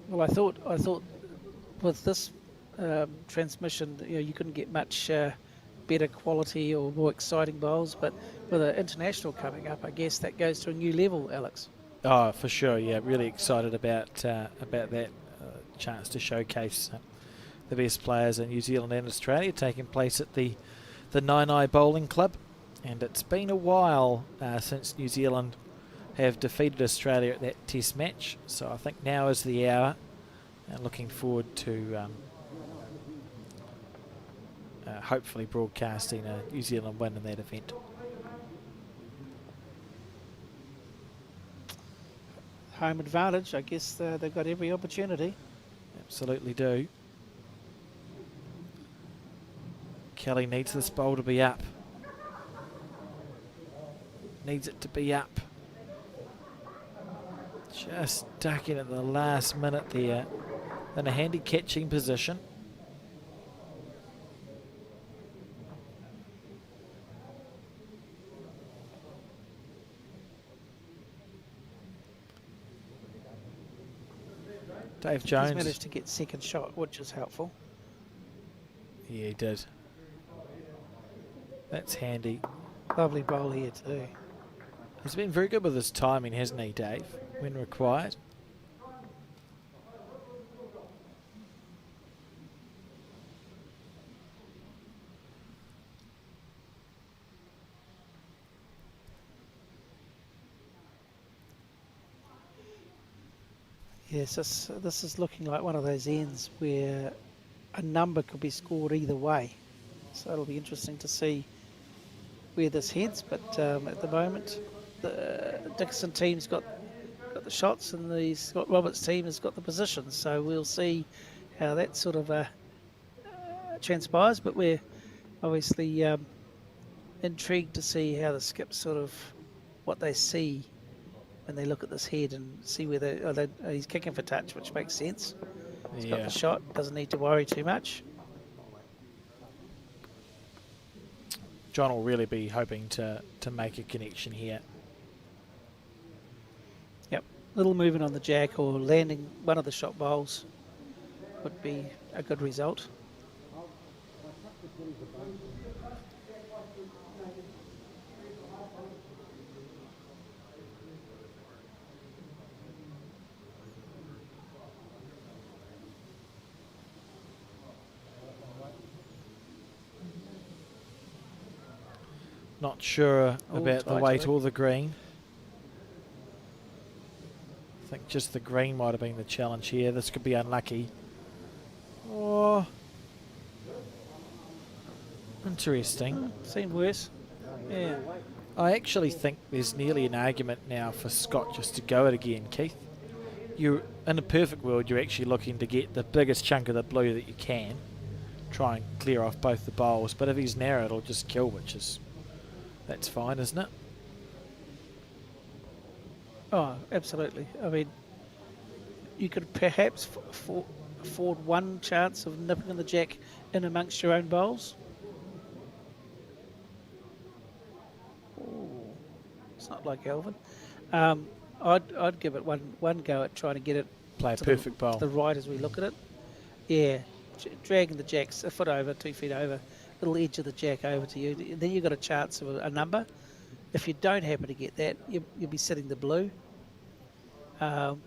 B: Well, I thought with this transmission, you couldn't get much better quality or more exciting bowls, but with an international coming up, I guess that goes to a new level, Alex.
A: Oh, for sure, yeah. Really excited about that chance to showcase the best players in New Zealand and Australia, taking place at the Nine Bowling Club. And it's been a while since New Zealand have defeated Australia at that test match, so I think now is the hour, and looking forward to hopefully broadcasting a New Zealand win in that event.
B: Home advantage, I guess they've got every opportunity.
A: Absolutely do. Kelly needs this bowl to be up. Needs it to be up. Just stuck in at the last minute there. In a handy catching position. Dave Jones.
B: He's managed to get second shot, which is helpful.
A: Yeah, he did. That's handy.
B: Lovely bowl here too.
A: He's been very good with his timing, hasn't he, Dave, when required?
B: Yes, this is looking like one of those ends where a number could be scored either way. So it'll be interesting to see where this heads. But at the moment, the Dickerson team's got the shots and the Scott Roberts team has got the positions. So we'll see how that sort of transpires. But we're obviously intrigued to see how the skips sort of what they see when they look at this head and see whether he's kicking for touch, which makes sense. He's got the shot, doesn't need to worry too much.
A: John will really be hoping to make a connection here.
B: Yep, little movement on the jack or landing one of the shot bowls would be a good result.
A: Not sure about the weight or the green. I think just the green might have been the challenge here. This could be unlucky. Oh, interesting.
B: Seen worse. Yeah.
A: I actually think there's nearly an argument now for Scott just to go it again, Keith. You, in a perfect world, you're actually looking to get the biggest chunk of the blue that you can. Try and clear off both the bowls. But if he's narrow, it'll just kill, which is... That's fine, isn't it?
B: Oh, absolutely. I mean, you could perhaps afford one chance of nipping the jack in amongst your own bowls. Ooh, it's not like Alvin. I'd give it one go at trying to get it
A: Play a
B: to
A: perfect bowl.
B: to the right as we look at it. Yeah, dragging the jacks a foot over, 2 feet over. Little edge of the jack over to you, then you've got a chance of a number. If you don't happen to get that, you'll be sitting the blue, and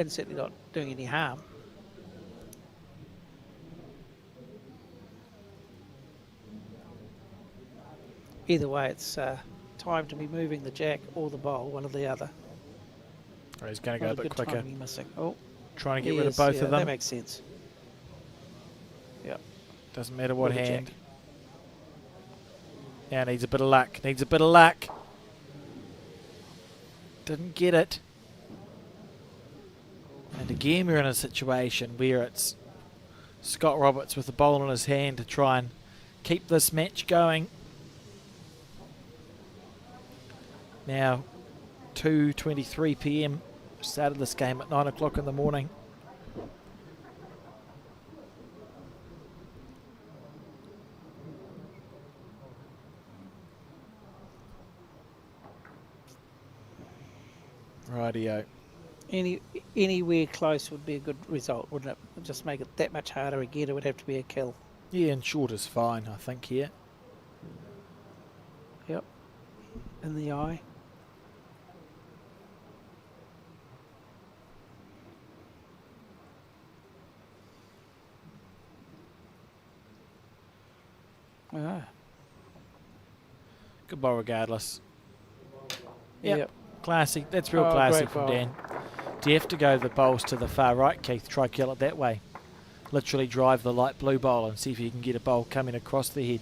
B: certainly not doing any harm. Either way, it's time to be moving the jack or the bowl, one or the other.
A: Oh, he's going to go a bit quicker.
B: Missing. Oh,
A: trying to get rid of both of them.
B: That makes sense. Yep.
A: Doesn't matter what hand.
B: Jack.
A: Yeah, needs a bit of luck. Needs a bit of luck. Didn't get it. And again, we're in a situation where it's Scott Roberts with the bowl in his hand to try and keep this match going. Now, 2:23 p.m. Started this game at 9 o'clock in the morning. Rightio.
B: Anywhere close would be a good result, wouldn't it? It'd just make it that much harder again. It would have to be a kill.
A: Yeah, and short is fine, I think, here.
B: Yep. In the eye. Ah.
A: Good ball regardless.
B: Yep.
A: Classy. That's real
B: Oh,
A: classy
B: great
A: from
B: bowl.
A: Dan. Do you have to go the bowls to the far right, Keith? Try kill it that way. Literally drive the light blue bowl and see if you can get a bowl coming across the head.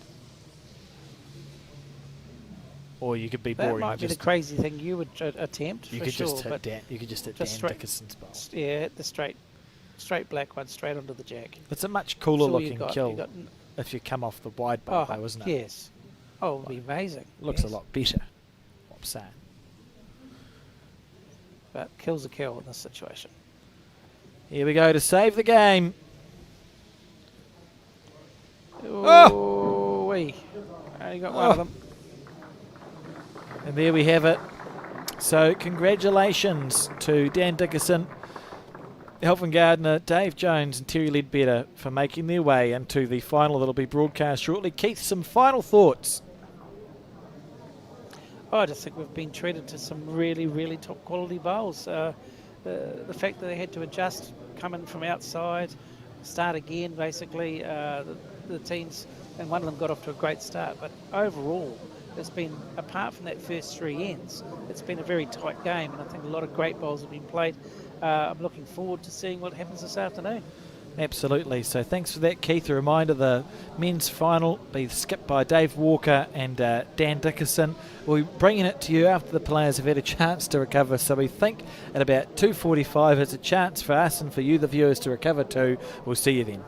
A: Or you could be
B: That
A: boring.
B: might be the crazy thing you would attempt.
A: You
B: for
A: could
B: sure,
A: just hit
B: but
A: Dan. You could just hit
B: just
A: Dan
B: straight-
A: Dickerson's bowl.
B: Yeah, hit the straight black one straight onto the jack.
A: It's a much cooler
B: That's all you
A: looking
B: got.
A: kill.
B: You got
A: if you come off the wide bar,
B: Oh,
A: though, isn't it?
B: yes. Oh, it would be amazing.
A: Looks
B: yes.
A: a lot better. What I'm saying.
B: But kill's a kill in this situation.
A: Here we go to save the game.
B: Oh, wee. Only got one of them.
A: And there we have it. So congratulations to Dan Dickerson, Elvin Gardner, Dave Jones and Terry Ledbetter for making their way into the final that will be broadcast shortly. Keith, some final thoughts?
B: I just think we've been treated to some really, really top quality bowls. The fact that they had to adjust, come in from outside, start again basically, the teams, and one of them got off to a great start. But overall, it's been, apart from that first 3 ends, it's been a very tight game, and I think a lot of great bowls have been played. I'm looking forward to seeing what happens this afternoon.
A: Absolutely. So thanks for that, Keith. A reminder, the men's final be skipped by Dave Walker and Dan Dickerson. We'll be bringing it to you after the players have had a chance to recover. So we think at about 2:45 is a chance for us and for you, the viewers, to recover too. We'll see you then.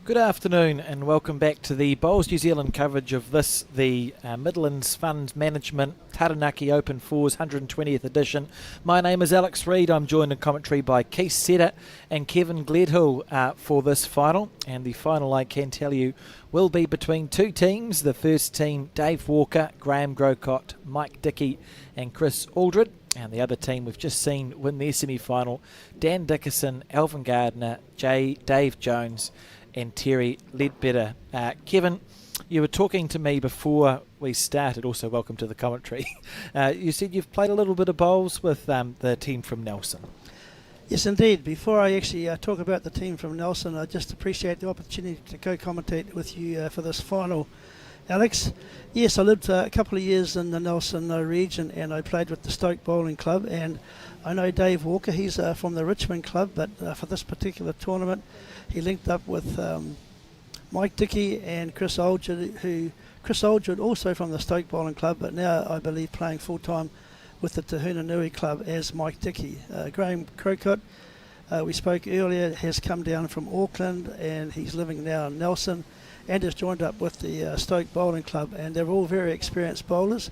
A: Good afternoon and welcome back to the Bowls New Zealand coverage of this, the Midlands Funds Management Taranaki Open Fours 120th edition. My name is Alex Reid. I'm joined in commentary by Keith Setter and Kevin Gledhill for this final. And the final, I can tell you, will be between two teams. The first team, Dave Walker, Graham Grocott, Mike Dickey and Chris Aldred. And the other team we've just seen win their semi-final, Dan Dickerson, Alvin Gardner, Dave Jones and Terry Ledbetter. Kevin, you were talking to me before we started, also welcome to the commentary. You said you've played a little bit of bowls with the team from Nelson.
D: Yes, indeed. Before I actually talk about the team from Nelson, I just appreciate the opportunity to co-commentate with you for this final, Alex. Yes, I lived a couple of years in the Nelson region and I played with the Stoke Bowling Club, and I know Dave Walker, he's from the Richmond Club, but for this particular tournament he linked up with Mike Dickey and Chris Aldred, Chris Aldred also from the Stoke Bowling Club, but now I believe playing full-time with the Tahuna Nui Club as Mike Dickey. Graham Crocott, we spoke earlier, has come down from Auckland and he's living now in Nelson and has joined up with the Stoke Bowling Club, and they're all very experienced bowlers.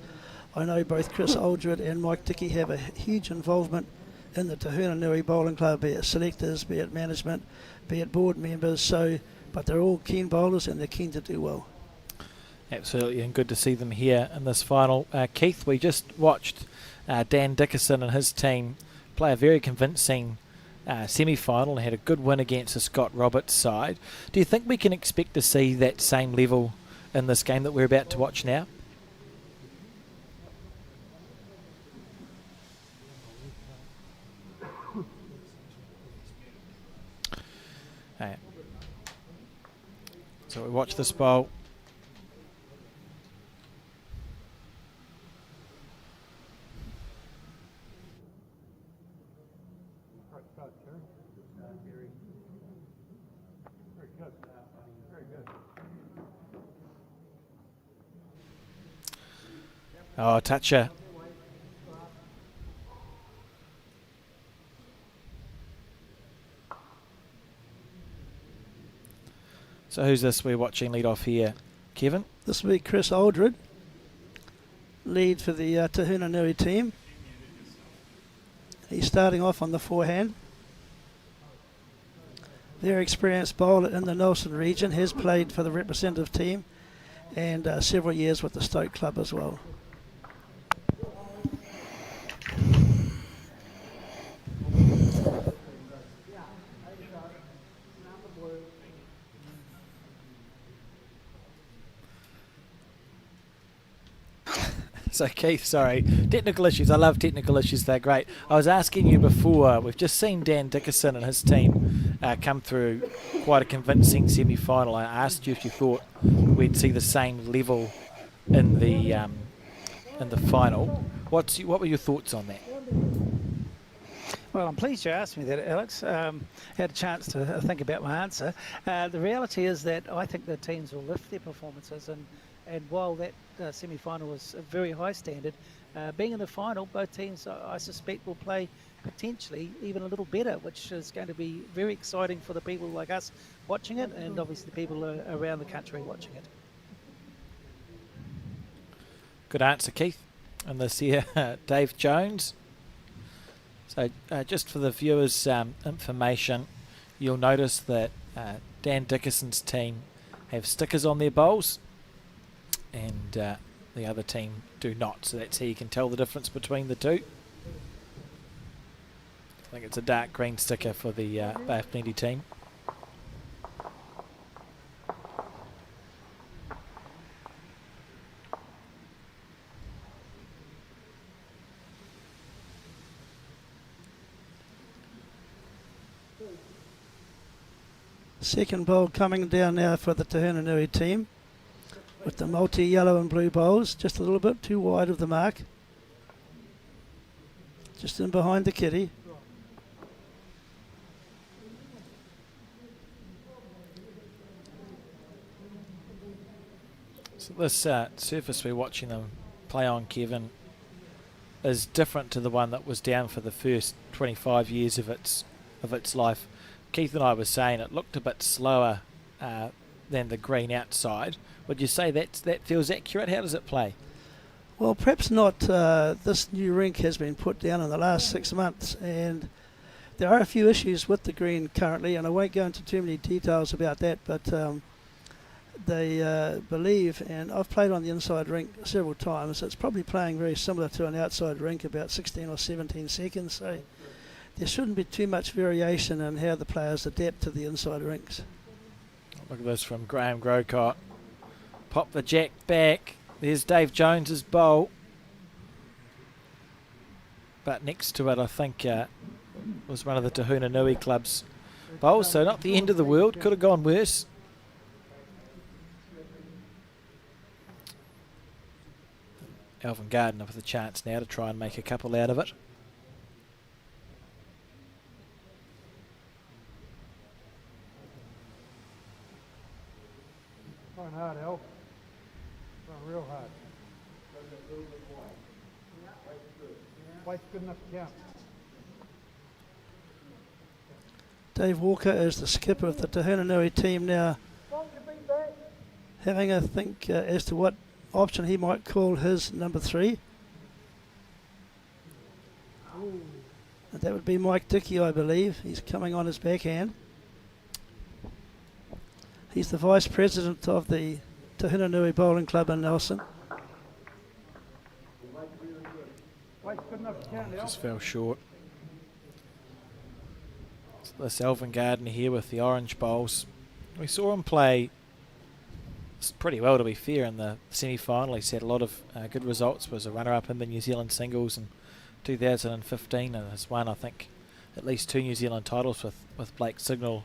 D: I know both Chris Aldred and Mike Dickey have a huge involvement in the Tahuna Nui Bowling Club, be it selectors, be it management, be it board members, but they're all keen bowlers and they're keen to do well.
A: Absolutely, and good to see them here in this final. Keith, we just watched Dan Dickerson and his team play a very convincing semi-final and had a good win against the Scott Roberts side. Do you think we can expect to see that same level in this game that we're about to watch now? So we watch this bowl. Oh, toucher. So who's this we're watching lead off here? Kevin?
D: This will be Chris Aldred, lead for the Tahuna Nui team. He's starting off on the forehand. Very experienced bowler in the Nelson region, has played for the representative team and several years with the Stoke Club as well.
A: So Keith, sorry, technical issues. I love technical issues, they're great. I was asking you before, we've just seen Dan Dickerson and his team come through quite a convincing semi-final. I asked you if you thought we'd see the same level in the final. What were your thoughts on that?
B: Well, I'm pleased you asked me that, Alex. Had a chance to think about my answer. The reality is that I think the teams will lift their performances, and while that semi-final was a very high standard, being in the final, both teams, I suspect, will play potentially even a little better, which is going to be very exciting for the people like us watching it, and obviously the people around the country watching it.
A: Good answer, Keith. And this here, Dave Jones. So just for the viewers' information, you'll notice that Dan Dickerson's team have stickers on their bowls, and the other team do not. So that's how you can tell the difference between the two. I think it's a dark green sticker for the Bay of Plenty team.
D: Second bowl coming down now for the Tahuna Nui team with the multi-yellow and blue bowls, just a little bit too wide of the mark. Just in behind the kitty.
A: So this surface we're watching them play on, Kevin, is different to the one that was down for the first 25 years of its life. Keith and I were saying it looked a bit slower than the green outside. Would you say that feels accurate? How does it play?
D: Well, perhaps not. This new rink has been put down in the last 6 months, and there are a few issues with the green currently, and I won't go into too many details about that, but they believe, and I've played on the inside rink several times, it's probably playing very similar to an outside rink, about 16 or 17 seconds, so there shouldn't be too much variation in how the players adapt to the inside rinks.
A: Look at this from Graham Grocott. Pop the jack back. There's Dave Jones's bowl. But next to it, I think, was one of the Tahuna Nui Club's bowls, so not the end of the world. Could have gone worse. Alvin Gardner with a chance now to try and make a couple out of it.
C: Trying hard, Al. Trying real hard. Weight's good enough to count.
D: Dave Walker is the skipper of the Tahuna Nui team now, having a think as to what option he might call his number 3. And that would be Mike Dickey, I believe. He's coming on his backhand. He's the vice president of the Tahuna Nui Bowling Club in Nelson.
C: Weight's good enough to count, Al.
A: Just fell short. This Alvin Gardner here with the orange bowls. We saw him play pretty well, to be fair, in the semi-final. He's had a lot of good results. Was a runner-up in the New Zealand singles in 2015 and has won, I think, at least 2 New Zealand titles with Blake Signal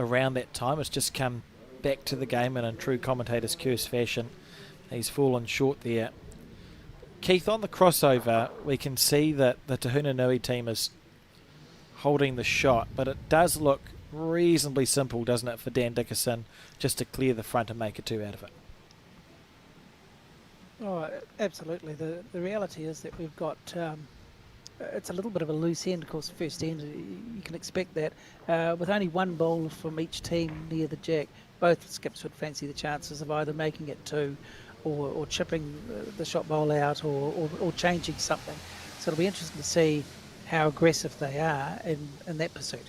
A: around that time. It's just come back to the game, and in true commentator's curse fashion, he's fallen short there. Keith, on the crossover, we can see that the Tahuna Nui team is holding the shot, but it does look reasonably simple, doesn't it, for Dan Dickerson just to clear the front and make a 2 out of it?
B: Oh, absolutely. The reality is that we've got it's a little bit of a loose end, of course. First end, you can expect that. With only one bowler from each team near the jack, both skips would fancy the chances of either making it 2 or chipping the shot bowl out or changing something. So it'll be interesting to see how aggressive they are in that pursuit.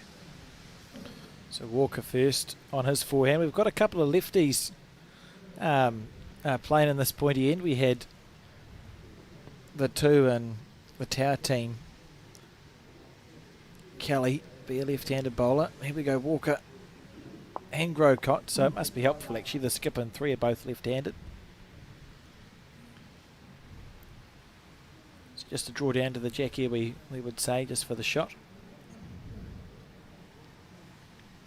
A: So Walker first on his forehand. We've got a couple of lefties playing in this pointy end. We had the 2 in the Tower team. Kelly be a left-handed bowler. Here we go, Walker and Grocott. So it must be helpful, actually. The skipper and 3 are both left-handed. It's just a draw down to the jack here, we would say, just for the shot.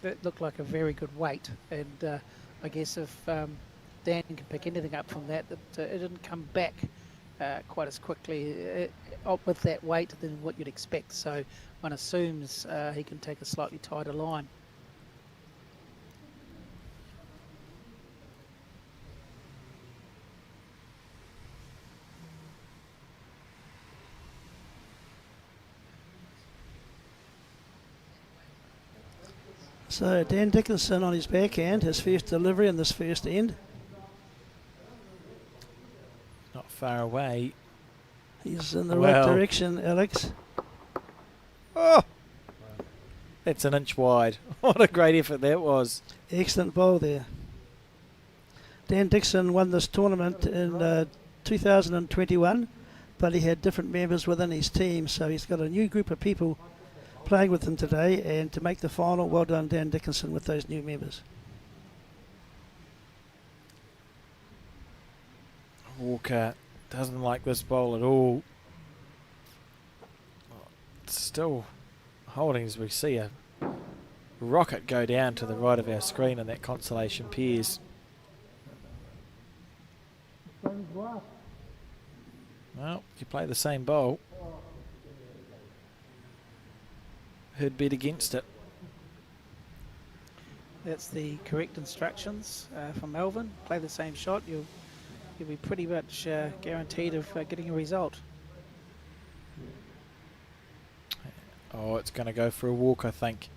B: It looked like a very good weight, and I guess if Dan can pick anything up from that, it didn't come back quite as quickly with that weight than what you'd expect. So one assumes he can take a slightly tighter line.
D: So Dan Dickerson on his backhand, his first delivery in this first end.
A: Not far away.
D: He's in the right direction, Alex.
A: Oh! That's an inch wide. What a great effort that was.
D: Excellent bowl there. Dan Dixon won this tournament in 2021, but he had different members within his team, so he's got a new group of people playing with him today, and to make the final, well done Dan Dickinson with those new members.
A: Walker doesn't like this bowl at all. Still holding as we see a rocket go down to the right of our screen in that consolation pairs. Well, you play the same bowl, who'd bet against it?
B: That's the correct instructions from Melvin. Play the same shot, you'll be pretty much guaranteed of getting a result.
A: Oh, it's going to go for a walk, I think.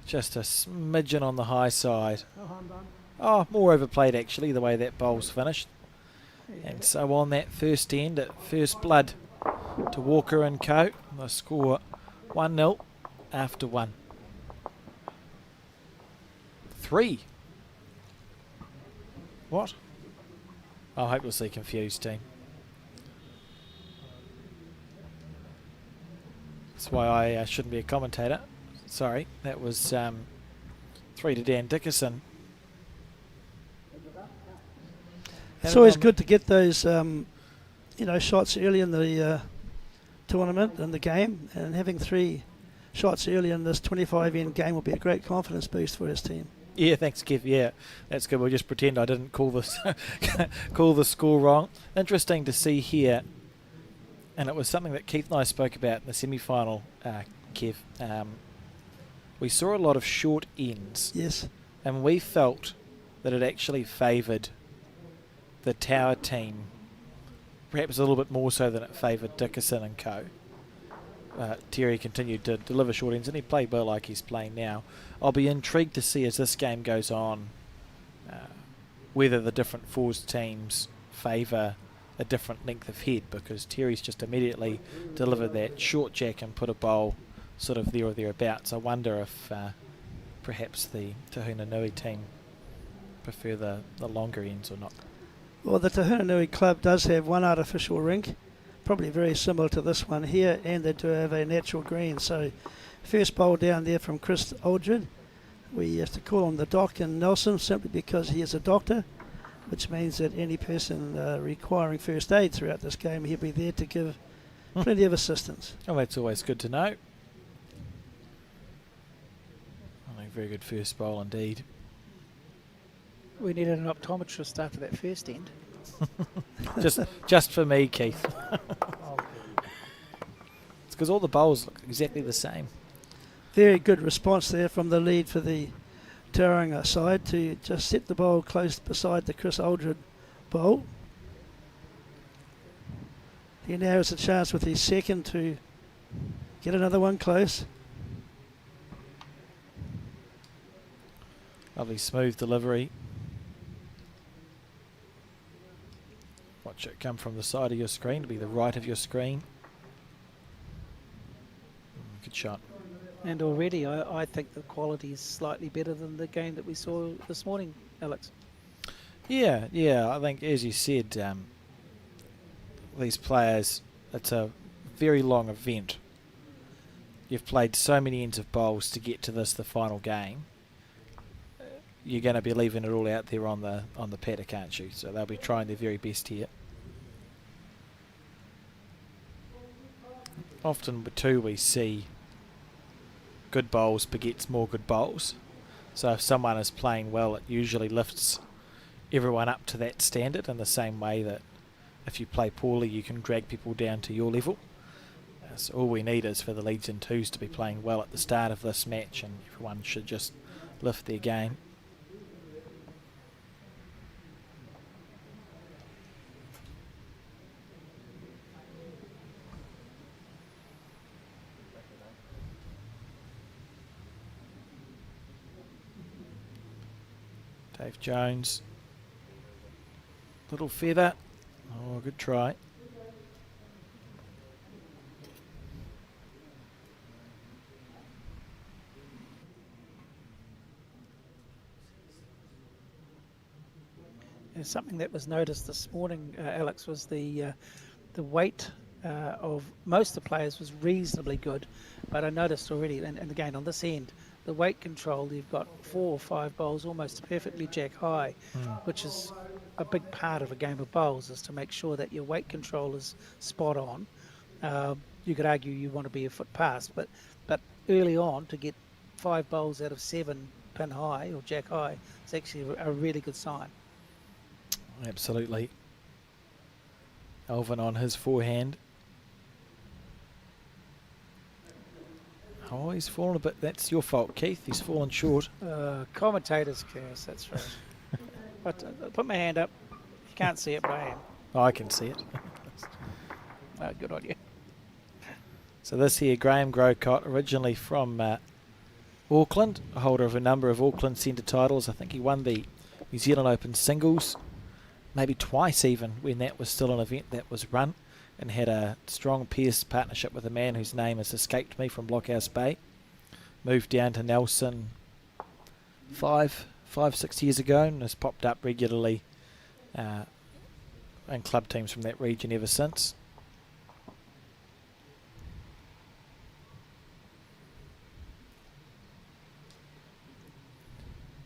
A: Just a smidgen on the high side.
C: No harm done.
A: Oh, more overplayed actually, the way that bowl's finished. And so on that first end, at first blood to Walker and co. The score 1-0 after 1. 3. What? Oh, hopelessly confused team. That's why I shouldn't be a commentator. Sorry, that was 3 to Dan Dickerson.
D: It's always good to get those, shots early in the tournament and the game, and having 3 shots early in this 25-end game will be a great confidence boost for his team.
A: Yeah, thanks, Kev. Yeah, that's good. We'll just pretend I didn't call this call the score wrong. Interesting to see here, and it was something that Keith and I spoke about in the semi-final, Kev. We saw a lot of short ends.
D: Yes.
A: And we felt that it actually favoured the Tower team, perhaps a little bit more so than it favoured Dickerson and co. Terry continued to deliver short ends, and he played well like he's playing now. I'll be intrigued to see as this game goes on whether the different fours teams favour a different length of head, because Terry's just immediately delivered that short jack and put a bowl sort of there or thereabouts. I wonder if perhaps the Tahuna Nui team prefer the longer ends or not.
D: Well, the Tahuna Nui club does have one artificial rink, probably very similar to this one here, and they do have a natural green. So first bowl down there from Chris Aldred. We have to call him the Doc in Nelson simply because he is a doctor, which means that any person requiring first aid throughout this game, he'll be there to give plenty of assistance.
A: Oh, that's always good to know. Oh, very good first bowl indeed.
B: We needed an optometrist after that first end.
A: just for me, Keith. It's because all the bowls look exactly the same.
D: Very good response there from the lead for the Tauranga side to just set the bowl close beside the Chris Aldred bowl. He now has a chance with his second to get another one close.
A: Lovely smooth delivery. Watch it come from the side of your screen to be the right of your screen. Good shot.
B: And already I think the quality is slightly better than the game that we saw this morning, Alex.
A: Yeah, I think as you said, these players, it's a very long event. You've played so many ends of bowls to get to this, the final game. You're going to be leaving it all out there on the paddock, aren't you? So they'll be trying their very best here. Often too we see good bowls begets more good bowls. So if someone is playing well, it usually lifts everyone up to that standard in the same way that if you play poorly, you can drag people down to your level. So all we need is for the leads and twos to be playing well at the start of this match, and everyone should just lift their game. Dave Jones, little feather. Oh, good try.
B: And something that was noticed this morning, Alex, was the weight of most of the players was reasonably good, but I noticed already, and again on this end, the weight control, you've got 4 or 5 bowls almost perfectly jack high, which is a big part of a game of bowls, is to make sure that your weight control is spot on. You could argue you want to be a foot past, but early on to get 5 bowls out of 7 pin high or jack high is actually a really good sign.
A: Absolutely. Alvin on his forehand. Oh, he's fallen a bit. That's your fault, Keith. He's fallen short.
B: Commentator's curse, that's right. But put my hand up. You can't see it, but I am.
A: Oh, I can see it.
B: Good on you.
A: So this here, Graham Grocott, originally from Auckland, a holder of a number of Auckland centre titles. I think he won the New Zealand Open singles, maybe twice even, when that was still an event that was run, and had a strong peers partnership with a man whose name has escaped me from Blockhouse Bay. Moved down to Nelson 6 years ago and has popped up regularly in club teams from that region ever since.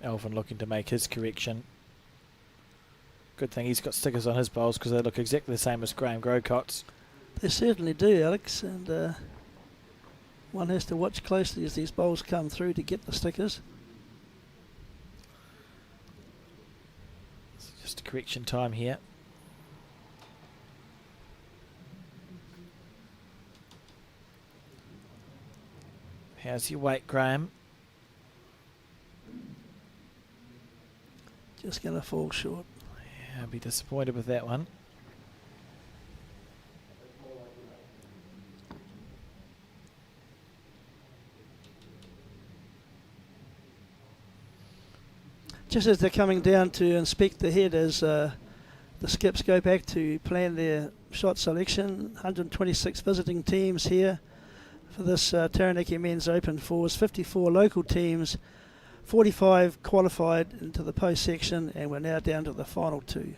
A: Alvin looking to make his correction. Good thing he's got stickers on his bowls because they look exactly the same as Graham Grocot's.
D: They certainly do, Alex, and one has to watch closely as these bowls come through to get the stickers.
A: It's just a correction time here. How's your weight, Graham?
D: Just going to fall short.
A: Yeah, I'll be disappointed with that one.
D: Just as they're coming down to inspect the head, as the skips go back to plan their shot selection, 126 visiting teams here for this Taranaki Men's Open Fours, 54 local teams, 45 qualified into the post section, and we're now down to the final two.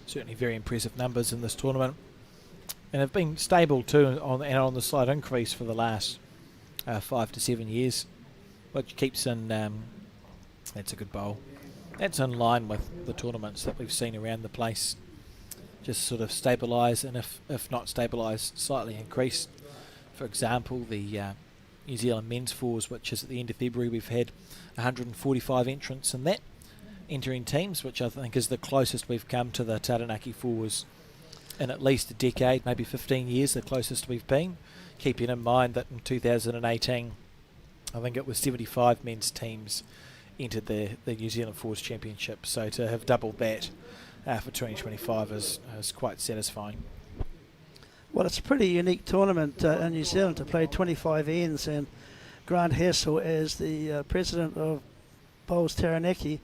A: Certainly very impressive numbers in this tournament, and have been stable too on the slight increase for the last 5 to 7 years, which keeps in. That's a good bowl. That's in line with the tournaments that we've seen around the place. Just sort of stabilise, and if not stabilise, slightly increase. For example, the New Zealand Men's Fours, which is at the end of February, we've had 145 entrants in that, entering teams, which I think is the closest we've come to the Taranaki Fours in at least a decade, maybe 15 years, the closest we've been. Keeping in mind that in 2018, I think it was 75 men's teams entered the New Zealand Fours Championship, so to have doubled that for 2025 is quite satisfying.
D: Well, it's a pretty unique tournament in New Zealand to play 25 ends, and Grant Hassel, as the president of Bowls Taranaki,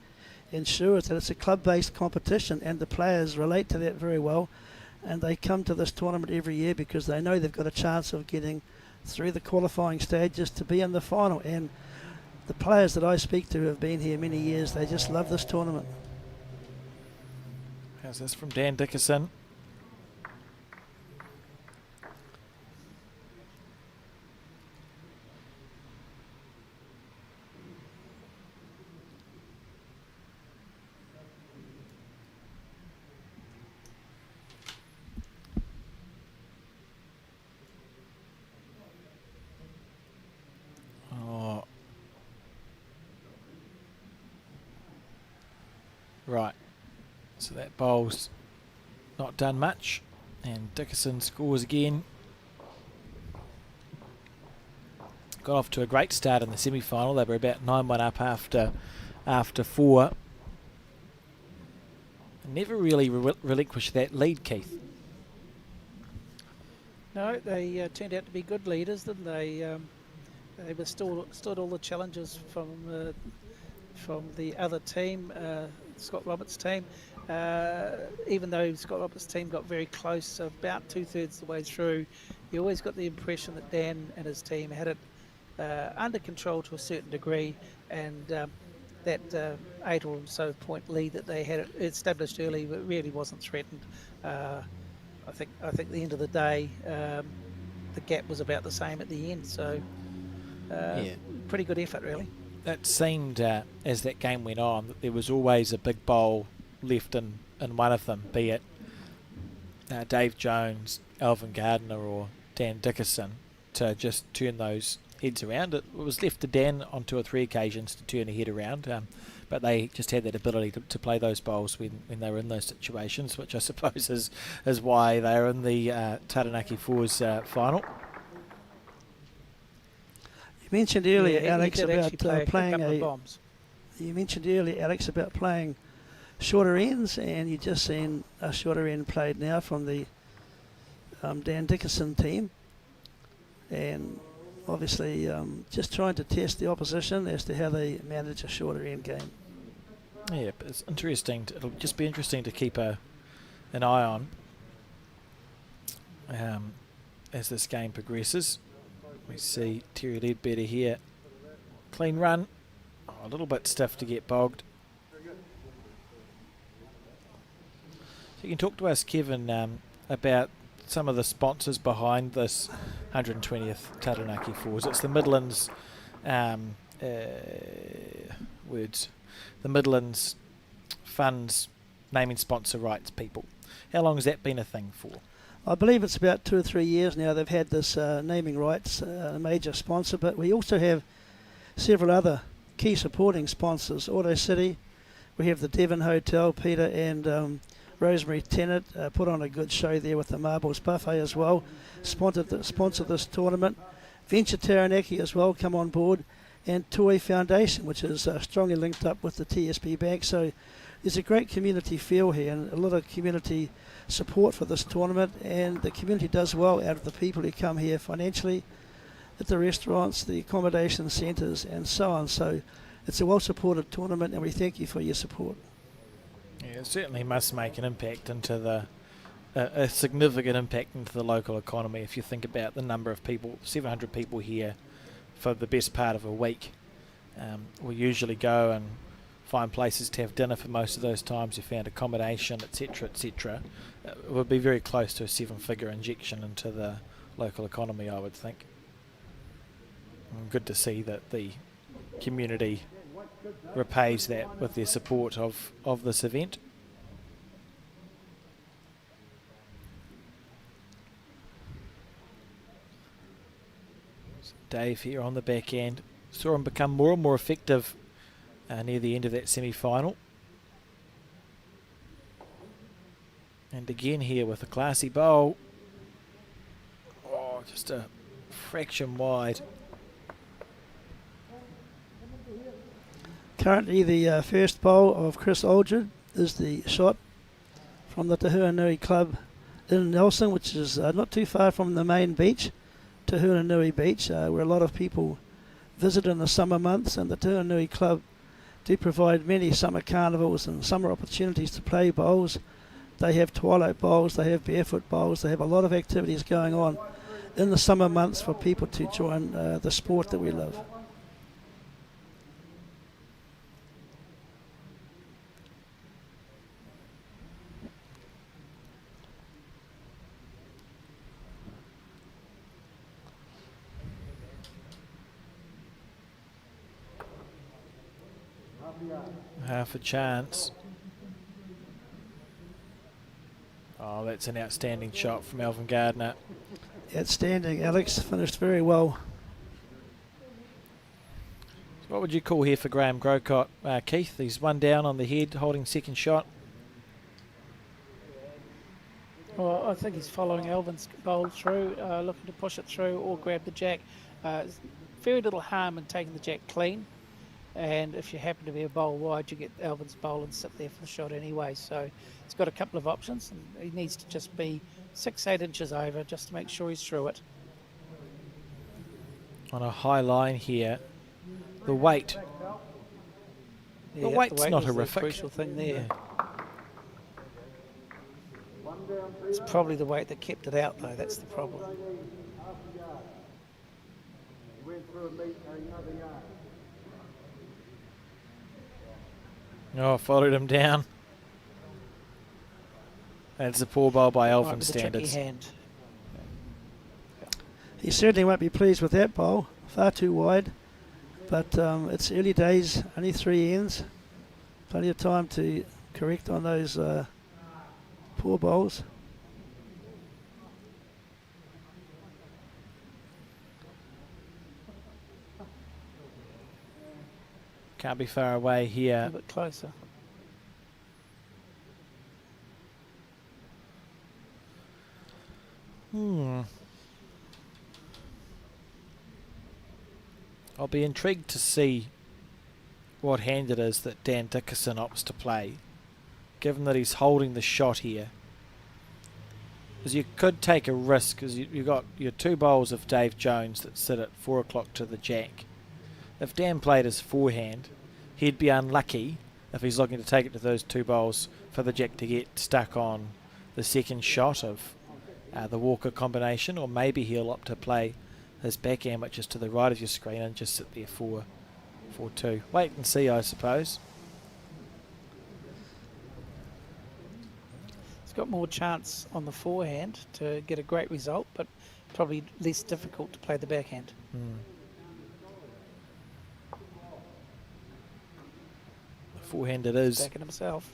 D: ensures that it's a club-based competition, and the players relate to that very well, and they come to this tournament every year because they know they've got a chance of getting through the qualifying stages to be in the final. And the players that I speak to who have been here many years, they just love this tournament.
A: How's this from Dan Dickerson? Oh. Right. So that bowl's not done much, and Dickerson scores again. Got off to a great start in the semi-final. They were about 9-1 up after 4. Never really relinquished that lead, Keith.
B: No, they turned out to be good leaders, didn't they? They withstood all the challenges from the other team, Scott Roberts' team. Even though Scott Roberts' team got very close, about 2/3 of the way through, you always got the impression that Dan and his team had it under control to a certain degree, and that 8 or so point lead that they had established early really wasn't threatened. I think at the end of the day, the gap was about the same at the end, so pretty good effort, really.
A: It seemed as that game went on that there was always a big bowl left in one of them, be it Dave Jones, Alvin Gardner or Dan Dickerson, to just turn those heads around. It was left to Dan on 2 or 3 occasions to turn a head around, but they just had that ability to play those bowls when they were in those situations, which I suppose is why they are in the Taranaki Fours final.
D: You mentioned earlier, Alex,
B: he
D: about
B: play
D: playing
B: a couple of bombs.
D: You mentioned earlier, Alex, about playing shorter ends, and you've just seen a shorter end played now from the Dan Dickerson team, and obviously just trying to test the opposition as to how they manage a shorter end game.
A: Yeah, but it's interesting. It'll just be interesting to keep an eye on as this game progresses. We see Terry Ledbetter here. Clean run. Oh, a little bit stiff to get bogged. So you can talk to us, Kevin, about some of the sponsors behind this 120th Taranaki Fours. It's the Midlands the Midlands Funds naming sponsor rights people. How long has that been a thing for?
D: I believe it's about 2 or 3 years now they've had this naming rights, a major sponsor, but we also have several other key supporting sponsors. Auto City, we have the Devon Hotel, Peter and Rosemary Tennant put on a good show there with the Marbles Buffet as well, sponsored this tournament. Venture Taranaki as well come on board, and Toi Foundation, which is strongly linked up with the TSB Bank. So there's a great community feel here and a lot of community support for this tournament, and the community does well out of the people who come here financially, at the restaurants, the accommodation centres and so on. So it's a well supported tournament, and we thank you for your support.
A: Yeah, it certainly must make an impact into a significant impact into the local economy. If you think about the number of people, 700 people here for the best part of a week. We usually go and find places to have dinner for most of those times. We found accommodation, etc., etc. It would be very close to a 7-figure injection into the local economy, I would think. And good to see that the community repays that with their support of this event. Dave here on the back end. Saw him become more and more effective near the end of that semi-final. And again here with a classy bowl. Oh, just a fraction wide.
D: Currently the first bowl of Chris Aldred is the shot from the Te Huanui Club in Nelson, which is not too far from the main beach, Te Huanui Beach, where a lot of people visit in the summer months, and the Te Huanui Club do provide many summer carnivals and summer opportunities to play bowls. They have twilight bowls, they have barefoot bowls, they have a lot of activities going on in the summer months for people to join the sport that we love.
A: Half a chance. Oh, that's an outstanding shot from Alvin Gardner.
D: Outstanding, Alex. Finished very well.
A: So what would you call here for Graham Grocott, Keith? He's one down on the head, holding second shot.
B: Well, I think he's following Alvin's bowl through, looking to push it through or grab the jack. Very little harm in taking the jack clean. And if you happen to be a bowl wide, you get Alvin's bowl and sit there for the shot anyway. So he's got a couple of options, and he needs to just be 6-8 inches over just to make sure he's through it.
A: On a high line here, the weight.
B: Yeah,
A: The weight's
B: weight
A: not
B: was the
A: horrific.
B: crucial thing there. It's probably the weight that kept it out, though. That's the problem.
A: Oh, followed him down. That's a poor bowl by Alvin
B: With a
A: standards.
B: tricky hand.
D: He certainly won't be pleased with that bowl. Far too wide. But it's early days, only 3 ends. Plenty of time to correct on those poor bowls.
A: Can't be far away
B: A
A: here.
B: bit closer.
A: I'll be intrigued to see what hand it is that Dan Dickerson opts to play. given that he's holding the shot here, is you could take a risk, because you've got your 2 bowls of Dave Jones that sit at 4 o'clock to the jack. If Dan played his forehand, he'd be unlucky if he's looking to take it to those 2 bowls for the jack to get stuck on the second shot of the Walker combination, or maybe he'll opt to play his backhand, which is to the right of your screen, and just sit there for 2. Wait and see, I suppose.
B: He's got more chance on the forehand to get a great result, but probably less difficult to play the backhand.
A: The forehand it is.
B: Backing himself.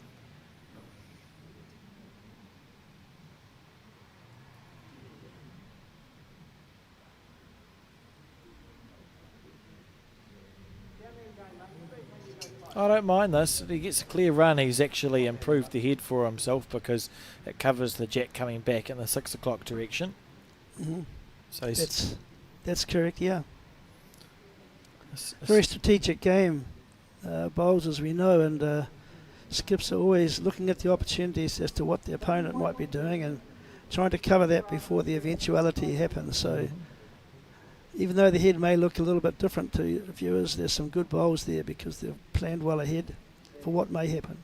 A: I don't mind this. If he gets a clear run, he's actually improved the head for himself, because it covers the jack coming back in the 6 o'clock direction. So
D: that's correct, yeah.
A: it's
D: Very strategic game, bowls, as we know, and skips are always looking at the opportunities as to what the opponent might be doing and trying to cover that before the eventuality happens. So even though the head may look a little bit different to viewers, there's some good bowls there because they've planned well ahead for what may happen.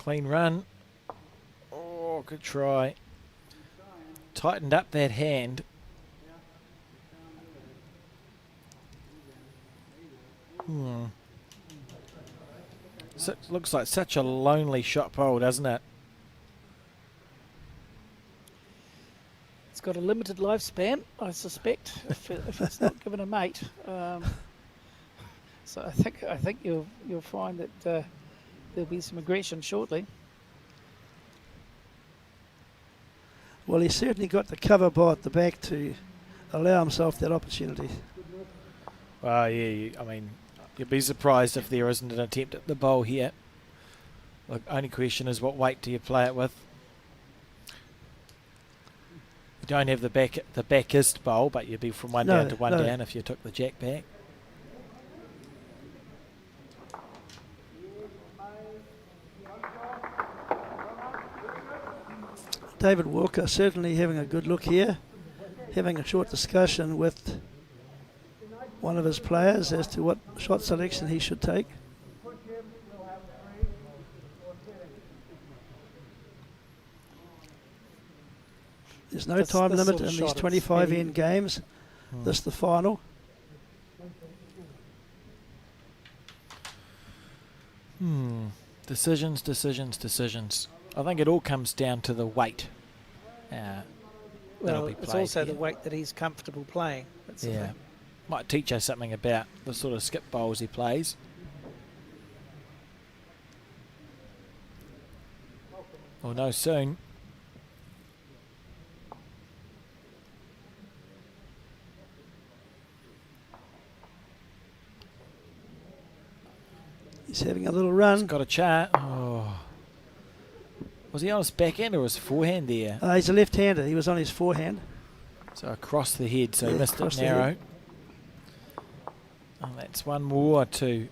A: clean run. Oh, good try. Tightened up that hand. So, looks like such a lonely shot pole, doesn't it?
B: It's got a limited lifespan, I suspect, if it's not given a mate. So I think you'll find that there'll be some aggression shortly.
D: Well, he's certainly got the cover bar at the back to allow himself that opportunity.
A: Well, yeah, I mean, you'd be surprised if there isn't an attempt at the bowl here. The only question is, what weight do you play it with? You don't have the backist bowl, but you'd be from one down to one down if you took the jack back.
D: David Walker certainly having a good look here, having a short discussion with one of his players as to what shot selection he should take. There's no time limit in these 25 end games. This the final.
A: Decisions. I think it all comes down to the weight.
B: Well, it's also the weight that he's comfortable playing. That's the thing.
A: Might teach us something about the sort of skip bowls he plays. We'll know soon.
D: He's having a little run.
A: He's got a chart. Oh. Was he on his backhand or his forehand there?
D: He's a left-hander. He was on his forehand.
A: So across the head, so he missed it narrow. And that's one more to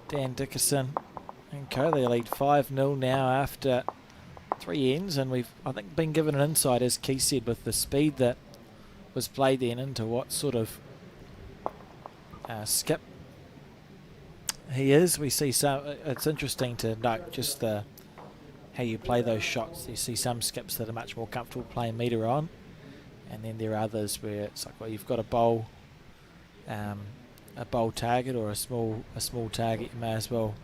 A: Dan Dickerson and co. They lead 5-0 now after 3 ends, and we've, I think, been given an insight, as Keith said, with the speed that was played then into what sort of skip he is. We see some. It's interesting to note just the how you play those shots. You see some skips that are much more comfortable playing meter on, and then there are others where it's like, well, you've got a bowl target or a small target. You may as well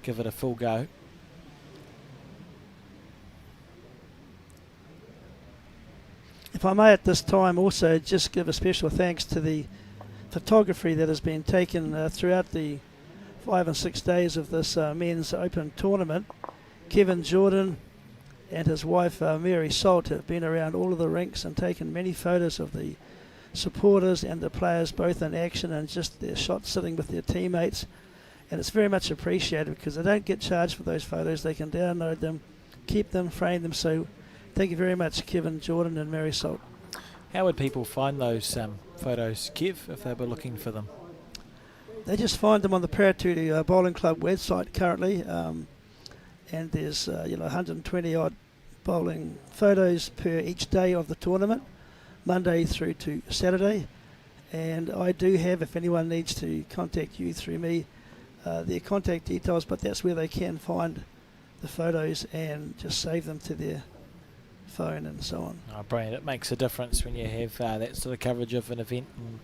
A: give it a full go.
D: If I may at this time also just give a special thanks to the photography that has been taken throughout the 5 and 6 days of this men's open tournament. Kevin Jordan and his wife Mary Salt have been around all of the rinks and taken many photos of the supporters and the players both in action and just their shots sitting with their teammates, and it's very much appreciated because they don't get charged for those photos. They can download them, keep them, frame them. So thank you very much, Kevin, Jordan and Mary Salt.
A: How would people find those photos, Kev, if they were looking for them?
D: They just find them on the Paratutu Bowling Club website currently, and there's 120 odd bowling photos per each day of the tournament, Monday through to Saturday. And I do have, if anyone needs to contact you through me, their contact details, but that's where they can find the photos and just save them to their phone and so on.
A: Oh, brilliant. It makes a difference when you have that sort of coverage of an event, and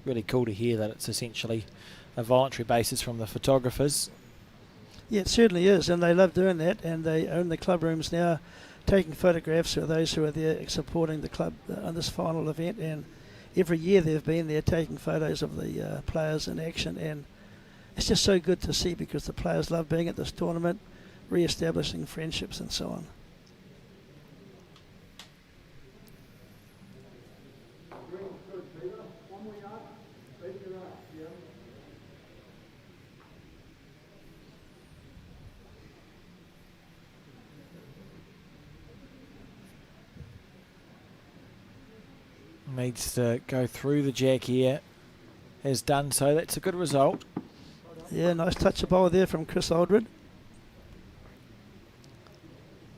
A: really cool to hear that it's essentially a voluntary basis from the photographers.
D: Yeah, it certainly is, and they love doing that, and they own the club rooms now, taking photographs of those who are there supporting the club on this final event, and every year they've been there taking photos of the players in action, and it's just so good to see because the players love being at this tournament, re-establishing friendships and so on.
A: Needs to go through the jack here. Has done so. That's a good result.
D: Yeah, nice touch of bowl there from Chris Aldred.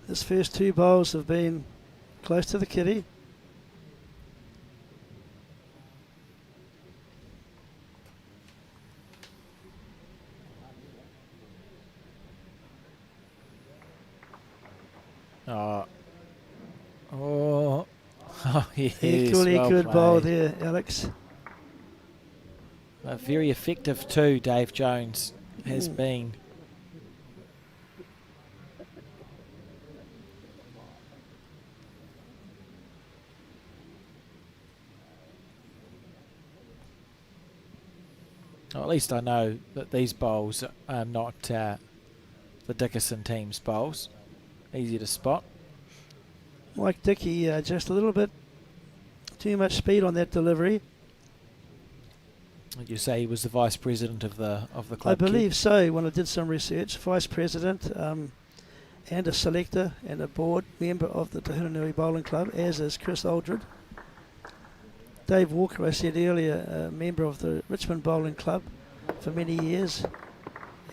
D: His first two bowls have been close to the kitty.
A: Oh. Oh. Oh, yes.
D: Equally
A: well
D: good
A: played.
D: bowl there, Alex.
A: Very effective too, Dave Jones has been. Well, at least I know that these bowls are not the Dickerson team's bowls. Easy to spot.
D: Mike Dickey, just a little bit too much speed on that delivery.
A: Would you say he was the vice president of the club?
D: I believe so. When I did some research, vice president and a selector and a board member of the Taranaki Bowling Club, as is Chris Aldred. Dave Walker, I said earlier, a member of the Richmond Bowling Club for many years,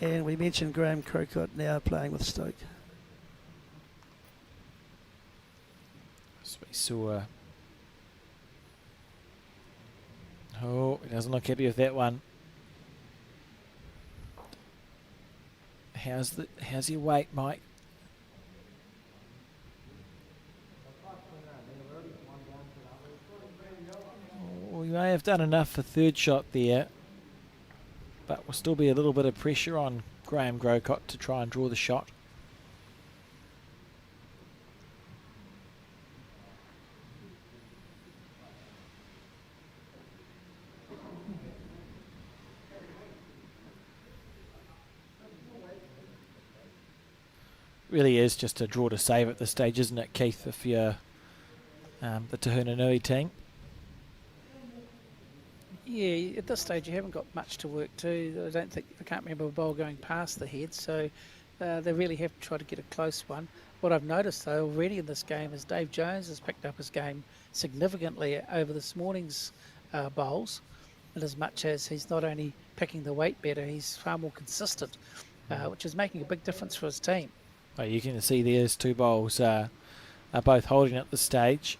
D: and we mentioned Graham Crocott now playing with Stoke.
A: So we saw. Oh, he doesn't look happy with that one. How's your weight, Mike? Oh, we may have done enough for third shot there, but will still be a little bit of pressure on Graham Crocott to try and draw the shot. Really is just a draw to save at this stage, isn't it, Keith, if you're the Tahunanui team?
B: Yeah, at this stage you haven't got much to work to. I can't remember a bowl going past the head, so they really have to try to get a close one. What I've noticed though already in this game is Dave Jones has picked up his game significantly over this morning's bowls, in as much as he's not only picking the weight better, he's far more consistent, which is making a big difference for his team.
A: Well, you can see there's two bowls are both holding at the stage.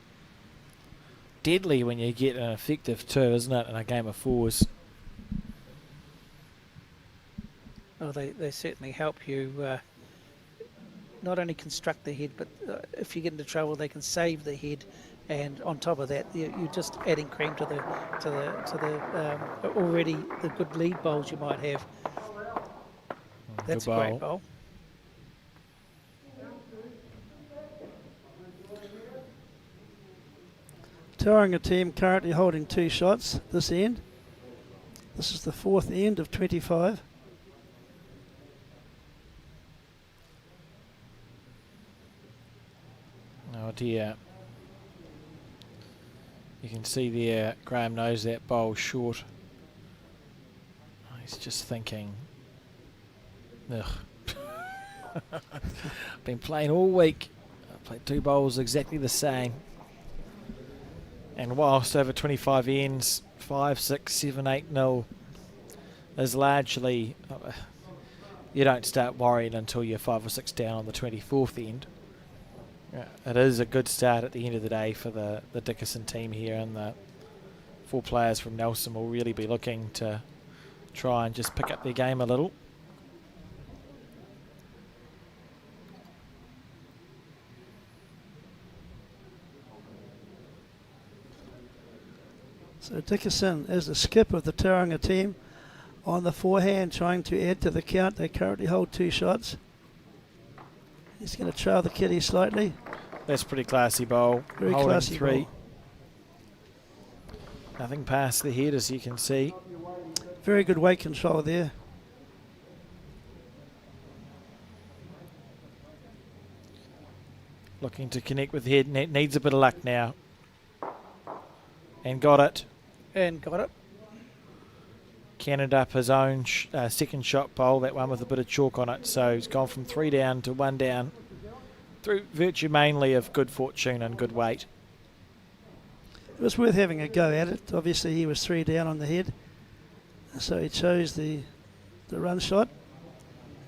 A: Deadly when you get an effective two, isn't it, in a game of fours?
B: Well, they certainly help you not only construct the head, but if you get into trouble, they can save the head. And on top of that, you're just adding cream to the already the good lead bowls you might have. That's a great bowl.
D: Tauranga team currently holding two shots this end. This is the fourth end of 25.
A: Oh dear. You can see there, Graham knows that bowl short. He's just thinking, ugh. Been playing all week. I played 2 bowls exactly the same. And whilst over 25 ends, 5, 6, 7, 8-0 is largely... you don't start worrying until you're 5 or 6 down on the 24th end. It is a good start at the end of the day for the Dickerson team here, and the 4 players from Nelson will really be looking to try and just pick up their game a little.
D: So Dickerson is the skip of the Taranaki team on the forehand, trying to add to the count. They currently hold 2 shots. He's going to trail the kitty slightly.
A: That's pretty classy bowl.
D: Very
A: Holding
D: classy
A: 3.
D: bowl.
A: Nothing past the head, as you can see.
D: Very good weight control there.
A: Looking to connect with the head. Needs a bit of luck now. And got it.
B: And got it.
A: Cannoned up his own second shot bowl, that one with a bit of chalk on it. So he's gone from 3 down to 1 down through virtue mainly of good fortune and good weight.
D: It was worth having a go at it. Obviously he was 3 down on the head, so he chose the run shot,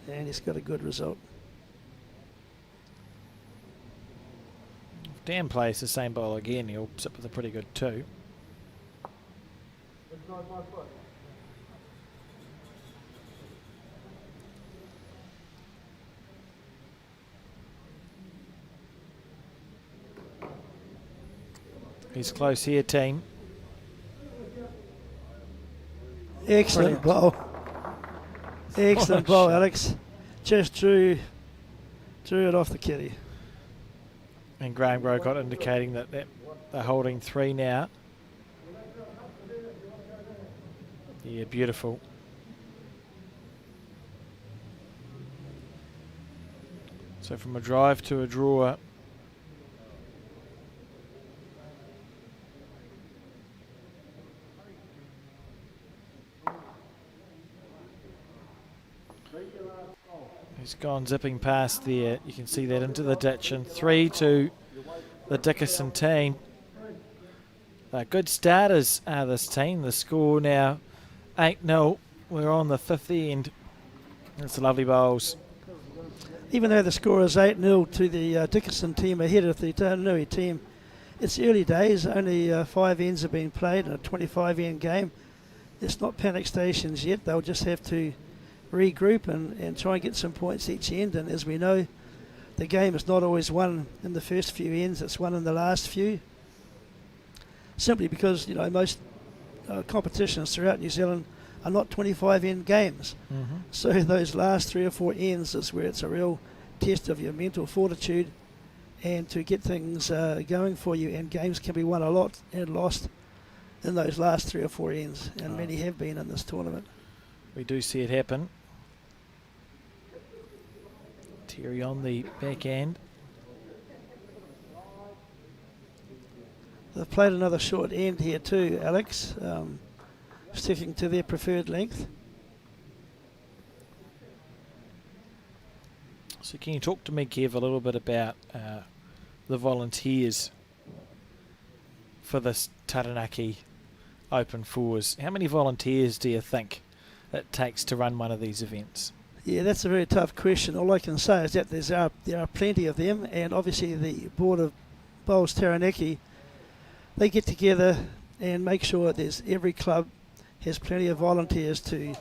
D: and he's got a good result.
A: If Dan plays the same bowl again, he'll sit with a pretty good 2. He's close here, team.
D: Excellent bowl. Excellent bowl, Alex. Just drew it off the kitty.
A: And Graham Grocott indicating that they're holding 3 now. Yeah, beautiful. So from a drive to a draw. He's gone zipping past there. You can see that into the ditch. And 3 to the Dickerson team. Good starters are this team. The score now 8-0. We're on the 5th end. It's lovely bowls.
D: Even though the score is 8-0 to the Dickerson team ahead of the Taranaki team, it's early days. Only 5 ends have been played in a 25-end game. It's not panic stations yet. They'll just have to regroup and try and get some points each end. And as we know, the game is not always won in the first few ends. It's won in the last few. Simply because, you know, most competitions throughout New Zealand are not 25-end games.
A: Mm-hmm.
D: So those last 3 or 4 ends is where it's a real test of your mental fortitude and to get things going for you. And games can be won a lot and lost in those last 3 or 4 ends, and many have been in this tournament.
A: We do see it happen. Terry on the back end.
D: They've played another short end here too, Alex, sticking to their preferred length.
A: So can you talk to me, Kev, a little bit about the volunteers for this Taranaki Open Fours? How many volunteers do you think it takes to run one of these events?
D: Yeah, that's a very tough question. All I can say is that there are plenty of them, and obviously the Board of Bowls Taranaki, they get together and make sure every club has plenty of volunteers to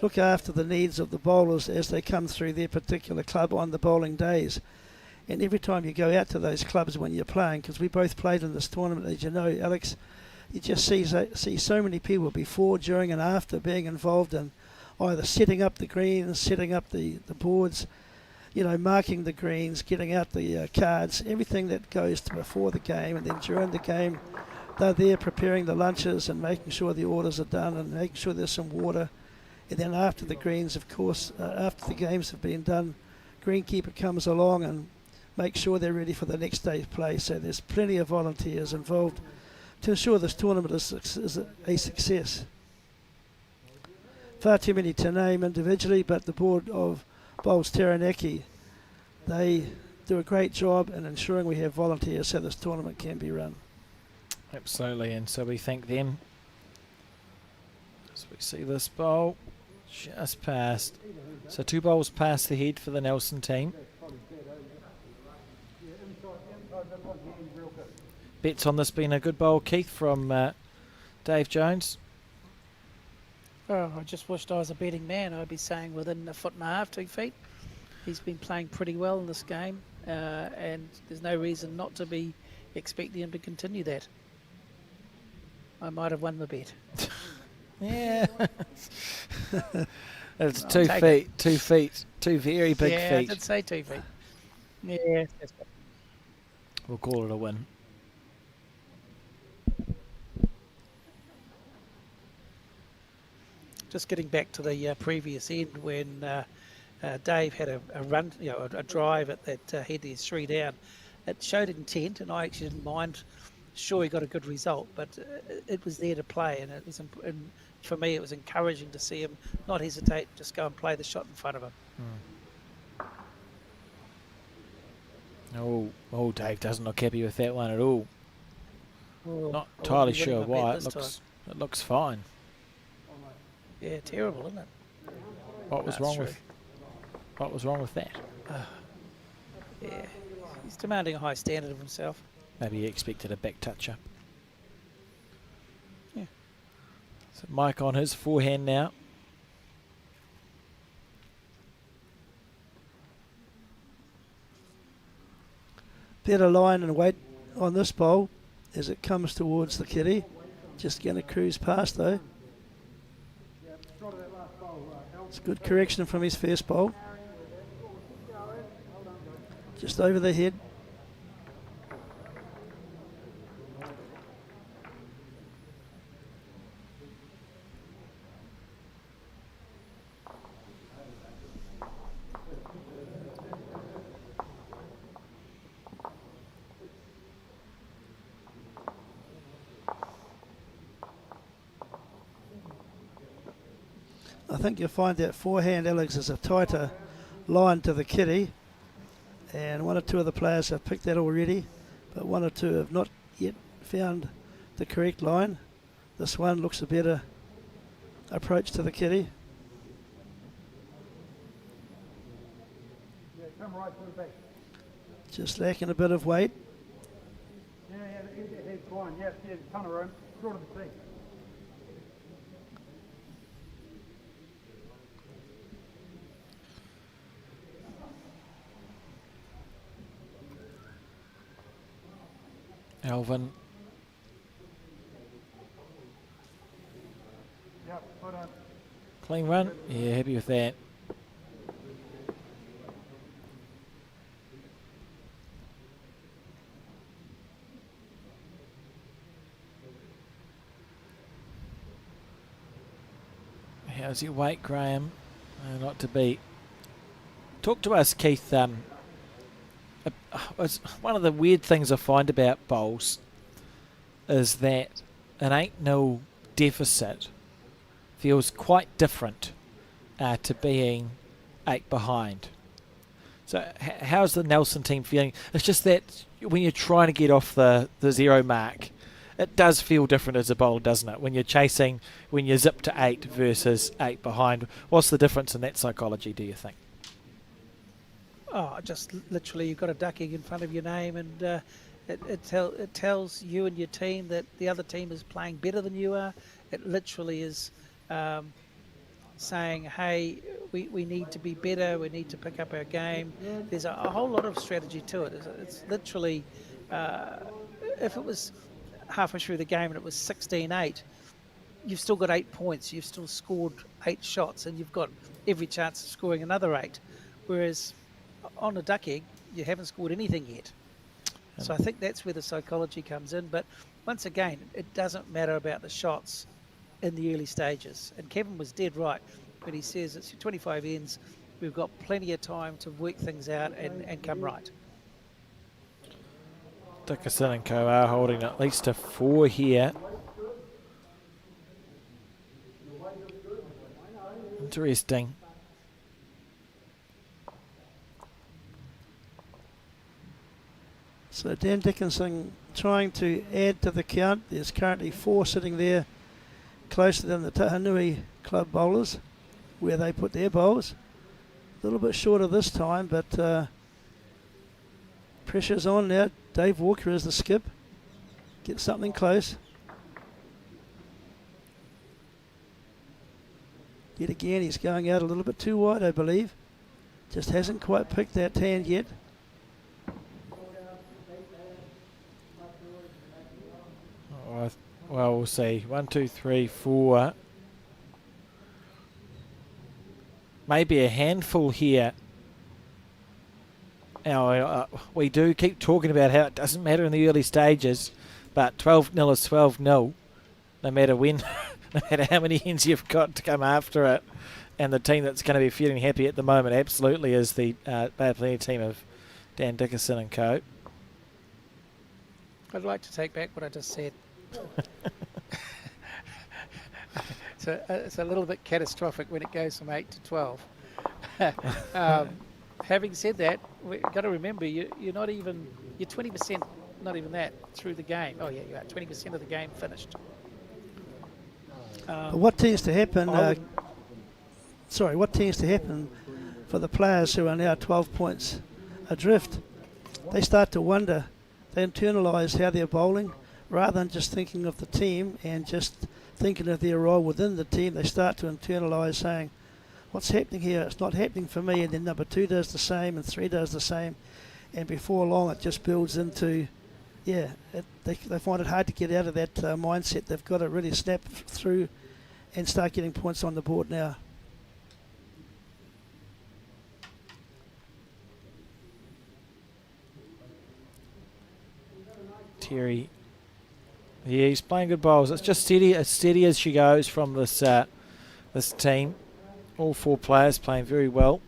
D: look after the needs of the bowlers as they come through their particular club on the bowling days. And every time you go out to those clubs when you're playing, because we both played in this tournament, as you know, Alex, you just see so many people before, during and after being involved in either setting up the greens, setting up the boards, you know, marking the greens, getting out the cards, everything that goes to before the game. And then during the game, they're there preparing the lunches and making sure the orders are done and making sure there's some water. And then after the greens, of course, after the games have been done, greenkeeper comes along and makes sure they're ready for the next day's play. So there's plenty of volunteers involved to ensure this tournament is a success. Far too many to name individually, but the Board of Bowls Taranaki they do a great job in ensuring we have volunteers so this tournament can be run.
A: Absolutely, and so we thank them. As we see this bowl just past. So 2 bowls past the head for the Nelson team. Bets on this being a good bowl, Keith, from Dave Jones.
B: Oh, I just wished I was a betting man. I'd be saying within 1.5 feet, 2 feet. He's been playing pretty well in this game, and there's no reason not to be expecting him to continue that. I might have won the bet.
A: Yeah. It's 2 feet, 2 feet, 2 very big
B: yeah,
A: feet.
B: I did say 2 feet. Yeah, that's good.
A: We'll call it a win.
B: Just getting back to the previous end when Dave had a run, a drive at that head there, 3 down. It showed intent, and I actually didn't mind. Sure, he got a good result, but it was there to play, and it was. And for me, it was encouraging to see him not hesitate, just go and play the shot in front of him.
A: Oh, Dave doesn't look happy with that one at all.
B: Oh,
A: Not
B: I
A: entirely
B: wouldn't be
A: sure
B: winning my
A: why.
B: bet this
A: It looks fine.
B: Yeah, terrible, isn't it?
A: What was
B: That's
A: wrong
B: true.
A: with that?
B: Yeah, he's demanding a high standard of himself.
A: Maybe he expected a back toucher.
B: Yeah.
A: So Mike on his forehand now.
D: Better line and weight on this bowl as it comes towards the kitty. Just going to cruise past though. It's good correction from his first bowl. Just over the head. I think you'll find that forehand, Alex, is a tighter line to the kitty, and 1 or 2 of the players have picked that already, but 1 or 2 have not yet found the correct line. This one looks a better approach to the kitty.
C: Yeah, come right to the back.
D: Just lacking a bit of weight.
C: Yeah, head's fine. Yeah, there's a ton of room. Short of the tee.
A: Alvin.
C: Yep, put on.
A: Clean run. Yeah, happy with that. How's your weight, Graham? Not to beat. Talk to us, Keith. It's one of the weird things I find about bowls is that an 8-0 deficit feels quite different to being 8 behind. So how's the Nelson team feeling? It's just that when you're trying to get off the 0 mark, it does feel different as a bowler, doesn't it? When you're chasing, when you're zipped to 8 versus 8 behind. What's the difference in that psychology, do you think?
B: Oh, just literally you've got a ducking in front of your name, and it tells you and your team that the other team is playing better than you are. It literally is saying, hey, we need to be better, we need to pick up our game. There's a whole lot of strategy to it. It's literally, if it was halfway through the game and it was 16-8, you've still got 8 points, you've still scored 8 shots, and you've got every chance of scoring another 8. Whereas on a duck egg, you haven't scored anything yet. So I think that's where the psychology comes in. But once again, it doesn't matter about the shots in the early stages. And Kevin was dead right when he says it's 25 ends. We've got plenty of time to work things out and come right.
A: Dickerson and Co are holding at least a 4 here. Interesting.
D: So Dan Dickerson trying to add to the count. There's currently 4 sitting there closer than the Taranaki club bowlers where they put their bowls. A little bit shorter this time, but pressure's on now. Dave Walker is the skip. Get something close. Yet again, he's going out a little bit too wide, I believe. Just hasn't quite picked that hand yet.
A: Well, we'll see. 1, 2, 3, 4. Maybe a handful here. Now, we do keep talking about how it doesn't matter in the early stages, but 12-0 is 12-0, no matter when, no matter how many ends you've got to come after it. And the team that's going to be feeling happy at the moment absolutely is the Bad Plenty team of Dan Dickerson and co.
B: I'd like to take back what I just said. It's a little bit catastrophic when it goes from 8 to 12. Having said that, we've got to remember you're 20%, not even that, through the game. Oh yeah, you are 20% of the game finished.
D: But what tends to happen? What tends to happen for the players who are now 12 points adrift? They start to wonder. They internalise how they're bowling, rather than just thinking of the team and just thinking of their role within the team. They start to internalise, saying, what's happening here? It's not happening for me. And then number 2 does the same and 3 does the same. And before long, it just builds into, they find it hard to get out of that mindset. They've got to really snap through and start getting points on the board now.
A: Terry. Yeah, he's playing good bowls. It's just as steady as she goes from this this team. All 4 players playing very well.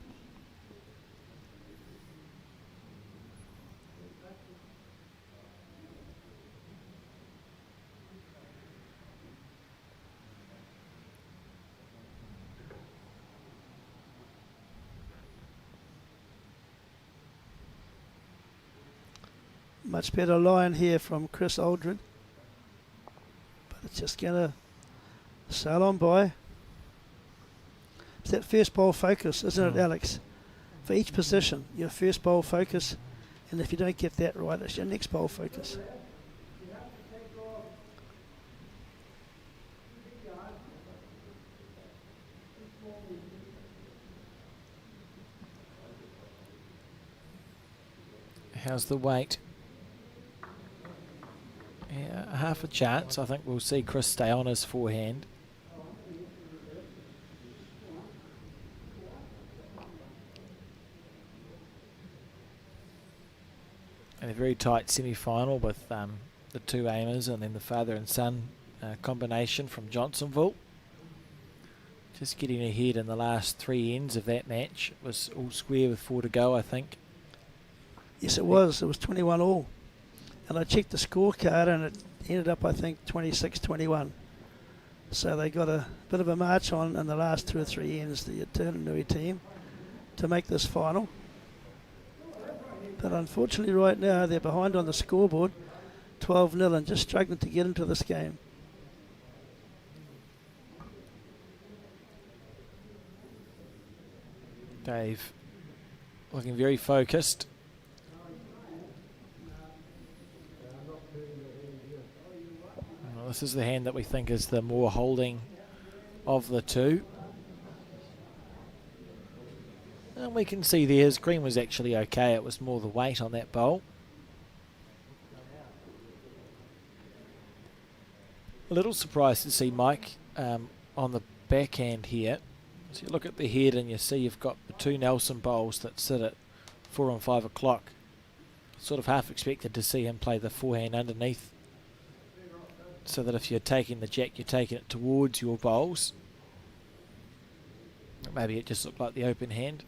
D: Much better line here from Chris Aldred. But it's just going to sail on by. It's that first bowl focus, isn't it, Alex? For each position, your first bowl focus, and if you don't get that right, it's your next bowl focus.
A: How's the weight? Yeah, half a chance. I think we'll see Chris stay on his forehand. And a very tight semi-final with the 2 aimers and then the father and son combination from Johnsonville. Just getting ahead in the last 3 ends of that match. It was all square with 4 to go, I think.
D: Yes, it was. It was 21 all. And I checked the scorecard and it ended up, I think, 26-21. So they got a bit of a march on in the last 2 or 3 ends, the Taranaki team, to make this final. But unfortunately right now they're behind on the scoreboard, 12-0, and just struggling to get into this game.
A: Dave looking very focused. Well, this is the hand that we think is the more holding of the 2. And we can see there his green was actually okay. It was more the weight on that bowl. A little surprised to see Mike on the backhand here. So you look at the head and you see you've got the 2 Nelson bowls that sit at 4 and 5 o'clock. Sort of half expected to see him play the forehand underneath, so that if you're taking the jack, you're taking it towards your bowls. Maybe it just looked like the open hand.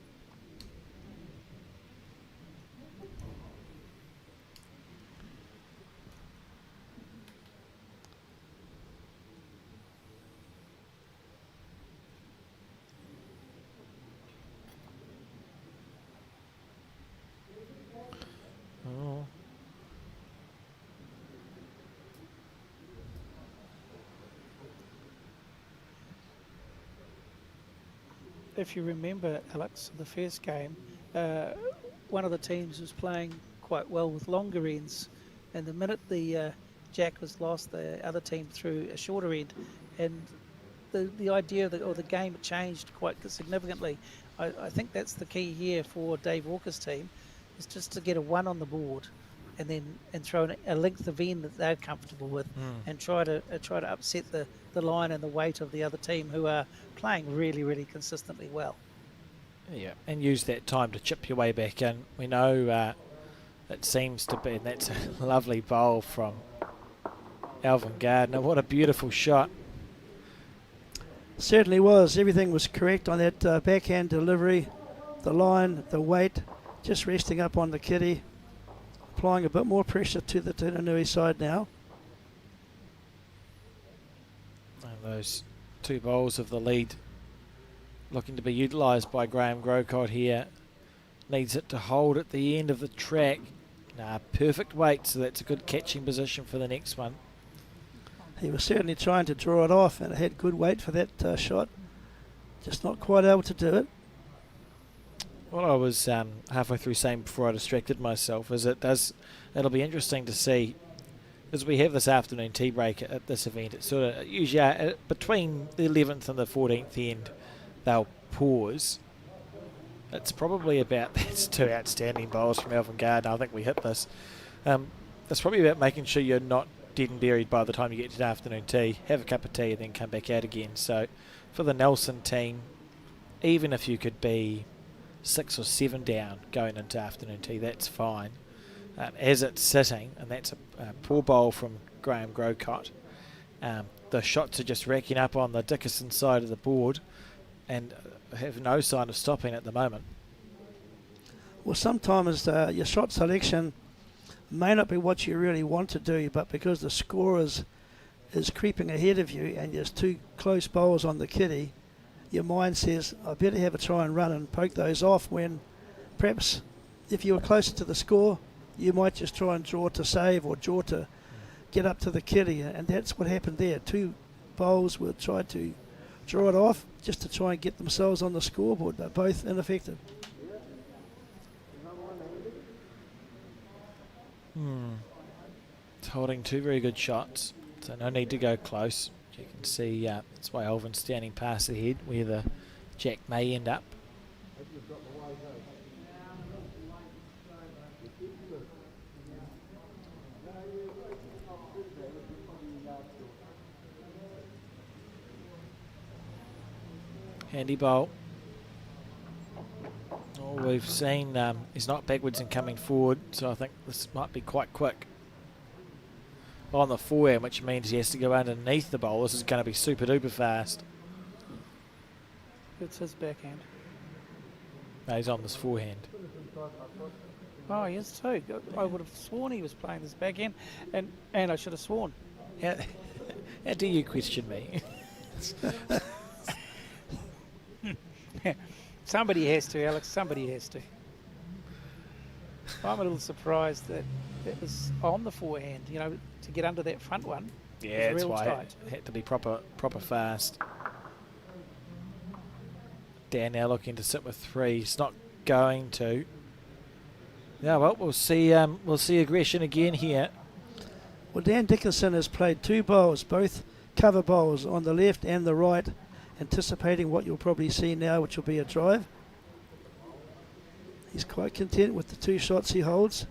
B: if you remember, Alex, the first game, one of the teams was playing quite well with longer ends, and the minute the jack was lost, the other team threw a shorter end, and the idea of or the game changed quite significantly. I think that's the key here for Dave Walker's team, is just to get a one on the board, and throw a length of end that they're comfortable with, and try to upset the line and the weight of the other team, who are playing really, really consistently well.
A: Yeah, and use that time to chip your way back in. We know it seems to be, and that's a lovely bowl from Alvin Gardner. What a beautiful shot.
D: Certainly was. Everything was correct on that backhand delivery, the line, the weight, just resting up on the kitty, applying a bit more pressure to the Taranaki side now.
A: And those two bowls of the lead looking to be utilised by Graham Grocott here. Needs it to hold at the end of the track. Perfect weight, so that's a good catching position for the next one.
D: He was certainly trying to draw it off, and it had good weight for that shot. Just not quite able to do it.
A: What I was halfway through saying before I distracted myself is it'll be interesting to see, as we have this afternoon tea break at this event. It's sort of usually between the 11th and the 14th end, they'll pause. It's probably about, that's two outstanding bowls from Alvin Gardner. I think we hit this. It's probably about making sure you're not dead and buried by the time you get to the afternoon tea. Have a cup of tea and then come back out again. So for the Nelson team, even if you could be 6 or 7 down going into afternoon tea, that's fine. As it's sitting, and that's a poor bowl from Graham Grocott, the shots are just racking up on the Dickerson side of the board and have no sign of stopping at the moment.
D: Well, sometimes your shot selection may not be what you really want to do, but because the score is creeping ahead of you and there's two close bowls on the kitty, your mind says, I better have a try and run and poke those off, when perhaps if you were closer to the score, you might just try and draw to save or draw to get up to the kitty, and that's what happened there. Two bowls were tried to draw it off just to try and get themselves on the scoreboard, but both ineffective.
A: It's holding two very good shots, so no need to go close. You can see that's why Alvin's standing past the head where the jack may end up. Handy bowl. Oh, we've seen he's not backwards and coming forward, so I think this might be quite quick. On the forehand, which means he has to go underneath the bowl. This is going to be super duper fast.
B: It's his backhand.
A: No, he's on this forehand.
B: Oh, yes, too. I would have sworn he was playing this backhand, and I should have sworn.
A: How do you question me?
B: Somebody has to, Alex. Somebody has to. I'm a little surprised that it was on the forehand, to get under that front one.
A: Yeah, that's
B: real
A: why
B: tight.
A: it had to be proper fast. Dan now looking to sit with 3. He's not going to. Yeah, well, we'll see aggression again here.
D: Well, Dan Dickerson has played 2 bowls, both cover bowls on the left and the right, anticipating what you'll probably see now, which will be a drive. He's quite content with the 2 shots he holds.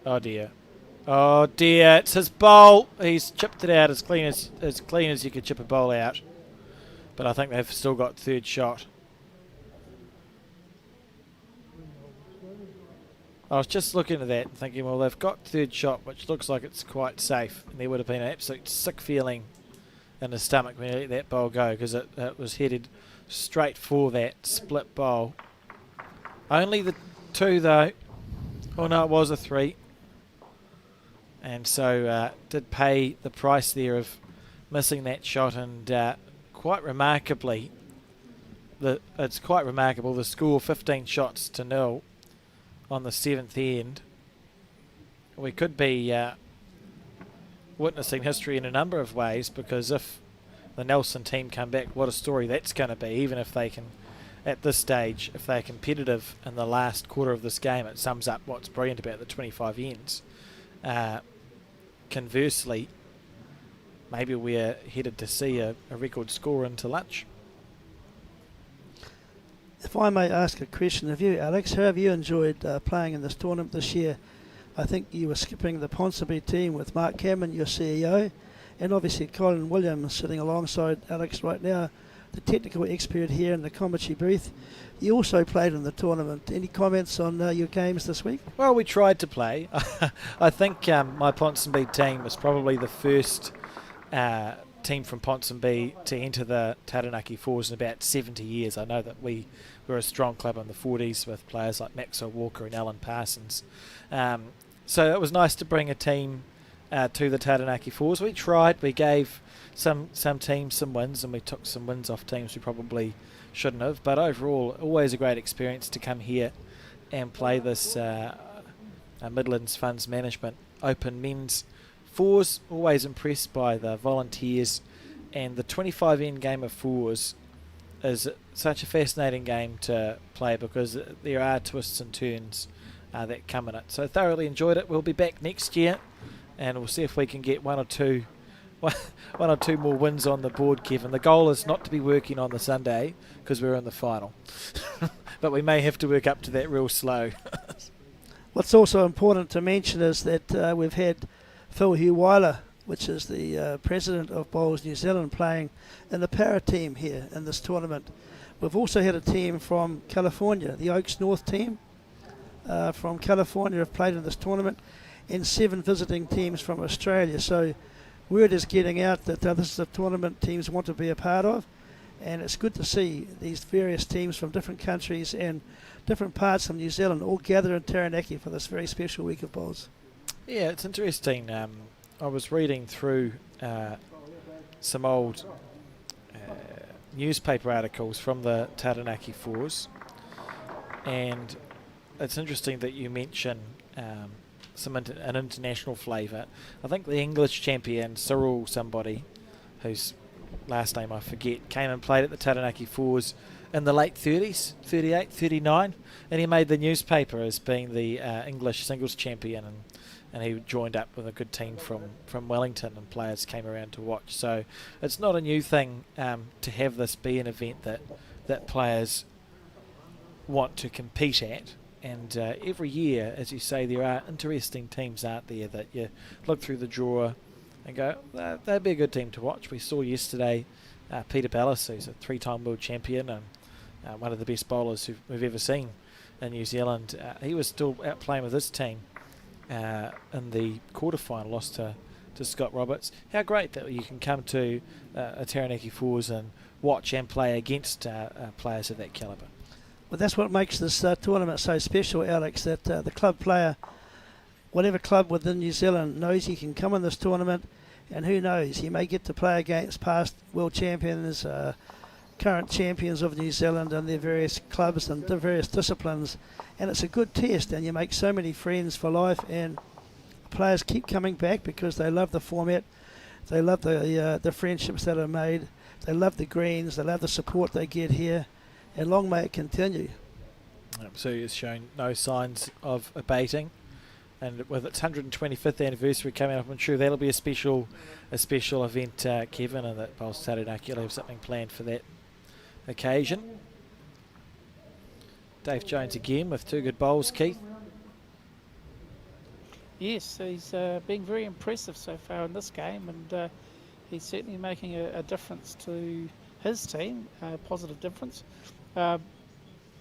A: Oh dear. Oh dear, it's his bowl. He's chipped it out as clean as you could chip a bowl out. But I think they've still got 3rd shot. I was just looking at that and thinking, well, they've got 3rd shot, which looks like it's quite safe. And there would have been an absolute sick feeling in his stomach when he let that bowl go, because it was headed straight for that split bowl. Only the 2 though. Oh no, it was a 3. And so did pay the price there of missing that shot, and quite remarkably, it's quite remarkable, the score 15 shots to 0 on the 7th end. We could be witnessing history in a number of ways, because if the Nelson team come back, what a story that's going to be. Even if they can, at this stage, if they're competitive in the last quarter of this game, it sums up what's brilliant about the 25 ends. Conversely, maybe we're headed to see a record score into lunch.
D: If I may ask a question of you, Alex, how have you enjoyed playing in this tournament this year? I think you were skipping the Ponsonby team with Mark Cameron, your CEO, and obviously Colin Williams sitting alongside Alex right now, the technical expert here in the commentary booth. You also played in the tournament. Any comments on your games this week?
A: Well, we tried to play. I think my Ponsonby team was probably the first team from Ponsonby to enter the Taranaki Fours in about 70 years. I know that we were a strong club in the 40s with players like Maxwell Walker and Alan Parsons. So it was nice to bring a team to the Taranaki Fours. We tried. We gave some teams some wins, and we took some wins off teams we probably shouldn't have. But overall, always a great experience to come here and play this Midlands Funds Management Open Men's Fours. Always impressed by the volunteers, and the 25 end game of fours is such a fascinating game to play because there are twists and turns that come in it. So thoroughly enjoyed it. We'll be back next year, and we'll see if we can get one or two more wins on the board, Kevin. The goal is not to be working on the Sunday because we're in the final, but we may have to work up to that real slow.
D: What's also important to mention is that we've had Phil Hugh-Weiler, which is the president of Bowls New Zealand, playing in the para team here in this tournament. We've also had a team from California, the Oaks North team from California have played in this tournament, and 7 visiting teams from Australia. So word is getting out that this is a tournament teams want to be a part of, and it's good to see these various teams from different countries and different parts of New Zealand all gather in Taranaki for this very special week of bowls.
A: Yeah, it's interesting. I was reading through some old newspaper articles from the Taranaki Fours, and it's interesting that you mention an international flavour. I think the English champion, Cyril somebody, whose last name I forget, came and played at the Taranaki Fours in the late 30s, 38, 39, and he made the newspaper as being the English singles champion, and he joined up with a good team from Wellington, and players came around to watch. So it's not a new thing to have this be an event that players want to compete at. And every year, as you say, there are interesting teams out there that you look through the drawer and go, that'd be a good team to watch. We saw yesterday Peter Ballas, who's a 3-time world champion and one of the best bowlers we've ever seen in New Zealand. He was still out playing with his team in the quarterfinal, lost to Scott Roberts. How great that you can come to a Taranaki Fours and watch and play against players of that calibre.
D: Well, that's what makes this tournament so special, Alex, that the club player, whatever club within New Zealand, knows he can come in this tournament, and who knows, he may get to play against past world champions, current champions of New Zealand and their various clubs and the various disciplines, and it's a good test, and you make so many friends for life, and players keep coming back because they love the format, they love the friendships that are made, they love the greens, they love the support they get here, and long may it continue.
A: So it's shown no signs of abating, and with its 125th anniversary coming up, I'm sure that'll be a special event, Kevin, and that Bowls Taranaki will have something planned for that occasion. Dave Jones again with 2 good bowls, Keith.
B: Yes, he's been very impressive so far in this game, and he's certainly making a difference to his team, a positive difference. A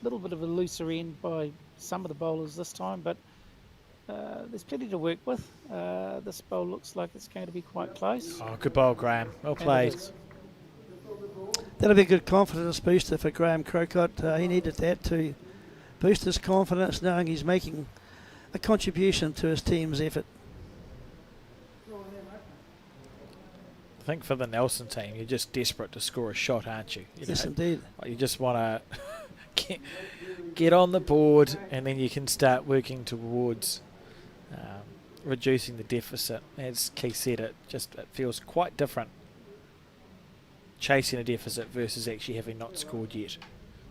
B: little bit of a looser end by some of the bowlers this time, but there's plenty to work with. This bowl looks like it's going to be quite close.
A: Oh, good bowl, Graham. Well played.
D: That'll be a good confidence booster for Graham Crocott. He needed that to boost his confidence, knowing he's making a contribution to his team's effort.
A: I think for the Nelson team, you're just desperate to score a shot, aren't you?
D: Yes, indeed.
A: You just want to get on the board, and then you can start working towards reducing the deficit. As Keith said, it feels quite different chasing a deficit versus actually having not scored yet.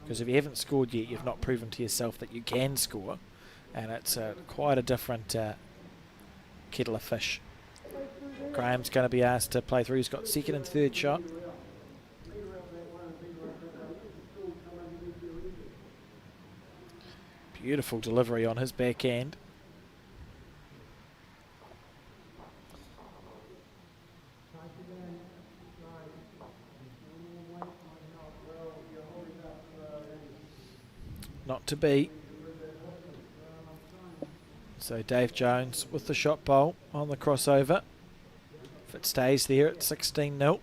A: Because if you haven't scored yet, you've not proven to yourself that you can score, and it's quite a different kettle of fish. Graham's going to be asked to play through. He's got second and third shot. Beautiful delivery on his backhand. Not to be. So Dave Jones with the shot bowl on the crossover. If it stays there at 16-0.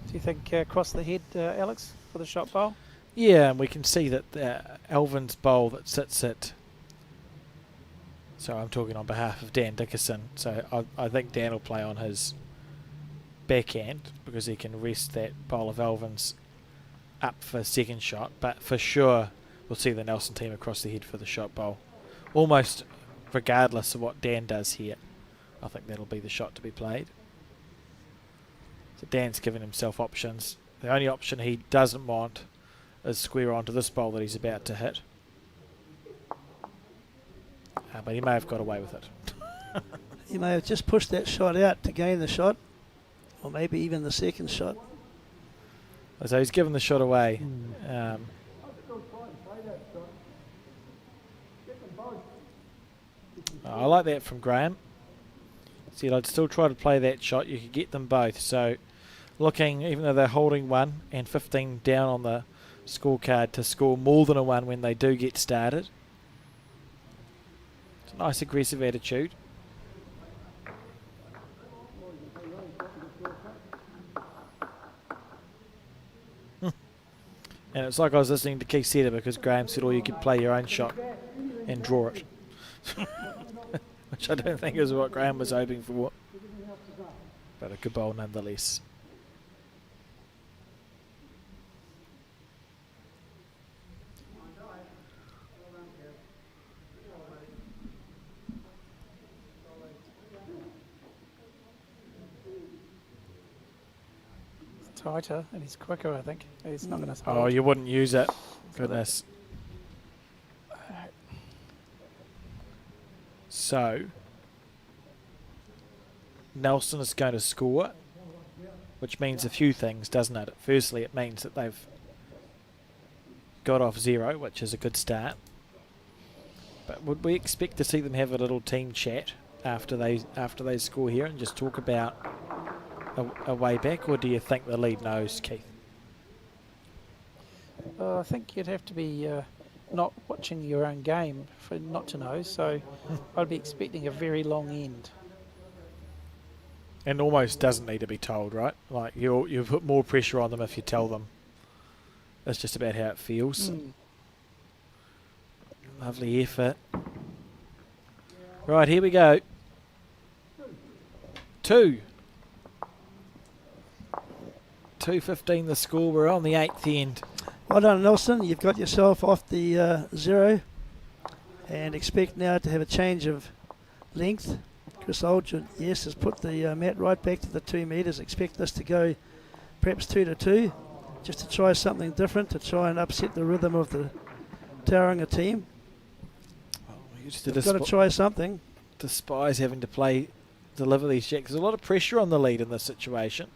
B: Do you think across the head, Alex, for the shot bowl?
A: Yeah, and we can see that Alvin's bowl that sits at... So I'm talking on behalf of Dan Dickerson. So I think Dan will play on his backhand because he can rest that bowl of Alvin's up for a second shot. But for sure, we'll see the Nelson team across the head for the shot bowl. Almost regardless of what Dan does here, I think that'll be the shot to be played. So Dan's given himself options. The only option he doesn't want is square onto this bowl that he's about to hit. But he may have got away with it.
D: He may have just pushed that shot out to gain the shot, or maybe even the second shot.
A: So he's given the shot away. I like that from Graham. See, I'd still try to play that shot. You could get them both. So looking, even though they're holding 1 and 15 down on the scorecard, to score more than a 1 when they do get started. It's a nice aggressive attitude. And it's like I was listening to Keith Setter because Graham said, you could play your own shot and draw it. Which I don't think is what Graham was hoping for. But a good bowl nonetheless.
B: Tighter, and he's quicker, I think. He's not going to
A: Oh, you wouldn't use it. Goodness. So, Nelson is going to score, which means a few things, doesn't it? Firstly, it means that they've got off 0, which is a good start. But would we expect to see them have a little team chat after they score here and just talk about a way back, or do you think the lead knows, Keith?
B: I think you'd have to be not watching your own game for not to know, so I'd be expecting a very long end.
A: And almost doesn't need to be told, right? Like you put more pressure on them if you tell them. That's just about how it feels. Lovely effort. Right, here we go. 2:15 the score. We're on the 8th end.
D: Well done, Nelson. You've got yourself off the 0 and expect now to have a change of length. Chris Aldred, yes, has put the mat right back to the 2 metres. Expect this to go perhaps 2-2, just to try something different, to try and upset the rhythm of the Tauranga team. You've got to try something.
A: Despise having to deliver these checks. There's a lot of pressure on the lead in this situation.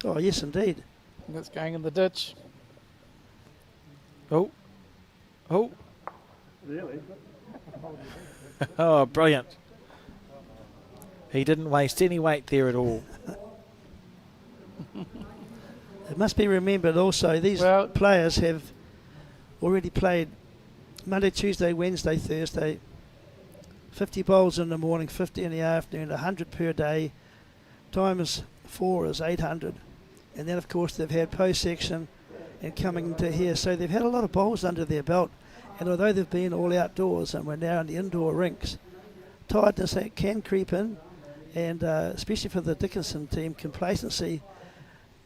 D: Oh, yes, indeed.
B: And it's going in the ditch.
A: Oh.
C: Really?
A: Oh, brilliant. He didn't waste any weight there at all.
D: It must be remembered also, these players have already played Monday, Tuesday, Wednesday, Thursday, 50 bowls in the morning, 50 in the afternoon, 100 per day, times 4 is 800. And then, of course, they've had post-section and coming into here. So they've had a lot of bowls under their belt. And although they've been all outdoors and we're now in the indoor rinks, tiredness that can creep in, and especially for the Dickerson team, complacency.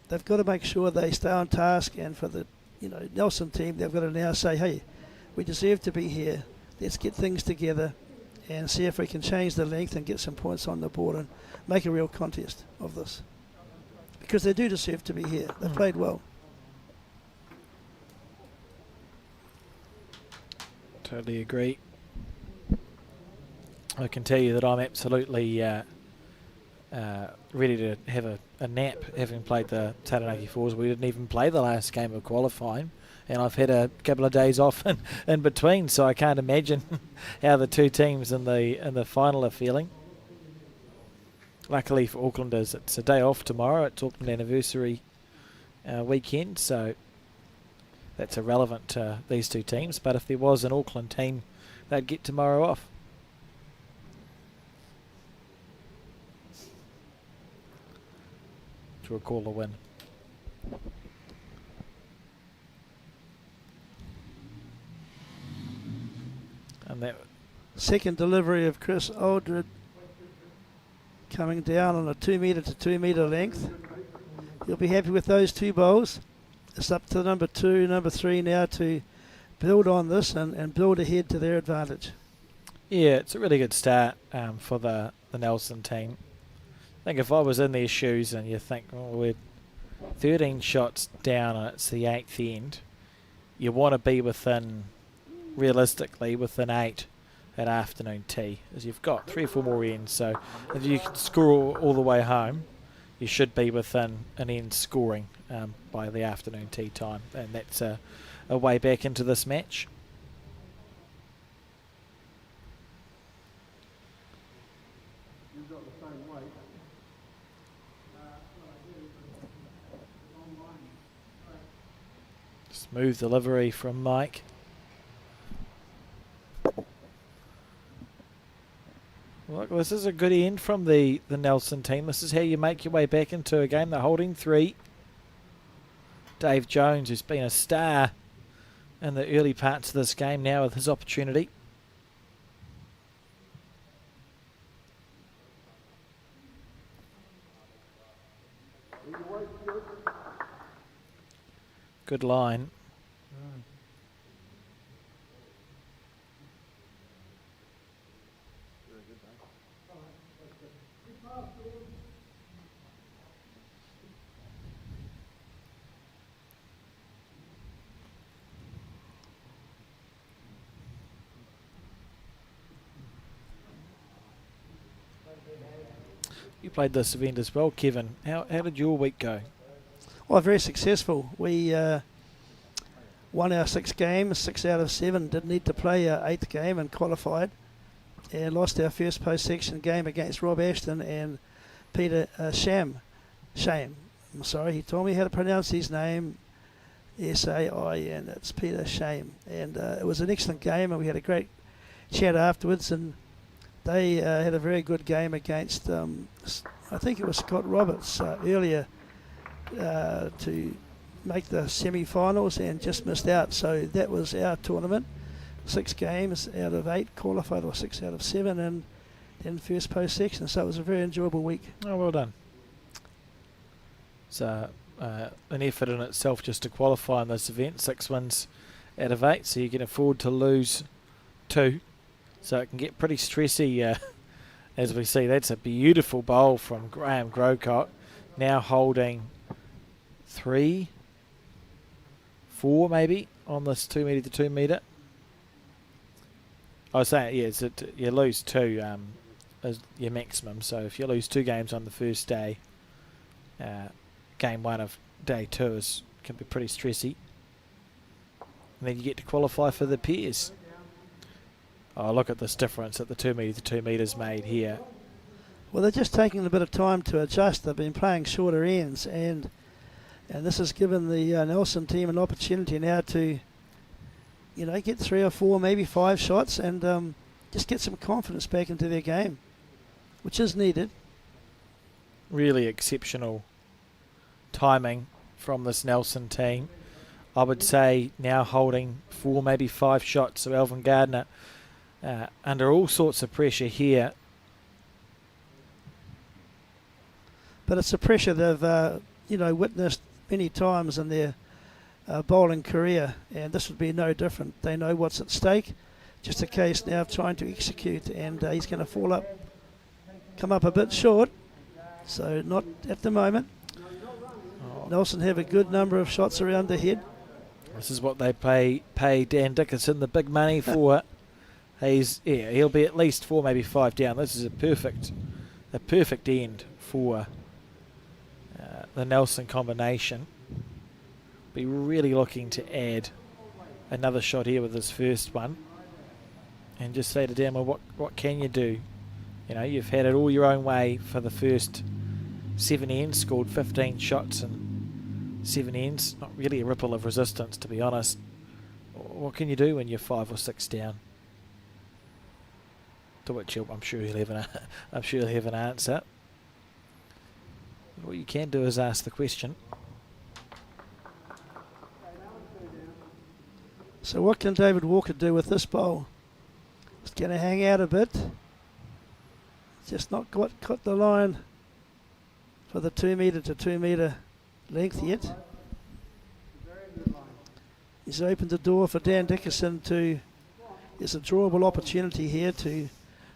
D: They've got to make sure they stay on task, and for the Nelson team, they've got to now say, hey, we deserve to be here. Let's get things together and see if we can change the length and get some points on the board and make a real contest of this. Because they do deserve to be here. They've played well.
A: Totally agree. I can tell you that I'm absolutely ready to have a nap, having played the Taranaki Fours. We didn't even play the last game of qualifying, and I've had a couple of days off in between, so I can't imagine how the two teams in the final are feeling. Luckily for Aucklanders, it's a day off tomorrow. It's Auckland anniversary weekend, so that's irrelevant to these two teams. But if there was an Auckland team, they'd get tomorrow off. To recall a win. And that
D: second delivery of Chris Aldred coming down on a 2 metre to 2 metre length. You'll be happy with those two bowls. It's up to number 2, number 3 now to build on this and build ahead to their advantage.
A: Yeah, it's a really good start for the Nelson team. I think if I was in their shoes and you think, oh, we're 13 shots down and it's the 8th end, you want to be realistically within 8 at afternoon tea, as you've got 3 or 4 more ends. So if you can score all the way home, you should be within an end scoring by the afternoon tea time, and that's a way back into this match. Smooth delivery from Mike. Look, this is a good end from the Nelson team. This is how you make your way back into a game. They're holding 3. Dave Jones, who's been a star in the early parts of this game, now with his opportunity. Good line. You played this event as well, Kevin. How did your week go?
D: Well, very successful. We won our 6 games, 6 out of 7. Didn't need to play our 8th game and qualified. And lost our first post-section game against Rob Ashton and Peter Shame. I'm sorry, he told me how to pronounce his name. S-A-I-N. It's Peter Shame. And it was an excellent game, and we had a great chat afterwards. And they had a very good game against, I think it was Scott Roberts earlier, to make the semi-finals and just missed out. So that was our tournament. 6 games out of 8 qualified, or 6 out of 7, and then first post-section. So it was a very enjoyable week.
A: Oh, well done. It's an effort in itself just to qualify in this event. 6 wins out of 8, so you can afford to lose 2. So it can get pretty stressy, as we see. That's a beautiful bowl from Graham Grocott, now holding 3, 4 maybe on this 2 metre to 2 metre. I was saying, yeah, you lose 2 as your maximum. So if you lose 2 games on the first day, game 1 of day 2 can be pretty stressy. And then you get to qualify for the pairs. Oh, look at this difference that the 2 metre to 2 metres made here.
D: Well, they're just taking a bit of time to adjust. They've been playing shorter ends, and this has given the Nelson team an opportunity now to, get 3 or 4, maybe 5 shots, and just get some confidence back into their game, which is needed.
A: Really exceptional timing from this Nelson team. I would say, now holding 4, maybe 5 shots. So Alvin Gardner under all sorts of pressure here.
D: But it's a pressure they've, witnessed many times in their bowling career, and this would be no different. They know what's at stake. Just a case now of trying to execute, and he's going to come up a bit short. So not at the moment. Nelson have a good number of shots around the head.
A: This is what they pay Dan Dickerson the big money for. He'll be at least 4, maybe 5 down. This is a perfect end for the Nelson combination. Be really looking to add another shot here with this first one, and just say to Dan, well, what can you do? You've had it all your own way for the first 7 ends, scored 15 shots and 7 ends. Not really a ripple of resistance, to be honest. What can you do when you're 5 or 6 down? To which I'm sure he'll have an answer. What you can do is ask the question.
D: So what can David Walker do with this bowl? It's going to hang out a bit. Just not got the line for the 2 metre to 2 metre length yet. He's opened the door for Dan Dickerson there's a drawable opportunity here to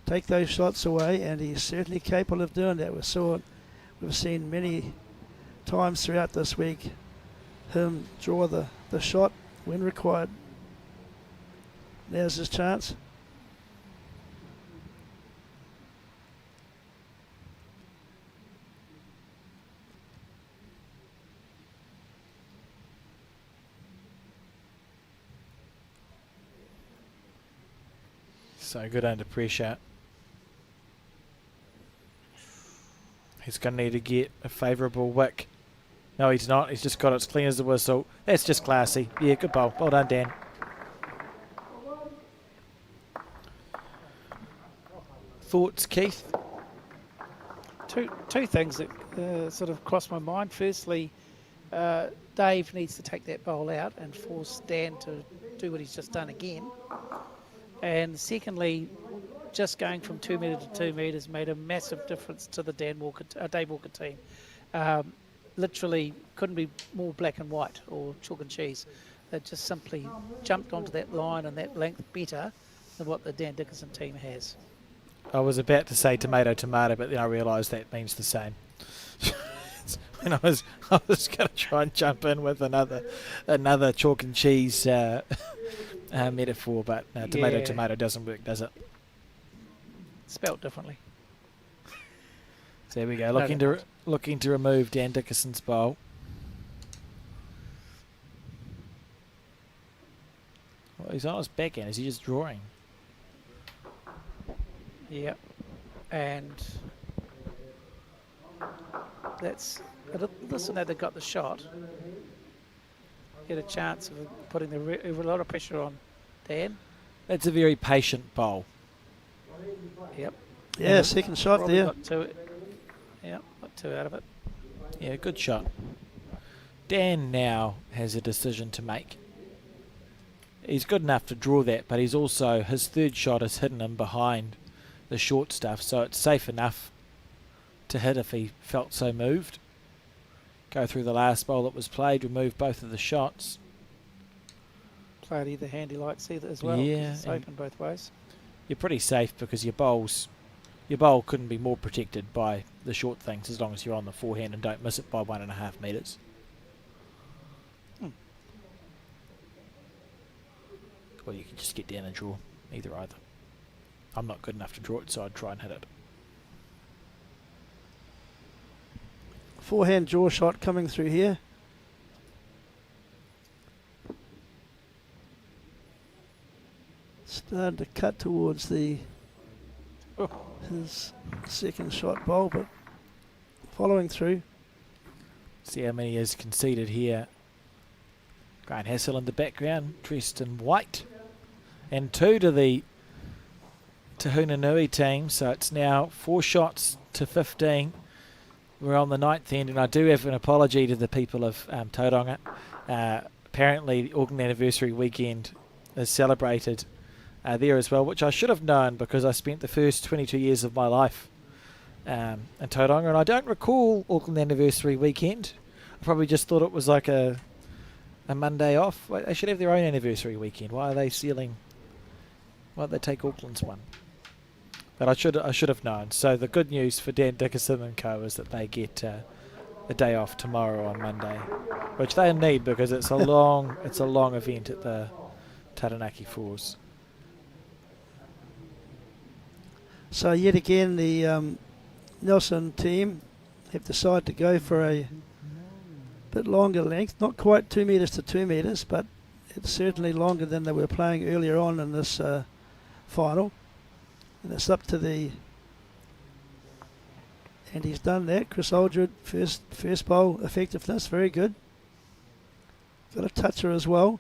D: take those shots away, and he's certainly capable of doing that. We've seen many times throughout this week him draw the shot when required. Now's his chance.
A: So good under pressure. He's going to need to get a favourable wick. No, he's not. He's just got it as clean as a whistle. That's just classy. Yeah, good bowl. Well done, Dan. Thoughts, Keith?
B: Two things that sort of crossed my mind. Firstly, Dave needs to take that bowl out and force Dan to do what he's just done again. And secondly, just going from 2 metre to 2 metres made a massive difference to the Dave Walker team. Literally couldn't be more black and white or chalk and cheese. They just simply jumped onto that line and that length better than what the Dan Dickerson team has.
A: I was about to say tomato, but then I realised that means the same. And I was going to try and jump in with another chalk and cheese metaphor, but tomato doesn't work, does it?
B: Spelt differently.
A: So there we go. Looking to remove Dan Dickerson's bowl. Well, he's on his backhand. Is he just drawing?
B: Yep. And that's listen, that they got the shot. Get a chance of putting a lot of pressure on Dan.
A: That's a very patient bowl.
B: Yep.
D: Yeah, second shot there.
B: Got two out of it.
A: Yeah, good shot. Dan now has a decision to make. He's good enough to draw that, but his third shot has hidden him behind the short stuff, so it's safe enough to hit if he felt so moved. Go through the last bowl that was played, remove both of the shots.
B: Play it either hand he likes either as well.
A: Yeah,
B: it's open both ways.
A: You're pretty safe because your bowl couldn't be more protected by the short things as long as you're on the forehand and don't miss it by 1.5 metres. Or you can just get down and draw. Either. I'm not good enough to draw it, so I'd try and hit it.
D: Forehand draw shot coming through here. Starting to cut towards his second shot bowl, but following through.
A: See how many is conceded here. Grant Hassel in the background, dressed in white. And 2 to the Tahuna Nui team, so it's now 4 shots to 15. We're on the 9th end, and I do have an apology to the people of Tauranga. apparently the Auckland Anniversary weekend is celebrated there as well, which I should have known because I spent the first 22 years of my life in Tauranga, and I don't recall Auckland Anniversary weekend. I probably just thought it was like a Monday off. They should have their own anniversary weekend. Why are they stealing? Why don't they take Auckland's one? But I should have known. So the good news for Dan Dickerson and co is that they get a day off tomorrow on Monday, which they need because it's a long event at the Taranaki Falls.
D: So yet again, the Nelson team have decided to go for a bit longer length, not quite 2 metres to 2 metres, but it's certainly longer than they were playing earlier on in this final. And it's up to the, and he's done that. Chris Aldred, first bowl effectiveness, very good. Got a toucher as well.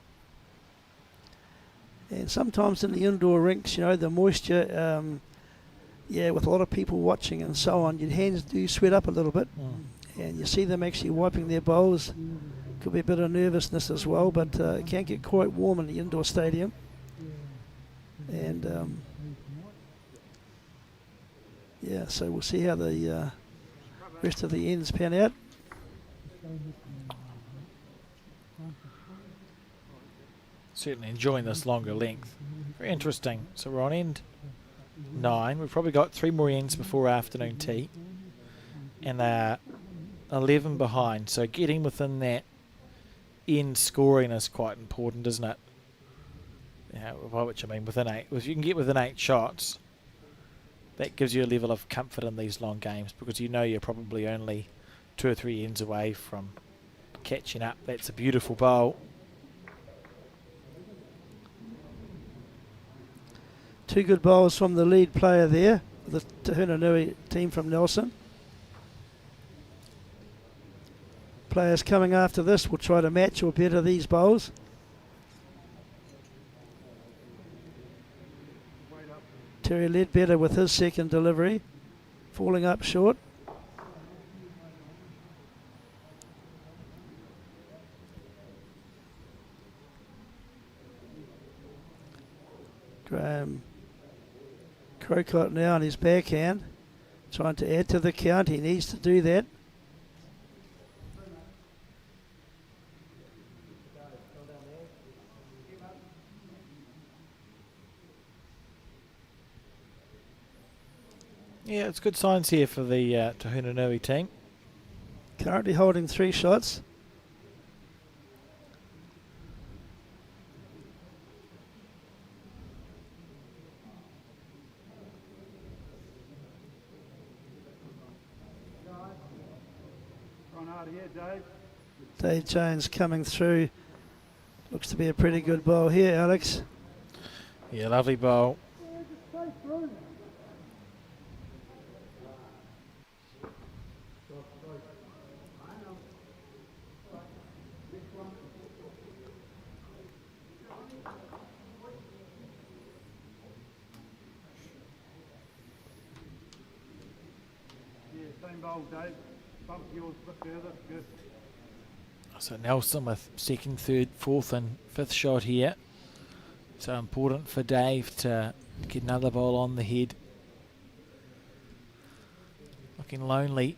D: And sometimes in the indoor rinks, you know, the moisture, with a lot of people watching and so on, your hands do sweat up a little bit. And you see them actually wiping their bowls. Could be a bit of nervousness as well, but it can get quite warm in the indoor stadium. And so we'll see how the rest of the ends pan out.
A: Certainly enjoying this longer length. Very interesting. So we're on end 9. We've probably got 3 more ends before afternoon tea. And they're 11 behind. So getting within that end scoring is quite important, isn't it? By which I mean within 8. If you can get within 8 shots, that gives you a level of comfort in these long games because you know you're probably only 2 or 3 ends away from catching up. That's a beautiful bowl.
D: 2 good bowls from the lead player there, the Tahunanui team from Nelson. Players coming after this will try to match or better these bowls. Terry Ledbetter with his second delivery, falling up short. Graham Crocott now on his backhand, trying to add to the count. He needs to do that.
A: Yeah, it's good signs here for the Tahunanui team.
D: Currently holding 3 shots. Dave Jones coming through. Looks to be a pretty good bowl here, Alex.
A: Yeah, lovely bowl.
C: Same bowl, Dave. Bump yours a bit further. Good.
A: So Nelson with second, third, fourth and fifth shot here. So important for Dave to get another bowl on the head. Looking lonely.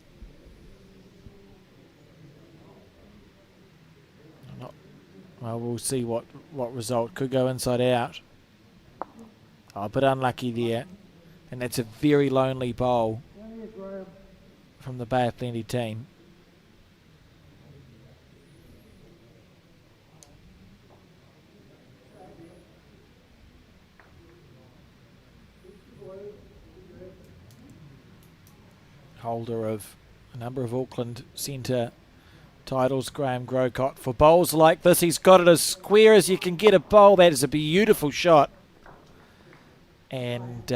A: Well, we'll see what result. Could go inside out. Oh, a bit unlucky there. And that's a very lonely bowl from the Bay of Plenty team. Holder of a number of Auckland centre titles, Graham Crocott. For bowls like this, he's got it as square as you can get a bowl. That is a beautiful shot. And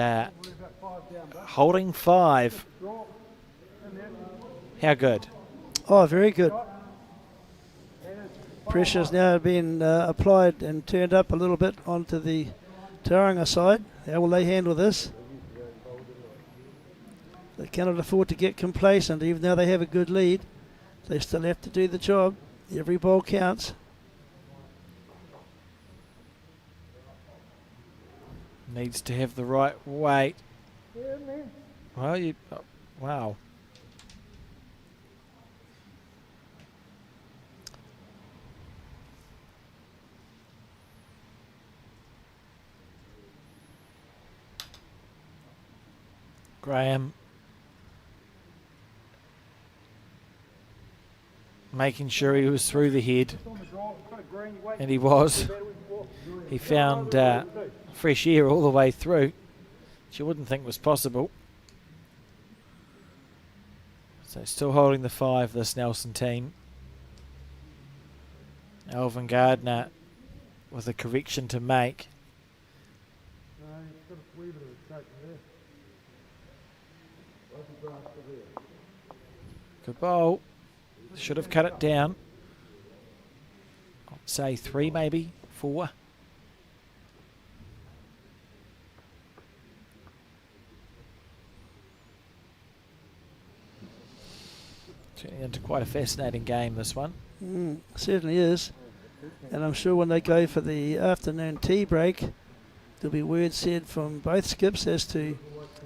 A: holding 5. How good?
D: Oh, very good. Pressure's now been applied and turned up a little bit onto the Tauranga side. How will they handle this? They cannot afford to get complacent, even though they have a good lead. They still have to do the job. Every ball counts.
A: Needs to have the right weight.
C: Yeah, man.
A: Well, you... Oh, wow. Graham making sure he was through the head, and he was. He found fresh air all the way through, which you wouldn't think was possible. So still holding the 5, this Nelson team. Alvin Gardner with a correction to make. Good bowl. Should have cut it down. I'd say 3, maybe 4. Turning into quite a fascinating game, this one.
D: Certainly is. And I'm sure when they go for the afternoon tea break, there'll be words said from both skips as to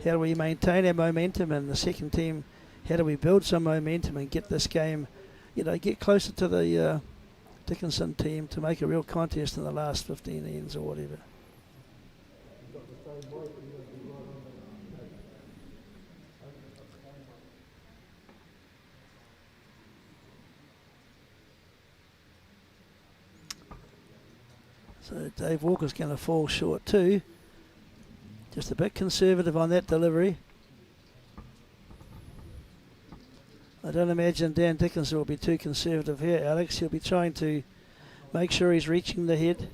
D: how do we maintain our momentum, and the second team, how do we build some momentum and get this game, get closer to the Dickerson team to make a real contest in the last 15 ends or whatever. So Dave Walker's going to fall short too. Just a bit conservative on that delivery. I don't imagine Dan Dickerson will be too conservative here, Alex. He'll be trying to make sure he's reaching the head.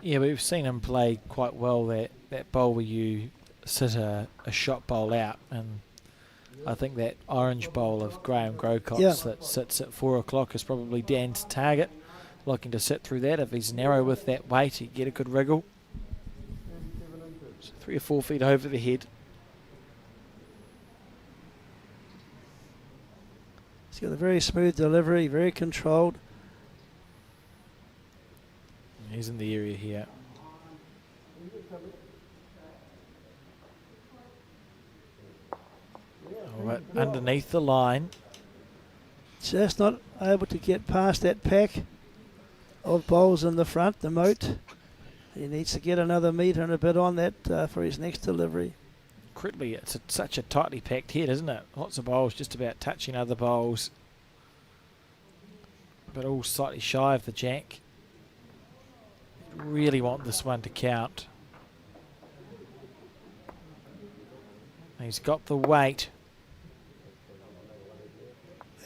A: Yeah, we've seen him play quite well that bowl where you sit a shot bowl out, and I think that orange bowl of Graham Grocot's that sits at 4 o'clock is probably Dan's target. Looking to sit through that. If he's narrow with that weight, he'd get a good wriggle. So 3 or 4 feet over the head.
D: He's got a very smooth delivery, very controlled.
A: He's in the area here. But underneath the line.
D: Just not able to get past that pack of bowls in the front, the moat. He needs to get another metre and a bit on that for his next delivery.
A: Incredibly, it's such a tightly packed head, isn't it? Lots of bowls just about touching other bowls, but all slightly shy of the jack. Really want this one to count. He's got the weight.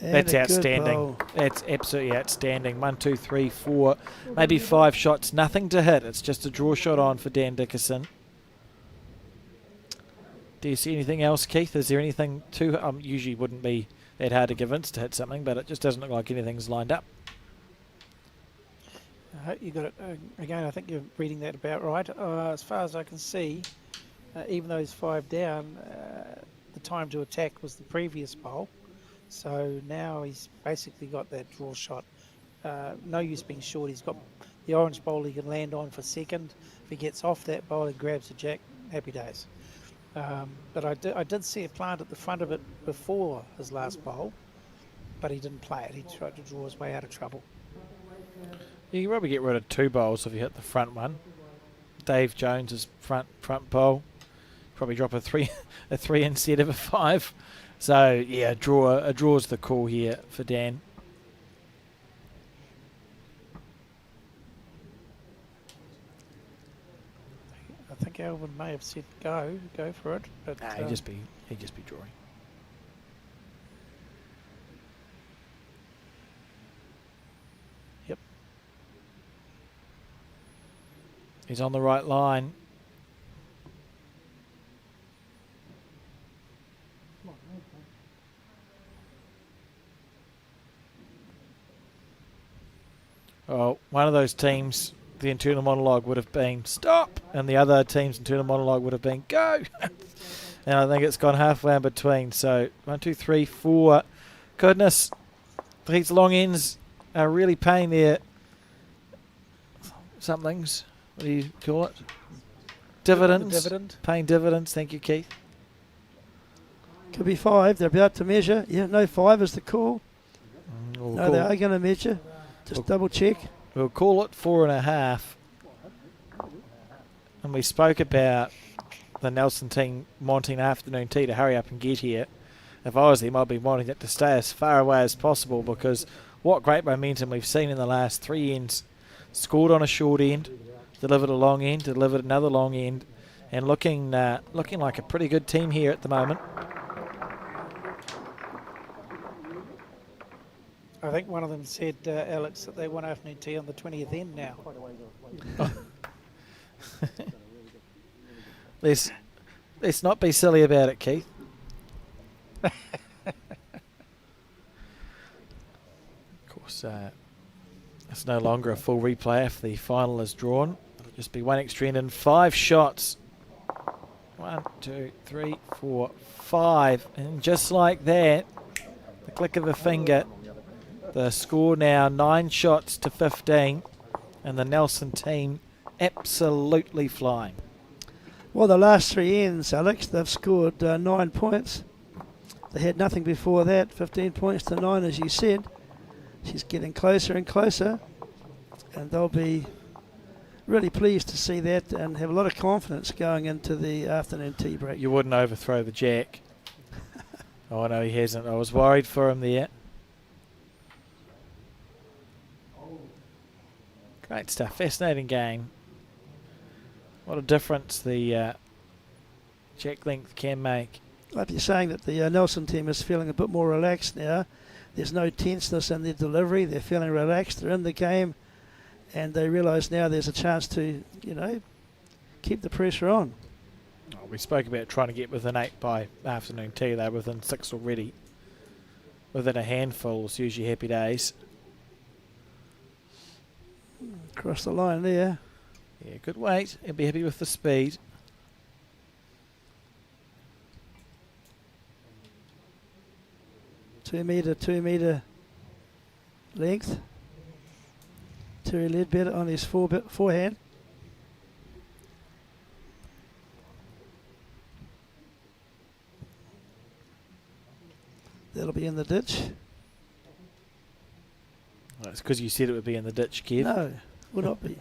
D: And
A: that's
D: a good
A: outstanding.
D: bowl.
A: That's absolutely outstanding. 1, 2, 3, 4, maybe 5 shots. Nothing to hit. It's just a draw shot on for Dan Dickerson. Do you see anything else, Keith? Is there anything to... usually wouldn't be that hard to convince to hit something, but it just doesn't look like anything's lined up.
B: You got it again. I think you're reading that about right. As far as I can see, even though he's 5 down, the time to attack was the previous bowl. So now he's basically got that draw shot. No use being short. He's got the orange bowl he can land on for second. If he gets off that bowl and grabs a jack, happy days. But I did see a plant at the front of it before his last bowl, but he didn't play it. He tried to draw his way out of trouble.
A: You can probably get rid of 2 bowls if you hit the front one. Dave Jones's front bowl. Probably drop a 3 instead of a 5. So yeah, a draw's the call here for Dan.
B: I think Alvin may have said go for it, but
A: He'd just be drawing.
B: Yep.
A: He's on the right line. Oh, one of those teams, the internal monologue would have been stop, and the other team's internal monologue would have been go. And I think it's gone halfway in between. So 1, 2, 3, 4. Goodness, these long ends are really paying their somethings. What do you call it? dividends.
B: dividend.
A: Paying dividends. Thank you, Keith.
D: Could be 5. They're about to measure. Yeah, no, 5 is the call.
A: We'll
D: No, they
A: call-
D: are going to measure. Just double check.
A: We'll call it 4.5. And we spoke about the Nelson team wanting afternoon tea to hurry up and get here. If I was them, I'd be wanting it to stay as far away as possible, because what great momentum we've seen in the last 3 ends. Scored on a short end, delivered a long end, delivered another long end, and looking like a pretty good team here at the moment.
B: I think one of them said, Alex, that they want afternoon tea on the 20th end now.
A: Let's not be silly about it, Keith. Of course, it's no longer a full replay if the final is drawn. It'll just be one extra end and 5 shots. 1, 2, 3, 4, 5. And just like that, the click of a finger, the score now 9 shots to 15. And the Nelson team absolutely flying.
D: Well, the last 3 ends, Alex, they've scored 9 points. They had nothing before that, 15 points to 9, as you said. She's getting closer and closer, and they'll be really pleased to see that and have a lot of confidence going into the afternoon tea break.
A: You wouldn't overthrow the jack. Oh, no, he hasn't. I was worried for him there. Great stuff. Fascinating game. What a difference the jack length can make.
D: I'd be saying that the Nelson team is feeling a bit more relaxed now. There's no tenseness in their delivery. They're feeling relaxed. They're in the game, and they realise now there's a chance to, keep the pressure on.
A: Oh, we spoke about trying to get within 8 by afternoon tea. They're within 6 already. Within a handful is usually happy days.
D: Across the line there.
A: Yeah, good weight. He'll be happy with the speed.
D: Two metre length. Terry Ledbetter on his forehand. That'll be in the ditch.
A: That's because you said it would be in the ditch, Kev.
D: No, will not be.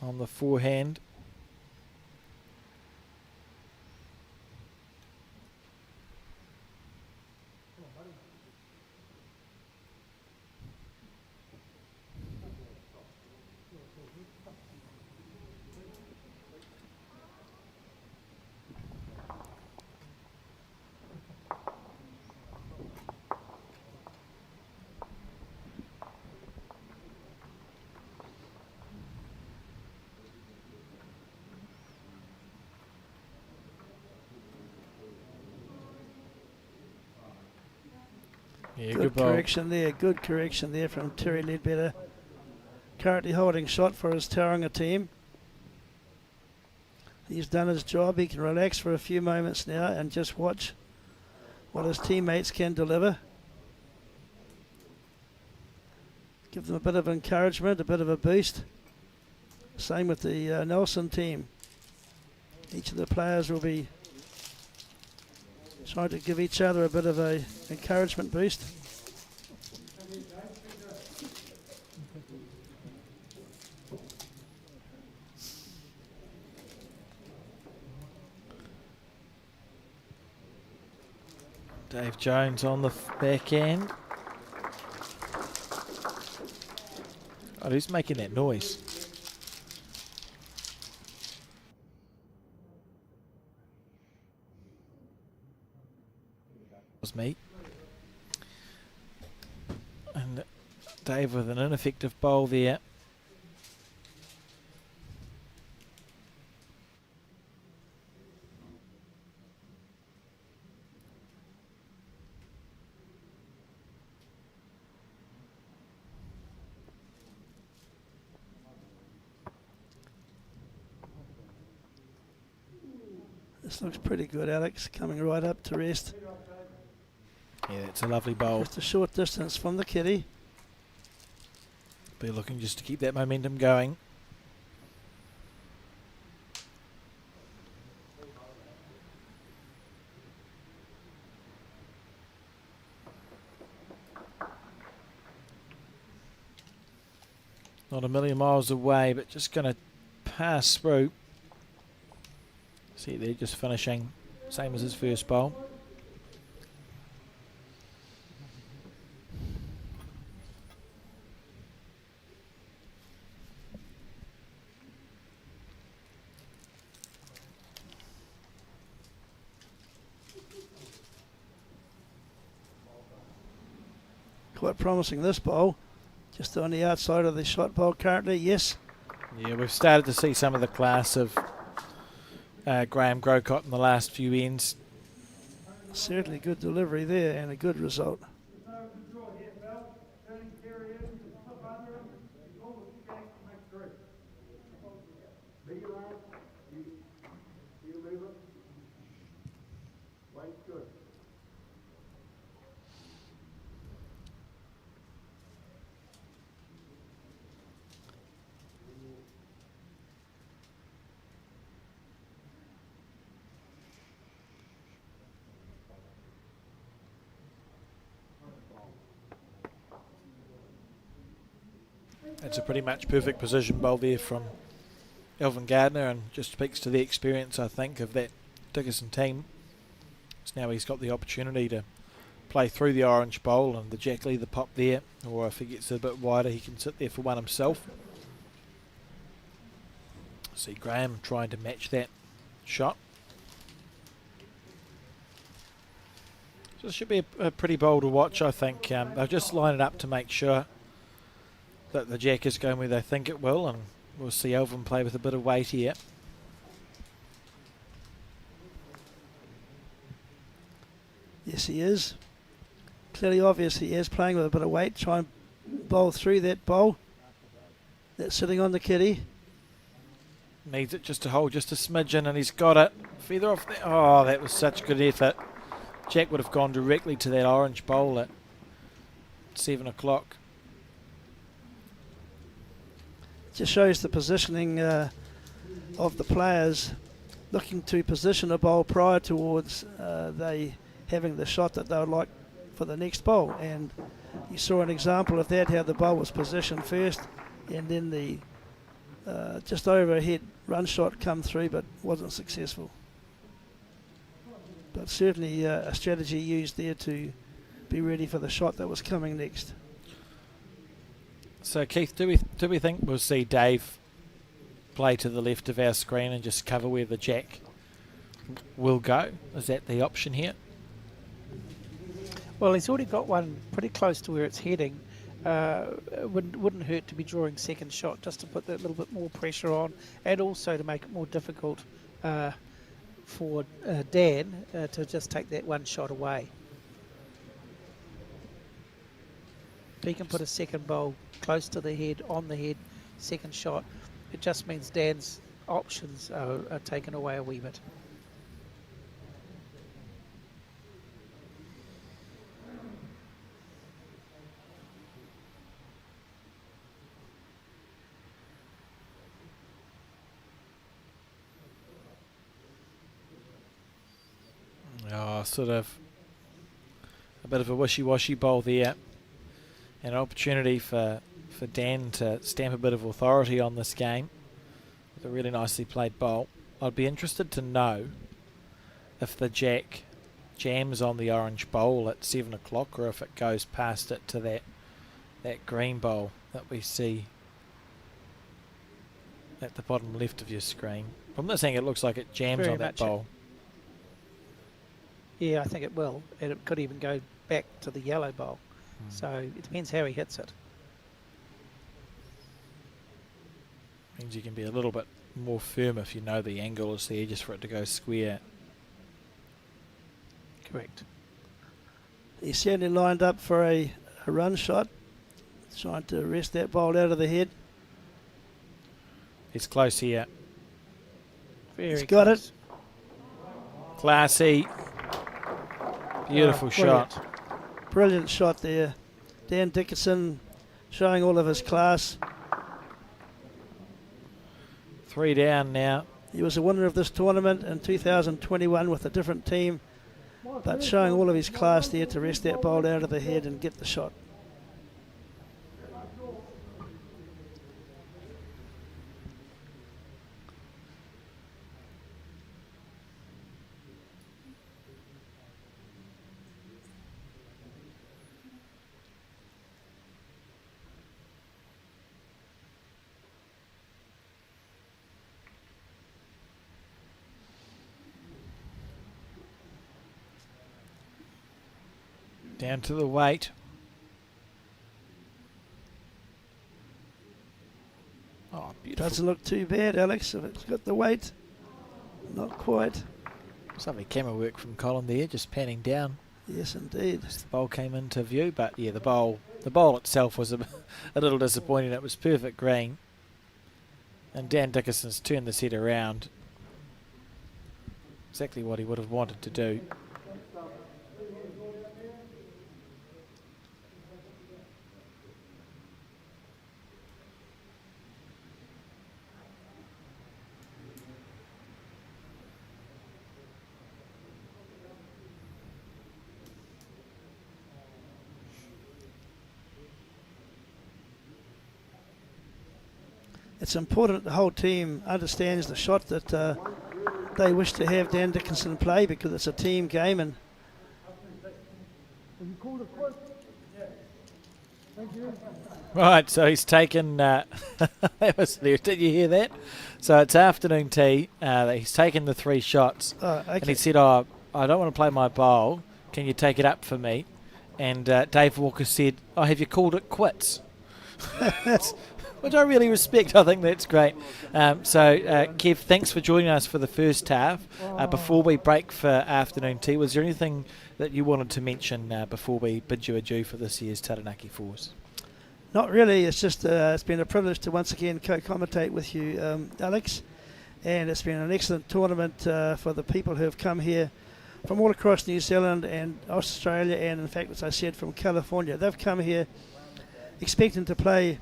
A: On the forehand. Yeah,
D: Good correction there. Good correction there from Terry Ledbetter. Currently holding shot for his Tauranga team. He's done his job. He can relax for a few moments now and just watch what his teammates can deliver. Give them a bit of encouragement, a bit of a boost. Same with the Nelson team. Each of the players will be trying to give each other a bit of a encouragement boost.
A: Dave Jones on the back end. Oh, who's making that noise? Was me. And Dave with an ineffective bowl there.
D: This looks pretty good, Alex, coming right up to rest.
A: Yeah, it's a lovely bowl.
D: Just a short distance from the kitty.
A: They're looking just to keep that momentum going. Not a million miles away, but just going to pass through. See, they're just finishing same as his first bowl.
D: Quite promising, this bowl. Just on the outside of the shot bowl currently, yes.
A: Yeah, we've started to see some of the class of Graham Grocott in the last few ends.
D: Certainly good delivery there and a good result.
A: It's a pretty much perfect position bowl there from Elvin Gardner, and just speaks to the experience, I think, of that Dickerson team. So now he's got the opportunity to play through the orange bowl and the Jack Lee the pop there, or if he gets a bit wider he can sit there for one himself. See Graham trying to match that shot. So this should be a pretty bowl to watch, I think. They'll just line it up to make sure that the Jack is going where they think it will, and we'll see Elvin play with a bit of weight here.
D: Yes, he is. Clearly obvious he is playing with a bit of weight. Try and bowl through that bowl. That's sitting on the kitty.
A: Needs it just to hold just a smidgen, and he's got it. Feather off there. Oh, that was such good effort. Jack would have gone directly to that orange bowl at 7 o'clock.
D: Just shows the positioning of the players looking to position a bowl prior towards they having the shot that they would like for the next bowl. And you saw an example of that, how the bowl was positioned first and then the just overhead run shot come through, but wasn't successful. But certainly a strategy used there to be ready for the shot that was coming next.
A: So Keith, do we think we'll see Dave play to the left of our screen and just cover where the Jack will go? Is that the option here?
B: Well, he's already got one pretty close to where it's heading. Wouldn't hurt to be drawing second shot just to put that little bit more pressure on, and also to make it more difficult for Dan to just take that one shot away. If he can put a second bowl close to the head, on the head, second shot, it just means Dan's options are taken away a wee bit.
A: Oh, sort of a bit of a wishy-washy bowl there. An opportunity for Dan to stamp a bit of authority on this game with a really nicely played bowl. I'd be interested to know if the Jack jams on the orange bowl at 7 o'clock or if it goes past it to that green bowl that we see at the bottom left of your screen. From this angle, it looks like it jams
B: Very
A: on that
B: much
A: bowl.
B: Yeah, I think it will, and it could even go back to the yellow bowl. So it depends how he hits it.
A: Means you can be a little bit more firm if you know the angle is there, just for it to go square.
B: Correct.
D: He's certainly lined up for a run shot, trying to arrest that bowl out of the head.
A: He's close here.
B: Very
D: He's got
B: close.
D: it.
A: Classy. Beautiful shot.
D: Brilliant shot there. Dan Dickerson showing all of his class.
A: 3 down now.
D: He was a winner of this tournament in 2021 with a different team, but showing all of his class there to rest that bowl out of the head and get the shot.
A: Down to the weight. Oh, beautiful.
D: Doesn't look too bad, Alex, if it's got the weight. Not quite.
A: Lovely camera work from Colin there, just panning down
D: Yes, indeed.
A: as the bowl came into view. But yeah, the bowl itself was a little disappointing. It was perfect green. And Dan Dickerson's turned the set around. Exactly what he would have wanted to do.
D: It's important the whole team understands the shot that they wish to have Dan Dickerson play, because it's a team game. And
A: Right, so he's taken. That was there. Did you hear that? So it's afternoon tea. He's taken the 3 shots,
D: okay.
A: and he said, "Oh, I don't want to play my bowl. Can you take it up for me?" And Dave Walker said, "Oh, have you called it quits?" Which I really respect. I think that's great. Kev, thanks for joining us for the first half. Before we break for afternoon tea, was there anything that you wanted to mention before we bid you adieu for this year's Taranaki Fours?
D: Not really. It's just it's been a privilege to once again co-commentate with you, Alex. And it's been an excellent tournament for the people who have come here from all across New Zealand and Australia, and in fact, as I said, from California. They've come here expecting to play,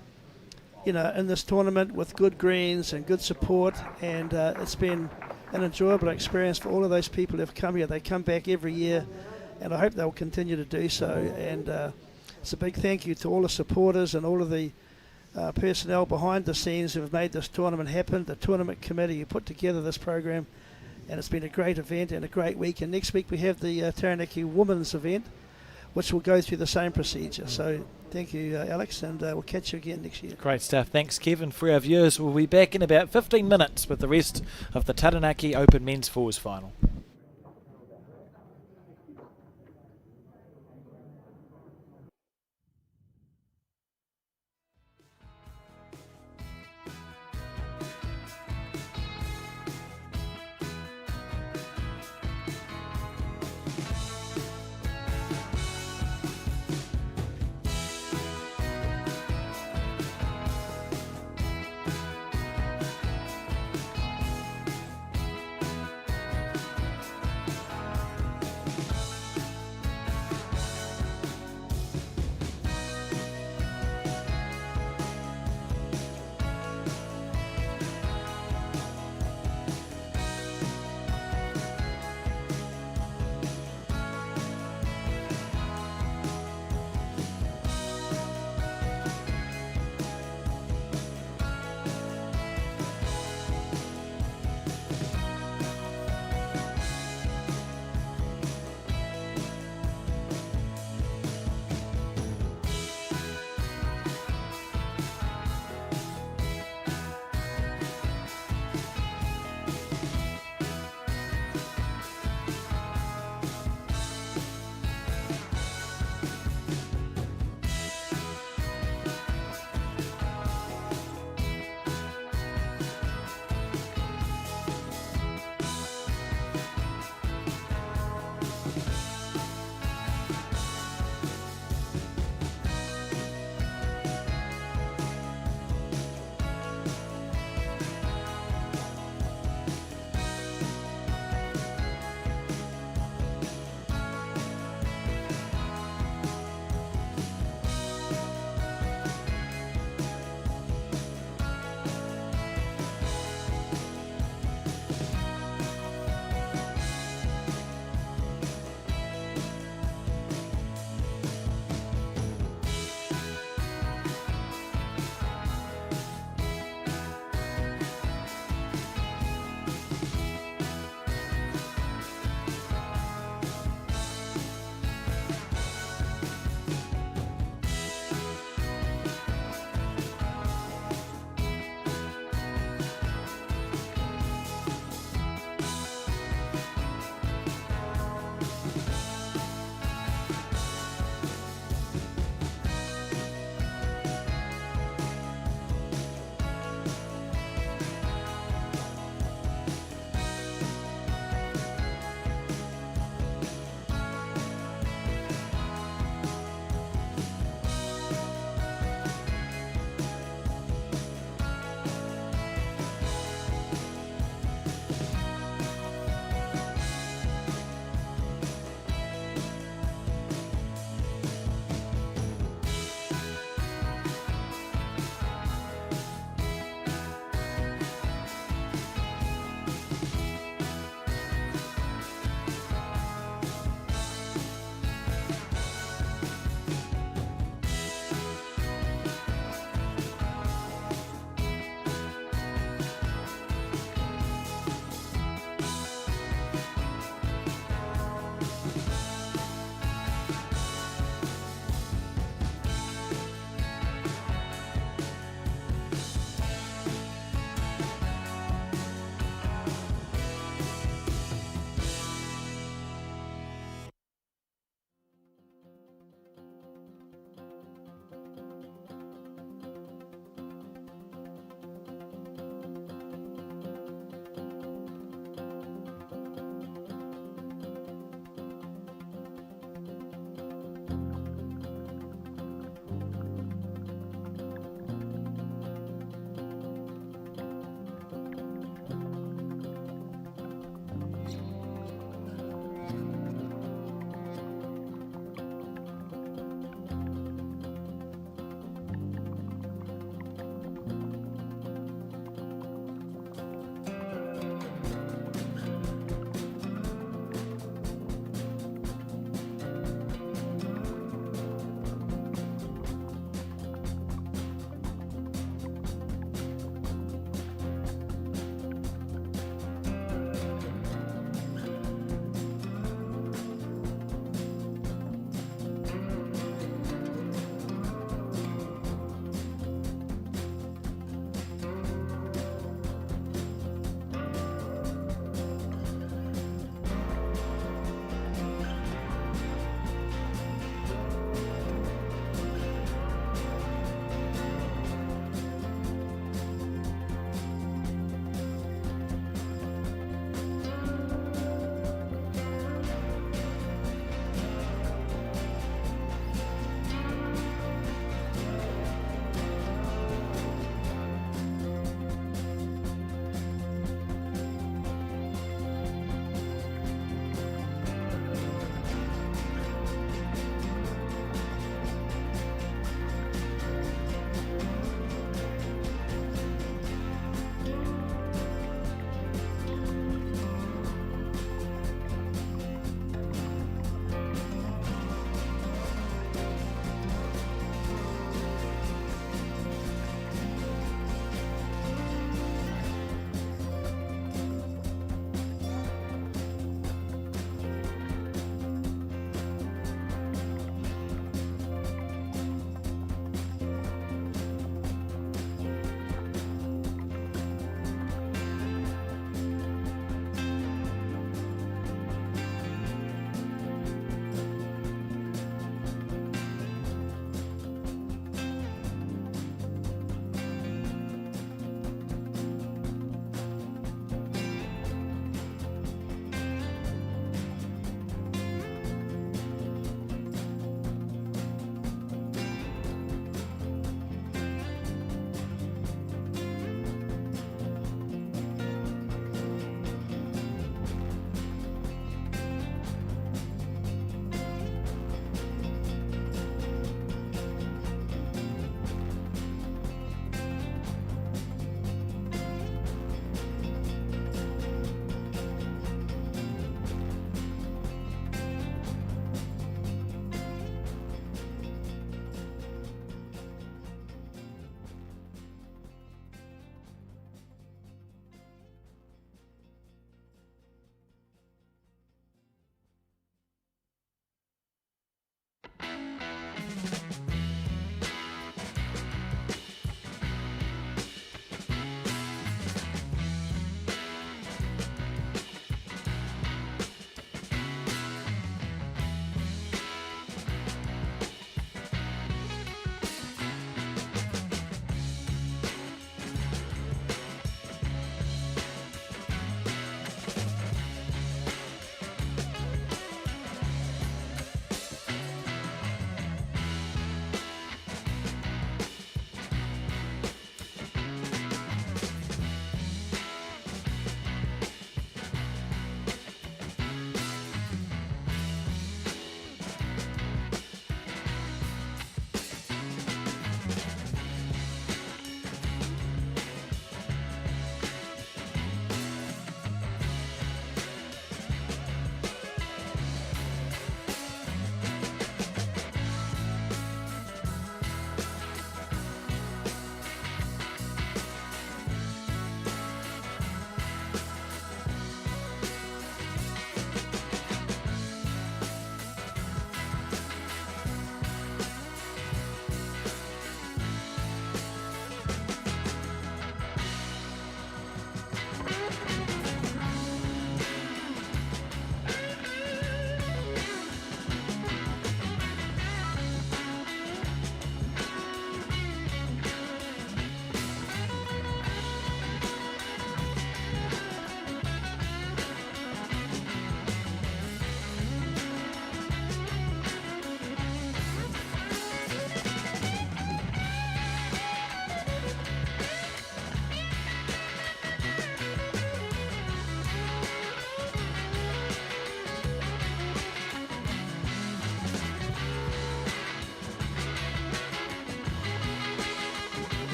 D: you know, in this tournament with good greens and good support, and it's been an enjoyable experience for all of those people who have come here. They come back every year, and I hope they'll continue to do so. And it's a big thank you to all the supporters and all of the personnel behind the scenes who have made this tournament happen, the tournament committee who put together this program, and it's been a great event and a great week. And next week we have the Taranaki Women's event, which will go through the same procedure. So thank you, Alex, and we'll catch you again next year.
A: Great stuff. Thanks, Kevin. For our viewers, we'll be back in about 15 minutes with the rest of the Taranaki Open Men's Fours final.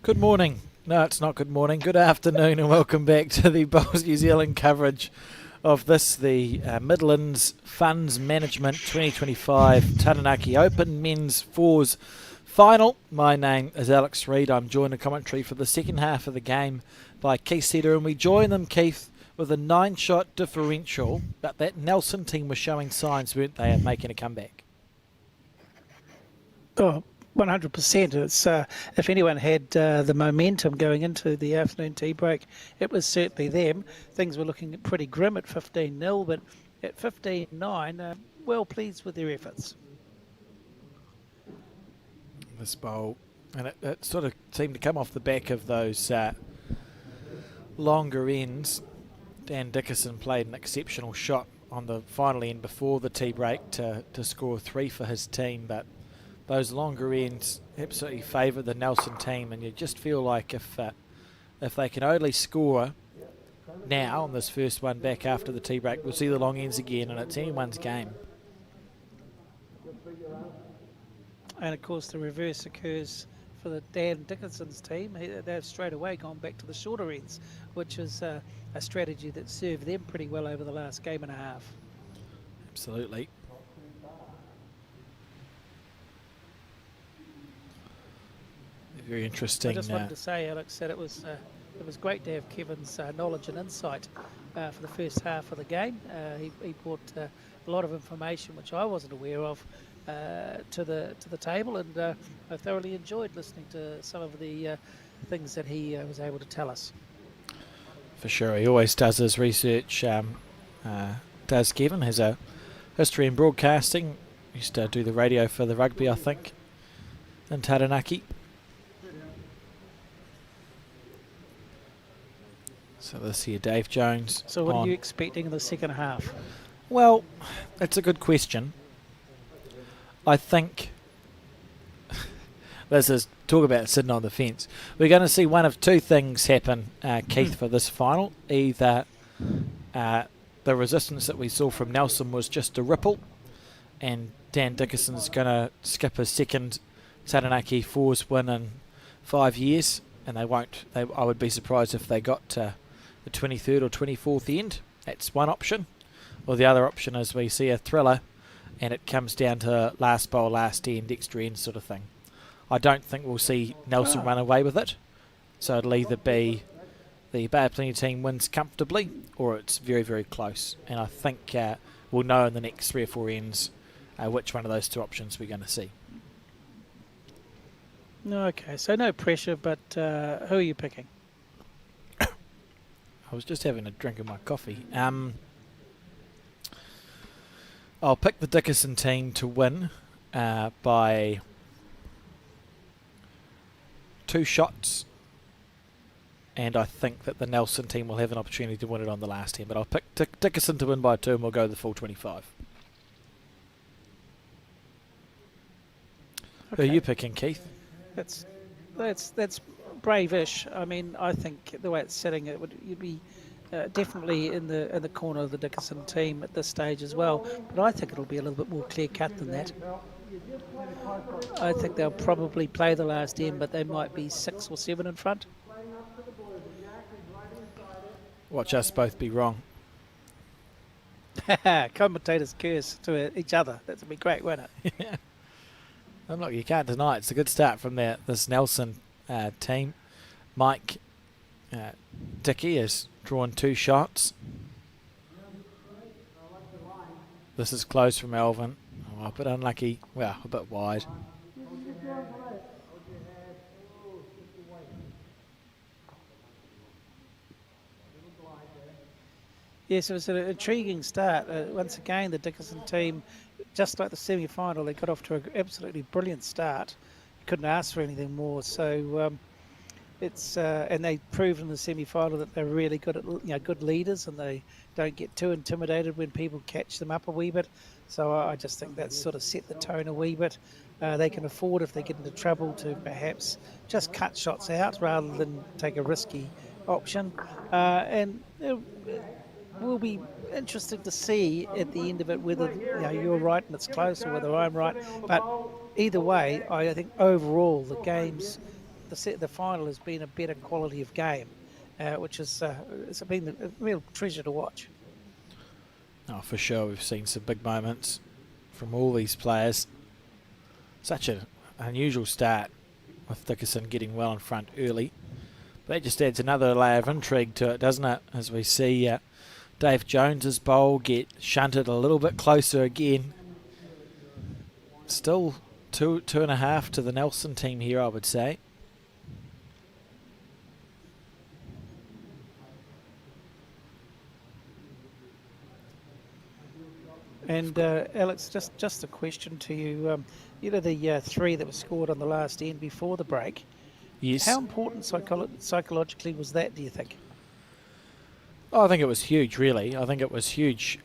A: Good morning. No, it's not good morning. Good afternoon and welcome back to the Bowls New Zealand coverage of this, the Midlands Funds Management 2025 Taranaki Open Men's Fours Final. My name is Alex Reid. I'm joined in commentary for the second half of the game by Keith Setter, and we join them, Keith, with a 9-shot differential, but that Nelson team was showing signs, weren't they, of making a comeback?
B: Oh, 100%. It's if anyone had the momentum going into the afternoon tea break, it was certainly them. Things were looking pretty grim at 15-0, but at 15-9, well pleased with their efforts.
A: This bowl, and it sort of seemed to come off the back of those longer ends. Dan Dickerson played an exceptional shot on the final end before the tea break to score 3 for his team, but those longer ends absolutely favour the Nelson team, and you just feel like if they can only score now on this first one back after the tea break, we'll see the long ends again, and it's anyone's game.
B: And of course the reverse occurs for the Dan Dickerson's team. They've straight away gone back to the shorter ends, which is a strategy that served them pretty well over the last game and a half.
A: Absolutely. Very interesting.
B: I just wanted to say, Alex, that it was great to have Kevin's knowledge and insight for the first half of the game. He brought a lot of information which I wasn't aware of to the table, and I thoroughly enjoyed listening to some of the things that he was able to tell us.
A: For sure, he always does his research. Does Kevin has a history in broadcasting. Used to do the radio for the rugby, I think, in Taranaki. So this here, Dave Jones.
B: So what are you expecting in the second half?
A: Well, that's a good question. I think this is talk about sitting on the fence. We're going to see one of two things happen, Keith, for this final. Either the resistance that we saw from Nelson was just a ripple, and Dan Dickerson's going to skip his second Taranaki Fours win in 5 years, and they won't. I would be surprised if they got to the 23rd or 24th end. That's one option. Or the other option is we see a thriller and it comes down to last bowl, last end, extra end sort of thing. I don't think we'll see Nelson run away with it. So it'll either be the Bay of Plenty team wins comfortably or it's very, very close. And I think we'll know in the next 3 or 4 ends which one of those two options we're going to see.
B: Okay, so no pressure, but who are you picking?
A: I was just having a drink of my coffee. I'll pick the Dickerson team to win by 2 shots, and I think that the Nelson team will have an opportunity to win it on the last end, but I'll pick Dickerson to win by 2 and we'll go the full 25.
B: Okay.
A: Who are you picking, Keith?
B: That's brave-ish. I mean, I think the way it's setting, you'd be definitely in the corner of the Dickerson team at this stage as well. But I think it'll be a little bit more clear-cut than that. I think they'll probably play the last end, but they might be 6 or 7 in front.
A: Watch us both be wrong.
B: Commentators curse to each other. That would be great, wouldn't it?
A: Yeah. And look, you can't deny it's a good start from this Nelson team. Mike Dickey has drawn 2 shots. This is close from Alvin. Oh, a bit unlucky. Well, a bit wide.
B: Yes, it was an intriguing start. Once again, the Dickerson team, just like the semi-final, they got off to an absolutely brilliant start. Couldn't ask for anything more. So it's and they proved in the semi-final that they're really good at good leaders, and they don't get too intimidated when people catch them up a wee bit. So I just think that's sort of set the tone a wee bit. They can afford, if they get into trouble, to perhaps just cut shots out rather than take a risky option. And it will be interesting to see at the end of it whether you're right and it's close or whether I'm right. But either way, I think overall the game's the final has been a better quality of game, which is it's been a real treasure to watch.
A: Oh, for sure, we've seen some big moments from all these players. Such an unusual start with Dickerson getting well in front early. But that just adds another layer of intrigue to it, doesn't it? As we see Dave Jones's bowl get shunted a little bit closer again. Still 2.5 to the Nelson team here, I would say.
B: And Alex, just a question to you. You know the 3 that was scored on the last end before the break.
A: Yes.
B: How important psychologically was that, do you think?
A: Oh, I think it was huge, really. I think it was huge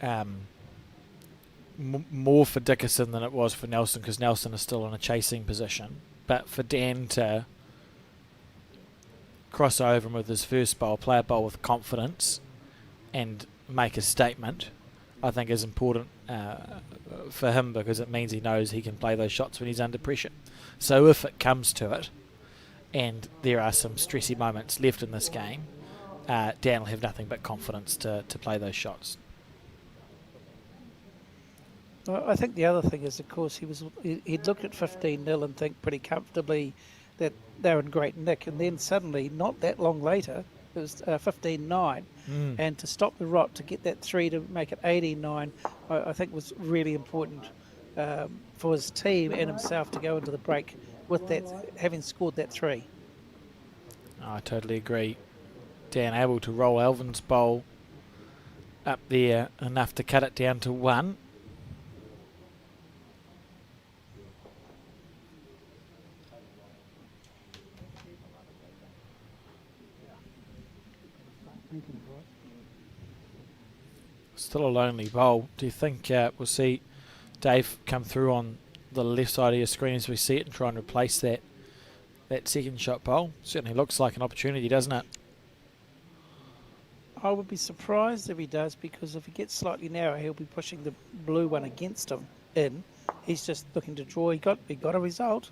A: more for Dickerson than it was for Nelson, because Nelson is still in a chasing position. But for Dan to cross over him with his first bowl, play a bowl with confidence and make a statement, I think is important for him, because it means he knows he can play those shots when he's under pressure. So if it comes to it, and there are some stressy moments left in this game, Dan will have nothing but confidence to play those shots.
B: I think the other thing is, of course, he'd looked at 15-0 and think pretty comfortably that they're in great nick, and then suddenly, not that long later, it was 15-9, and to stop the rot, to get that 3 to make it 18-9, I think was really important for his team and himself to go into the break with that, having scored that 3.
A: I totally agree. Dan able to roll Alvin's bowl up there enough to cut it down to 1. Still a lonely bowl. Do you think we'll see Dave come through on the left side of your screen as we see it and try and replace that second shot bowl? Certainly looks like an opportunity, doesn't it?
B: I would be surprised if he does, because if he gets slightly narrow, he'll be pushing the blue one against him in. He's just looking to draw. He got a result.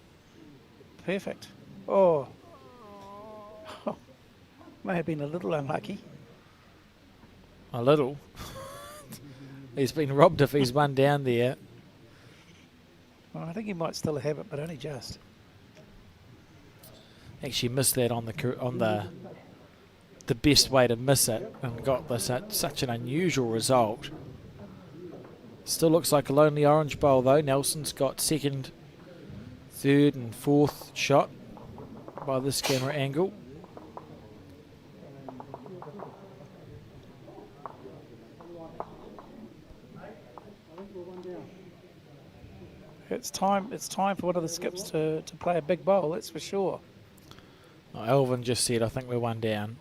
B: Perfect. Oh. May have been a little unlucky.
A: A little. He's been robbed if he's one down there.
B: Well, I think he might still have it, but only just.
A: Actually missed that on the best way to miss it, and got this at such an unusual result. Still looks like a lonely orange bowl though. Nelson's got second, third and fourth shot by this camera angle.
B: It's time for one of the skips to play a big bowl, that's for sure.
A: Oh, Elvin just said, I think we're 1 down.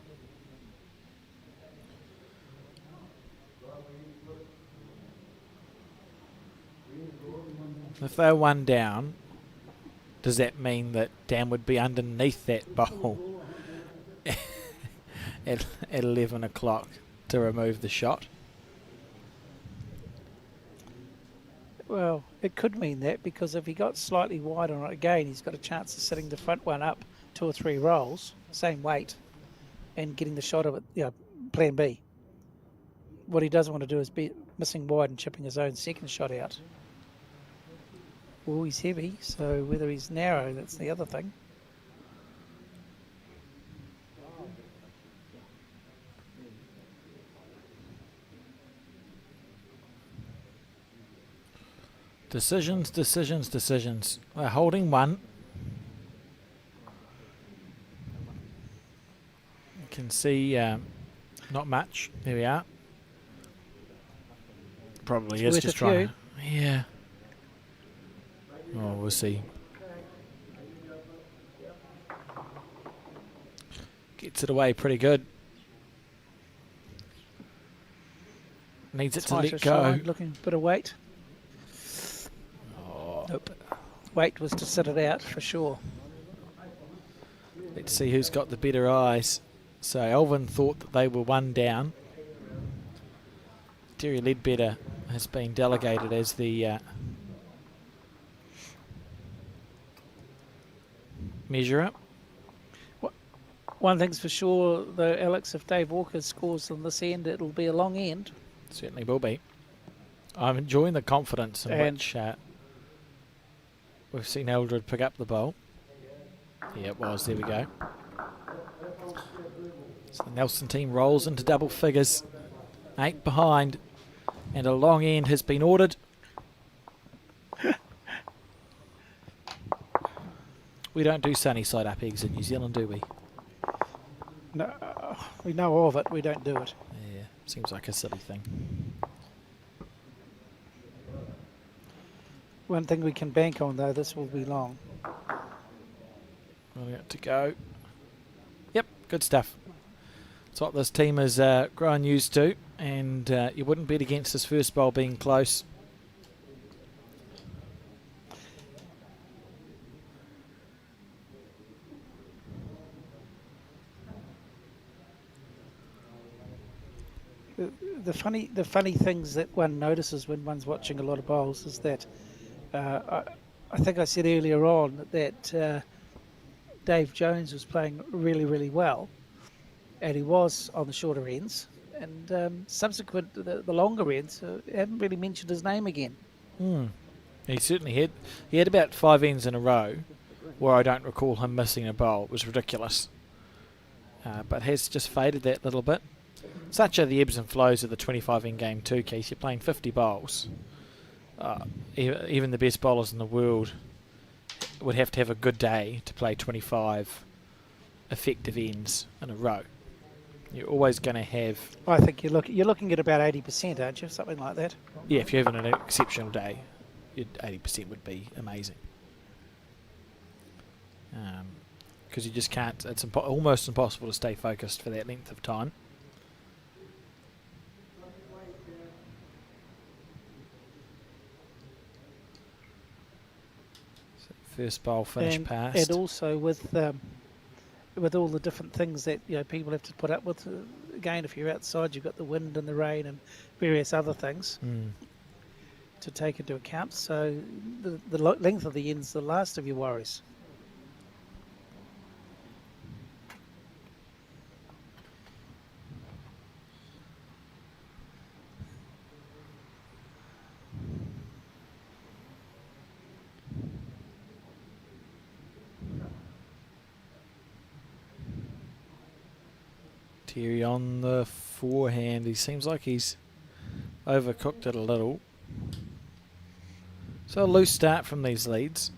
A: If they're 1 down, does that mean that Dan would be underneath that bowl at 11 o'clock to remove the shot?
B: Well, it could mean that, because if he got slightly wide on it again, he's got a chance of setting the front one up 2 or 3 rolls, same weight, and getting the shot of it, plan B. What he doesn't want to do is be missing wide and chipping his own second shot out. Well, he's heavy, so whether he's narrow, that's the other thing.
A: Decisions. They're holding 1. You can see not much. There we are. Probably is just trying to... Yeah. Oh, we'll see. Gets it away pretty good. Needs it to let go.
B: Looking a bit of weight. Nope. Weight was to sit it out for sure.
A: Let's see who's got the better eyes. So Elvin thought that they were 1 down. Terry Ledbetter has been delegated as the measurer.
B: One thing's for sure, though, Alex, if Dave Walker scores on this end, it'll be a long end.
A: Certainly will be. I'm enjoying the confidence in
B: And-
A: which we've seen Eldred pick up the ball. Yeah, it was. There we go. So the Nelson team rolls into double figures. 8 behind. And a long end has been ordered. We don't do sunny side up eggs in New Zealand, do we?
B: No, we know of it, we don't do it.
A: Yeah, seems like a silly thing.
B: One thing we can bank on, though, this will be long.
A: Well, got to go. Yep, good stuff. That's what this team is growing used to, and you wouldn't bet against this first bowl being close.
B: The funny things that one notices when one's watching a lot of bowls is that I think I said earlier on that Dave Jones was playing really, really well, and he was on the shorter ends, and subsequent to the longer ends, haven't really mentioned his name again.
A: He certainly had. He had about 5 ends in a row where I don't recall him missing a bowl. It was ridiculous. But has just faded that little bit. Such are the ebbs and flows of the 25 end game too, Keith. You're playing 50 bowls. Even the best bowlers in the world would have to have a good day to play 25 effective ends in a row. You're always going to have...
B: I think you're looking at about 80%, aren't you? Something like that.
A: Yeah, if you're having an exceptional day, 80% would be amazing. Because you just can't... It's almost impossible to stay focused for that length of time. First bowl finish past.
B: And also with all the different things that people have to put up with. Again, if you're outside, you've got the wind and the rain and various other things to take into account. So the length of the end's the last of your worries.
A: Terry on the forehand. He seems like he's overcooked it a little. So a loose start from these leads.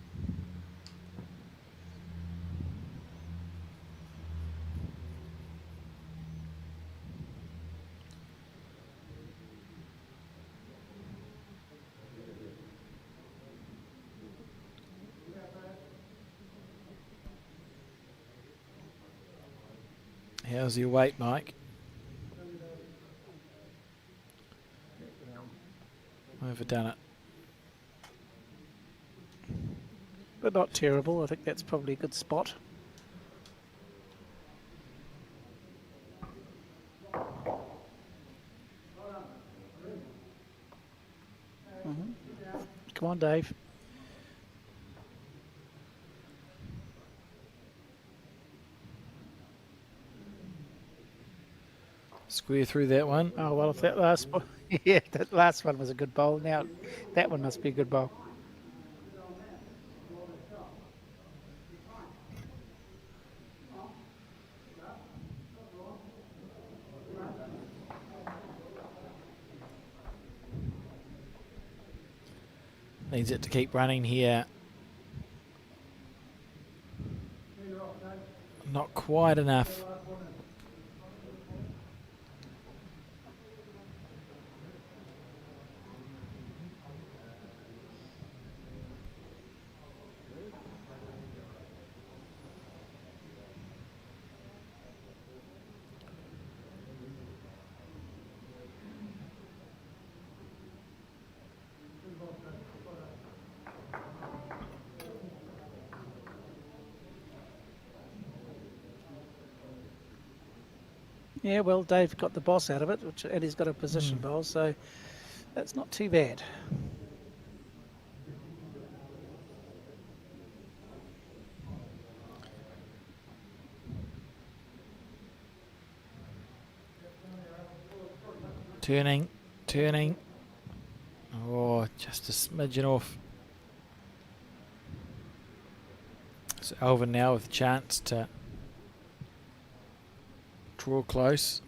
A: How's your weight, Mike? Overdone it.
B: But not terrible. I think that's probably a good spot. Come on, Dave.
A: Square through that one.
B: Oh, well, if that last one... Yeah, that last one was a good bowl. Now, that one must be a good bowl.
A: Needs it to keep running here. Not quite enough.
B: Yeah, well, Dave got the boss out of it, and he's got a position bowl, so that's not too bad.
A: Turning. Oh, just a smidgen off. So Alvin now with a chance to draw close.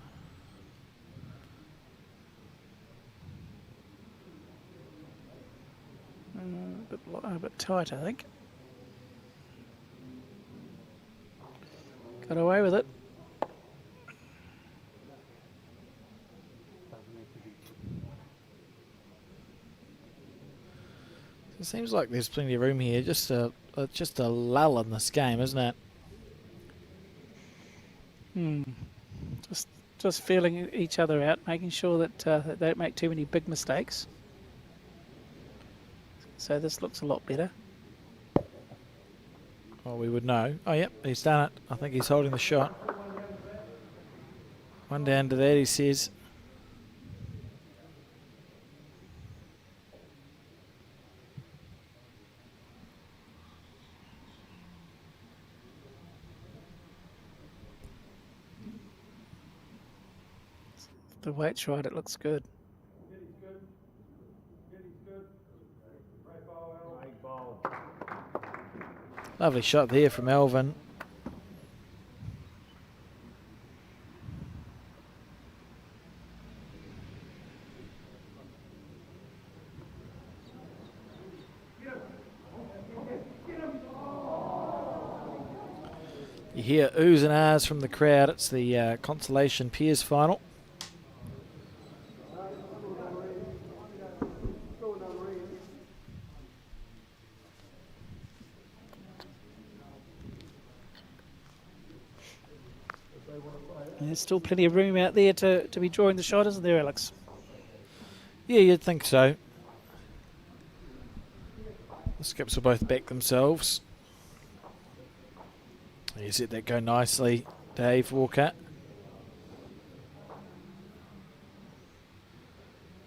B: A bit tight, I think. Got away with it.
A: It seems like there's plenty of room here. Just a lull in this game, isn't it?
B: Just feeling each other out, making sure that they don't make too many big mistakes. So this looks a lot better.
A: Well, we would know. Oh, yep, he's done it. I think he's holding the shot. One down to that, he says.
B: The weight's right, it looks good.
A: Lovely shot there from Alvin. You hear oohs and ahs from the crowd. It's the consolation Peers final.
B: There's still plenty of room out there to be drawing the shot, isn't there, Alex?
A: Yeah, you'd think so. The skips will both back themselves. You let that go nicely, Dave Walker.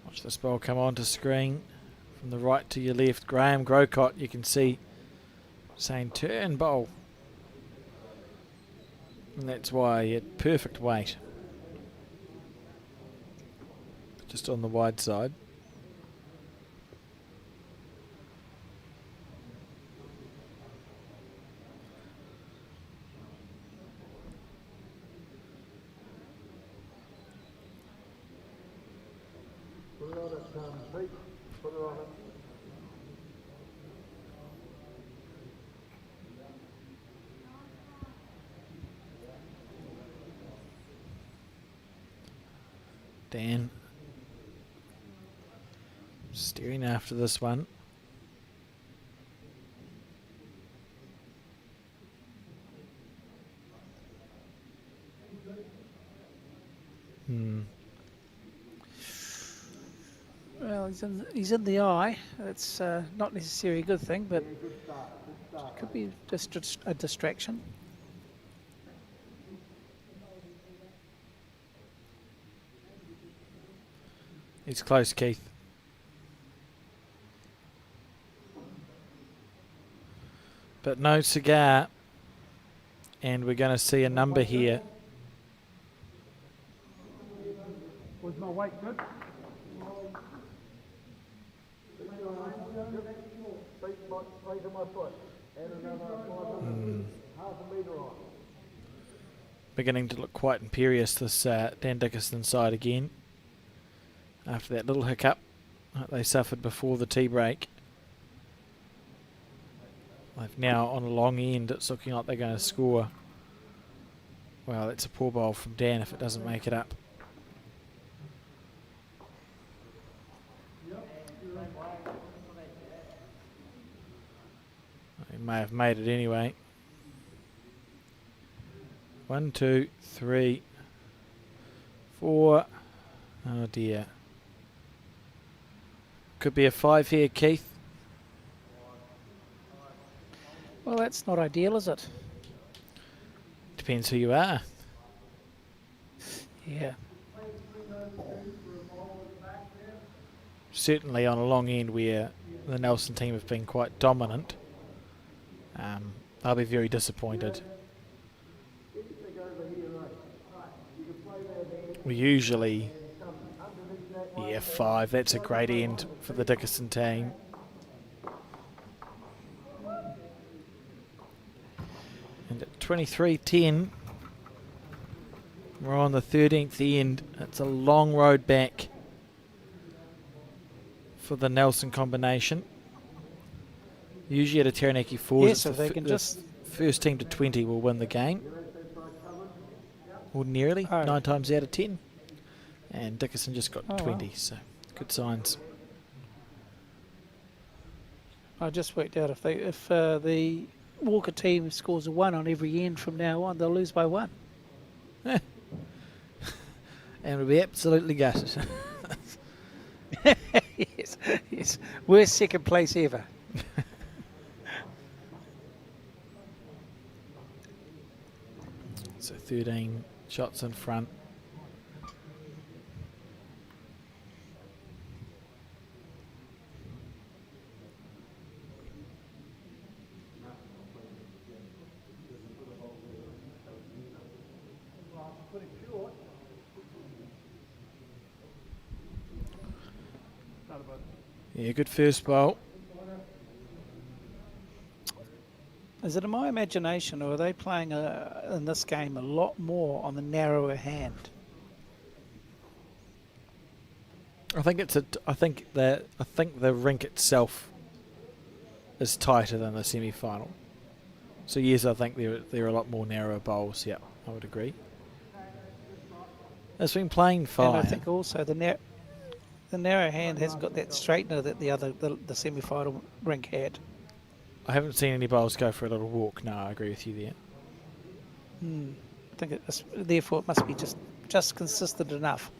A: Watch this ball come onto screen. From the right to your left, Graham Grocott, you can see saying turn bowl. And that's why he had perfect weight. Just on the wide side.
C: Put it on it, Pete. Put it on it.
A: Dan steering after this one.
B: Well, he's in the eye. It's not necessarily a good thing, but it could be just a distraction.
A: It's close, Keith. But no cigar. And we're going to see a number here.
C: Was my weight good? Weight of my foot. And another half a metre on.
A: Beginning to look quite imperious, this Dan Dickerson side again. After that little hiccup that they suffered before the tea break. They've now, on a long end, it's looking like they're going to score. Well, that's a poor bowl from Dan if it doesn't make it up. He may have made it anyway. 1, 2, 3, 4. Oh dear. Could be a 5 here, Keith.
B: Well, that's not ideal, is it?
A: Depends who you are.
B: Yeah.
A: Certainly on a long end where the Nelson team have been quite dominant, I'll be very disappointed. We usually Yeah, 5. That's a great end for the Dickerson team. And at 23-10, we're on the 13th end. It's a long road back for the Nelson combination. Usually at a Taranaki Fours,
B: Yes, if they can just
A: first team to 20 will win the game. Ordinarily, 9 times out of 10. And Dickerson just got 20, so good signs.
B: I just worked out if the Walker team scores a 1 on every end from now on, they'll lose by 1.
A: And we'll be absolutely gutted.
B: yes. Worst second place ever.
A: So 13 shots in front. Yeah, good first bowl.
B: Is it in my imagination, or are they playing in this game a lot more on the narrower hand?
A: I think the rink itself is tighter than the semi-final. So yes, I think there are a lot more narrow bowls. Yeah, I would agree. It's been playing fine.
B: And I think also the narrow hand hasn't got that straightener that the semi-final rink had.
A: I haven't seen any bowls go for a little walk. No, I agree with you there.
B: I think therefore it must be just consistent enough.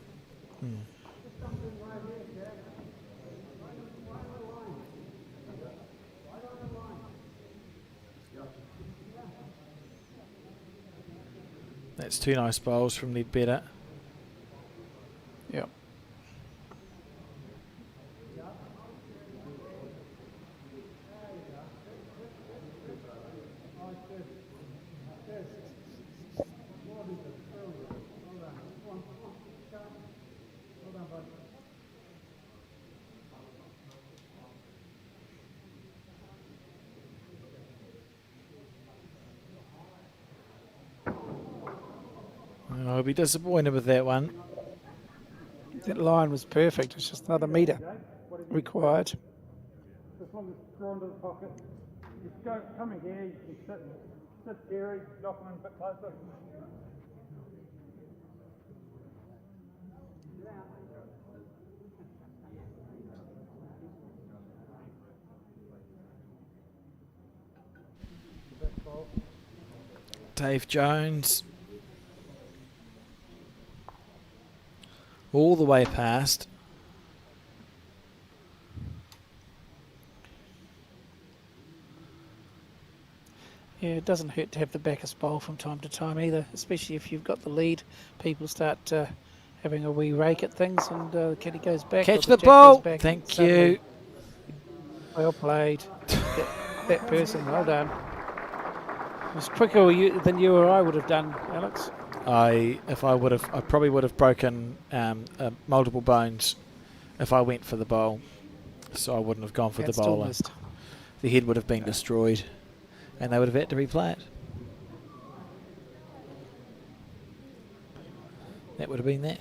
A: That's 2 nice bowls from Leadbetter.
B: Yep.
A: I'll be disappointed with that one.
B: That line was perfect. It's just another metre required.
C: As long as it's drawn to the pocket. Just go, come in here, you can sit there, knock them in a bit closer.
A: Dave Jones. All the way past.
B: Yeah, it doesn't hurt to have the backest bowl from time to time either, especially if you've got the lead. People start having a wee rake at things, and the caddy goes back.
A: Catch
B: or
A: the
B: jack
A: ball.
B: goes back,
A: Thank
B: and suddenly,
A: you.
B: Well played. that person, well done. It was quicker than you or I would have done, Alex.
A: I probably would have broken multiple bones if I went for the bowl. So I wouldn't have gone for the bowler. The head would have been destroyed, and they would have had to replay it. That would have been that.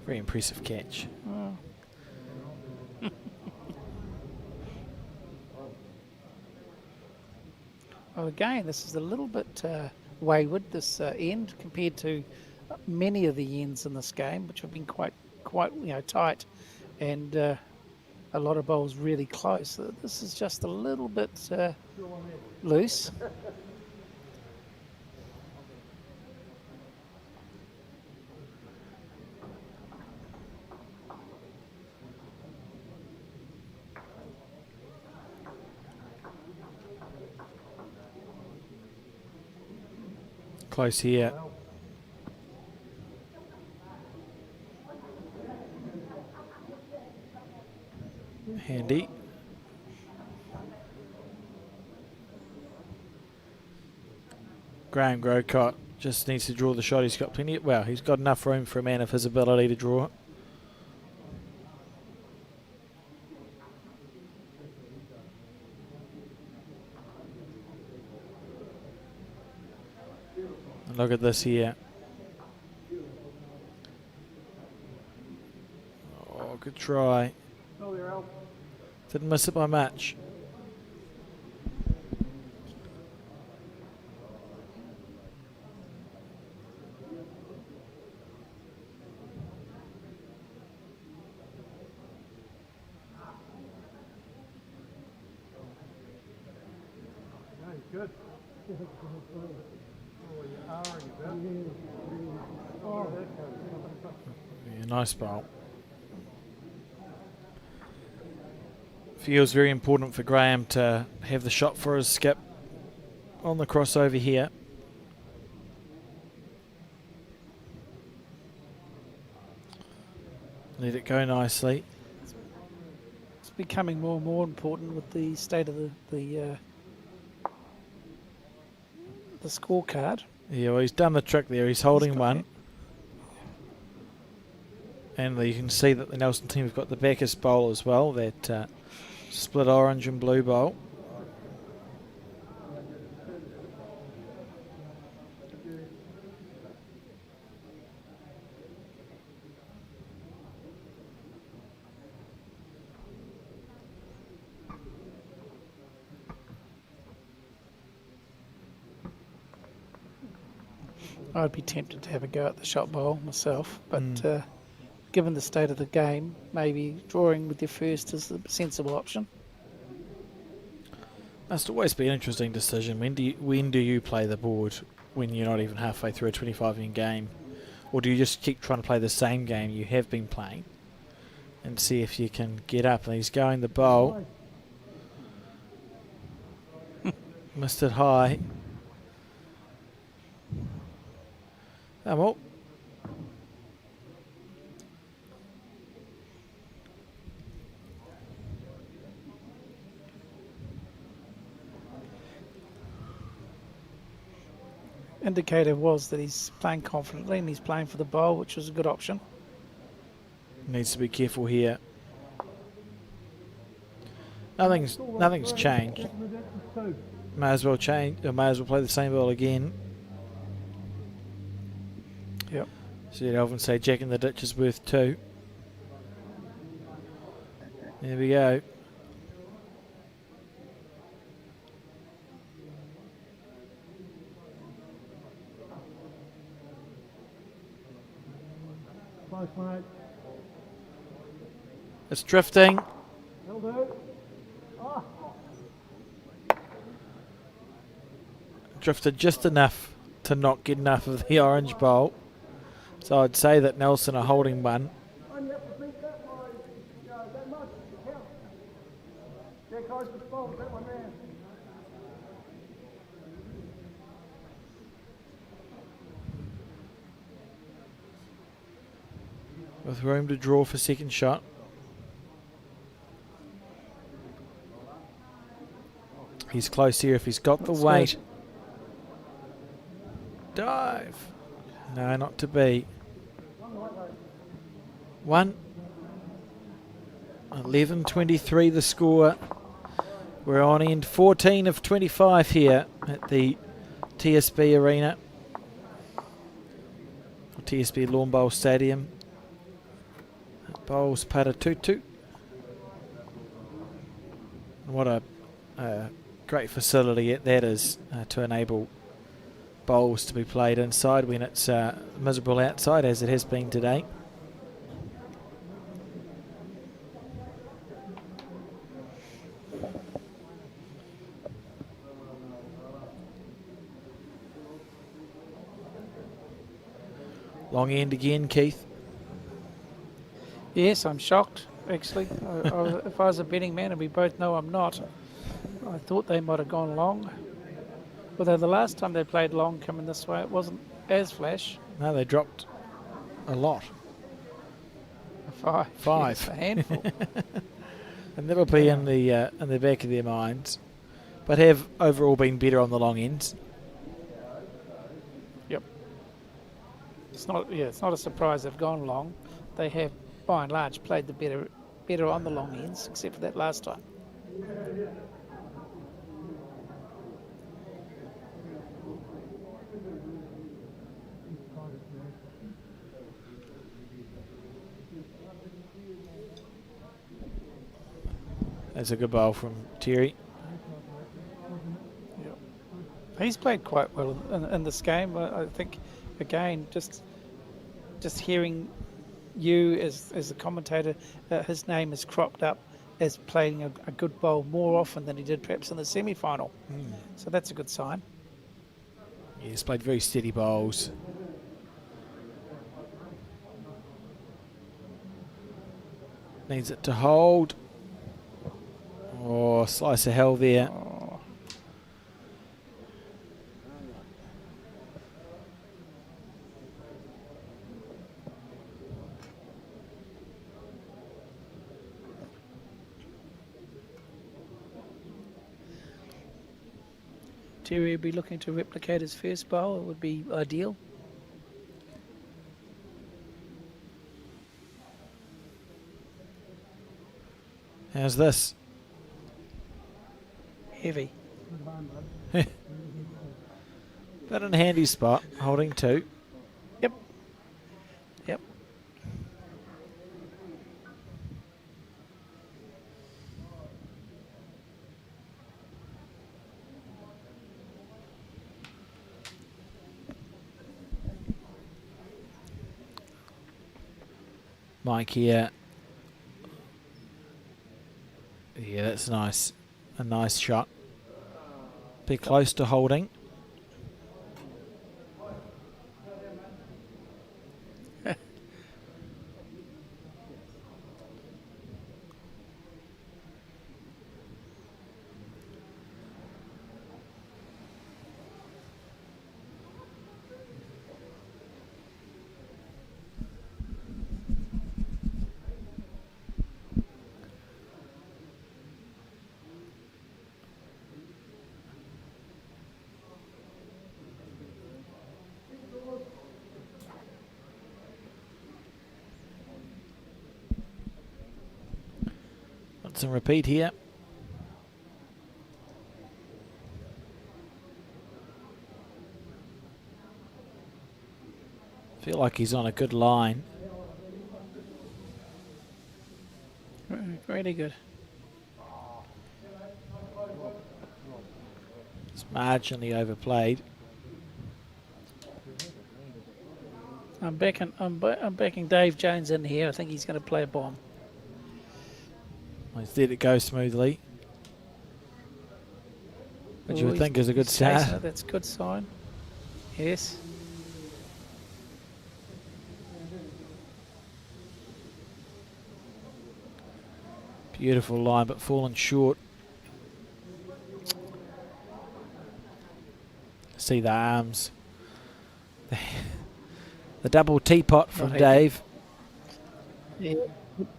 A: Very impressive catch.
B: Oh. Well, again, this is a little bit wayward, this end, compared to many of the ends in this game, which have been quite tight, and a lot of bowls really close. This is just a little bit loose.
A: Close here. Handy. Graham Grocott Just needs to draw the shot. He's got plenty. Well, he's got enough room for a man of his ability to draw it. And look at this here. Oh, good try. Didn't miss it by much.
C: Good.
A: Yeah, nice bowl. Feels very important for Graham to have the shot for his skip on the crossover here. Let it go nicely.
B: It's becoming more and more important with the state of the scorecard.
A: Yeah, well, he's done the trick there. He's holding one. And you can see that the Nelson team have got the backest bowl as well, that split orange and blue bowl.
B: I'd be tempted to have a go at the shot bowl myself, but given the state of the game, maybe drawing with your first is the sensible option.
A: Must always be an interesting decision. When do you play the board when you're not even halfway through a 25-inning game? Or do you just keep trying to play the same game you have been playing and see if you can get up? And he's going the bowl. Missed it high. Well.
B: Indicator was that he's playing confidently and he's playing for the bowl, which was a good option.
A: Needs to be careful here. Nothing's changed. May as well change. Or may as well play the same ball again.
B: Yep.
A: So you'd often say Jack in the ditch is worth 2. There we go.
C: Close, mate.
A: It's drifting.
C: Will do. Oh.
A: Drifted just enough to not get enough of the orange bowl. So I'd say that Nelson are holding one.
C: Only have to beat that by that much. Count. Yeah, close to the ball. That one there.
A: With room to draw for second shot. He's close here if he's got the weight. Dive. No, not to be. 11:23 the score. We're on end 14 of 25 here at the TSB Arena. Or TSB Lawn Bowl Stadium. Bowls Para Tutu. What a great facility that is to enable bowls to be played inside when it's miserable outside, as it has been today. Long end again, Keith.
B: Yes, I'm shocked, actually. If I was a betting man, and we both know I'm not, I thought they might have gone long. Although the last time they played long coming this way, it wasn't as flash.
A: No, they dropped a lot.
B: Five. Yes, a handful.
A: And that'll be in the back of their minds. But have overall been better on the long ends.
B: Yep. It's not a surprise they've gone long. They have, by and large, played the better on the long ends, except for that last time.
A: That's a good bowl from Terry.
B: He's played quite well in this game. I think, again, just hearing you as a commentator, his name has cropped up as playing a good bowl more often than he did perhaps in the semi-final. So that's a good sign.
A: Yeah, he's played very steady bowls. Needs it to hold. Oh, slice of hell there.
B: Terry would be looking to replicate his first bowl. It would be ideal.
A: How's this?
B: Heavy.
A: But in a handy spot, holding 2.
B: Yep.
A: Mike here. Yeah, that's nice. A nice shot. Be close to holding. And repeat here. Feel like he's on a good line.
B: Really good.
A: It's marginally overplayed.
B: I'm backing Dave Jones in here. I think he's going to play a bomb.
A: He's let it go smoothly, which you would think is a good start.
B: That's a good sign. Yes.
A: Beautiful line, but fallen short. See the arms. The double teapot from Dave.
B: Yeah,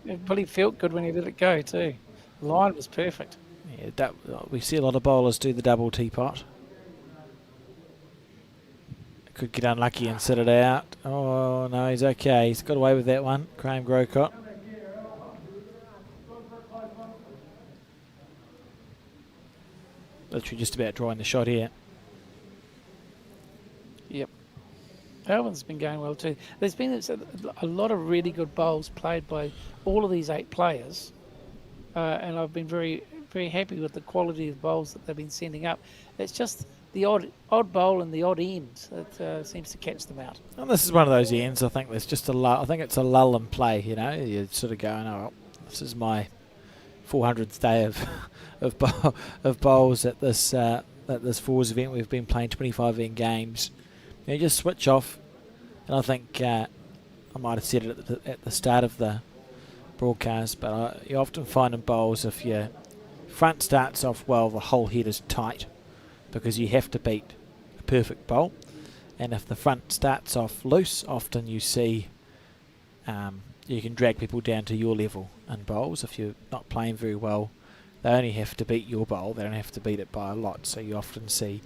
B: it really felt good when he let it go too. The line was perfect.
A: Yeah, we see a lot of bowlers do the double teapot. Could get unlucky and sit it out. Oh no, he's okay. He's got away with that one. Graham Grocott. Literally just about drawing the shot here.
B: Yep. Alvin's been going well too. There's been a lot of really good bowls played by all of these 8 players, and I've been very, very happy with the quality of bowls that they've been sending up. It's just the odd bowl and the odd end that seems to catch them out.
A: And this is one of those ends. I think there's just a lull. I think it's a lull in play. You know, you're sort of going, oh, this is my 400th day of bowls at this fours event. We've been playing 25 end games. You just switch off, and I think I might have said it at the start of the broadcast, but you often find in bowls if your front starts off well, the whole head is tight because you have to beat a perfect bowl, and if the front starts off loose, often you see you can drag people down to your level in bowls. If you're not playing very well, they only have to beat your bowl, they don't have to beat it by a lot, so you often see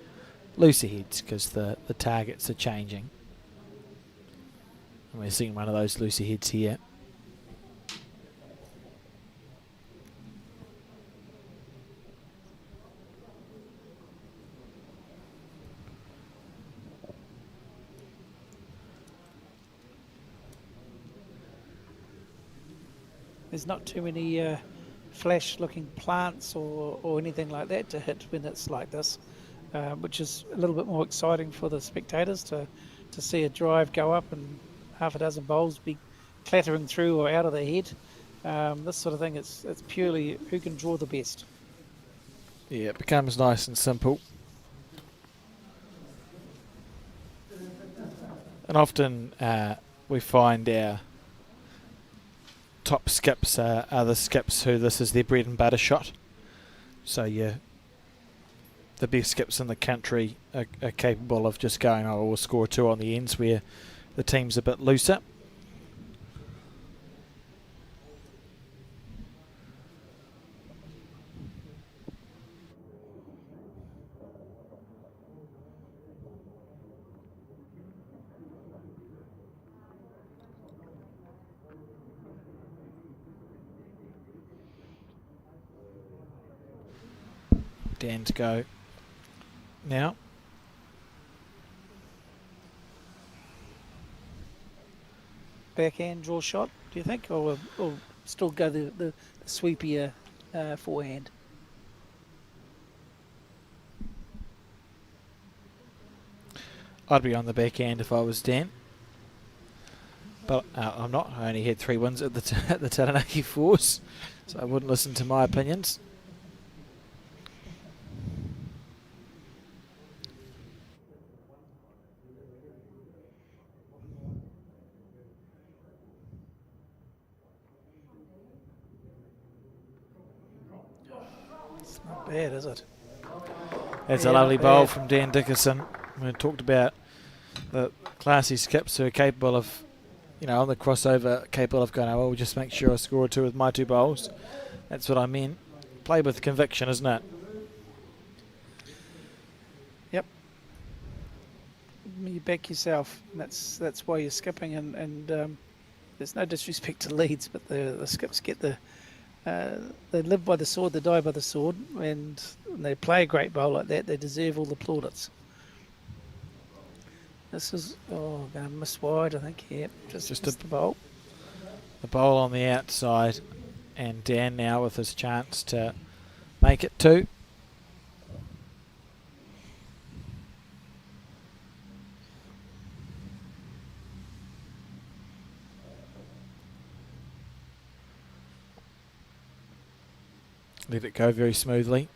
A: looser heads because the targets are changing. And we're seeing one of those looser heads here.
B: There's not too many flash-looking plants or anything like that to hit when it's like this, which is a little bit more exciting for the spectators to see a drive go up and half a dozen bowls be clattering through or out of the head. This sort of thing, it's purely who can draw the best.
A: Yeah, it becomes nice and simple. And often we find our top skips are the skips who this is their bread and butter shot. So yeah, the best skips in the country are capable of just going, oh, we'll score 2 on the ends where the team's a bit looser. Dan to go now.
B: Backhand draw shot, do you think, or still go the sweepier forehand?
A: I'd be on the backhand if I was Dan. But I'm not. I only had 3 wins at the Taranaki Fours, so I wouldn't listen to my opinions.
B: It's not bad, is it?
A: That's
B: Yeah,
A: a lovely
B: not
A: bowl
B: bad.
A: from Dan Dickerson. We talked about the classy skips who are capable of, on the crossover, capable of going, oh, well, just make sure I score 2 with my 2 bowls. That's what I meant. Play with conviction, isn't it?
B: Yep. You back yourself. And that's why you're skipping, and there's no disrespect to leads, but the skips get they live by the sword, they die by the sword, and when they play a great bowl like that, they deserve all the plaudits. This is going to miss wide, I think. Yeah, just the bowl.
A: The bowl on the outside, and Dan now with his chance to make it 2. Let it go very smoothly.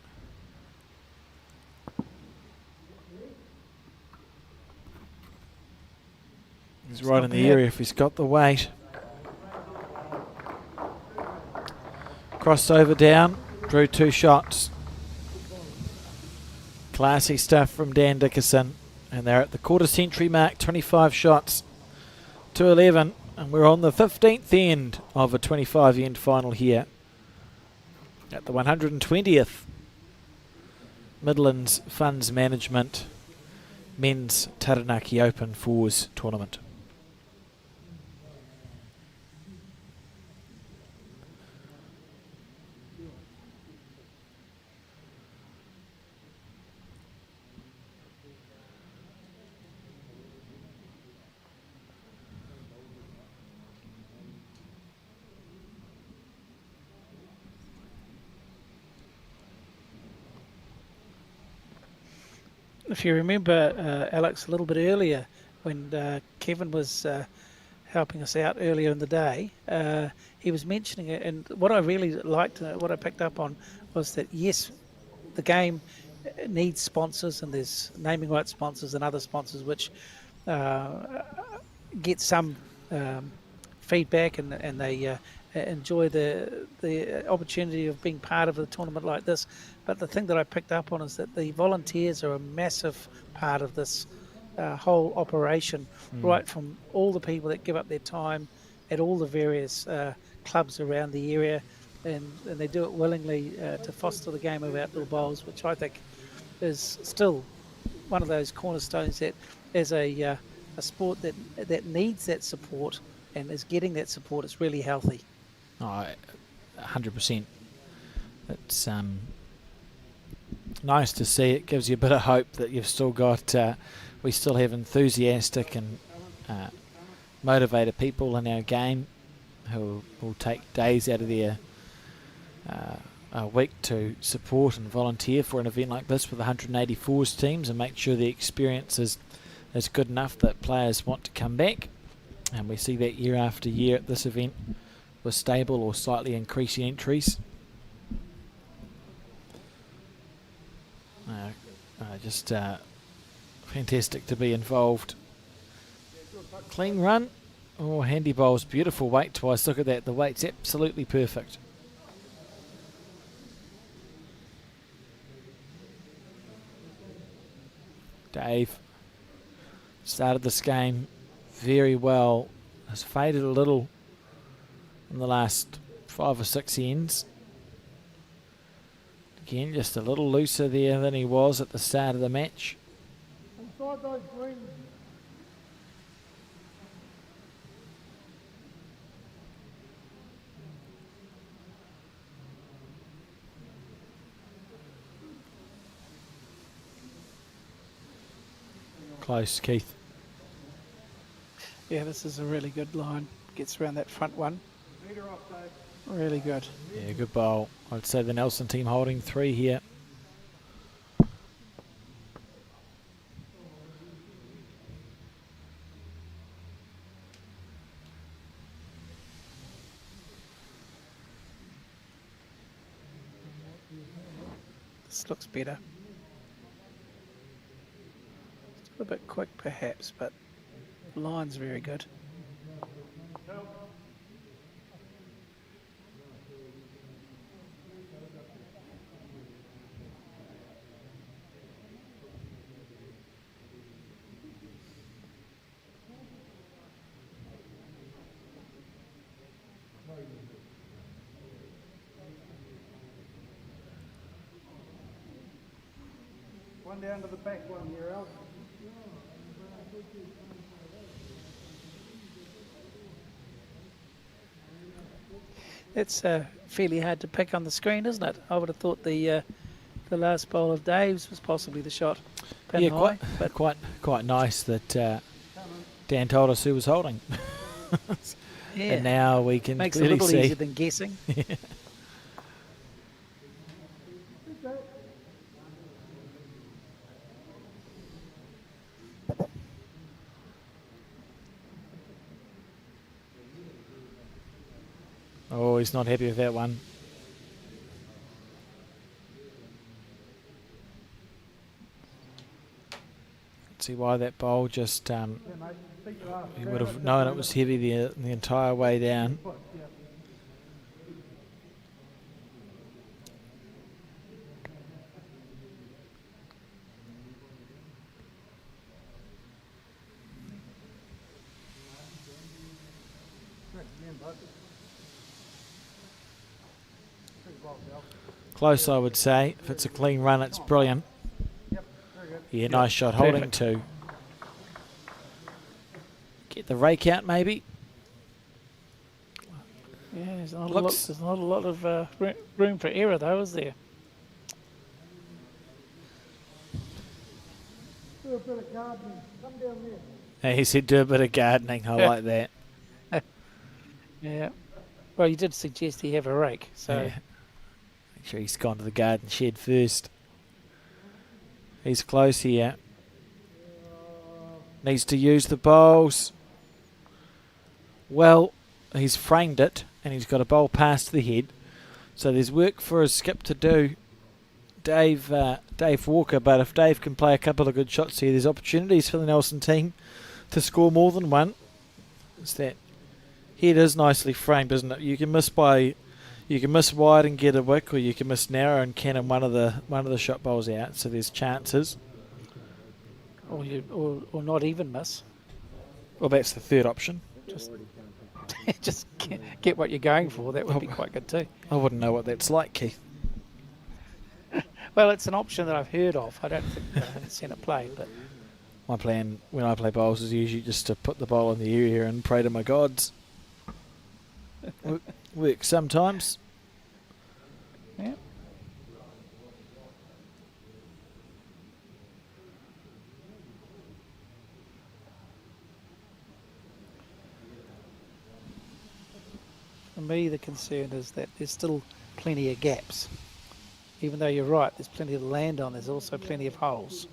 A: He's right in the area if he's got the weight. Crossed over down, drew 2 shots. Classy stuff from Dan Dickerson. And they're at the quarter century mark, 25 shots to 11. And we're on the 15th end of a 25 end final here at the 120th Midlands Funds Management Men's Taranaki Open Fours Tournament.
B: If you remember, Alex, a little bit earlier when Kevin was helping us out earlier in the day, he was mentioning it, and what I really liked, what I picked up on, was that yes, the game needs sponsors, and there's naming rights sponsors and other sponsors which get some feedback, and they enjoy the opportunity of being part of a tournament like this. But the thing that I picked up on is that the volunteers are a massive part of this whole operation, right from all the people that give up their time at all the various clubs around the area, and they do it willingly to foster the game of outdoor bowls, which I think is still one of those cornerstones that as a a sport that needs that support and is getting that support. It's really healthy.
A: Oh, 100%. It's nice to see. It gives you a bit of hope that you've still got, we still have enthusiastic and motivated people in our game who will take days out of their a week to support and volunteer for an event like this with 184s teams and make sure the experience is good enough that players want to come back. And we see that year after year at this event with stable or slightly increasing entries. Just fantastic to be involved. Clean run. Oh, handy bowls, beautiful weight twice. Look at that, the weight's absolutely perfect. Dave started this game very well. Has faded a little in the last 5 or 6 ends. Again, just a little looser there than he was at the start of the match.
C: Inside those greens.
A: Close, Keith.
B: Yeah, this is a really good line. Gets around that front one.
C: Meter off, Dave.
B: Really good.
A: Yeah, good bowl. I'd say the Nelson team holding 3 here.
B: This looks better. Still a bit quick perhaps, but the line's very good.
C: One down to the back one here, Al.
B: It's fairly hard to pick on the screen, isn't it? I would have thought the last bowl of Dave's was possibly the shot. Pin
A: Yeah,
B: high, but
A: quite nice that Dan told us who was holding.
B: yeah,
A: And now we can
B: makes it a
A: clearly
B: little
A: see.
B: easier than guessing.
A: Oh, he's not happy with that one. See why that bowl just
C: Yeah, mate. Feet to ask.
A: he would have known it was heavy the entire way down.
C: Foot, yeah.
A: Close, I would say. If it's a clean run, it's brilliant.
C: Yep, very good.
A: Yeah, nice shot, holding
B: Perfect.
A: 2. Get the rake out, maybe.
B: Yeah, there's not,
A: Looks-
B: there's not a lot of room for error though, is there?
C: Do a bit of gardening. Come down there.
A: He said do a bit of gardening. I like that.
B: Yeah. Well, you did suggest he have a rake, so
A: Yeah. Make sure he's gone to the garden shed first. He's close here. Needs to use the bowls. Well, he's framed it and he's got a bowl past the head. So there's work for his skip to do. Dave Walker, but if Dave can play a couple of good shots here, there's opportunities for the Nelson team to score more than one. It's that head is nicely framed, isn't it? You can miss wide and get a wick, or you can miss narrow and cannon one of the shot bowls out. So there's chances.
B: or not even miss.
A: Well, that's the third option.
B: Just get what you're going for. That would be quite good too.
A: I wouldn't know what that's like, Keith.
B: Well, it's an option that I've heard of. I don't think I haven't seen it played, but
A: My plan when I play bowls is usually just to put the bowl in the area and pray to my gods. Works sometimes.
B: Yeah. For me, the concern is that there's still plenty of gaps. Even though you're right, there's plenty to land on, there's also plenty of holes.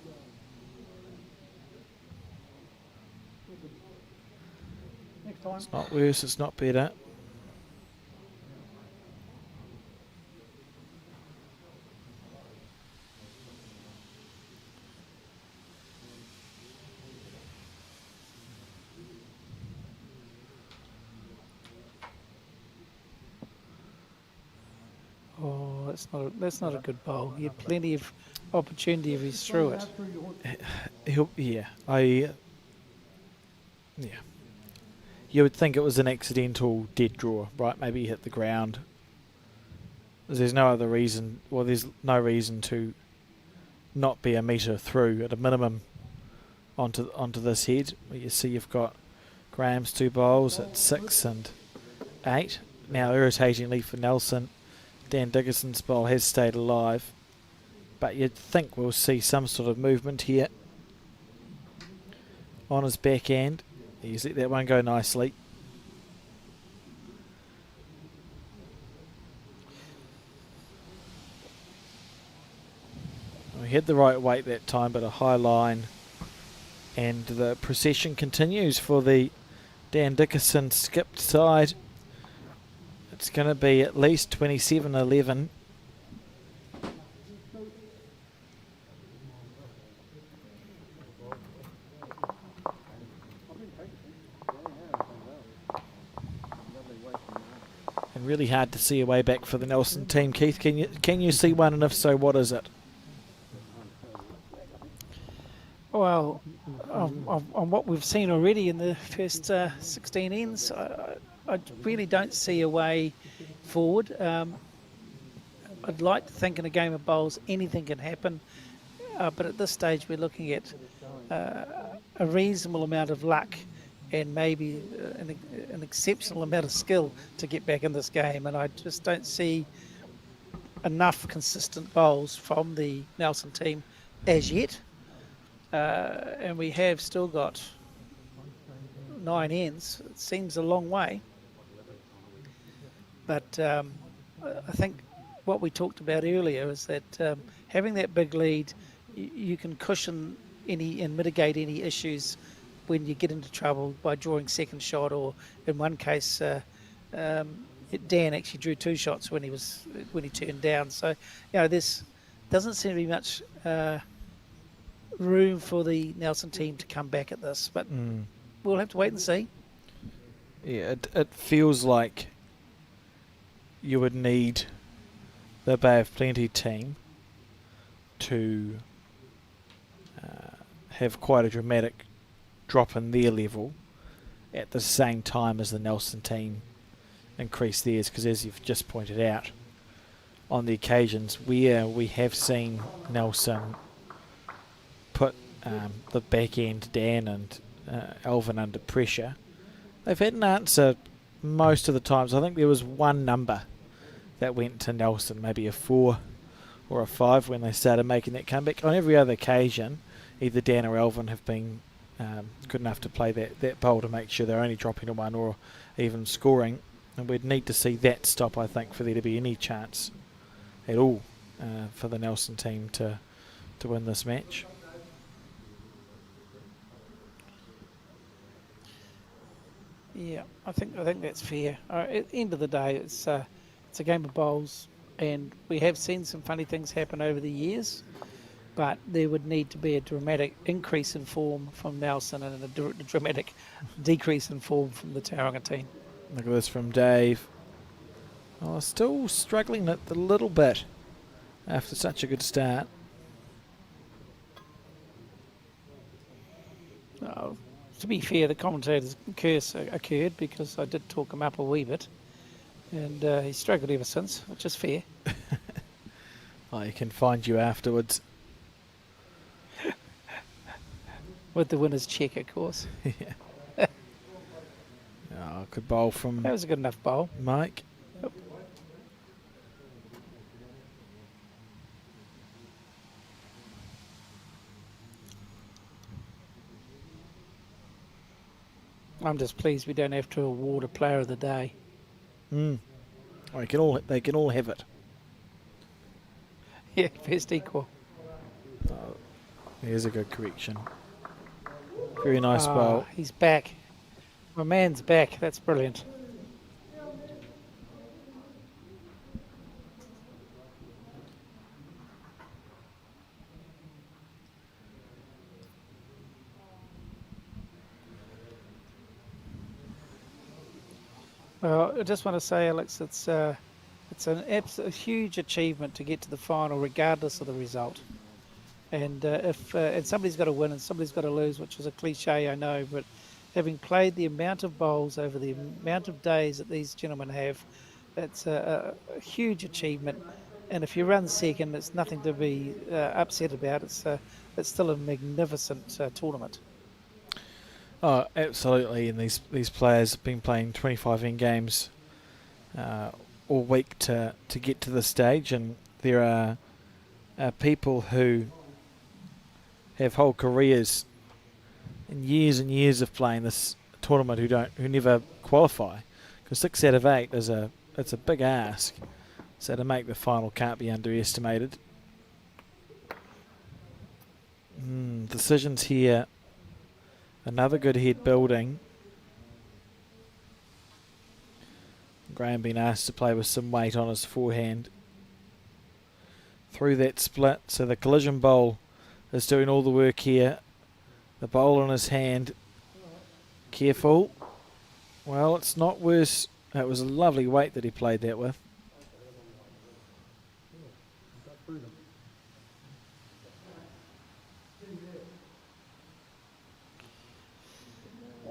C: Next time.
A: It's not worse, it's not better.
B: Oh, that's not a good bowl. He had plenty of opportunity if he's through it.
A: Yeah. You would think it was an accidental dead draw, right? Maybe he hit the ground. There's no other reason. Well, there's no reason to not be a metre through at a minimum onto this head. You see, you've got Graham's 2 bowls at 6 and 8. Now, irritatingly for Nelson, Dan Dickerson's bowl has stayed alive, but you'd think we'll see some sort of movement here on his backhand. He's let that one go nicely. We had the right weight that time, but a high line, and the procession continues for the Dan Dickerson skipped side. It's going to be at least 27-11. And really hard to see a way back for the Nelson team. Keith, can you see one, and if so, what is it?
B: Well, on what we've seen already in the first 16 ends, I really don't see a way forward. I'd like to think in a game of bowls anything can happen, but at this stage we're looking at a reasonable amount of luck and maybe an exceptional amount of skill to get back in this game, and I just don't see enough consistent bowls from the Nelson team as yet. And we have still got 9 ends. It seems a long way. But I think what we talked about earlier is that having that big lead, you can cushion any and mitigate any issues when you get into trouble by drawing second shot, or in one case, Dan actually drew 2 shots when he turned down. So, this doesn't seem to be much room for the Nelson team to come back at this, but we'll have to wait and see.
A: Yeah, it feels like you would need the Bay of Plenty team to have quite a dramatic drop in their level at the same time as the Nelson team increase theirs, because as you've just pointed out, on the occasions where we have seen Nelson put the back end Dan and Alvin under pressure, they've had an answer most of the times. I think there was one number that went to Nelson, maybe a 4 or a 5 when they started making that comeback. On every other occasion, either Dan or Alvin have been good enough to play that bowl to make sure they're only dropping to 1 or even scoring, and we'd need to see that stop, I think, for there to be any chance at all for the Nelson team to win this match.
B: Yeah, I think that's fair. At the end of the day, it's a game of bowls, and we have seen some funny things happen over the years, but there would need to be a dramatic increase in form from Nelson and a dramatic decrease in form from the Taranaki team.
A: Look at this from Dave. Oh, still struggling a little bit after such a good start.
B: To be fair, the commentator's curse occurred because I did talk him up a wee bit, and he's struggled ever since, which is fair.
A: Oh, he can find you afterwards.
B: With the winner's check, of course.
A: Yeah. Oh, good bowl from
B: That was a good enough bowl.
A: Mike.
B: Yep. I'm just pleased we don't have to award a player of the day.
A: Mm. Oh, they can all have it.
B: Yeah, best equal.
A: Here's a good correction. Very nice bowl.
B: He's back. My man's back. That's brilliant. Well, I just want to say, Alex, it's an absolute huge achievement to get to the final, regardless of the result. And and somebody's got to win and somebody's got to lose, which is a cliche, I know, but having played the amount of bowls over the amount of days that these gentlemen have, it's a huge achievement. And if you run second, it's nothing to be upset about. It's still a magnificent tournament.
A: Oh, absolutely. And these players have been playing 25 end games all week to get to this stage, and there are people who have whole careers and years of playing this tournament who never qualify, because 6 out of 8 it's a big ask. So to make the final can't be underestimated. Decisions here. Another good head building. Graham being asked to play with some weight on his forehand. Through that split, so the collision bowl is doing all the work here. The bowl in his hand. Careful. Well, it's not worse. It was a lovely weight that he played that with.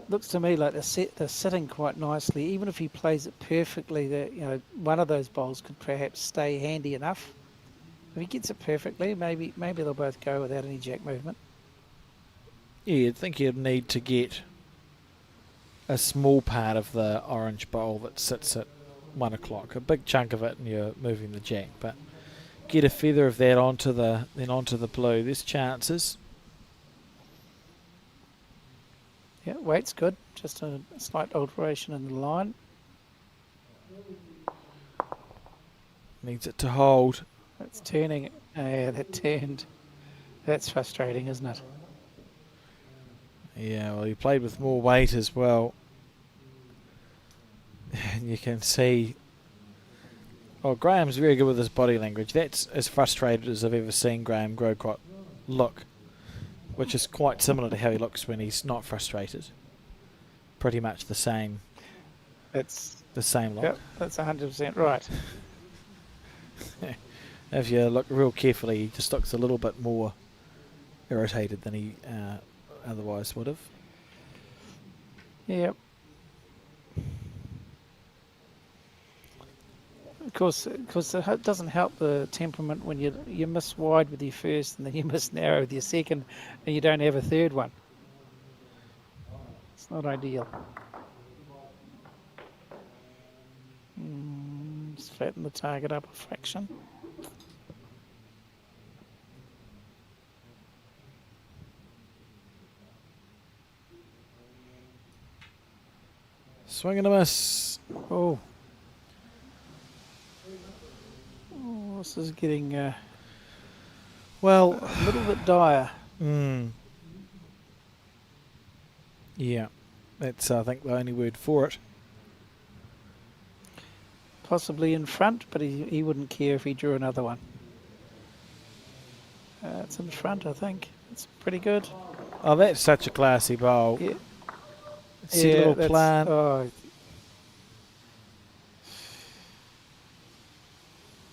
B: Looks to me like they're sitting quite nicely. Even if he plays it perfectly, that one of those bowls could perhaps stay handy enough. If he gets it perfectly, maybe they'll both go without any jack movement.
A: Yeah, you'd think you'd need to get a small part of the orange bowl that sits at 1 o'clock, a big chunk of it, and you're moving the jack. But get a feather of that onto the blue. There's chances.
B: Yeah, weight's good. Just a slight alteration in the line.
A: Needs it to hold.
B: It's turning. Yeah, that turned. That's frustrating, isn't it?
A: Yeah, well, he played with more weight as well. And you can see... Well, Graham's very good with his body language. That's as frustrated as I've ever seen Graham Grocott look, which is quite similar to how he looks when he's not frustrated. Pretty much the same.
B: It's
A: the same look.
B: Yep, that's 100% right.
A: If you look real carefully, he just looks a little bit more irritated than he otherwise would have.
B: Yep. Of course, it doesn't help the temperament when you miss wide with your first and then you miss narrow with your second and you don't have a third one. It's not ideal. Just flatten the target up a fraction.
A: Swing and a miss.
B: Oh, this is getting
A: Well,
B: a little bit dire.
A: Yeah, that's I think the only word for it.
B: Possibly in front, but he wouldn't care if he drew another one. It's in front, I think. It's pretty good.
A: Oh, that's such a classy bowl.
B: Yeah.
A: See a little plan.
B: Oh,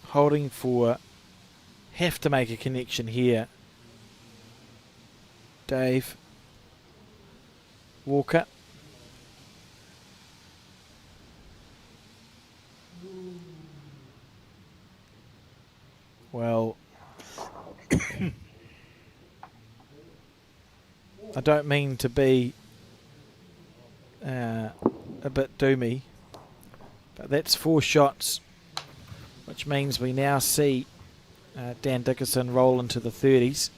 A: Holding for. Have to make a connection here. Dave. Walker. Well. I don't mean to be a bit doomy, but that's 4 shots, which means we now see Dan Dickerson roll into the 30s,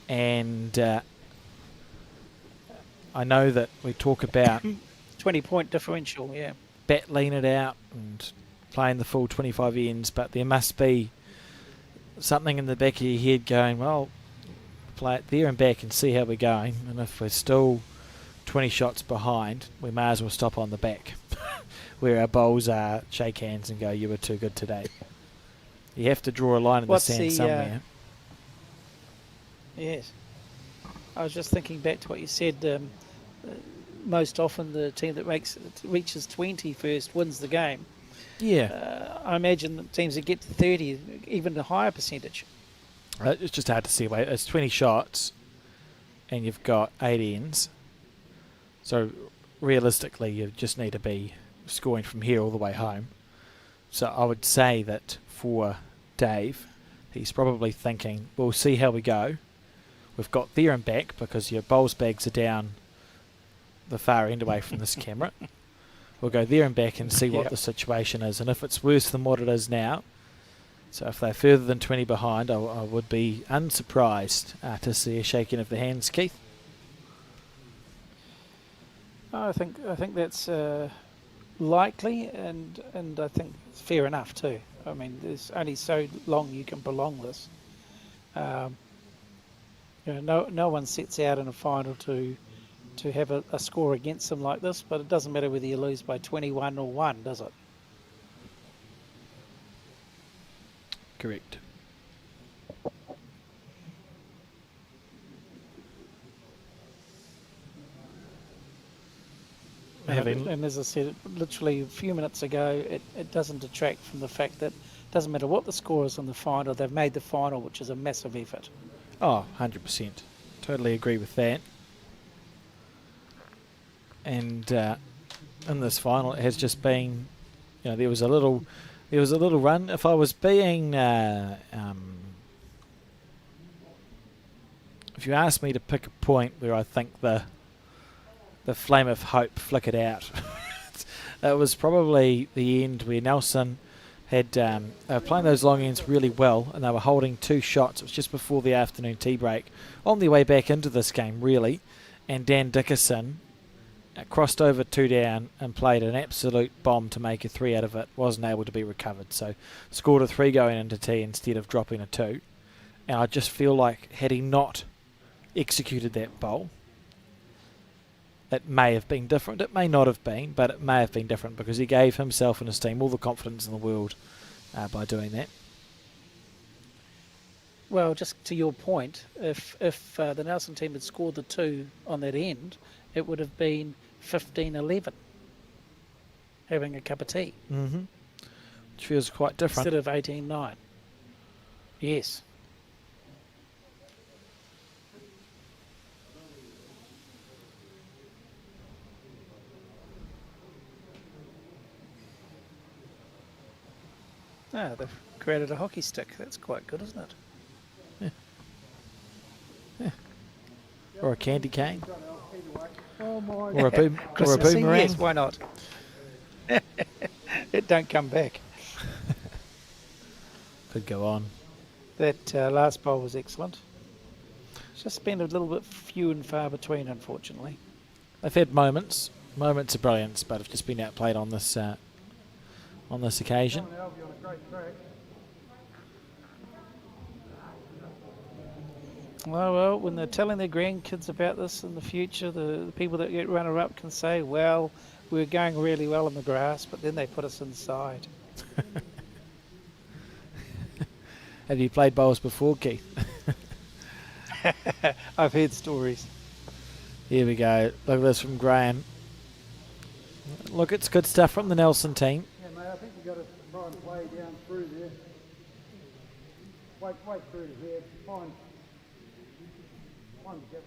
A: and I know that we talk about
B: 20-point differential, yeah.
A: battling it out and playing the full 25 ends, but there must be something in the back of your head going, well, play it there and back and see how we're going, and if we're still 20 shots behind, we may as well stop on the back where our bowls are, shake hands and go, you were too good today. You have to draw a line in the sand somewhere.
B: Yes. I was just thinking back to what you said. Most often the team that reaches 20 first wins the game.
A: Yeah.
B: I imagine the teams that get to 30, even a higher percentage.
A: It's just hard to see. It's 20 shots and you've got 8 ends. So realistically, you just need to be scoring from here all the way home. So I would say that for Dave, he's probably thinking, we'll see how we go. We've got there and back because your bowls bags are down the far end away from this camera. We'll go there and back and see what the situation is. And if it's worse than what it is now, so if they're further than 20 behind, I would be unsurprised to see a shaking of the hands. Keith?
B: I think that's likely, and I think it's fair enough too. I mean, there's only so long you can prolong this. No one sets out in a final to have a score against them like this, but it doesn't matter whether you lose by 21 or 1, does it?
A: Correct.
B: And as I said, literally a few minutes ago, it doesn't detract from the fact that it doesn't matter what the score is in the final, they've made the final, which is a massive effort.
A: Oh, 100%. Totally agree with that. And in this final, it has just been, there was a little run. If I was being, if you asked me to pick a point where I think the flame of hope flickered out, it was probably the end where Nelson had they were playing those long ends really well, and they were holding 2 shots. It was just before the afternoon tea break, on their way back into this game, really. And Dan Dickerson crossed over 2 down and played an absolute bomb to make a 3 out of it. Wasn't able to be recovered, so scored a 3 going into tea instead of dropping a 2. And I just feel like had he not executed that bowl, it may have been different. It may not have been, but it may have been different because he gave himself and his team all the confidence in the world by doing that.
B: Well, just to your point, if the Nelson team had scored the 2 on that end, it would have been 15-11, having a cup of tea.
A: Mm-hmm. Which feels quite different.
B: Instead of 18-9. Yes. They've created a hockey stick. That's quite good, isn't it?
A: Yeah. Or a candy cane.
C: Or
A: a boomerang.
B: Yes, why not? It don't come back.
A: Could go on.
B: That last bowl was excellent. It's just been a little bit few and far between, unfortunately.
A: They've had moments of brilliance, but have just been outplayed on this occasion.
B: Well, when they're telling their grandkids about this in the future, the people that get runner-up can say, well, we were going really well in the grass, but then they put us inside.
A: Have you played bowls before, Keith?
B: I've heard stories.
A: Here we go. Look at this from Graham. Look, it's good stuff from the Nelson team.
C: Yeah, mate, I think you've got to try and play down through there. Wait through to here. Find the gap.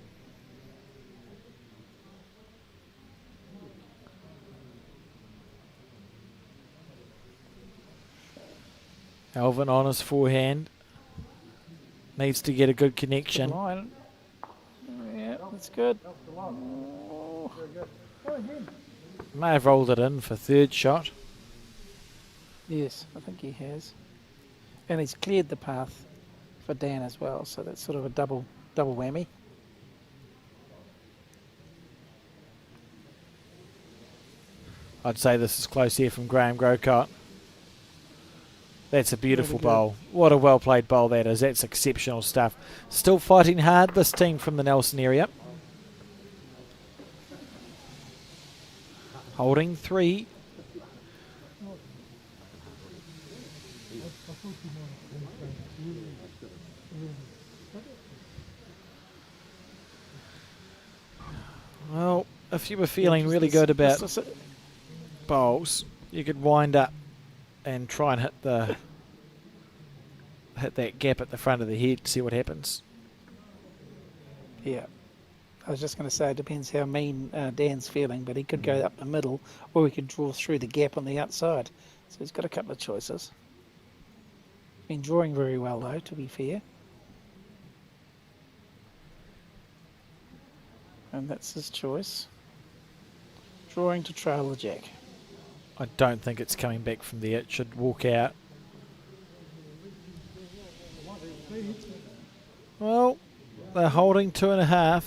A: Alvin on his forehand. Needs to get a good connection.
B: Good line. Yeah, that's good.
A: May have rolled it in for third shot.
B: Yes, I think he has. And he's cleared the path for Dan as well, so that's sort of a double whammy.
A: I'd say this is close here from Graham Grocott. That's a beautiful bowl. What a well played bowl that is. That's exceptional stuff. Still fighting hard, this team from the Nelson area. Holding 3. Well, if you were feeling really good about bowls, you could wind up and try and hit that gap at the front of the head to see what happens.
B: Yeah. I was just going to say it depends how mean Dan's feeling, but he could go up the middle or he could draw through the gap on the outside. So he's got a couple of choices. Been drawing very well though, to be fair. And that's his choice. Drawing to trail the jack.
A: I don't think it's coming back from there. It should walk out. Well, they're holding 2.5.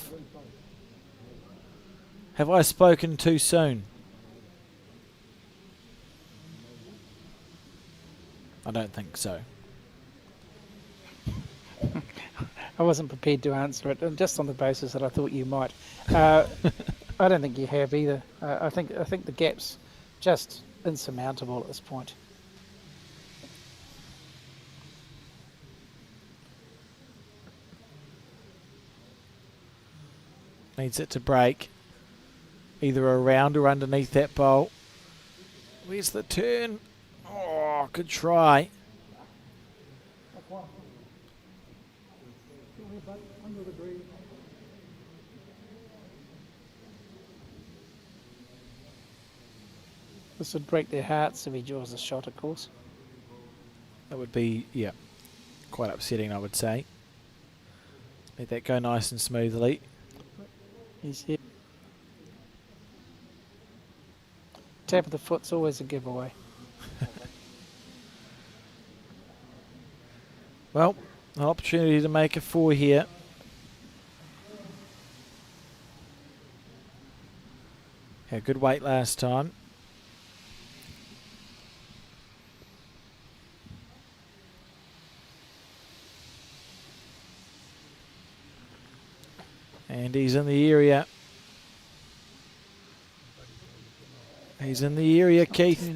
A: Have I spoken too soon? I don't think so.
B: I wasn't prepared to answer it, just on the basis that I thought you might. I don't think you have either. I think the gap's just insurmountable at this point.
A: Needs it to break. Either around or underneath that bowl. Where's the turn? Oh, good try.
B: This would break their hearts if he draws a shot, of course.
A: That would be, yeah, quite upsetting, I would say. Let that go nice and smoothly.
B: He's here. Tap of the foot's always a giveaway.
A: Well, an opportunity to make a 4 here. Had good weight last time. And he's in the area. He's in the area, Keith.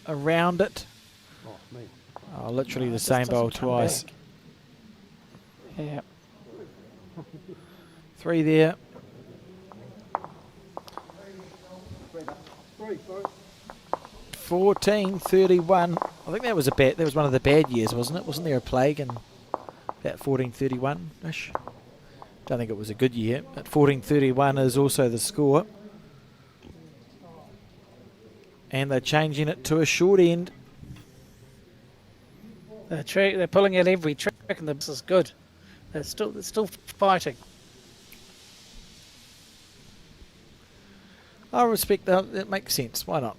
A: Around it. Oh, literally the same bowl twice.
B: Back. Yeah.
A: 3 there. 14:31. I think that was one of the bad years, wasn't it? Wasn't there a plague in about 14:31-ish? Don't think it was a good year. But 14:31 is also the score. And they're changing it to a short end.
B: They're pulling out every trick, and this is good. They're still fighting.
A: I respect that. It makes sense. Why not?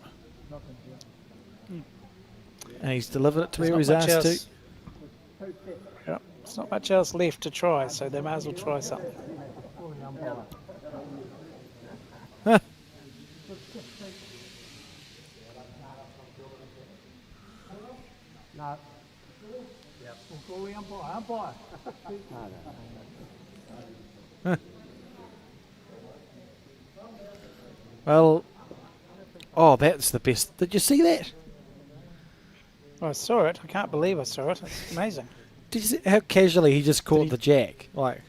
A: And he's delivered it to where he's asked to.
B: Yeah, there's not much else left to try, so they might as well try something.
A: Huh.
C: No. We'll call the umpire.
A: Well, oh, that's the best. Did you see that?
B: I saw it. I can't believe I saw it. It's amazing.
A: Did you see how casually he just caught the jack? Like,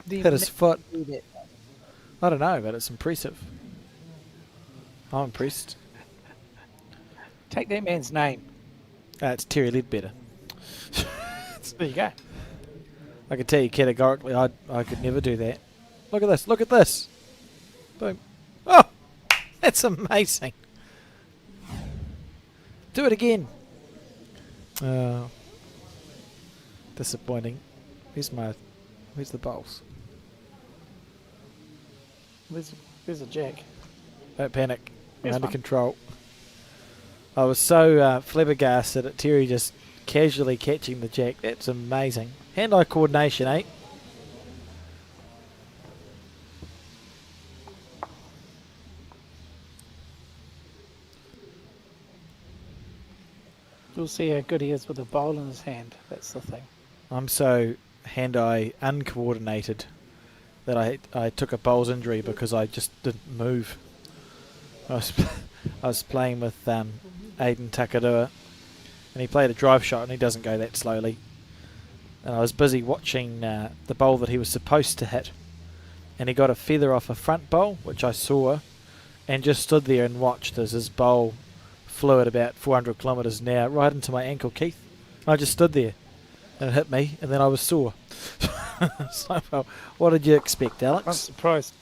A: hit his foot. I don't know, but it's impressive. I'm impressed.
B: Take that man's name.
A: It's Terry Ledbetter.
B: There you go.
A: I can tell you categorically, I could never do that. Look at this. Look at this. Boom. Oh, that's amazing. Do it again. Disappointing. Where's the bowls?
B: There's a jack.
A: Don't panic. We're
B: There's
A: under
B: one.
A: control. I was so flabbergasted at Terry just casually catching the jack. That's amazing. Hand-eye coordination, eh?
B: You'll see how good he is with a bowl in his hand. That's the thing.
A: I'm so hand-eye uncoordinated that I took a bowls injury because I just didn't move. I was playing with Aiden Takadua, and he played a drive shot and he doesn't go that slowly. And I was busy watching the bowl that he was supposed to hit, and he got a feather off a front bowl, which I saw, and just stood there and watched as his bowl flew at about 400 kilometres an hour right into my ankle, Keith. I just stood there and it hit me, and then I was sore. So, well, what did you expect, Alex?
B: I'm surprised.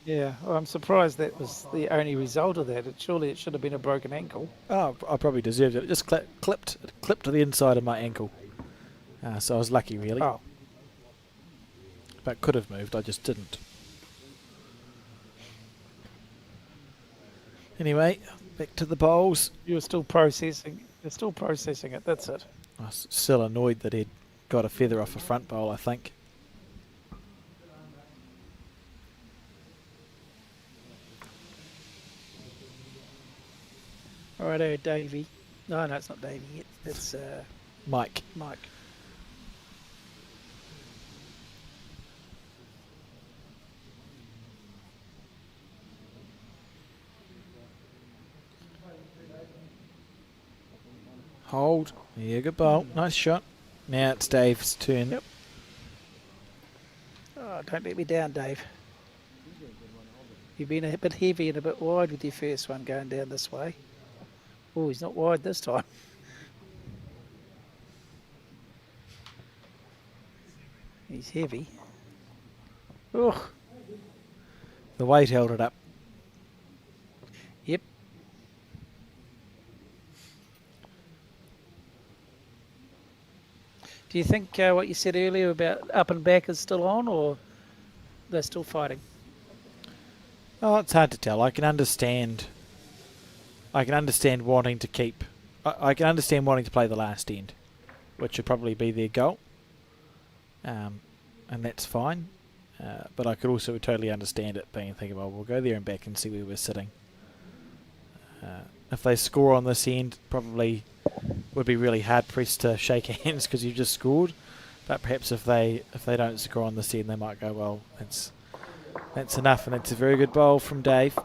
B: Yeah, well, I'm surprised that was the only result of that. Surely it should have been a broken ankle.
A: Oh, I probably deserved it. It just clipped to the inside of my ankle. So I was lucky, really.
B: Oh,
A: But could have moved, I just didn't. Anyway, back to the bowls.
B: you're still processing. You're still processing it. That's it.
A: I was still annoyed that he'd got a feather off a front bowl, I think.
B: Righto, Davey. No, it's not Davey. It's
A: Mike.
B: Mike.
A: Hold. Yeah, good bowl. Nice shot. Now it's Dave's turn.
B: Yep. Oh, don't let me down, Dave. You've been a bit heavy and a bit wide with your first one going down this way. Oh, he's not wide this time. He's heavy. Oh,
A: The weight held it up.
B: yep. Do you think what you said earlier about up and back is still on, or they're still fighting?
A: Oh, it's hard to tell. I can understand wanting to keep. I can understand wanting to play the last end, which would probably be their goal. And that's fine. But I could also totally understand it being thinking, well, we'll go there and back and see where we're sitting. If they score on this end, probably would be really hard pressed to shake hands because you've just scored. But perhaps if they don't score on this end, they might go, well, that's enough, and that's a very good bowl from Dave.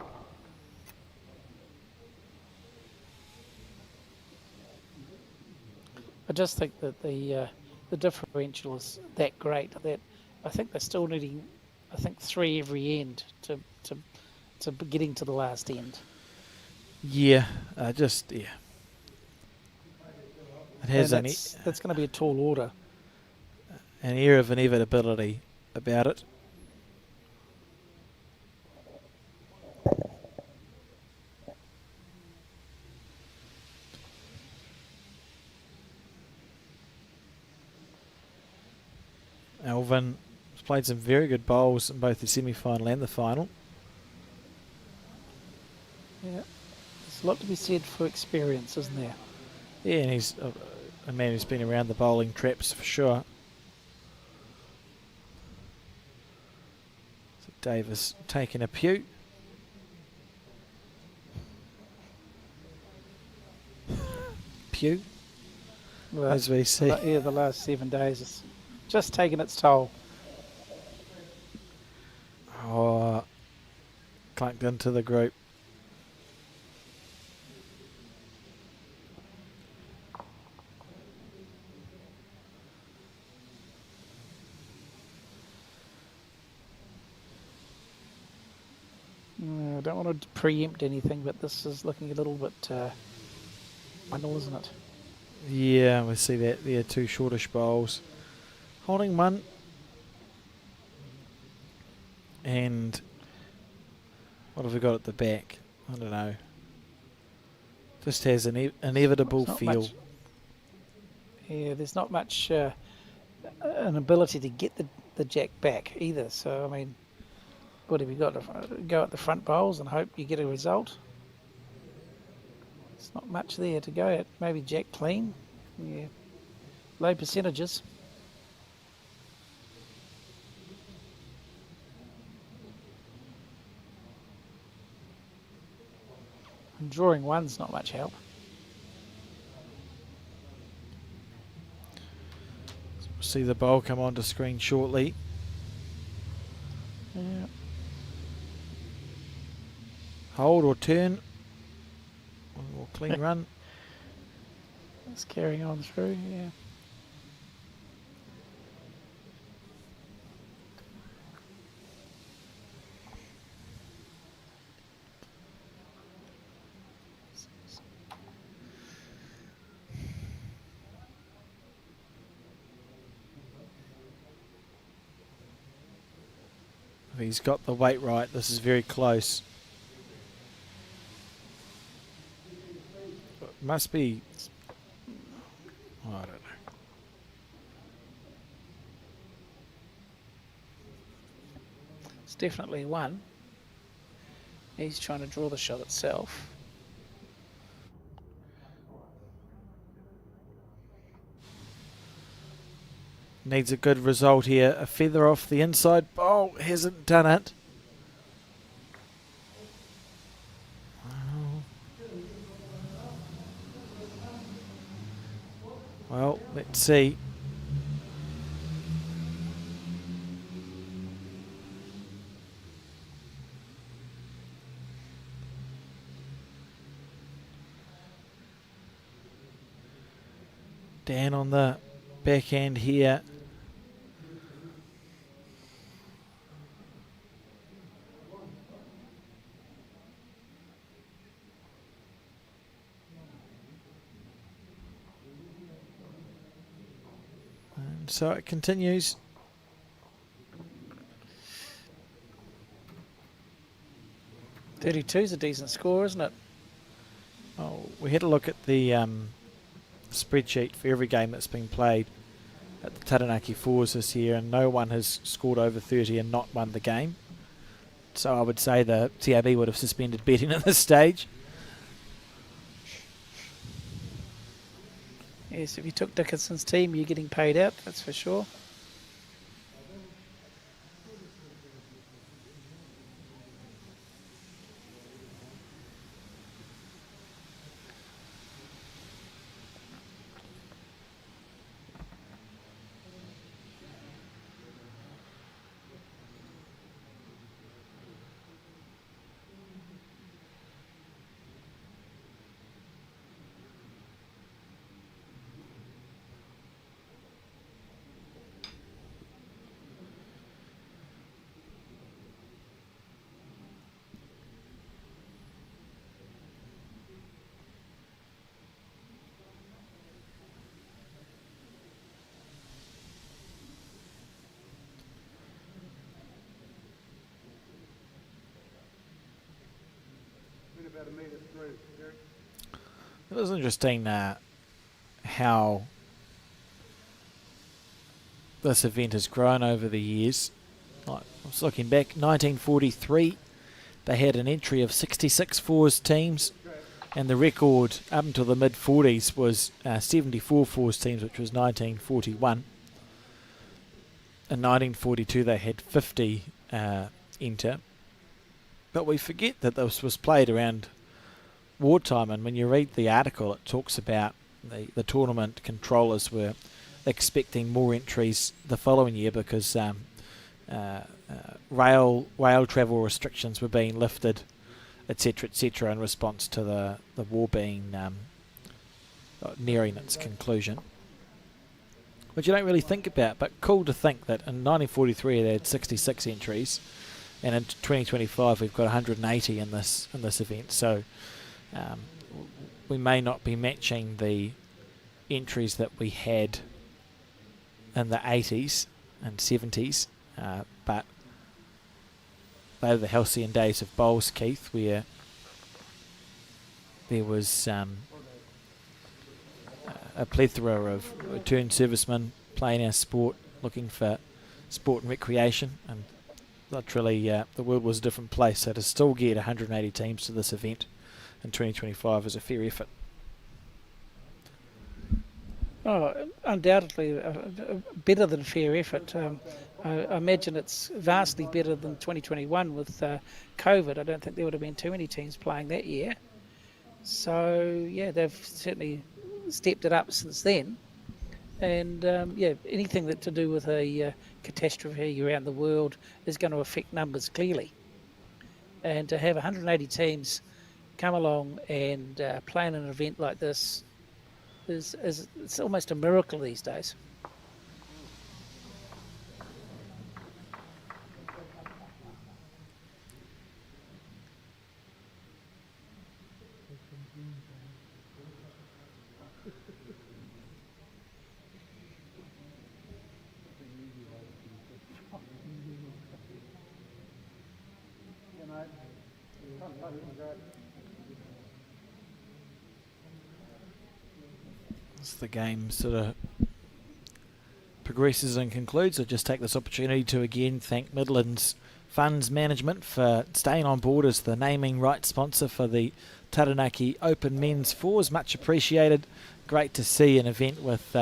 B: I just think that the differential is that great that I think they're still needing, I think, 3 every end to getting to the last end.
A: Yeah, yeah. It has
B: And that's going to be a tall order.
A: an air of inevitability about it. Alvin has played some very good bowls in both the semi-final and the final.
B: Yeah, there's a lot to be said for experience, isn't there?
A: Yeah, and he's a man who's been around the bowling traps for sure. So Davis taking a pew. Pew,
B: Well,
A: as we see.
B: yeah, the last 7 days is just taking its toll.
A: Oh, clunked into the group.
B: I don't want to preempt anything, but this is looking a little bit final, isn't it?
A: Yeah, we see that there, 2 shortish bowls. Holding one. And what have we got at the back? I don't know. Just has an inevitable
B: It's not
A: feel.
B: much- Yeah, there's not much an ability to get the jack back either. So, I mean, What have you got? Go at the front bowls and hope you get a result. It's not much there to go at. Maybe jack clean. Yeah. Low percentages. And drawing one's not much help.
A: We'll see the bowl come onto screen shortly.
B: Yeah.
A: Hold or turn. Or clean run.
B: It's carrying on through, yeah.
A: If he's got the weight right, this is very close. It must be... Oh, I don't know.
B: It's definitely one. He's trying to draw the shot itself.
A: Needs a good result here. A feather off the inside bowl. Hasn't done it. Well, let's see. Dan on the backhand here. And so it continues.
B: .32's a decent score, isn't it?
A: Oh, we had a look at the spreadsheet for every game that's been played at the Taranaki Fours this year, and no one has scored over 30 and not won the game. So I would say the TAB would have suspended betting at this stage.
B: Yes, if you took Dickerson's team, you're getting paid out, that's for sure.
A: It was interesting how this event has grown over the years. I was looking back, 1943, they had an entry of 66 fours teams, and the record up until the mid-40s was 74 fours teams, which was 1941. In 1942, they had 50 enter. But we forget that this was played around wartime, and when you read the article, it talks about the tournament controllers were expecting more entries the following year because rail travel restrictions were being lifted, etc., in response to the war being nearing its conclusion. Which you don't really think about, but cool to think that in 1943 they had 66 entries, and in 2025 we've got 180 in this event. So we may not be matching the entries that we had in the 80s and 70s, but they were the halcyon days of bowls, Keith, where there was a plethora of returned servicemen playing our sport, looking for sport and recreation, and literally the world was a different place. So to still get 180 teams to this event in 2025 is a fair effort.
B: Oh, undoubtedly better than fair effort. I imagine it's vastly better than 2021 with COVID. I don't think there would have been too many teams playing that year. So, yeah, they've certainly stepped it up since then. And, anything that to do with a catastrophe around the world is going to affect numbers clearly. And to have 180 teams come along and play in an event like this is it's almost a miracle these days.
A: As the game sort of progresses and concludes, I'll just take this opportunity to again thank Midlands Funds Management for staying on board as the naming rights sponsor for the Taranaki Open Men's Fours. Much appreciated. Great to see an event with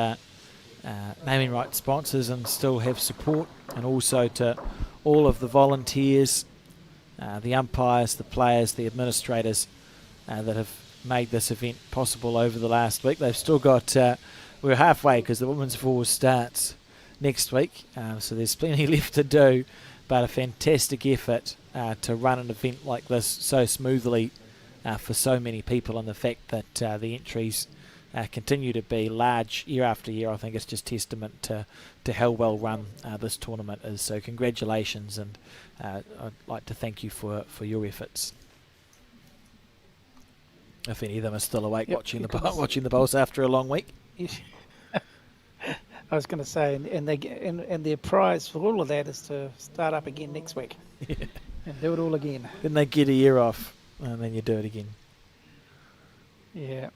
A: naming rights sponsors and still have support, and also to all of the volunteers, the umpires, the players, the administrators that have made this event possible over the last week. They've still got, we're halfway because the Women's Fours starts next week, so there's plenty left to do, but a fantastic effort to run an event like this so smoothly for so many people, and the fact that the entries continue to be large year after year, I think it's just testament to how well run this tournament is. So congratulations, and I'd like to thank you for your efforts. If any of them are still awake, watching the Bulls after a long week.
B: I was going to say, and their prize for all of that is to start up again next week and do it all again.
A: Then they get a year off, and then you do it again.
B: Yeah.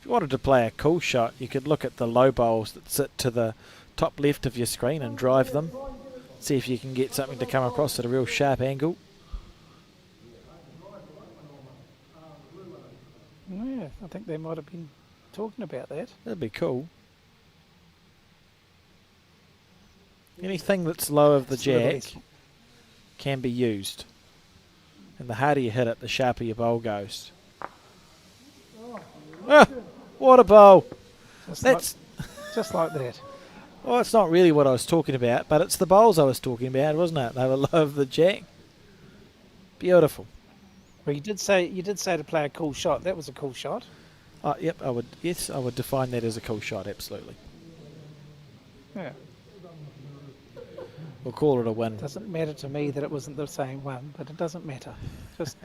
A: If you wanted to play a cool shot, you could look at the low bowls that sit to the top left of your screen and drive them. See if you can get something to come across at a real sharp angle.
B: Yeah, I think they might have been talking about that.
A: That'd be cool. Anything that's low of the jack can be used. And the harder you hit it, the sharper your bowl goes. Ah, what a bowl!
B: Just like that.
A: Well, it's not really what I was talking about, but it's the bowls I was talking about, wasn't it? They were low of the jack. Beautiful.
B: Well, you did say to play a cool shot. That was a cool shot.
A: Oh, yep, I would. Yes, I would define that as a cool shot. Absolutely.
B: Yeah.
A: We'll call it a win.
B: It doesn't matter to me that it wasn't the same one, but it doesn't matter. Just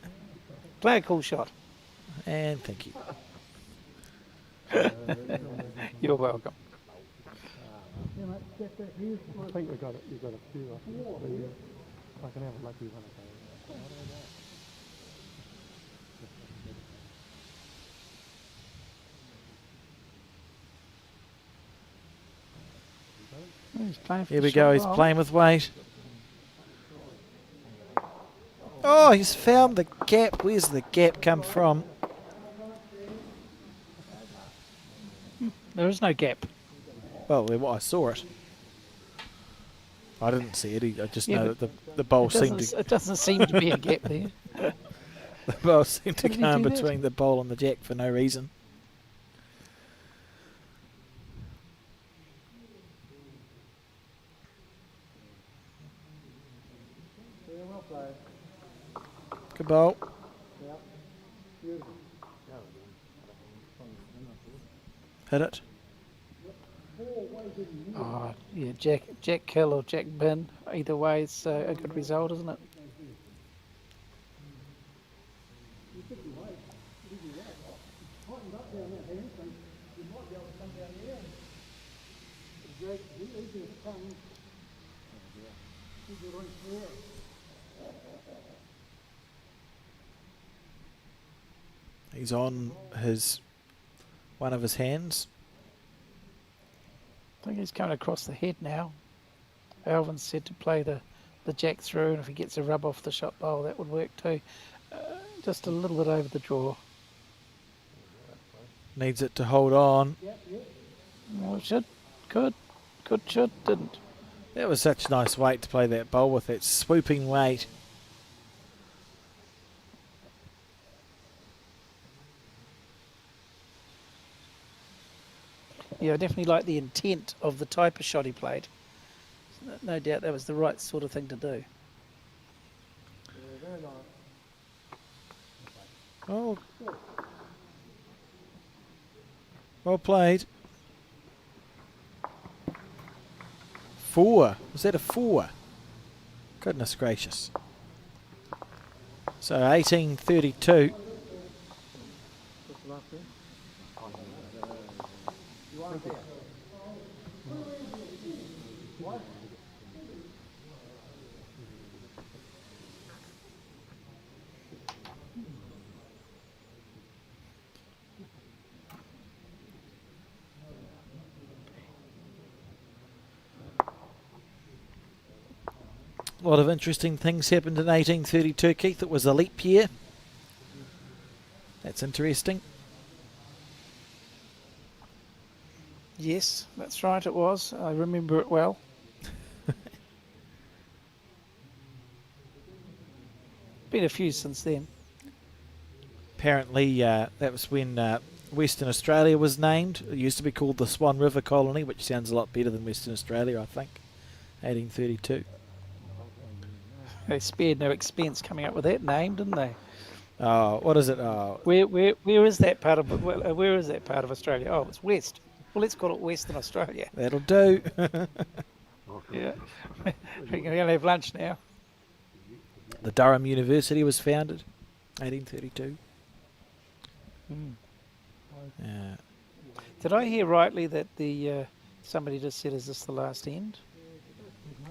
B: play a cool shot.
A: And thank you.
B: You're welcome.
C: I think we got it. You got a few. I can have a lucky one.
A: Here we go. He's playing with weight. Oh, he's found the gap. Where's the gap come from?
B: There is no gap.
A: Well, I saw it. I didn't see it. I just know that the bowl seemed to...
B: It doesn't seem to be a gap there.
A: The bowl seemed to
B: How did he
A: come
B: do
A: between the bowl and the jack for no reason. Good bowl. Hit it.
B: Oh, yeah, Jack Kill or Jack Bin. Either way, it's a good result, isn't it?
A: He's on one of his hands.
B: I think he's coming across the head now. Alvin said to play the jack through, and if he gets a rub off the shot bowl, that would work too. Just a little bit over the draw.
A: Needs it to hold on.
B: Well, it should. Could, should, didn't.
A: That was such nice weight to play that bowl with, that swooping weight.
B: Yeah, I definitely like the intent of the type of shot he played. No doubt that was the right sort of thing to do.
A: Oh. Well played. 4. Was that a 4? Goodness gracious. So 1832. A lot of interesting things happened in 1832, Keith. It was a leap year. That's interesting.
B: Yes, that's right, it was. I remember it well. Been a few since then.
A: Apparently, that was when Western Australia was named. It used to be called the Swan River Colony, which sounds a lot better than Western Australia, I think. 1832.
B: They spared no expense coming up with that name, didn't they?
A: Oh, what is it? Oh,
B: Where is that part of where is that part of Australia? Oh, it's west. Well, let's call it Western Australia.
A: that'll do.
B: Yeah, we're going to have lunch now.
A: The Durham University was founded, 1832.
B: Did I hear rightly that the somebody just said, "Is this the last end?"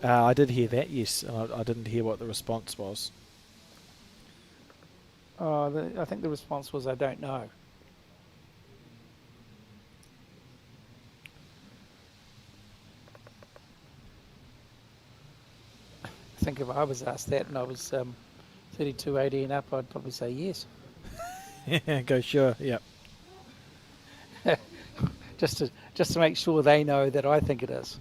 A: I did hear that, yes. And I didn't hear what the response was.
B: I think the response was, "I don't know." I think if I was asked that and I was 32, 80 and up, I'd probably say yes.
A: Yeah, go sure, yep.
B: just to make sure they know that I think it is.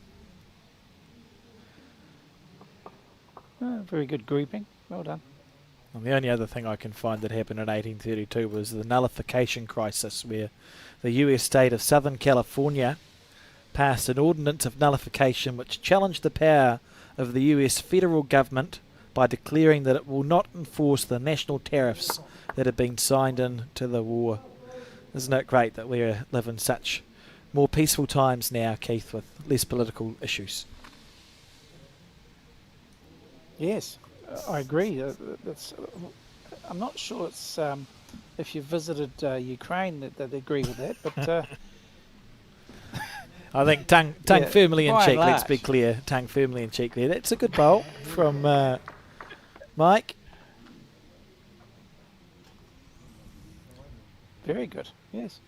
B: Very good grouping. Well done.
A: And the only other thing I can find that happened in 1832 was the nullification crisis, where the US state of Southern California passed an ordinance of nullification which challenged the power of the US federal government by declaring that it will not enforce the national tariffs that had been signed into the war. Isn't it great that we live in such more peaceful times now, Keith, with less political issues?
B: Yes, I agree. I'm not sure it's if you visited Ukraine that they agree with that, but
A: I think tongue
B: Yeah,
A: firmly in
B: by and
A: cheek, let's be
B: large.
A: clear. Tongue firmly in cheek there. That's a good bowl from Mike.
B: very good. Yes.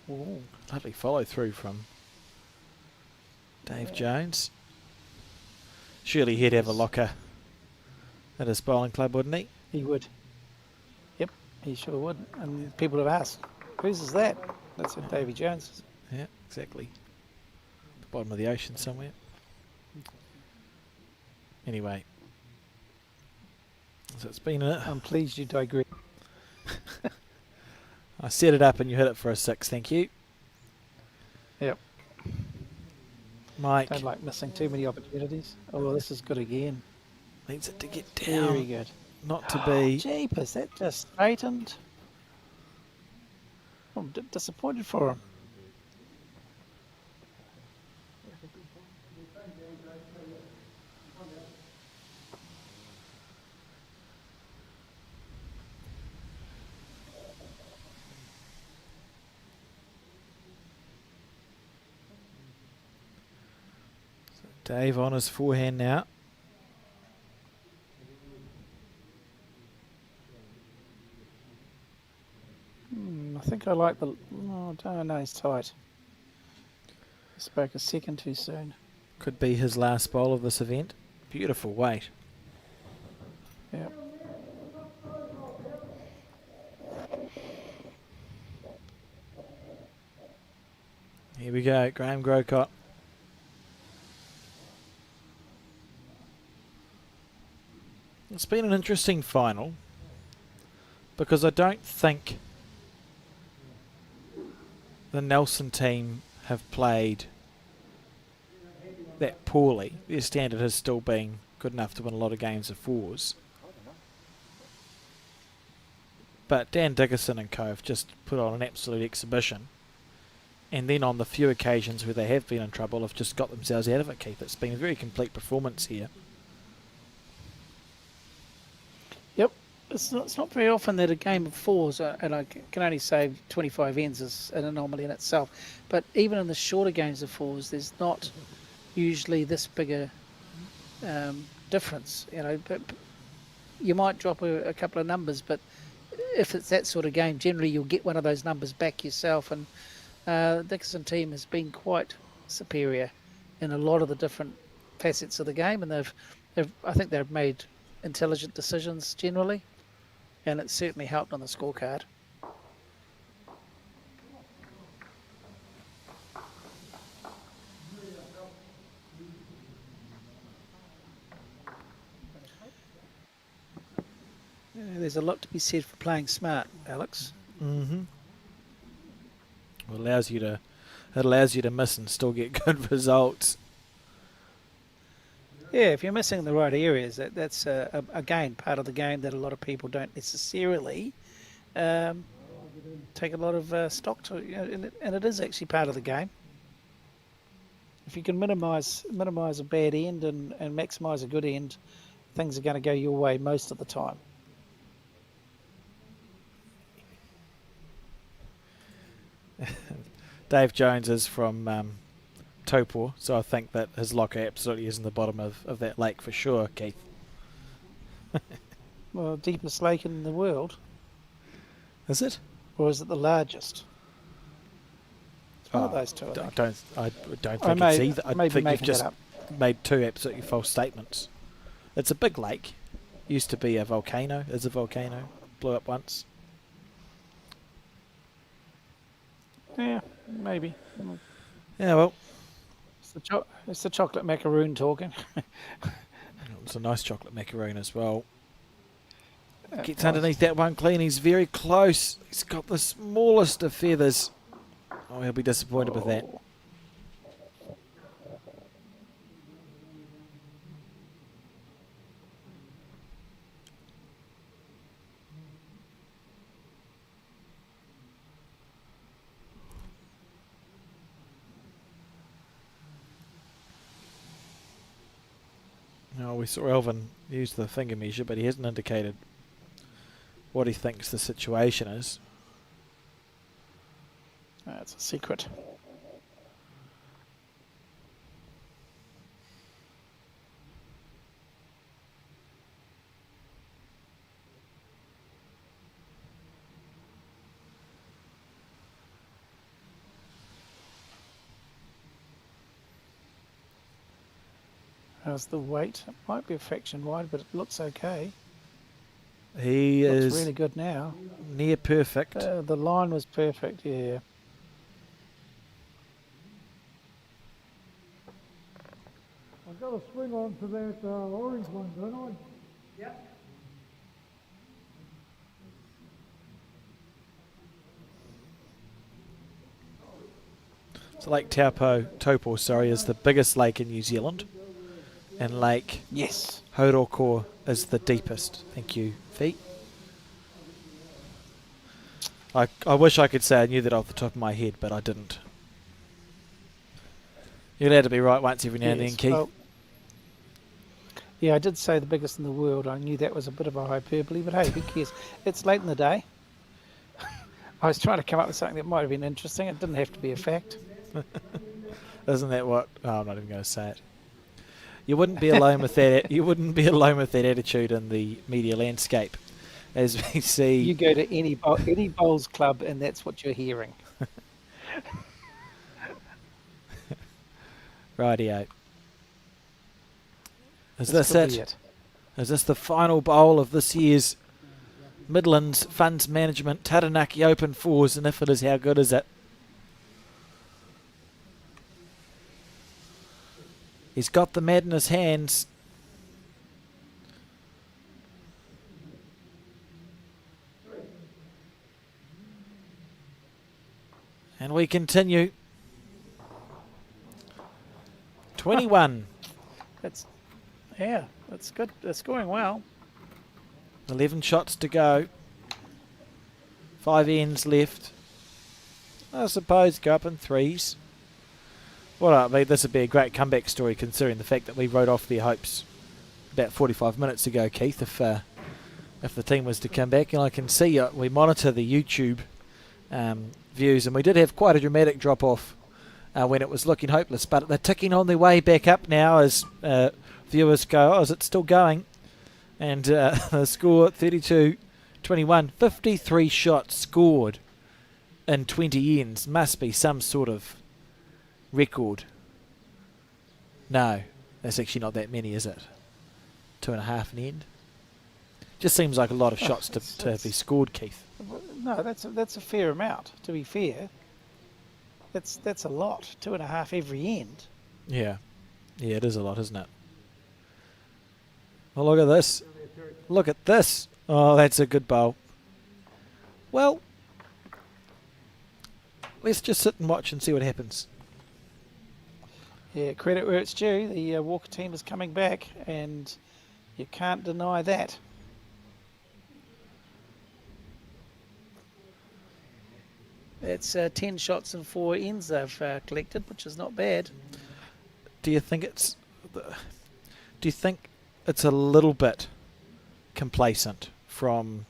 B: Ooh.
A: Lovely follow through from Dave Jones. Surely he'd have a locker at his bowling club, wouldn't he?
B: He would. Yep, he sure would. And people have asked, whose is that? That's what Davy Jones is.
A: Yeah, exactly. The bottom of the ocean somewhere. Anyway. So it's been
B: I'm pleased you digress.
A: I set it up and you hit it for a 6, thank you.
B: Yep.
A: Mike
B: Don't like missing too many opportunities. Oh, well, this is good again.
A: needs it to get down.
B: Very good.
A: Not to be.
B: Jeepers, that just straightened. I'm disappointed for him.
A: Dave on his forehand now.
B: I think I like the... Oh, no, he's tight. Spoke a second too soon.
A: Could be his last bowl of this event. Beautiful weight.
B: Yeah.
A: Here we go, Graham Grocott. It's been an interesting final because I don't think the Nelson team have played that poorly. Their standard has still been good enough to win a lot of games of fours. But Dan Dickerson and co have just put on an absolute exhibition. And then on the few occasions where they have been in trouble, have just got themselves out of it, Keith. It's been a very complete performance here.
B: Yep. It's not very often that a game of fours, and I can only say 25 ends is an anomaly in itself, but even in the shorter games of fours, there's not usually this bigger difference. But you might drop a couple of numbers, but if it's that sort of game, generally you'll get one of those numbers back yourself. And the Dickerson team has been quite superior in a lot of the different facets of the game, and I think they've made intelligent decisions generally, and it's certainly helped on the scorecard. There's a lot to be said for playing smart, Alex.
A: Mm-hmm. It allows you to miss and still get good results.
B: Yeah, if you're missing the right areas, that's again part of the game that a lot of people don't necessarily take a lot of stock to, and it is actually part of the game. If you can minimise a bad end and maximise a good end, things are going to go your way most of the time.
A: Dave Jones is from Taupo, so I think that his locker absolutely is in the bottom of that lake for sure, Keith.
B: Well, deepest lake in the world.
A: Is it?
B: Or is it the largest? It's one of those two, I think.
A: I don't think it's either. I think you've just made two absolutely false statements. It's a big lake. Used to be a volcano. Is a volcano. Blew up once.
B: Yeah, maybe.
A: Yeah, well.
B: It's the chocolate macaroon talking.
A: It's a nice chocolate macaroon as well. Gets underneath that one clean. He's very close. He's got the smallest of feathers. Oh, he'll be disappointed with that. We saw Elvin use the finger measure, but he hasn't indicated what he thinks the situation is.
B: That's a secret. How's the weight? It might be a fraction wide, but it looks okay.
A: He
B: looks
A: is
B: really good now.
A: Near perfect.
B: The line was perfect, yeah.
C: I've got to swing on to that orange one, don't I?
B: Yep.
A: So Lake Taupo, is the biggest lake in New Zealand, and Lake Hauroko is the deepest. Thank you, Fee. I wish I could say I knew that off the top of my head, but I didn't. You're allowed to be right once every now and then, Keith.
B: Well, yeah, I did say the biggest in the world. I knew that was a bit of a hyperbole, but hey, who cares? It's late in the day. I was trying to come up with something that might have been interesting. It didn't have to be a fact.
A: Isn't that what? Oh, I'm not even going to say it. You wouldn't be alone with that. You wouldn't be alone with that attitude in the media landscape, as we see.
B: You go to any bowls club, and that's what you're hearing.
A: Rightio. Is
B: This
A: this
B: could be
A: it? Is this the final bowl of this year's Midlands Funds Management Taranaki Open Fours? And if it is, how good is it? He's got the mat in his hands. And we continue. 21.
B: That's good. That's going well.
A: 11 shots to go. 5 ends left. I suppose go up in threes. Well, I mean, this would be a great comeback story considering the fact that we wrote off their hopes about 45 minutes ago, Keith, if the team was to come back. And I can see we monitor the YouTube views, and we did have quite a dramatic drop-off when it was looking hopeless, but they're ticking on their way back up now as viewers go, oh, is it still going? And the score 32-21, 53 shots scored in 20 ends. Must be some sort of record. No, that's actually not that many, is it? 2.5 an end. Just seems like a lot of shots to be scored, Keith.
B: No, that's a fair amount. To be fair, that's a lot. 2.5 every end.
A: Yeah, it is a lot, isn't it? Well, look at this. Look at this. Oh, that's a good bowl. Well, let's just sit and watch and see what happens.
B: Yeah, credit where it's due. The Walker team is coming back, and you can't deny that. It's 10 shots and 4 ends they've collected, which is not bad.
A: Do you think it's a little bit complacent from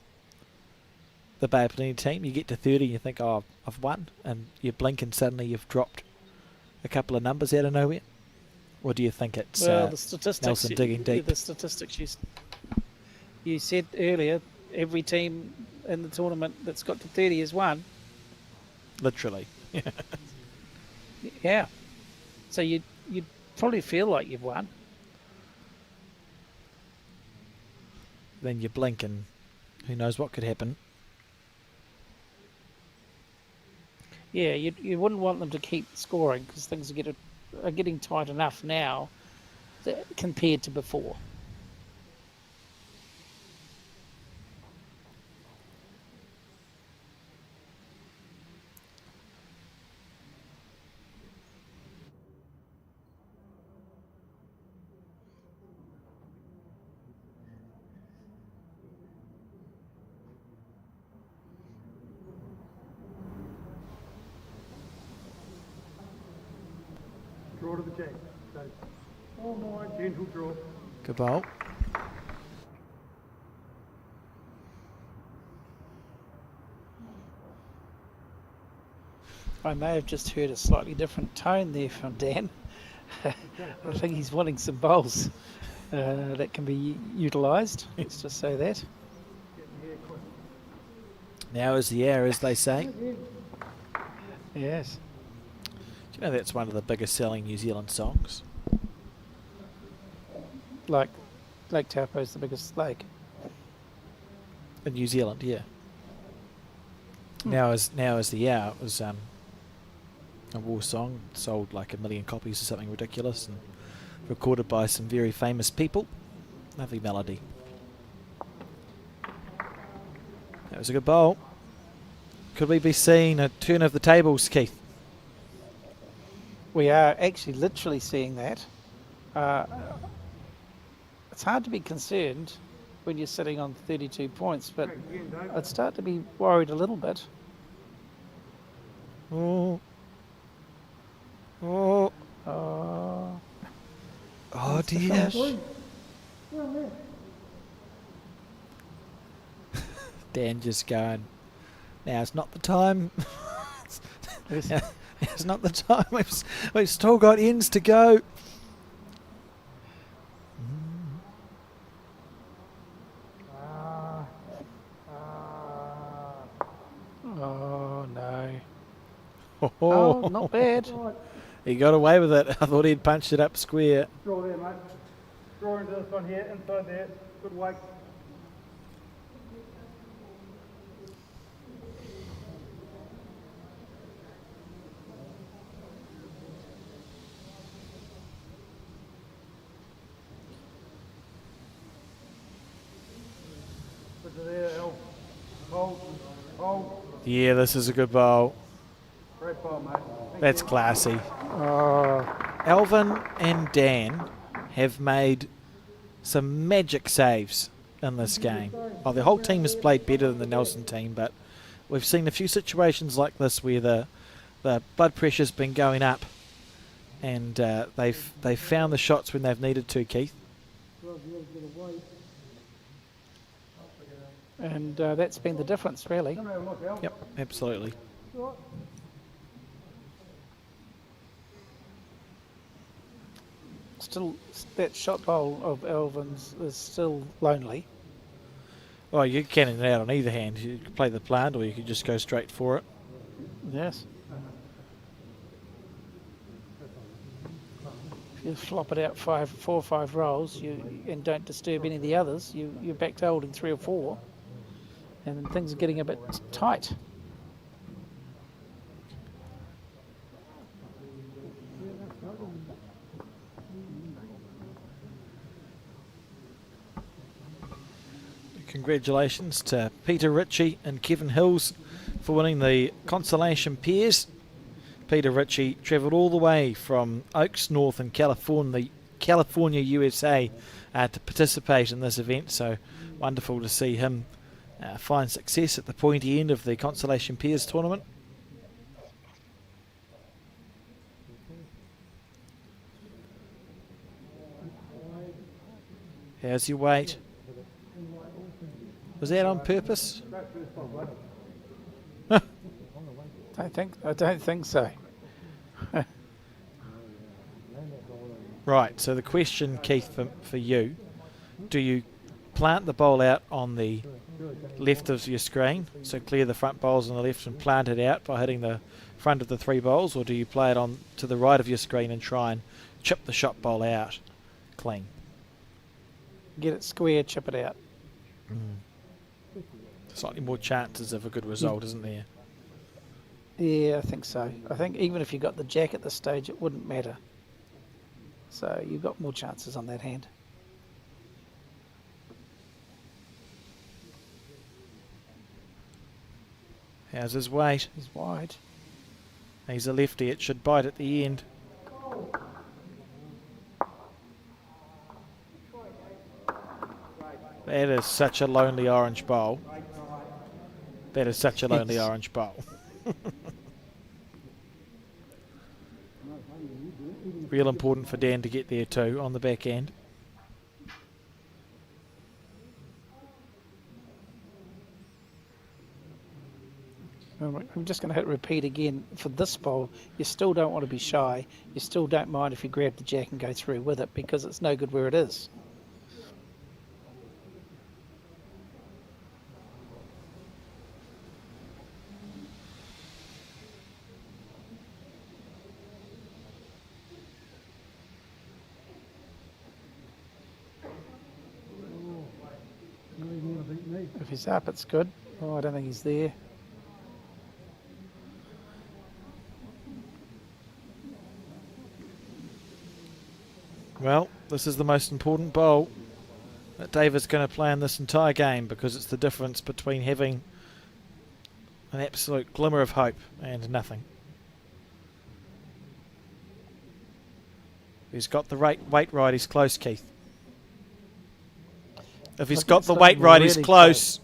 A: the Bay of Plenty team? You get to 30 and you think, oh, I've won, and you blink and suddenly you've dropped a couple of numbers out of nowhere? Or do you think it's
B: the statistics,
A: Nelson digging deep?
B: The statistics you said earlier, every team in the tournament that's got to 30 has won.
A: Literally.
B: Yeah. So you'd probably feel like you've won.
A: Then you blink and who knows what could happen.
B: Yeah, you wouldn't want them to keep scoring because things are getting tight enough now compared to before.
C: Draw to the jack. So, oh my, gentle draw.
A: Good bowl.
B: I may have just heard a slightly different tone there from Dan. I think he's wanting some bowls that can be utilised. Let's just say that.
A: Now is the hour, as they say.
B: Yes.
A: Do you know that's one of the biggest selling New Zealand songs?
B: Like Lake Taupo's the biggest lake.
A: In New Zealand, yeah. Now is the hour. It was a war song, sold like 1 million copies or something ridiculous, and recorded by some very famous people. Lovely melody. That was a good bowl. Could we be seeing a turn of the tables, Keith?
B: We are actually literally seeing that. It's hard to be concerned when you're sitting on 32 points, but I'd start to be worried a little bit.
A: Oh. Oh.
B: Oh.
A: Oh dear. Dan just going, now's not the time. Now's not the time. We've still got ends to go.
B: Oh no.
A: Oh,
B: Oh, not bad.
A: He got away with it. I thought he'd punched it up square.
C: Draw there, mate. Draw into this one here, inside there. Good weight. Put it there, Al. Hold. Hold.
A: Yeah, this is a good bowl.
C: Great ball, mate. Thank
A: That's
C: you.
A: classy. Alvin and Dan have made some magic saves in this game. Well, the whole team has played better than the Nelson team, but we've seen a few situations like this where the blood pressure's been going up, and they've found the shots when they've needed to, Keith.
B: And that's been the difference, really.
C: Come here, look, Al.
A: Yep, absolutely.
B: Still, that shot bowl of Elvin's is still lonely.
A: Well, you can cannon it out on either hand. You could play the plant, or you could just go straight for it.
B: Yes. If you flop it out 4 or 5 rolls, and don't disturb any of the others, you're back to holding 3 or 4, and things are getting a bit tight.
A: Congratulations to Peter Ritchie and Kevin Hills for winning the consolation pairs. Peter Ritchie travelled all the way from Oaks North in California, USA, to participate in this event. So wonderful to see him find success at the pointy end of the consolation pairs tournament. How's your weight? Was that on purpose?
B: I don't think so.
A: Right, so the question, Keith, for you, do you plant the bowl out on the left of your screen, so clear the front bowls on the left and plant it out by hitting the front of the 3 bowls, or do you play it on to the right of your screen and try and chip the shot bowl out clean?
B: Get it square, chip it out.
A: Slightly more chances of a good result, isn't there?
B: Yeah, I think so. I think even if you got the jack at this stage, it wouldn't matter. So you've got more chances on that hand.
A: How's his weight?
B: He's wide.
A: He's a lefty, it should bite at the end. That is such a lonely orange bowl. That is such a lonely orange bowl. Real important for Dan to get there too on the back end.
B: I'm just going to hit repeat again. For this bowl, you still don't want to be shy. You still don't mind if you grab the jack and go through with it, because it's no good where it is. If he's up, it's good. Oh, I don't think he's there.
A: Well, this is the most important bowl that David's going to play in this entire game, because it's the difference between having an absolute glimmer of hope and nothing. He's got the weight right, he's close, Keith. If he's got the weight right, he's close.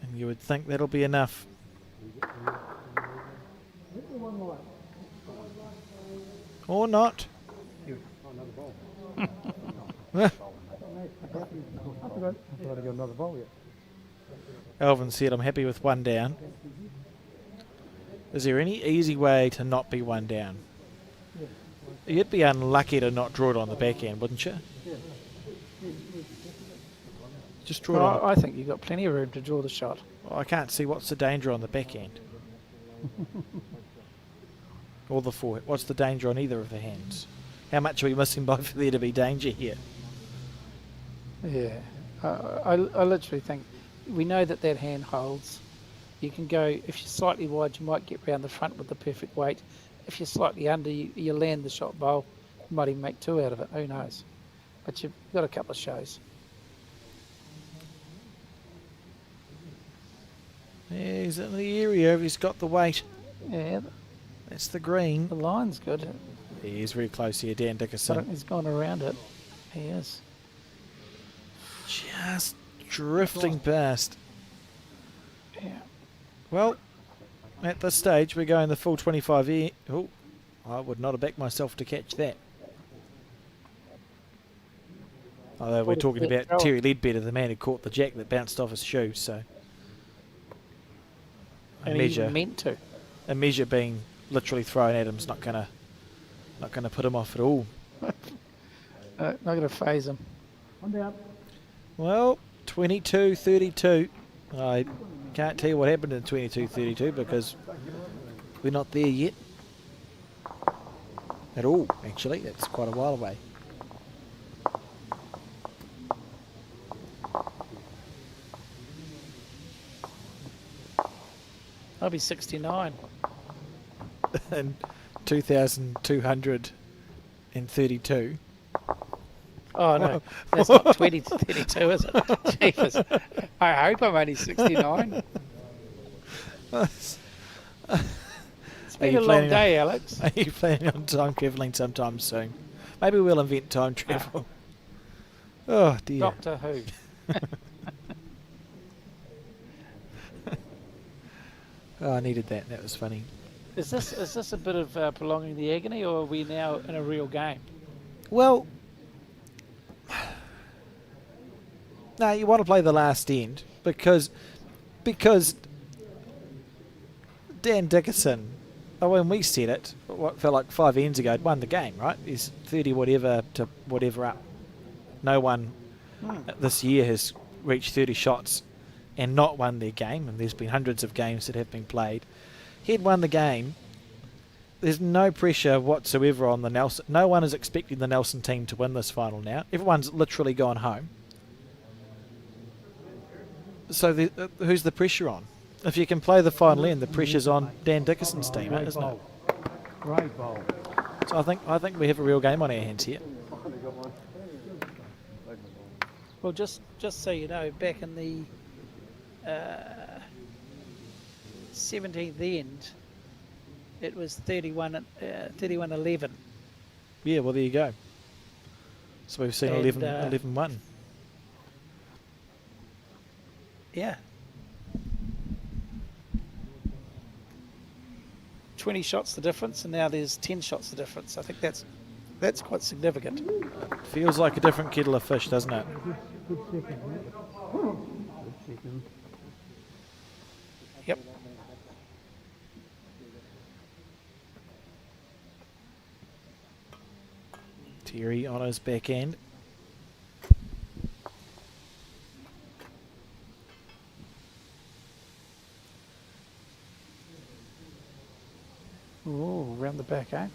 A: And you would think that'll be enough. Or not. Alvin said, I'm happy with 1 down. Is there any easy way to not be 1 down? You'd be unlucky to not draw it on the back end, wouldn't you? Just draw it on.
B: Well, I think you've got plenty of room to draw the shot.
A: Well, I can't see what's the danger on the back end. Or the forehand. What's the danger on either of the hands? How much are we missing by for there to be danger here?
B: Yeah, I literally think we know that hand holds. You can go, if you're slightly wide, you might get round the front with the perfect weight. If you're slightly under, you land the shot bowl. You might even make 2 out of it, who knows. But you've got a couple of shows.
A: Yeah, he's in the area. He's got the weight.
B: Yeah,
A: That's the green.
B: the line's good.
A: He is very close here, Dan Dickerson.
B: He's gone around it. He is.
A: Just drifting past.
B: Yeah.
A: Well, at this stage, we're going the full 25 here. Oh, I would not have backed myself to catch that. Although we're talking about Terry Leadbetter, the man who caught the jack that bounced off his shoe, so...
B: And he meant to.
A: A measure being literally thrown at him's not gonna put him off at all.
B: Not going to phase him.
A: Well, 22-32. I can't tell you what happened in 22-32 because we're not there yet. At all, actually. It's quite a while away.
B: I'll be 69.
A: And 2,232.
B: Oh, no. That's not 20 to 32, is it? Jeepers. I hope I'm only 69. It's been a long day, Alex.
A: Are you planning on time travelling sometime soon? Maybe we'll invent time travel. Oh, dear.
B: Doctor Who.
A: Oh, I needed that. That was funny.
B: Is this a bit of prolonging the agony, or are we now in a real game?
A: Well, no, you want to play the last end because Dan Dickerson, when we said it, what felt like 5 ends ago, had won the game, right? He's 30 whatever to whatever up. No one this year has reached 30 shots and not won their game, and there's been hundreds of games that have been played. He'd won the game. There's no pressure whatsoever on the Nelson. No one is expecting the Nelson team to win this final now. Everyone's literally gone home. So who's the pressure on? If you can play the final end, the pressure's on Dan Dickerson's team, isn't it?
C: Great bowl.
A: So I think we have a real game on our hands here.
B: Well, just so you know, back in the 17th end, it was 31-11.
A: Yeah, well, there you go. So we've seen
B: And,
A: 11-1.
B: Yeah. 20 shots the difference, and now there's 10 shots the difference. I think that's quite significant.
A: Feels like a different kettle of fish, doesn't it?
C: Good second, mate. Good second.
B: Yep.
A: Terry on his back end.
B: Ooh, round the back, eh?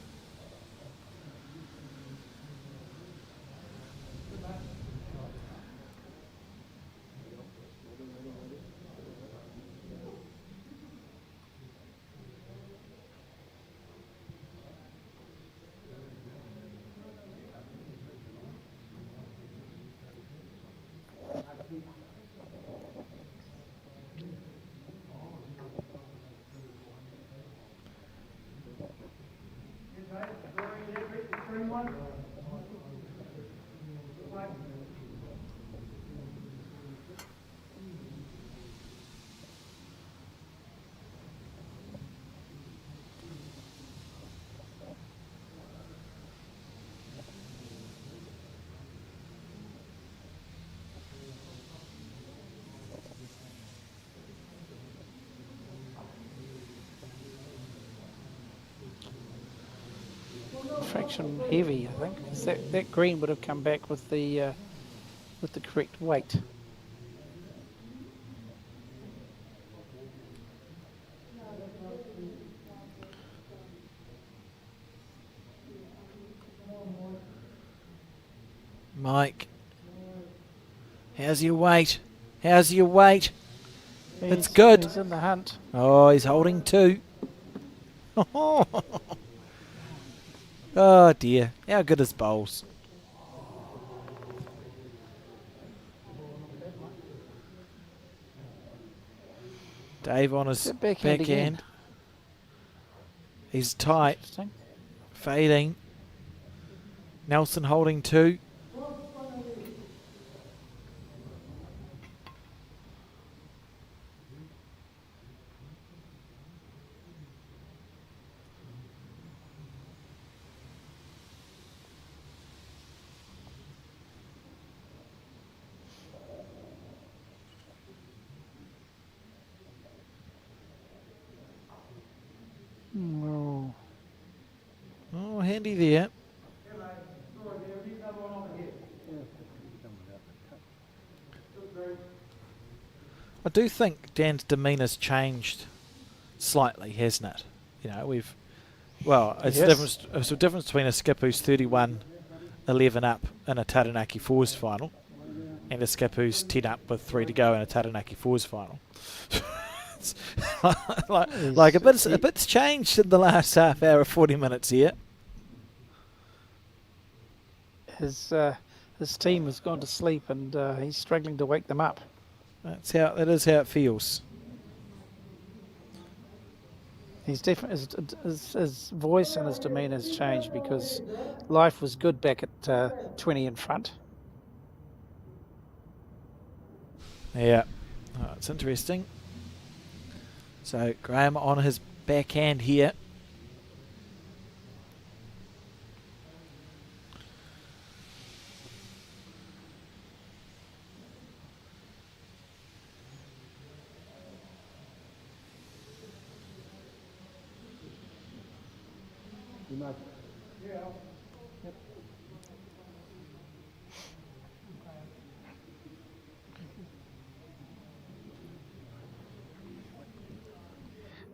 B: Fraction heavy, I think. 'Cause that green would have come back with the with the correct weight.
A: Mike, how's your weight? How's your weight? It's good.
B: He's in the hunt.
A: Oh, he's holding 2. Oh dear, how good is bowls? Dave on his
B: Backhand again.
A: backhand. He's tight,
B: Interesting.
A: fading. Nelson holding 2.
B: Oh.
A: Oh, handy there. I do think Dan's demeanour's changed slightly, hasn't it? You know, it's
B: Yes.
A: a difference between a skip who's 31-11 up in a Taranaki Fours final and a skip who's 10 up with 3 to go in a Taranaki Fours final. It's like a bit's changed in the last half hour, 40 minutes here.
B: His team has gone to sleep, and he's struggling to wake them up.
A: That is how it feels.
B: He's different. His voice and his demeanour has changed because life was good back at 20 in front.
A: Yeah, it's interesting. So Graham on his backhand here.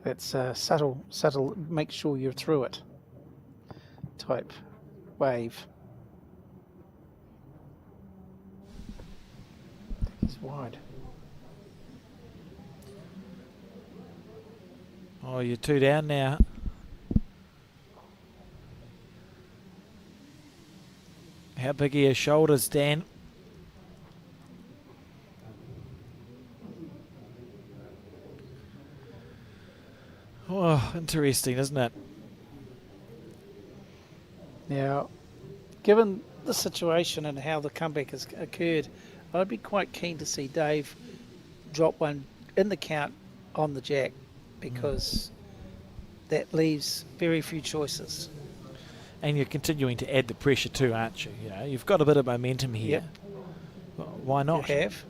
B: That's subtle, make sure you're through it type wave. He's wide.
A: Oh, you're 2 down now. How big are your shoulders, Dan? Oh, interesting, isn't it?
B: Now, given the situation and how the comeback has occurred, I'd be quite keen to see Dave drop one in the count on the jack, because that leaves very few choices.
A: And you're continuing to add the pressure too, aren't you? You know, you've got a bit of momentum here.
B: Yep.
A: Well, why not?
B: You have.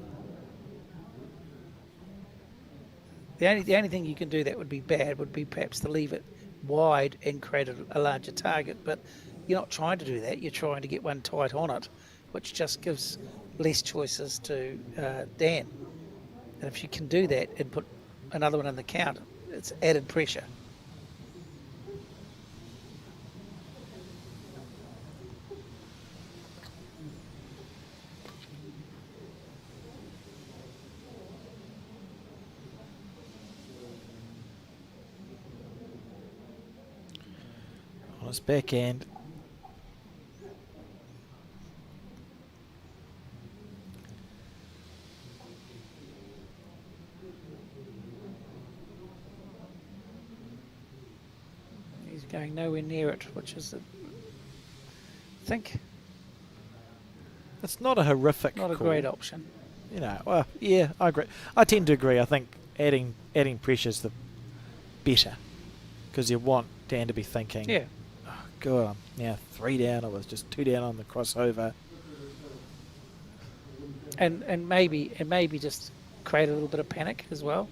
B: The only thing you can do that would be bad would be perhaps to leave it wide and create a larger target, but you're not trying to do that. You're trying to get one tight on it, which just gives less choices to Dan. And if you can do that and put another one in the count, it's added pressure.
A: On his backhand.
B: He's going nowhere near it, which is, I think,
A: It's not a horrific
B: not a
A: call.
B: great option.
A: You know, well, yeah, I agree. I tend to agree. I think adding pressure's the better, because you want Dan to be thinking,
B: Yeah.
A: oh, God, I'm now 3 down. I was just 2 down on the crossover.
B: And maybe just create a little bit of panic as well.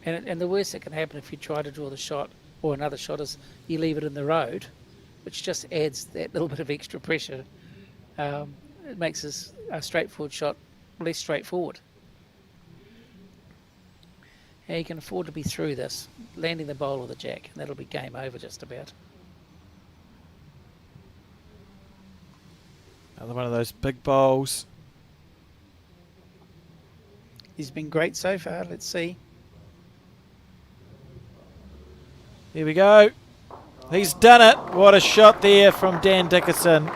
B: And the worst that can happen if you try to draw the shot or another shot is you leave it in the road, which just adds that little bit of extra pressure it makes a straightforward shot less straightforward. Yeah, you can afford to be through this, landing the bowl or the jack, and that'll be game over just about.
A: Another one of those big bowls.
B: He's been great so far. Let's see.
A: Here we go. He's done it. What a shot there from Dan Dickerson.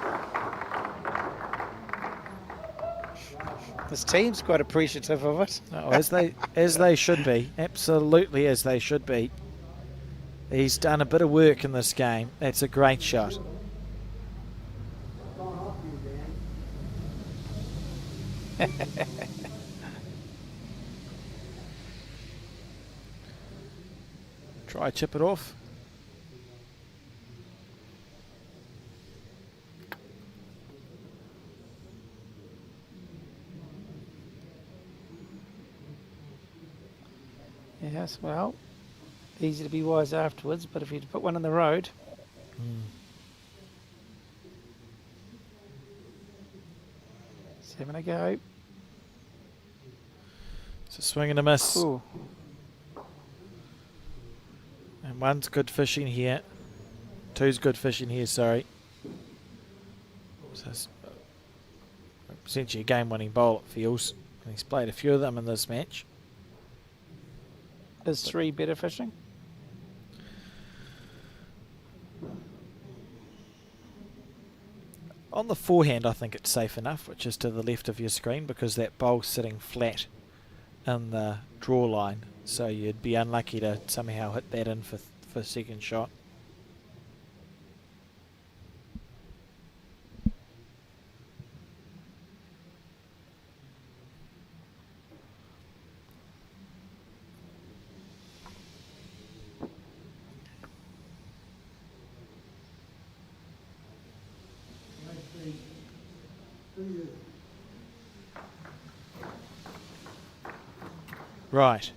B: This team's quite appreciative of it.
A: Oh, as they should be. Absolutely as they should be. He's done a bit of work in this game. That's a great shot. Try chip it off.
B: Yes, well, easy to be wise afterwards, but if you'd put one on the road. Seven a go.
A: It's a swing and a miss.
B: Ooh.
A: And one's good fishing here. Two's good fishing here, sorry. So it's essentially a game-winning bowl, it feels. And he's played a few of them in this match.
B: Is 3 better fishing?
A: On the forehand, I think it's safe enough, which is to the left of your screen, because that bowl's sitting flat in the draw line. So you'd be unlucky to somehow hit that in for second shot. Right.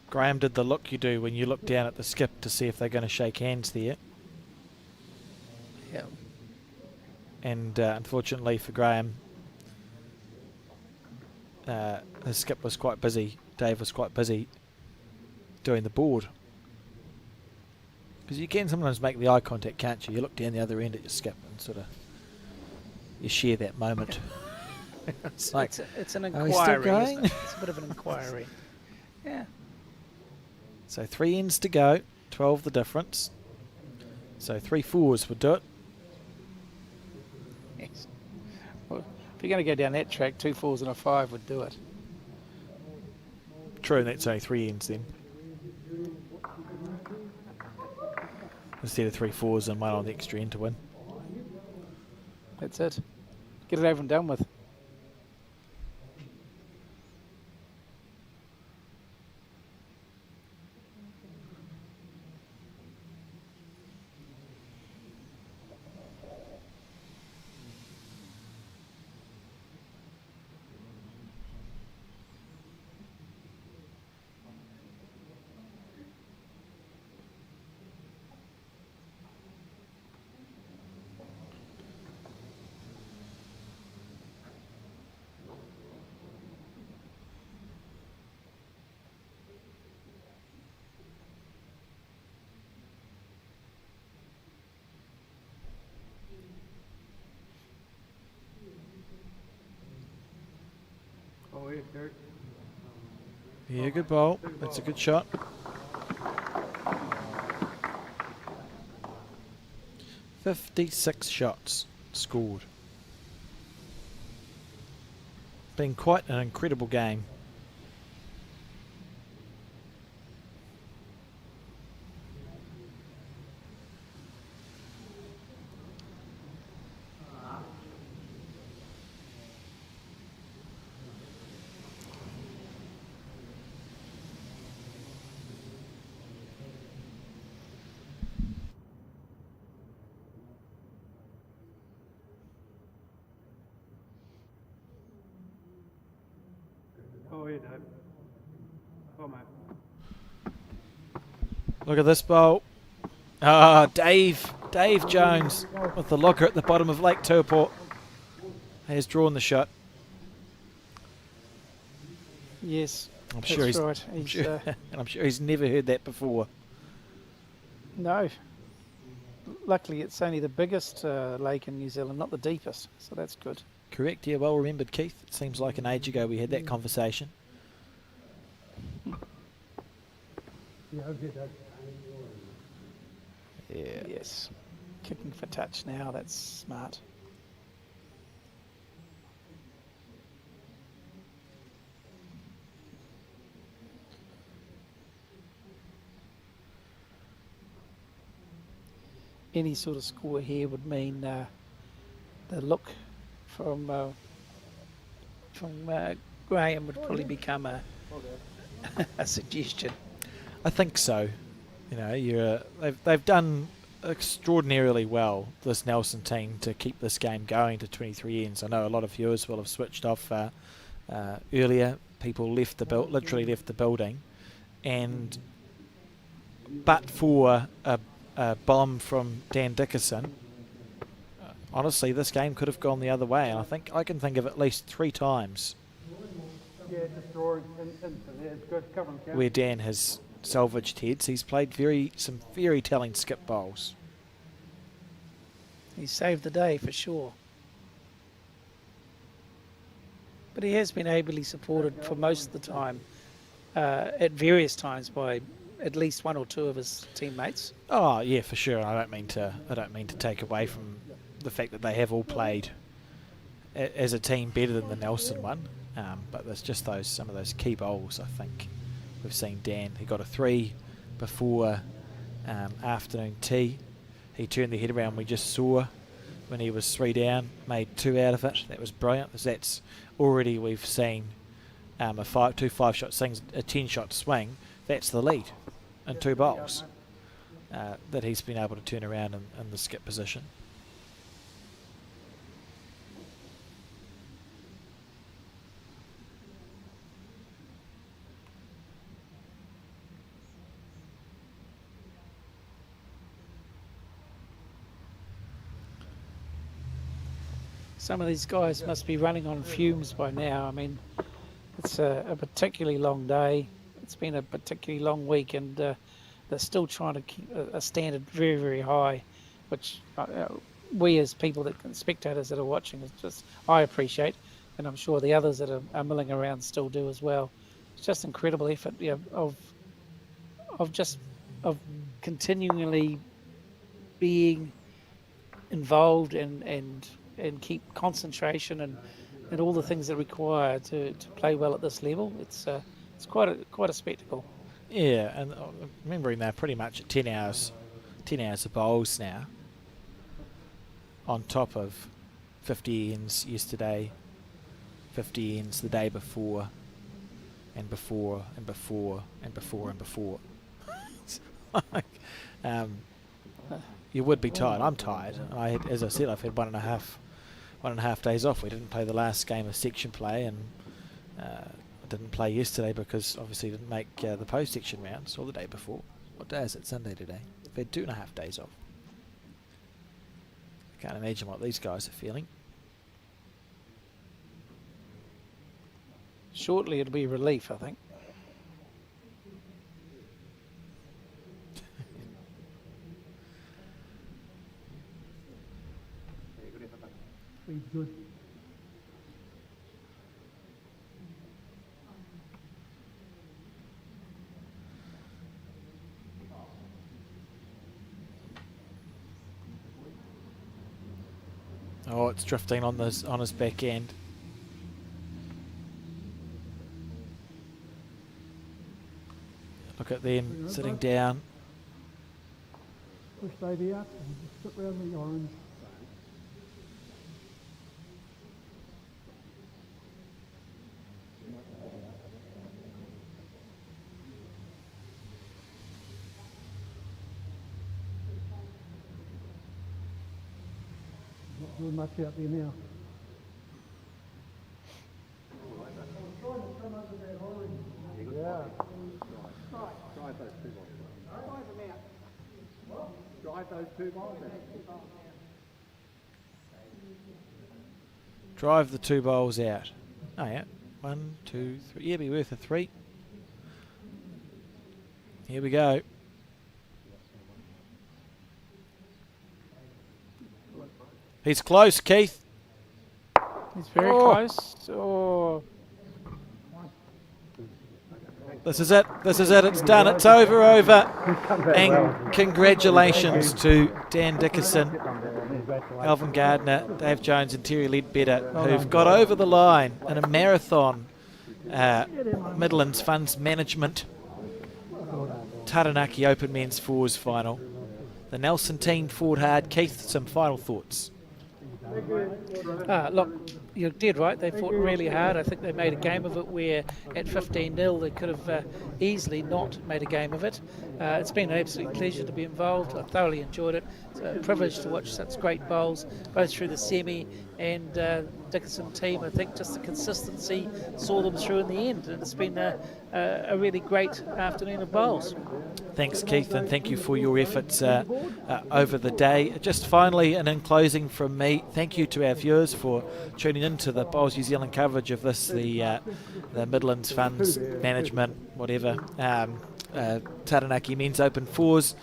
A: Graham did the look you do when you look down at the skip to see if they're going to shake hands there.
B: Yeah.
A: And unfortunately for Graham, his skip was quite busy. Dave was quite busy doing the board. Because you can sometimes make the eye contact, can't you? You look down the other end at your skip and sort of you share that moment.
B: It's,
A: like,
B: it's an
A: are we still
B: inquiry, isn't
A: going?
B: it? It's a bit of an inquiry. Yeah.
A: So 3 ends to go, 12 the difference. So 3 fours would do it.
B: Yes. Well, if you're going to go down that track, 2 4s and a 5 would do it.
A: True, and that's only 3 ends then. Instead of 3 fours and 1 on the extra end to win.
B: That's it. Get it over and done with.
A: Yeah, good ball. That's a good shot. "56 shots scored. Been quite an incredible game.
C: Oh, yeah, Dave. Oh, mate.
A: Look at this bowl. Dave Jones with the locker at the bottom of Lake Taupo has drawn the shot.
B: Yes,
A: I'm sure
B: that's
A: he's
B: right.
A: I'm sure he's never heard that before.
B: No. Luckily, it's only the biggest lake in New Zealand, not the deepest, so that's good.
A: Correct, yeah, well remembered, Keith. It seems like an age ago we had that conversation. Yeah.
B: Yes. Kicking for touch now, that's smart. Any sort of score here would mean the look from Graham would probably become a suggestion.
A: I think so. You know, they've done extraordinarily well, this Nelson team, to keep this game going to 23 ends. I know a lot of viewers will have switched off earlier. People literally left the building, and but for a bomb from Dan Dickerson, honestly, this game could have gone the other way. And I can think of at least 3 times where Dan has salvaged heads. He's played some very telling skip bowls.
B: He saved the day for sure. But he has been ably supported for most of the time, at various times, by at least 1 or 2 of his teammates.
A: Oh yeah, for sure. I don't mean to take away from the fact that they have all played as a team better than the Nelson one, but there's just some of those key bowls. I think we've seen Dan. He got a 3 before afternoon tea. He turned the head around. We just saw when he was 3 down, made 2 out of it. That was brilliant. That's already, we've seen two 5-shot swings, a 10-shot swing. That's the lead in 2 bowls that he's been able to turn around in the skip position.
B: Some of these guys must be running on fumes by now. I mean, it's a particularly long day. It's been a particularly long week, and they're still trying to keep a standard very, very high, which we as people, spectators that are watching, I appreciate, and I'm sure the others that are milling around still do as well. It's just incredible effort, of continually being involved and keep concentration and all the things that are required to play well at this level. It's quite a spectacle.
A: Yeah, and remembering they're pretty much at 10 hours of bowls now, on top of 50 ends yesterday, 50 ends the day before, and before, and before, and before, and before. You would be tired. I'm tired. As I said, I've had one and a half days off. We didn't play the last game of section play, and didn't play yesterday because obviously didn't make the post-section rounds, or the day before. What day is it? Sunday today. We've had 2.5 days off. I can't imagine what these guys are feeling.
B: Shortly it'll be relief, I think.
C: Good.
A: Oh, it's drifting on his back end. Look at them sitting down.
C: Push Davey up and just sit round the orange. Not doing much out there now. Yeah.
A: Drive the 2 bowls out. Oh, yeah. 1, 2, 3. Yeah, be worth a 3. Here we go. He's close, Keith.
C: He's very close. Oh.
A: This is it. This is it. It's done. It's over. And congratulations to Dan Dickerson, Alvin Gardner, Dave Jones and Terry Ledbetter, who've got over the line in a marathon Midlands Funds Management Taranaki Open Men's Fours final. The Nelson team fought hard. Keith, some final thoughts?
B: Look, you're dead right. They fought really hard. I think they made a game of it where at 15-0 they could have easily not made a game of it. It's been an absolute pleasure to be involved. I thoroughly enjoyed it. It's a privilege to watch such great bowls, both through the semi and Dickerson team. I think just the consistency saw them through in the end, and it's been a really great afternoon of bowls.
A: Thanks, Keith, and thank you for your efforts over the day. Just finally, and in closing from me, thank you to our viewers for tuning into the Bowls New Zealand coverage of this, the Midlands Funds Management, whatever, Taranaki Men's Open Fours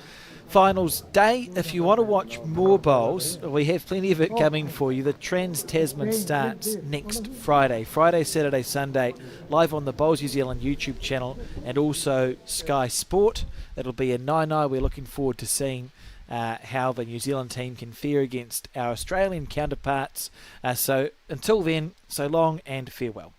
A: Finals Day. If you want to watch more bowls, we have plenty of it coming for you. The Trans-Tasman starts next Friday, Saturday, Sunday, live on the Bowls New Zealand YouTube channel and also Sky Sport. It'll be in Nainai. We're looking forward to seeing how the New Zealand team can fare against our Australian counterparts. So until then, so long and farewell.